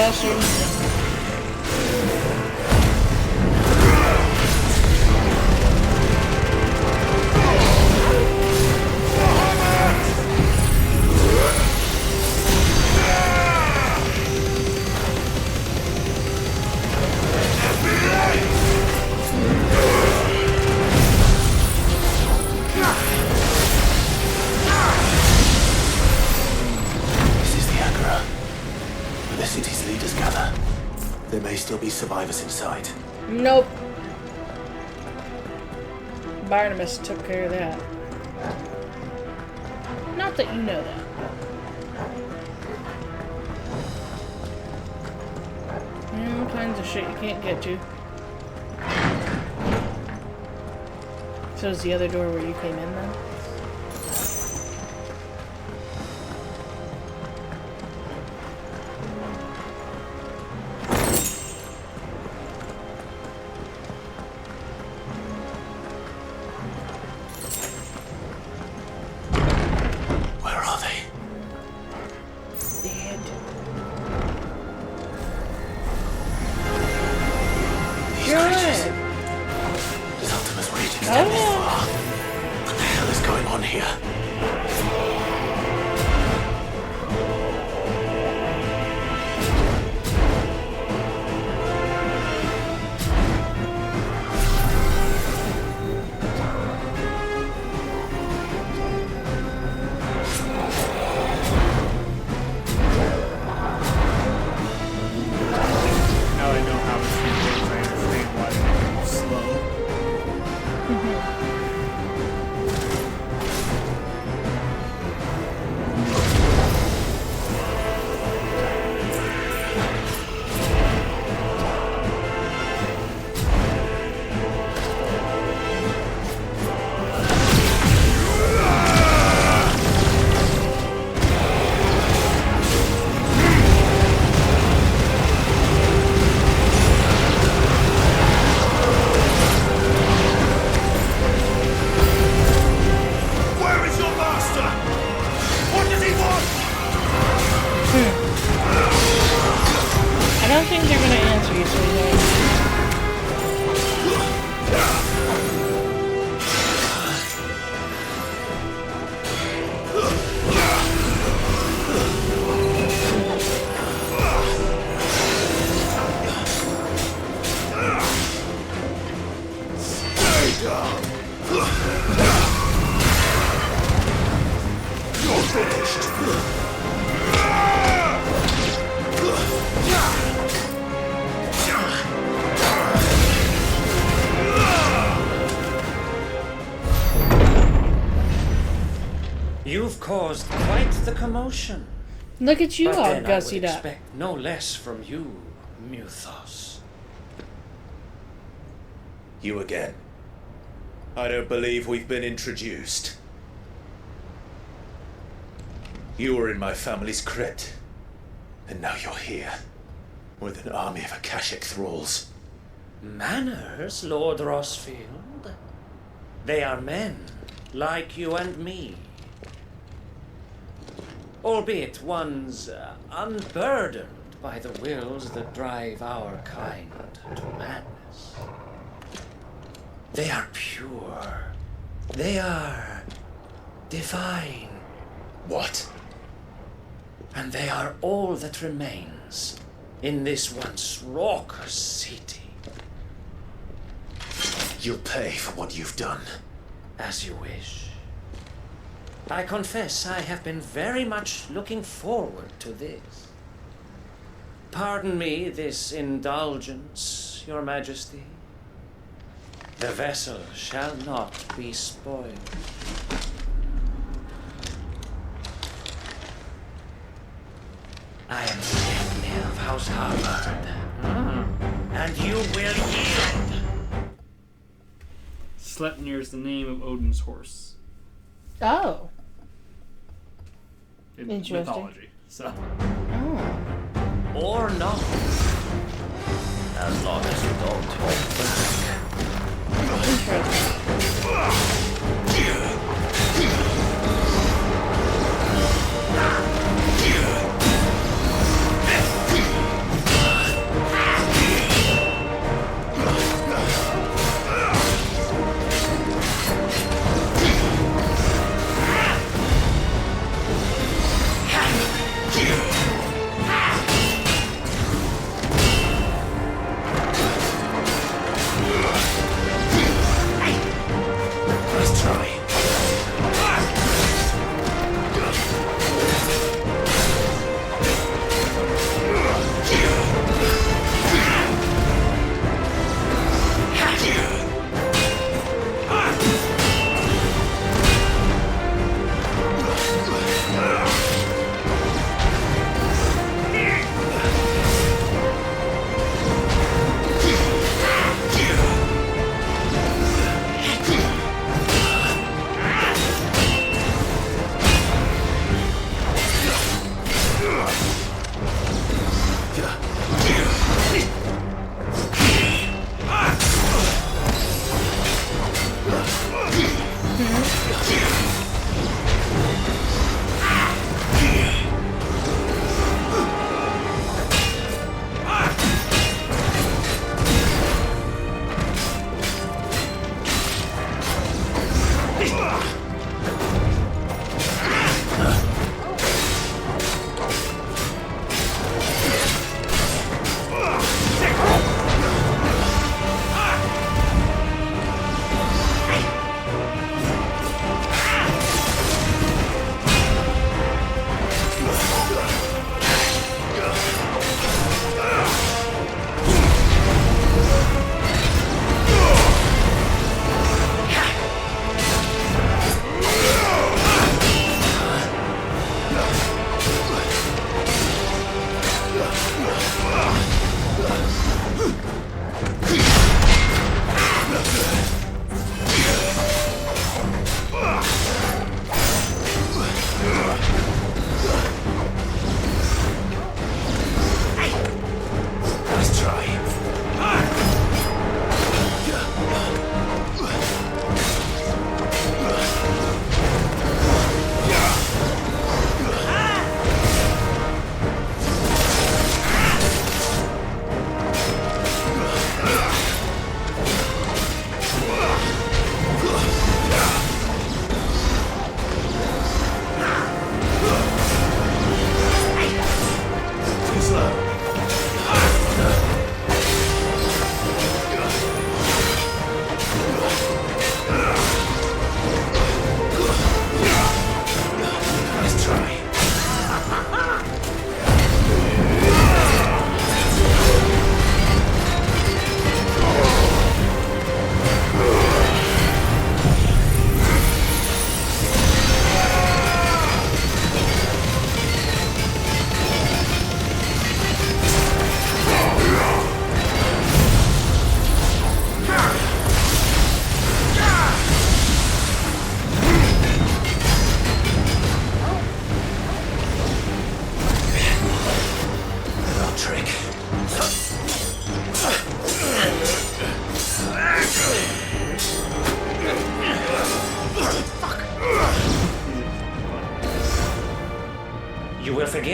[SPEAKER 10] bastard.
[SPEAKER 17] This is the Agora, where the city's leaders gather. There may still be survivors inside.
[SPEAKER 10] Nope. Barnabas took care of that. Not that you know that. All kinds of shit you can't get to. So is the other door where you came in then?
[SPEAKER 17] Where are they?
[SPEAKER 10] Dead.
[SPEAKER 17] These creatures. Does Ultimus reach extend this far? What the hell is going on here?
[SPEAKER 7] Now I know how this thing works. I understand why they move slow.
[SPEAKER 20] Where is your master? What does he want?
[SPEAKER 10] I don't think they're gonna answer you, sweetheart.
[SPEAKER 20] Stay down. You're finished.
[SPEAKER 19] You've caused quite the commotion.
[SPEAKER 10] Look at you
[SPEAKER 19] But
[SPEAKER 10] all
[SPEAKER 19] then I would
[SPEAKER 10] gussied up.
[SPEAKER 19] expect no less from you, Muthos.
[SPEAKER 17] You again. I don't believe we've been introduced. You were in my family's crypt, and now you're here, with an army of Akashic thralls.
[SPEAKER 19] Manners, Lord Rosfield? They are men, like you and me. Albeit ones unburdened by the wills that drive our kind to madness. They are pure. They are divine.
[SPEAKER 17] What?
[SPEAKER 19] And they are all that remains in this once raucous city.
[SPEAKER 17] You'll pay for what you've done.
[SPEAKER 19] As you wish. I confess I have been very much looking forward to this. Pardon me this indulgence, Your Majesty. The vessel shall not be spoiled. I am Sleipnir of House Harvard. And you will yield.
[SPEAKER 7] Sleipnir is the name of Odin's horse
[SPEAKER 10] Oh.
[SPEAKER 7] in
[SPEAKER 10] Interesting.
[SPEAKER 7] mythology. So.
[SPEAKER 19] Or not. As long as you don't hold back.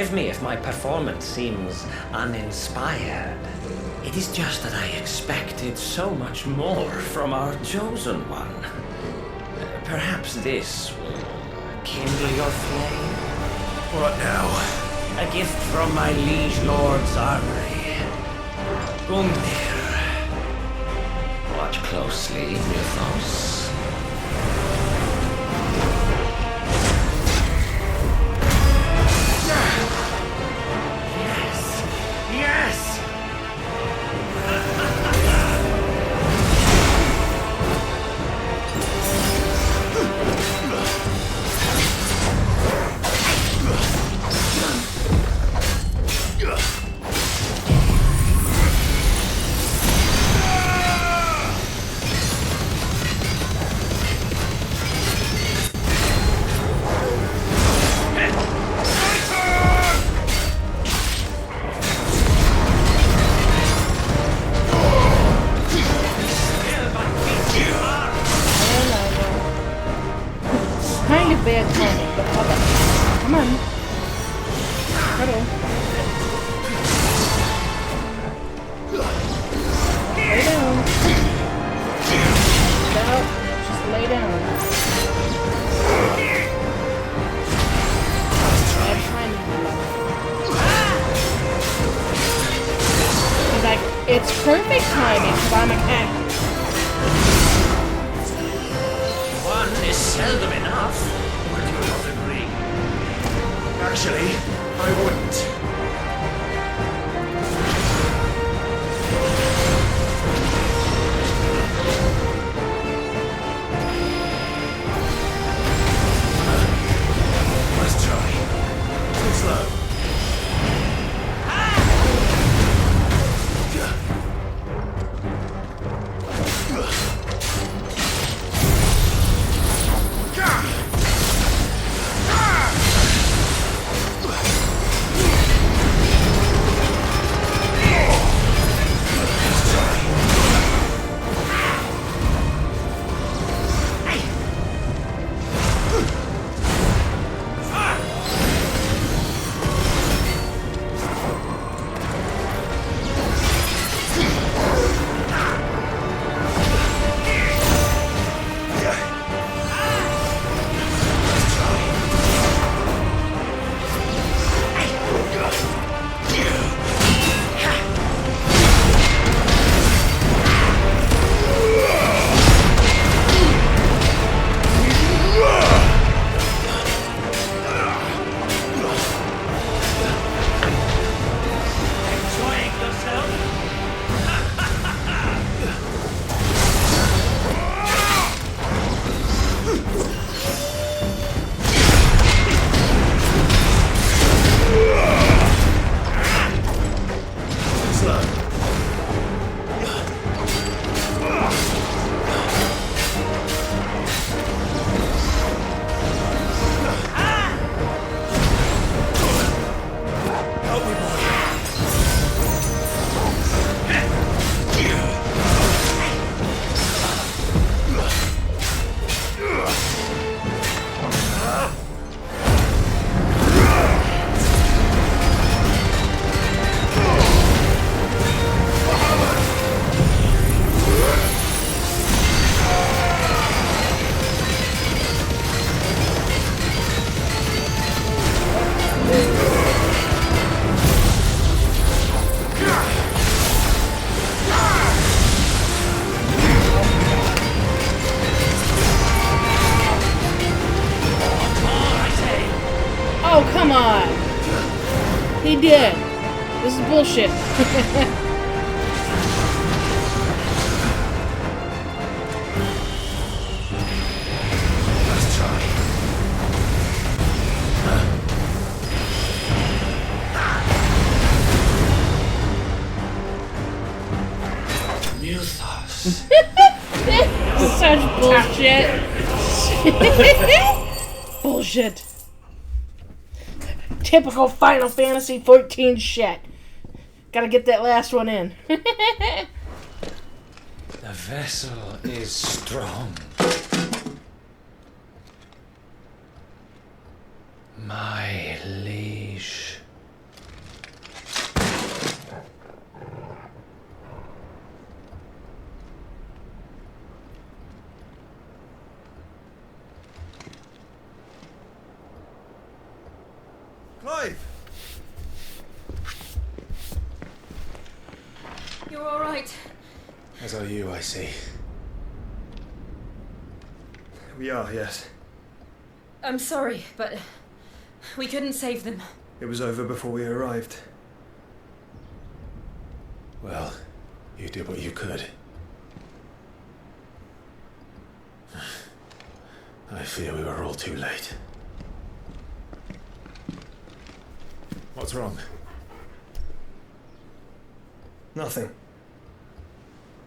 [SPEAKER 19] Forgive me if my performance seems uninspired. It is just that I expected so much more from our chosen one. Perhaps this will kindle your flame?
[SPEAKER 17] What now?
[SPEAKER 19] A gift from my liege lord's armory. Gungnir. Watch closely, Mythos. Yes! Yes!
[SPEAKER 10] Kind of bad timing, but how about come on. Cuddle. Lay down. Out. Just lay down. Bad timing. He's like, it's perfect timing because I'm a cat.
[SPEAKER 19] One is seldom enough. Would you not agree?
[SPEAKER 17] Actually, I wouldn't. Let's try. Too slow.
[SPEAKER 10] Oh, come on! He did. This is bullshit.
[SPEAKER 17] Let's try.
[SPEAKER 19] Mythos.
[SPEAKER 10] Such bullshit. Bullshit. Typical Final Fantasy 14 shit. Gotta get that last one in.
[SPEAKER 14] The vessel is strong. My liege.
[SPEAKER 18] You're all right.
[SPEAKER 14] As are you, I see.
[SPEAKER 3] We are, yes.
[SPEAKER 18] I'm sorry, but we couldn't save them.
[SPEAKER 3] It was over before we arrived.
[SPEAKER 17] Well, you did what you could. I fear we were all too late. What's wrong?
[SPEAKER 3] Nothing.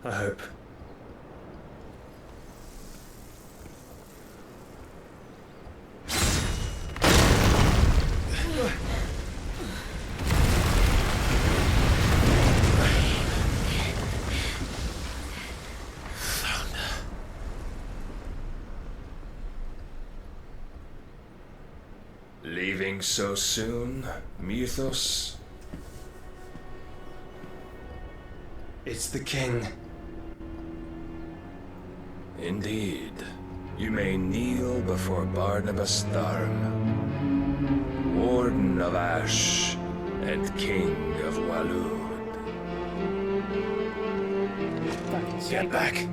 [SPEAKER 3] I hope.
[SPEAKER 22] Leaving so soon, Mythos?
[SPEAKER 3] It's the king.
[SPEAKER 22] Indeed. You may kneel before Barnabas Tharm, Warden of Ash and King of Walud.
[SPEAKER 17] Get back.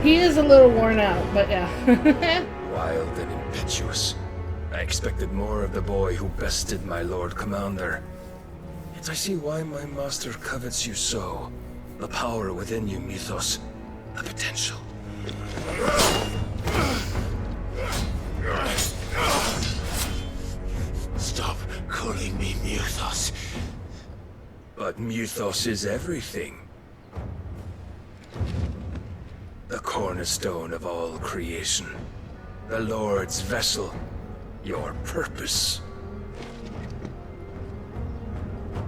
[SPEAKER 10] He is a little worn out, but yeah.
[SPEAKER 22] Wild and impetuous. I expected more of the boy who bested my Lord Commander. Yet I see why my master covets you so. The power within you, Mythos. The potential. Stop calling me Mythos. But Mythos is everything. The cornerstone of all creation. The Lord's vessel. Your purpose.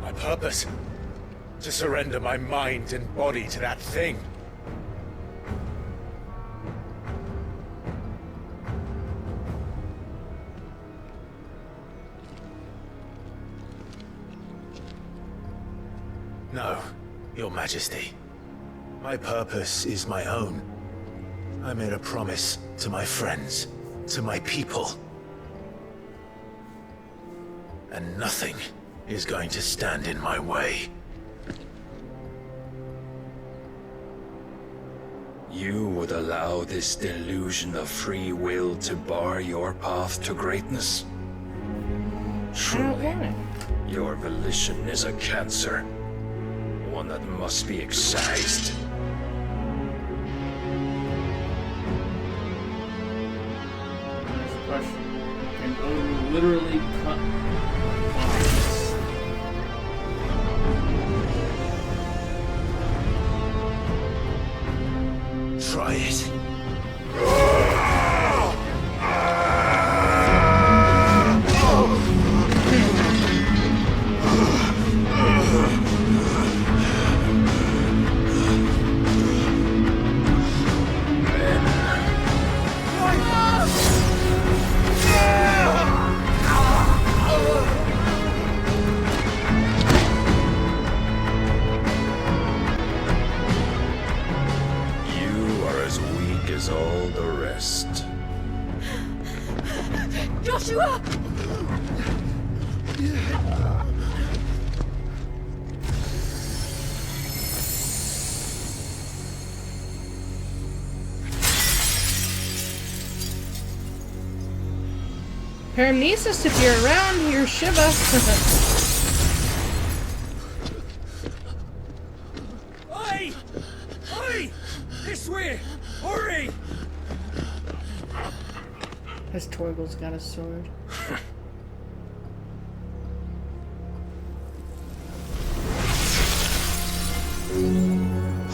[SPEAKER 12] My purpose? To surrender my mind and body to that thing. No, Your Majesty. My purpose is my own. I made a promise to my friends, to my people. And nothing is going to stand in my way.
[SPEAKER 22] You would allow this delusion of free will to bar your path to greatness? Truly, your volition is a cancer. One that must be excised.
[SPEAKER 7] Can Odin literally cut lines?
[SPEAKER 12] Try it.
[SPEAKER 22] All the rest.
[SPEAKER 18] Joshua!
[SPEAKER 10] Paramnesis, if you're around here, Shiva.
[SPEAKER 20] Oi! Oi! This way! Hurry!
[SPEAKER 10] Has Torgal's got a sword?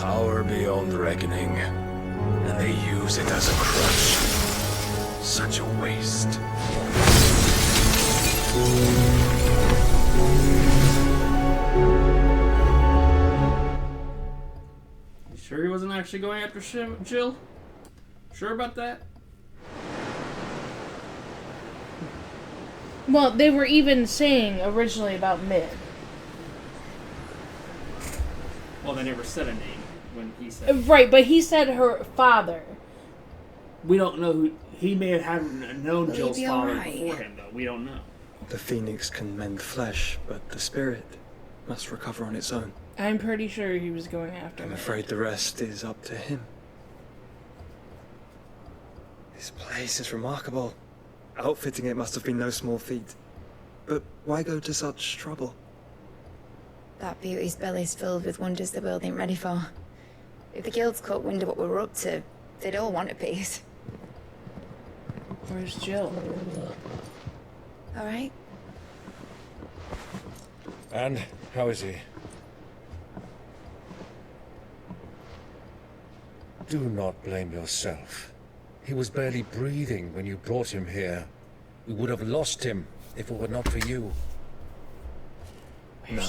[SPEAKER 22] Power beyond reckoning. And they use it as a crutch. Such a waste.
[SPEAKER 7] You sure he wasn't actually going after Jill? Sure about that?
[SPEAKER 10] Well, they were even saying originally about Mid.
[SPEAKER 7] Well, they never said a name when he said.
[SPEAKER 10] Right, but he said her father.
[SPEAKER 7] We don't know who. He may have known
[SPEAKER 8] Will he
[SPEAKER 7] Jill's
[SPEAKER 8] be
[SPEAKER 7] father
[SPEAKER 8] alright?
[SPEAKER 7] before him, though. We don't know.
[SPEAKER 3] The phoenix can mend flesh, but the spirit must recover on its own.
[SPEAKER 10] I'm pretty sure he was going after
[SPEAKER 3] I'm
[SPEAKER 10] Mid.
[SPEAKER 3] afraid the rest is up to him. This place is remarkable. Outfitting it must have been no small feat. But why go to such trouble?
[SPEAKER 8] That beauty's belly's filled with wonders the world ain't ready for. If the guilds caught wind of what we're up to, they'd all want a piece.
[SPEAKER 10] Where's Jill?
[SPEAKER 8] All right.
[SPEAKER 12] And how is he? Do not blame yourself. He was barely breathing when you brought him here. We would have lost him if it were not for you.
[SPEAKER 3] No.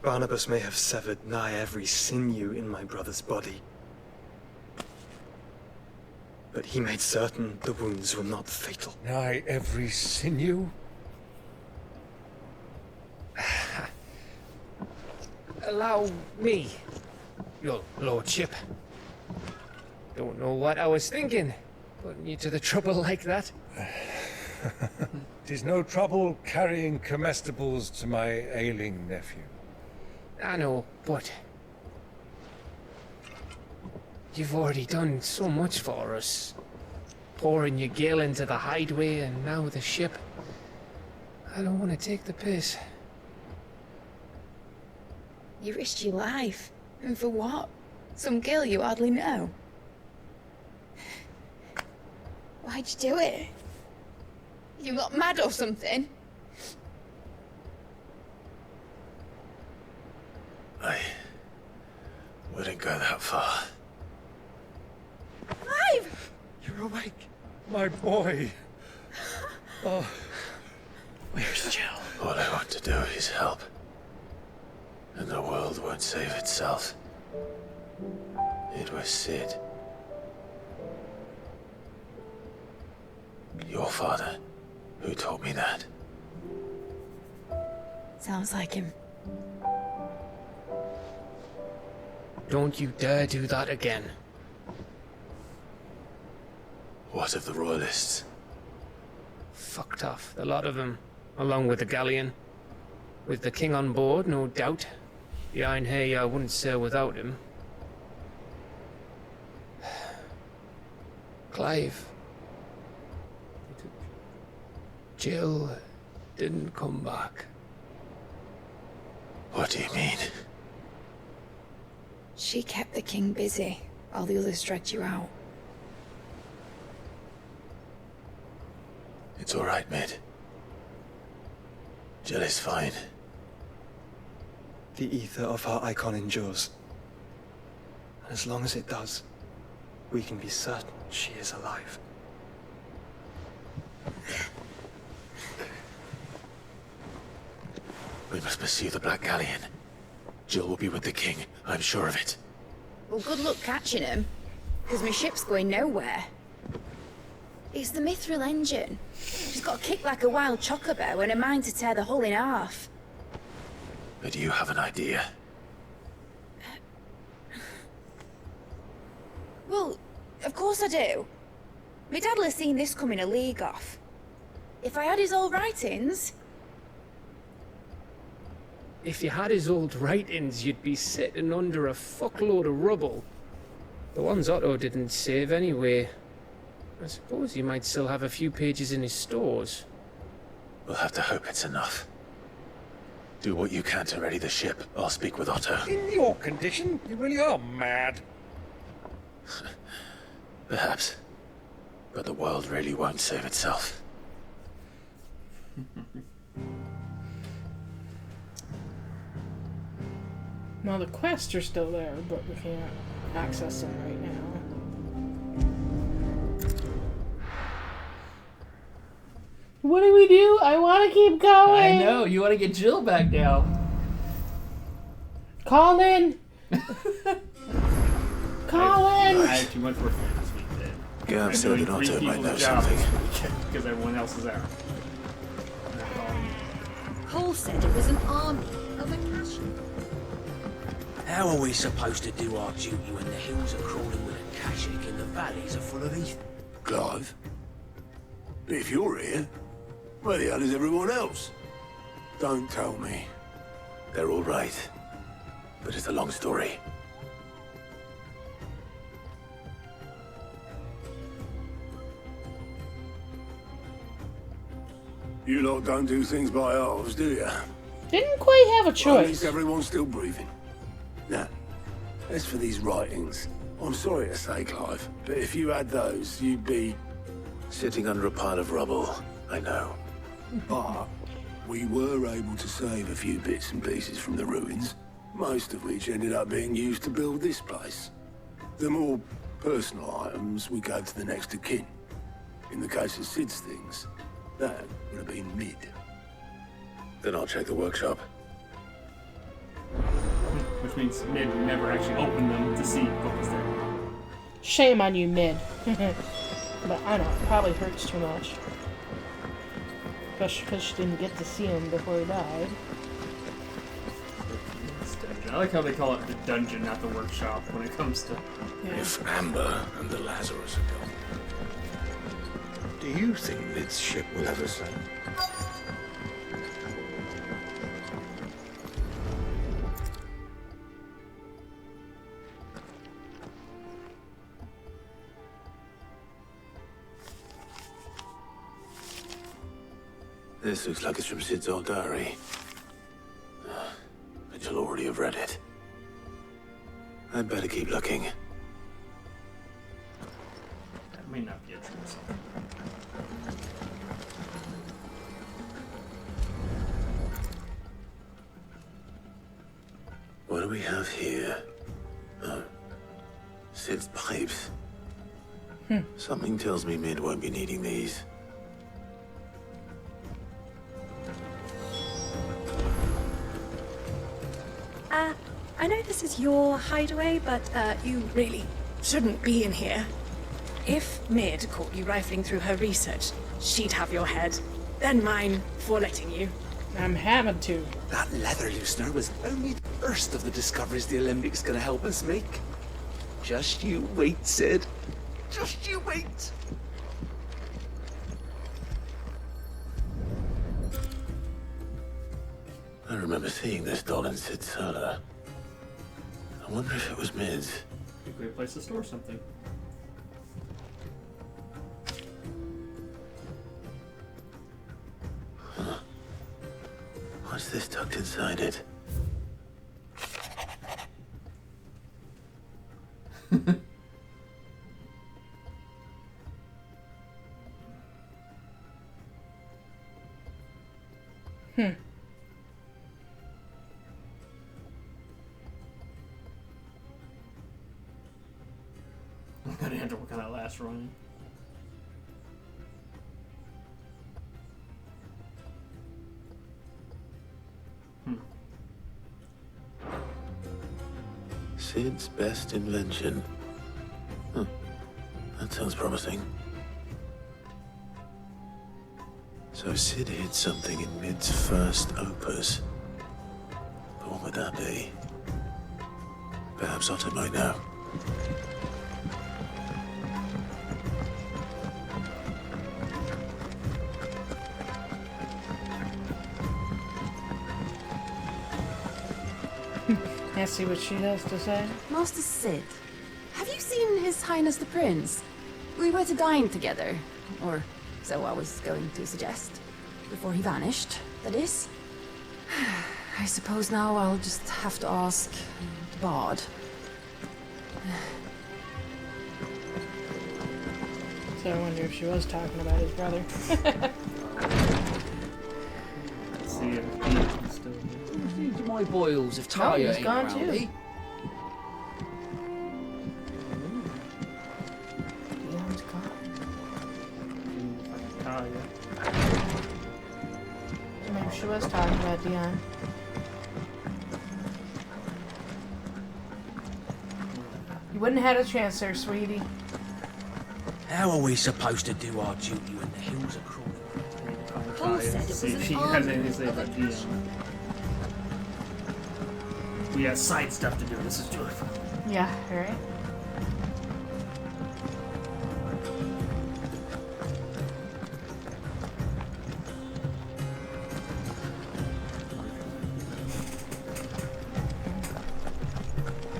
[SPEAKER 3] Barnabas may have severed nigh every sinew in my brother's body. But he made certain the wounds were not fatal.
[SPEAKER 12] Nigh every sinew?
[SPEAKER 14] Allow me, your lordship. Don't know what I was thinking, putting you to the trouble like that.
[SPEAKER 12] Tis no trouble carrying comestibles to my ailing nephew.
[SPEAKER 14] I know, but you've already done so much for us. Pouring your gale into the hideaway and now the ship. I don't want to take the piss.
[SPEAKER 8] You risked your life. And for what? Some girl you hardly know. Why'd you do it? You got mad or something?
[SPEAKER 17] I wouldn't go that far.
[SPEAKER 8] Clive!
[SPEAKER 12] You're awake. My boy. Oh.
[SPEAKER 3] Where's Jill?
[SPEAKER 17] All I want to do is help. And the world won't save itself. It was Sid. Your father, who taught me that.
[SPEAKER 8] Sounds like him.
[SPEAKER 14] Don't you dare do that again.
[SPEAKER 17] What of the Royalists?
[SPEAKER 14] Fucked off, the lot of them, along with the galleon. With the king on board, no doubt. The Iron Hay I wouldn't sail without him. Clive. Jill didn't come back.
[SPEAKER 17] What do you mean?
[SPEAKER 8] She kept the king busy while the others dragged you out.
[SPEAKER 17] It's all right, Mid. Jill is fine.
[SPEAKER 3] The ether of her icon endures. And as long as it does, we can be certain she is alive.
[SPEAKER 17] We must pursue the Black Galleon. Jill will be with the king, I'm sure of it.
[SPEAKER 8] Well, good luck catching him, because my ship's going nowhere. It's the Mithril engine. She's got a kick like a wild chocobo and a mind to tear the hull in half.
[SPEAKER 17] But you have an idea.
[SPEAKER 8] Well, of course I do. My dad'll have seen this coming a league off. If I had his old writings...
[SPEAKER 14] If you had his old writings, you'd be sitting under a fuckload of rubble. The ones Otto didn't save anyway. I suppose he might still have a few pages in his stores.
[SPEAKER 17] We'll have to hope it's enough. Do what you can to ready the ship. I'll speak with Otto.
[SPEAKER 12] In your condition, you really are mad.
[SPEAKER 17] Perhaps. But the world really won't save itself.
[SPEAKER 10] Well, the quests are still there, but we can't. access them right now. What do we do? I want to keep going.
[SPEAKER 7] I know. You want to get Jill back now.
[SPEAKER 10] Call in. Call in.
[SPEAKER 7] I had too much work for this week. Then.
[SPEAKER 17] Yeah, I'm still not to might know something.
[SPEAKER 7] Because everyone else is out.
[SPEAKER 5] Cole said it was an army of Akashi.
[SPEAKER 9] How are we supposed to do our duty when the hills are crawling with Akashic and the valleys are full of these?
[SPEAKER 20] Clive? If you're here, where the hell is everyone else? Don't tell me.
[SPEAKER 4] They're all right. But it's a long story.
[SPEAKER 20] You lot don't do things by halves, do you?
[SPEAKER 10] Didn't quite have a
[SPEAKER 20] Well, at
[SPEAKER 10] choice.
[SPEAKER 20] least everyone's still breathing. Now, as for these writings, I'm sorry to say, Clive, but if you had those, you'd be...
[SPEAKER 4] Sitting under a pile of rubble, I know.
[SPEAKER 20] But we were able to save a few bits and pieces from the ruins, most of which ended up being used to build this place. The more personal items we gave to the next of kin. In the case of Sid's things, that would have been mid.
[SPEAKER 4] Then I'll check the workshop.
[SPEAKER 7] Which means Mid never actually opened them to see what was there.
[SPEAKER 10] Shame on you, Mid. But I know, it probably hurts too much. Especially because she didn't get to see him before he died.
[SPEAKER 7] I like how they call it the dungeon, not the workshop, when it comes to...
[SPEAKER 17] If Amber and the Lazarus are gone, do you think Mid's ship will ever sail?
[SPEAKER 4] This looks like it's from Sid's old diary. But you'll already have read it. I'd better keep looking.
[SPEAKER 7] That may not be a true something.
[SPEAKER 4] What do we have here? Oh. Sid's pipes. Something tells me Mid won't be needing these.
[SPEAKER 5] I know this is your hideaway, but you really shouldn't be in here. If Mid caught you rifling through her research, she'd have your head, then mine for letting you.
[SPEAKER 10] I'm having to.
[SPEAKER 20] That leather loosener was only the first of the discoveries the Olympic's gonna help us make. Just you wait, Sid. Just you wait.
[SPEAKER 4] I remember seeing this doll in Sid's cellar. I wonder if it was Mid's.
[SPEAKER 7] Be a great place to store something.
[SPEAKER 4] Huh. What's this tucked inside it?
[SPEAKER 7] I'm gonna have to work on that last run.
[SPEAKER 4] Sid's best invention. Huh. That sounds promising. So Sid hid something in Mid's first opus. But what would that be? Perhaps Otto might know.
[SPEAKER 10] Let's see what she has to say.
[SPEAKER 18] Master Sid, have you seen His Highness the Prince? We were to dine together, or so I was going to suggest. Before he vanished, that is. I suppose now I'll just have to ask the Bard.
[SPEAKER 10] So I wonder if she was talking about his brother.
[SPEAKER 7] Let's see if he's still here.
[SPEAKER 9] My boils of tire
[SPEAKER 10] he's
[SPEAKER 9] ain't
[SPEAKER 10] gone
[SPEAKER 9] around,
[SPEAKER 10] too.
[SPEAKER 9] eh?
[SPEAKER 10] was talking about Dion. You wouldn't have had a chance there, sweetie.
[SPEAKER 9] How are we supposed to do our duty when the hills are crawling?
[SPEAKER 7] Paul said it was an army. We have side stuff to do. This is joyful.
[SPEAKER 10] Yeah, alright.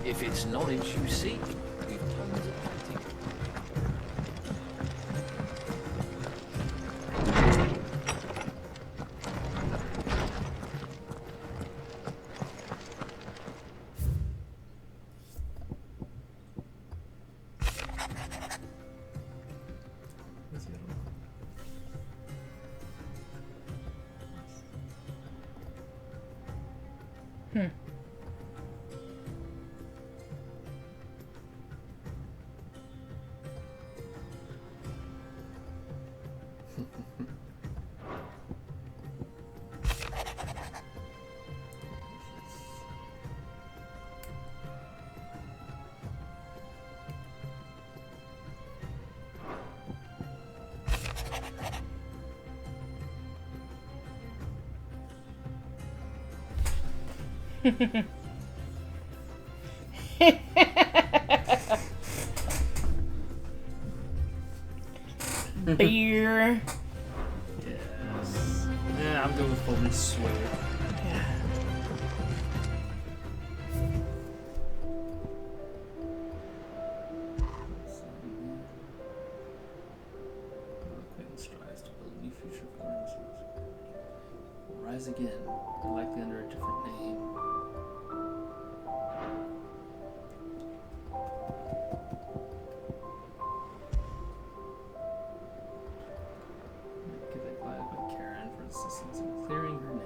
[SPEAKER 9] If it's knowledge you seek, we've tons of plenty.
[SPEAKER 10] Beer.
[SPEAKER 7] Yes. Yeah, I'm going with fully swear.
[SPEAKER 10] Yeah.
[SPEAKER 7] Acquaintance strives to build a new future for the resource. Will rise again, likely under a different name. Give it by Karen for assistance in clearing her name.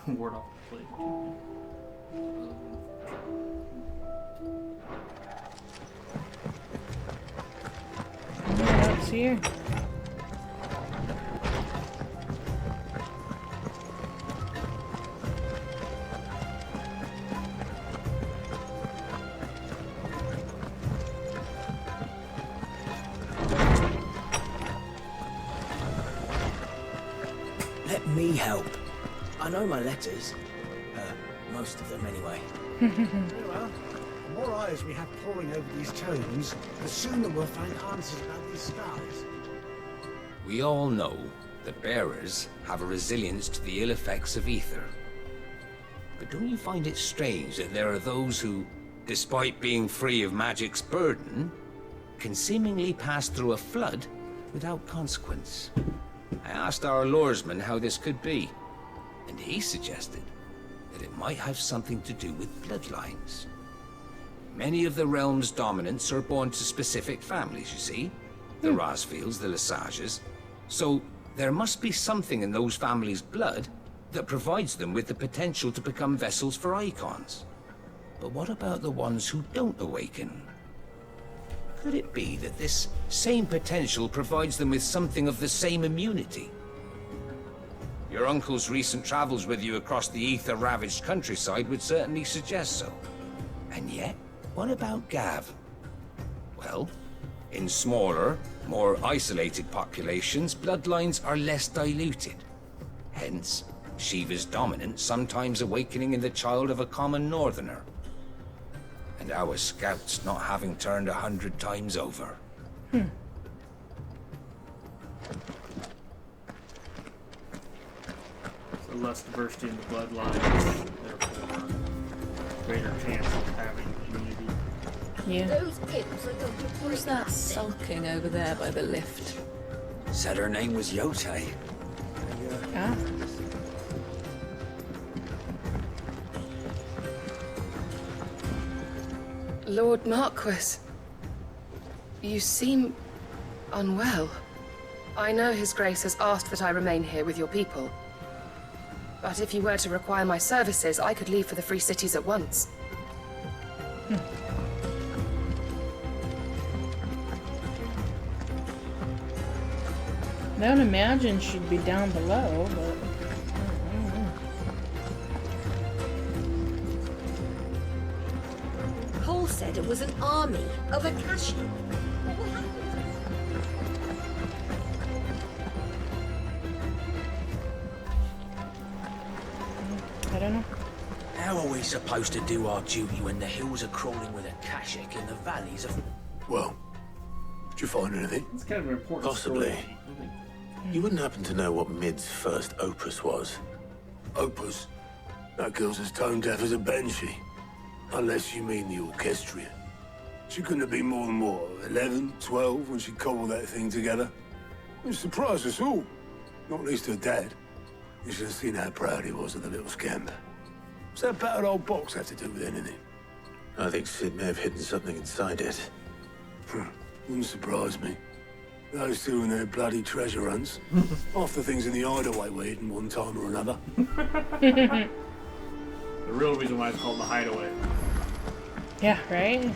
[SPEAKER 7] Ward off the plate.
[SPEAKER 10] I don't see her.
[SPEAKER 9] Let me help. I know my letters. Most of them, anyway.
[SPEAKER 1] Very well. The more eyes we have poring over these tomes, the sooner we'll find answers about these scars.
[SPEAKER 11] We all know that bearers have a resilience to the ill effects of ether. But don't you find it strange that there are those who, despite being free of magic's burden, can seemingly pass through a flood without consequence? I asked our luresman how this could be, and he suggested that it might have something to do with bloodlines. Many of the realm's dominants are born to specific families, you see. The Rosfields, the Lesages. So there must be something in those families' blood that provides them with the potential to become vessels for icons. But what about the ones who don't awaken? Could it be that this same potential provides them with something of the same immunity? Your uncle's recent travels with you across the ether-ravaged countryside would certainly suggest so. And yet, what about Gav? Well, in smaller, more isolated populations, bloodlines are less diluted. Hence, Shiva's dominant sometimes awakening in the child of a common northerner. And our scouts not having turned 100 times over.
[SPEAKER 7] So less diversity in the bloodlines, therefore greater chance of having immunity.
[SPEAKER 10] Yeah.
[SPEAKER 18] Those imps are going to Who's that sulking over there by the lift?
[SPEAKER 20] Said her name was Yote.
[SPEAKER 10] Ah.
[SPEAKER 23] Lord Marquis, you seem unwell. I know His Grace has asked that I remain here with your people. But if you were to require my services, I could leave for the Free Cities at once.
[SPEAKER 10] I don't imagine she'd be down below, but...
[SPEAKER 2] Cole said it was an army of Akashi.
[SPEAKER 10] I don't know.
[SPEAKER 9] How are we supposed to do our duty when the hills are crawling with Akashic and the valleys of...
[SPEAKER 13] Well, did you find anything?
[SPEAKER 7] It's kind of an important
[SPEAKER 4] Possibly.
[SPEAKER 7] story.
[SPEAKER 4] You wouldn't happen to know what Mid's first opus was?
[SPEAKER 13] Opus? That girl's as tone deaf as a banshee. Unless you mean the orchestrion. She couldn't have been more than, what, 11, 12 when she cobbled that thing together? It surprised us all. Not least her dad. You should have seen how proud he was of the little scamp. What's that battered old box have to do with anything?
[SPEAKER 4] I think Sid may have hidden something inside it.
[SPEAKER 13] Wouldn't surprise me. Those two and their bloody treasure hunts. Half the things in the hideaway were hidden one time or another.
[SPEAKER 7] The real reason why it's called the Hideaway.
[SPEAKER 10] Yeah, right?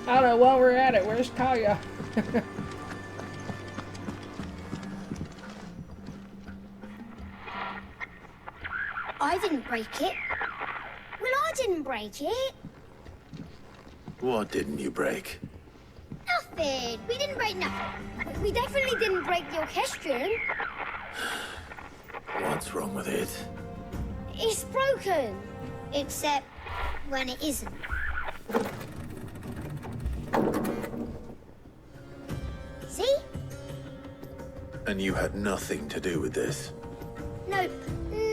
[SPEAKER 10] I don't know, while we're at it, where's Kaya?
[SPEAKER 6] I didn't break it. Well, I didn't break it.
[SPEAKER 4] What didn't you break?
[SPEAKER 6] Nothing. We didn't break nothing. We definitely didn't break the orchestrion.
[SPEAKER 4] What's wrong with it?
[SPEAKER 6] It's broken. Except when it isn't. See?
[SPEAKER 4] And you had nothing to do with this?
[SPEAKER 6] Nope,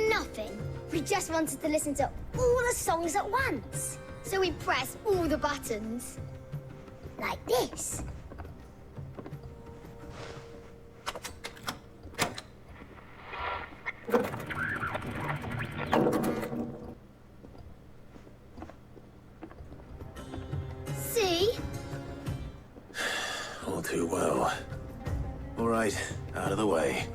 [SPEAKER 6] nothing. We just wanted to listen to all the songs at once. So we pressed all the buttons. Like this. See?
[SPEAKER 4] All too well. All right, out of the way.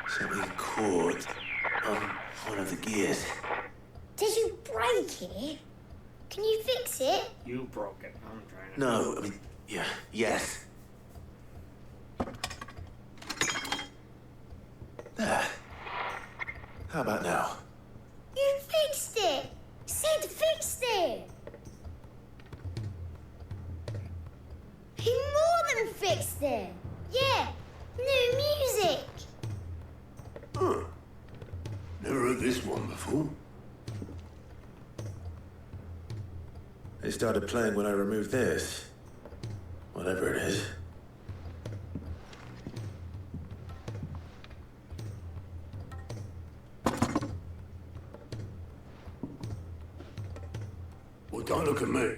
[SPEAKER 4] Something caught on one of the gears.
[SPEAKER 6] Did you break it? Can you fix it?
[SPEAKER 7] You broke it. I'm trying to...
[SPEAKER 4] No, I mean, yeah, yes. There. How about now?
[SPEAKER 6] You fixed it! Sid fixed it! He more than fixed it! Yeah, new music!
[SPEAKER 13] Huh. Never heard this one before.
[SPEAKER 4] It started playing when I removed this. Whatever it is.
[SPEAKER 13] Well, don't look at me.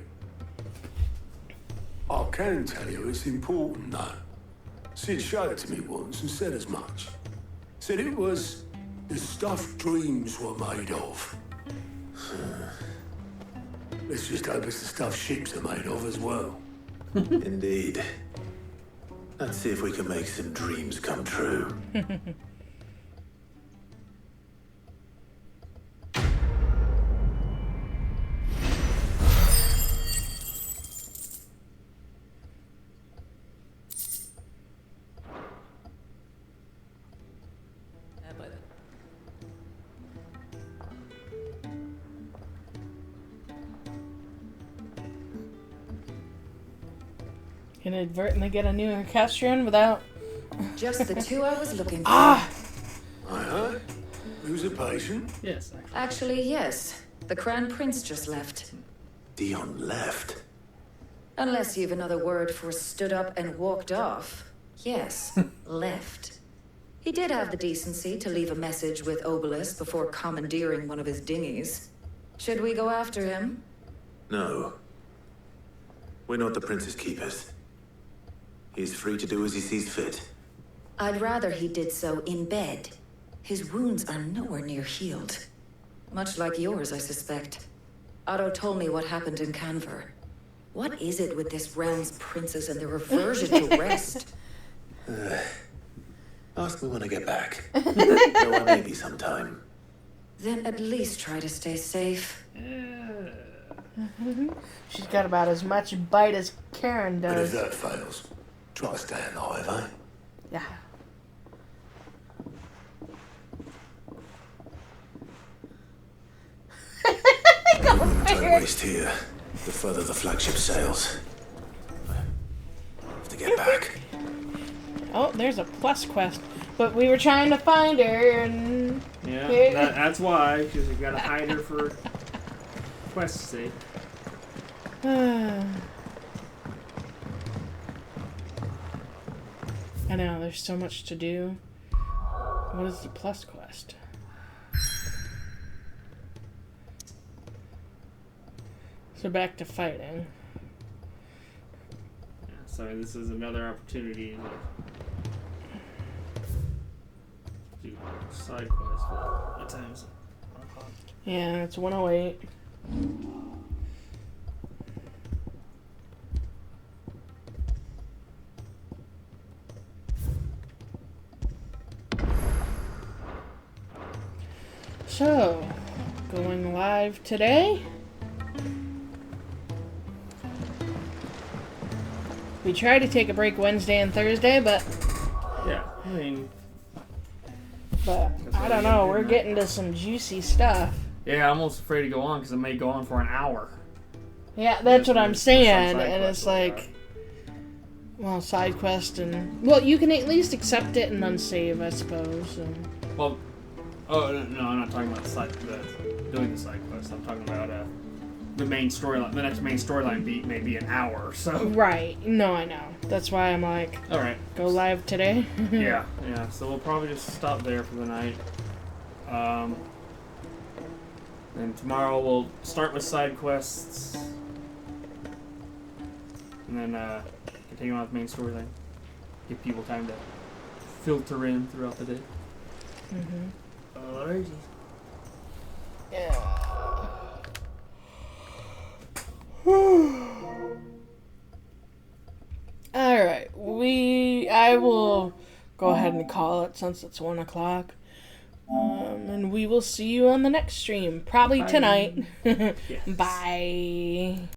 [SPEAKER 13] I can tell you it's important, though. Sid showed it to me once and said as much. Said it was the stuff dreams were made of. Let's just hope it's the stuff ships are made of as well.
[SPEAKER 4] Indeed. Let's see if we can make some dreams come true.
[SPEAKER 10] Inadvertently get a new orchestrion without...
[SPEAKER 15] Just the two I was looking for.
[SPEAKER 10] Ah!
[SPEAKER 13] Aye. Who's a patient?
[SPEAKER 7] Yes,
[SPEAKER 15] Actually, yes. The Crown Prince just left.
[SPEAKER 4] Dion left?
[SPEAKER 15] Unless you've another word for stood up and walked off. Yes, left. He did have the decency to leave a message with Obelisk before commandeering one of his dinghies. Should we go after him?
[SPEAKER 4] No. We're not the Prince's keepers. He's free to do as he sees fit.
[SPEAKER 15] I'd rather he did so in bed. His wounds are nowhere near healed. Much like yours, I suspect. Otto told me what happened in Canver. What is it with this realm's princes and their aversion to rest?
[SPEAKER 4] Ask me when I get back. Though I may be sometime.
[SPEAKER 15] Then at least try to stay safe.
[SPEAKER 10] She's got about as much bite as Karen
[SPEAKER 13] But if
[SPEAKER 10] does.
[SPEAKER 13] that fails, try to stay alive, eh?
[SPEAKER 10] Yeah.
[SPEAKER 17] No time to waste here. The further the flagship sails. I have to get back.
[SPEAKER 10] Oh, there's a plus quest. But we were trying to find her, and...
[SPEAKER 7] Yeah, that's why, because you gotta hide her for quest's sake.
[SPEAKER 10] I know, there's so much to do. What is the plus quest? So back to fighting.
[SPEAKER 7] Yeah, so this is another opportunity to do side quests. What time is it? 1 o'clock?
[SPEAKER 10] Yeah, it's 108. So, going live today. We try to take a break Wednesday and Thursday, but
[SPEAKER 7] Yeah, I mean...
[SPEAKER 10] But, I don't know, we're getting to some juicy stuff.
[SPEAKER 7] Yeah, I'm almost afraid to go on, because it may go on for an hour.
[SPEAKER 10] Yeah, that's what I'm
[SPEAKER 7] some
[SPEAKER 10] saying,
[SPEAKER 7] side
[SPEAKER 10] and
[SPEAKER 7] quests
[SPEAKER 10] it's like... Well, side quest and... Well, you can at least accept it and unsave, I suppose. And...
[SPEAKER 7] Well, oh, no, I'm not talking about doing the side quest. I'm talking about the main storyline. The next main storyline beat may be an hour, so...
[SPEAKER 10] Right. No, I know. That's why I'm like...
[SPEAKER 7] Alright.
[SPEAKER 10] Go live today?
[SPEAKER 7] yeah. So we'll probably just stop there for the night. And tomorrow we'll start with side quests. And then continue on with the main storyline. Give people time to filter in throughout the day.
[SPEAKER 10] Mm-hmm.
[SPEAKER 7] Alrighty.
[SPEAKER 10] Yeah. Alright, I will go ahead and call it since it's 1 o'clock. And we will see you on the next stream. Probably
[SPEAKER 7] Bye.
[SPEAKER 10] tonight.
[SPEAKER 7] Yes.
[SPEAKER 10] Bye.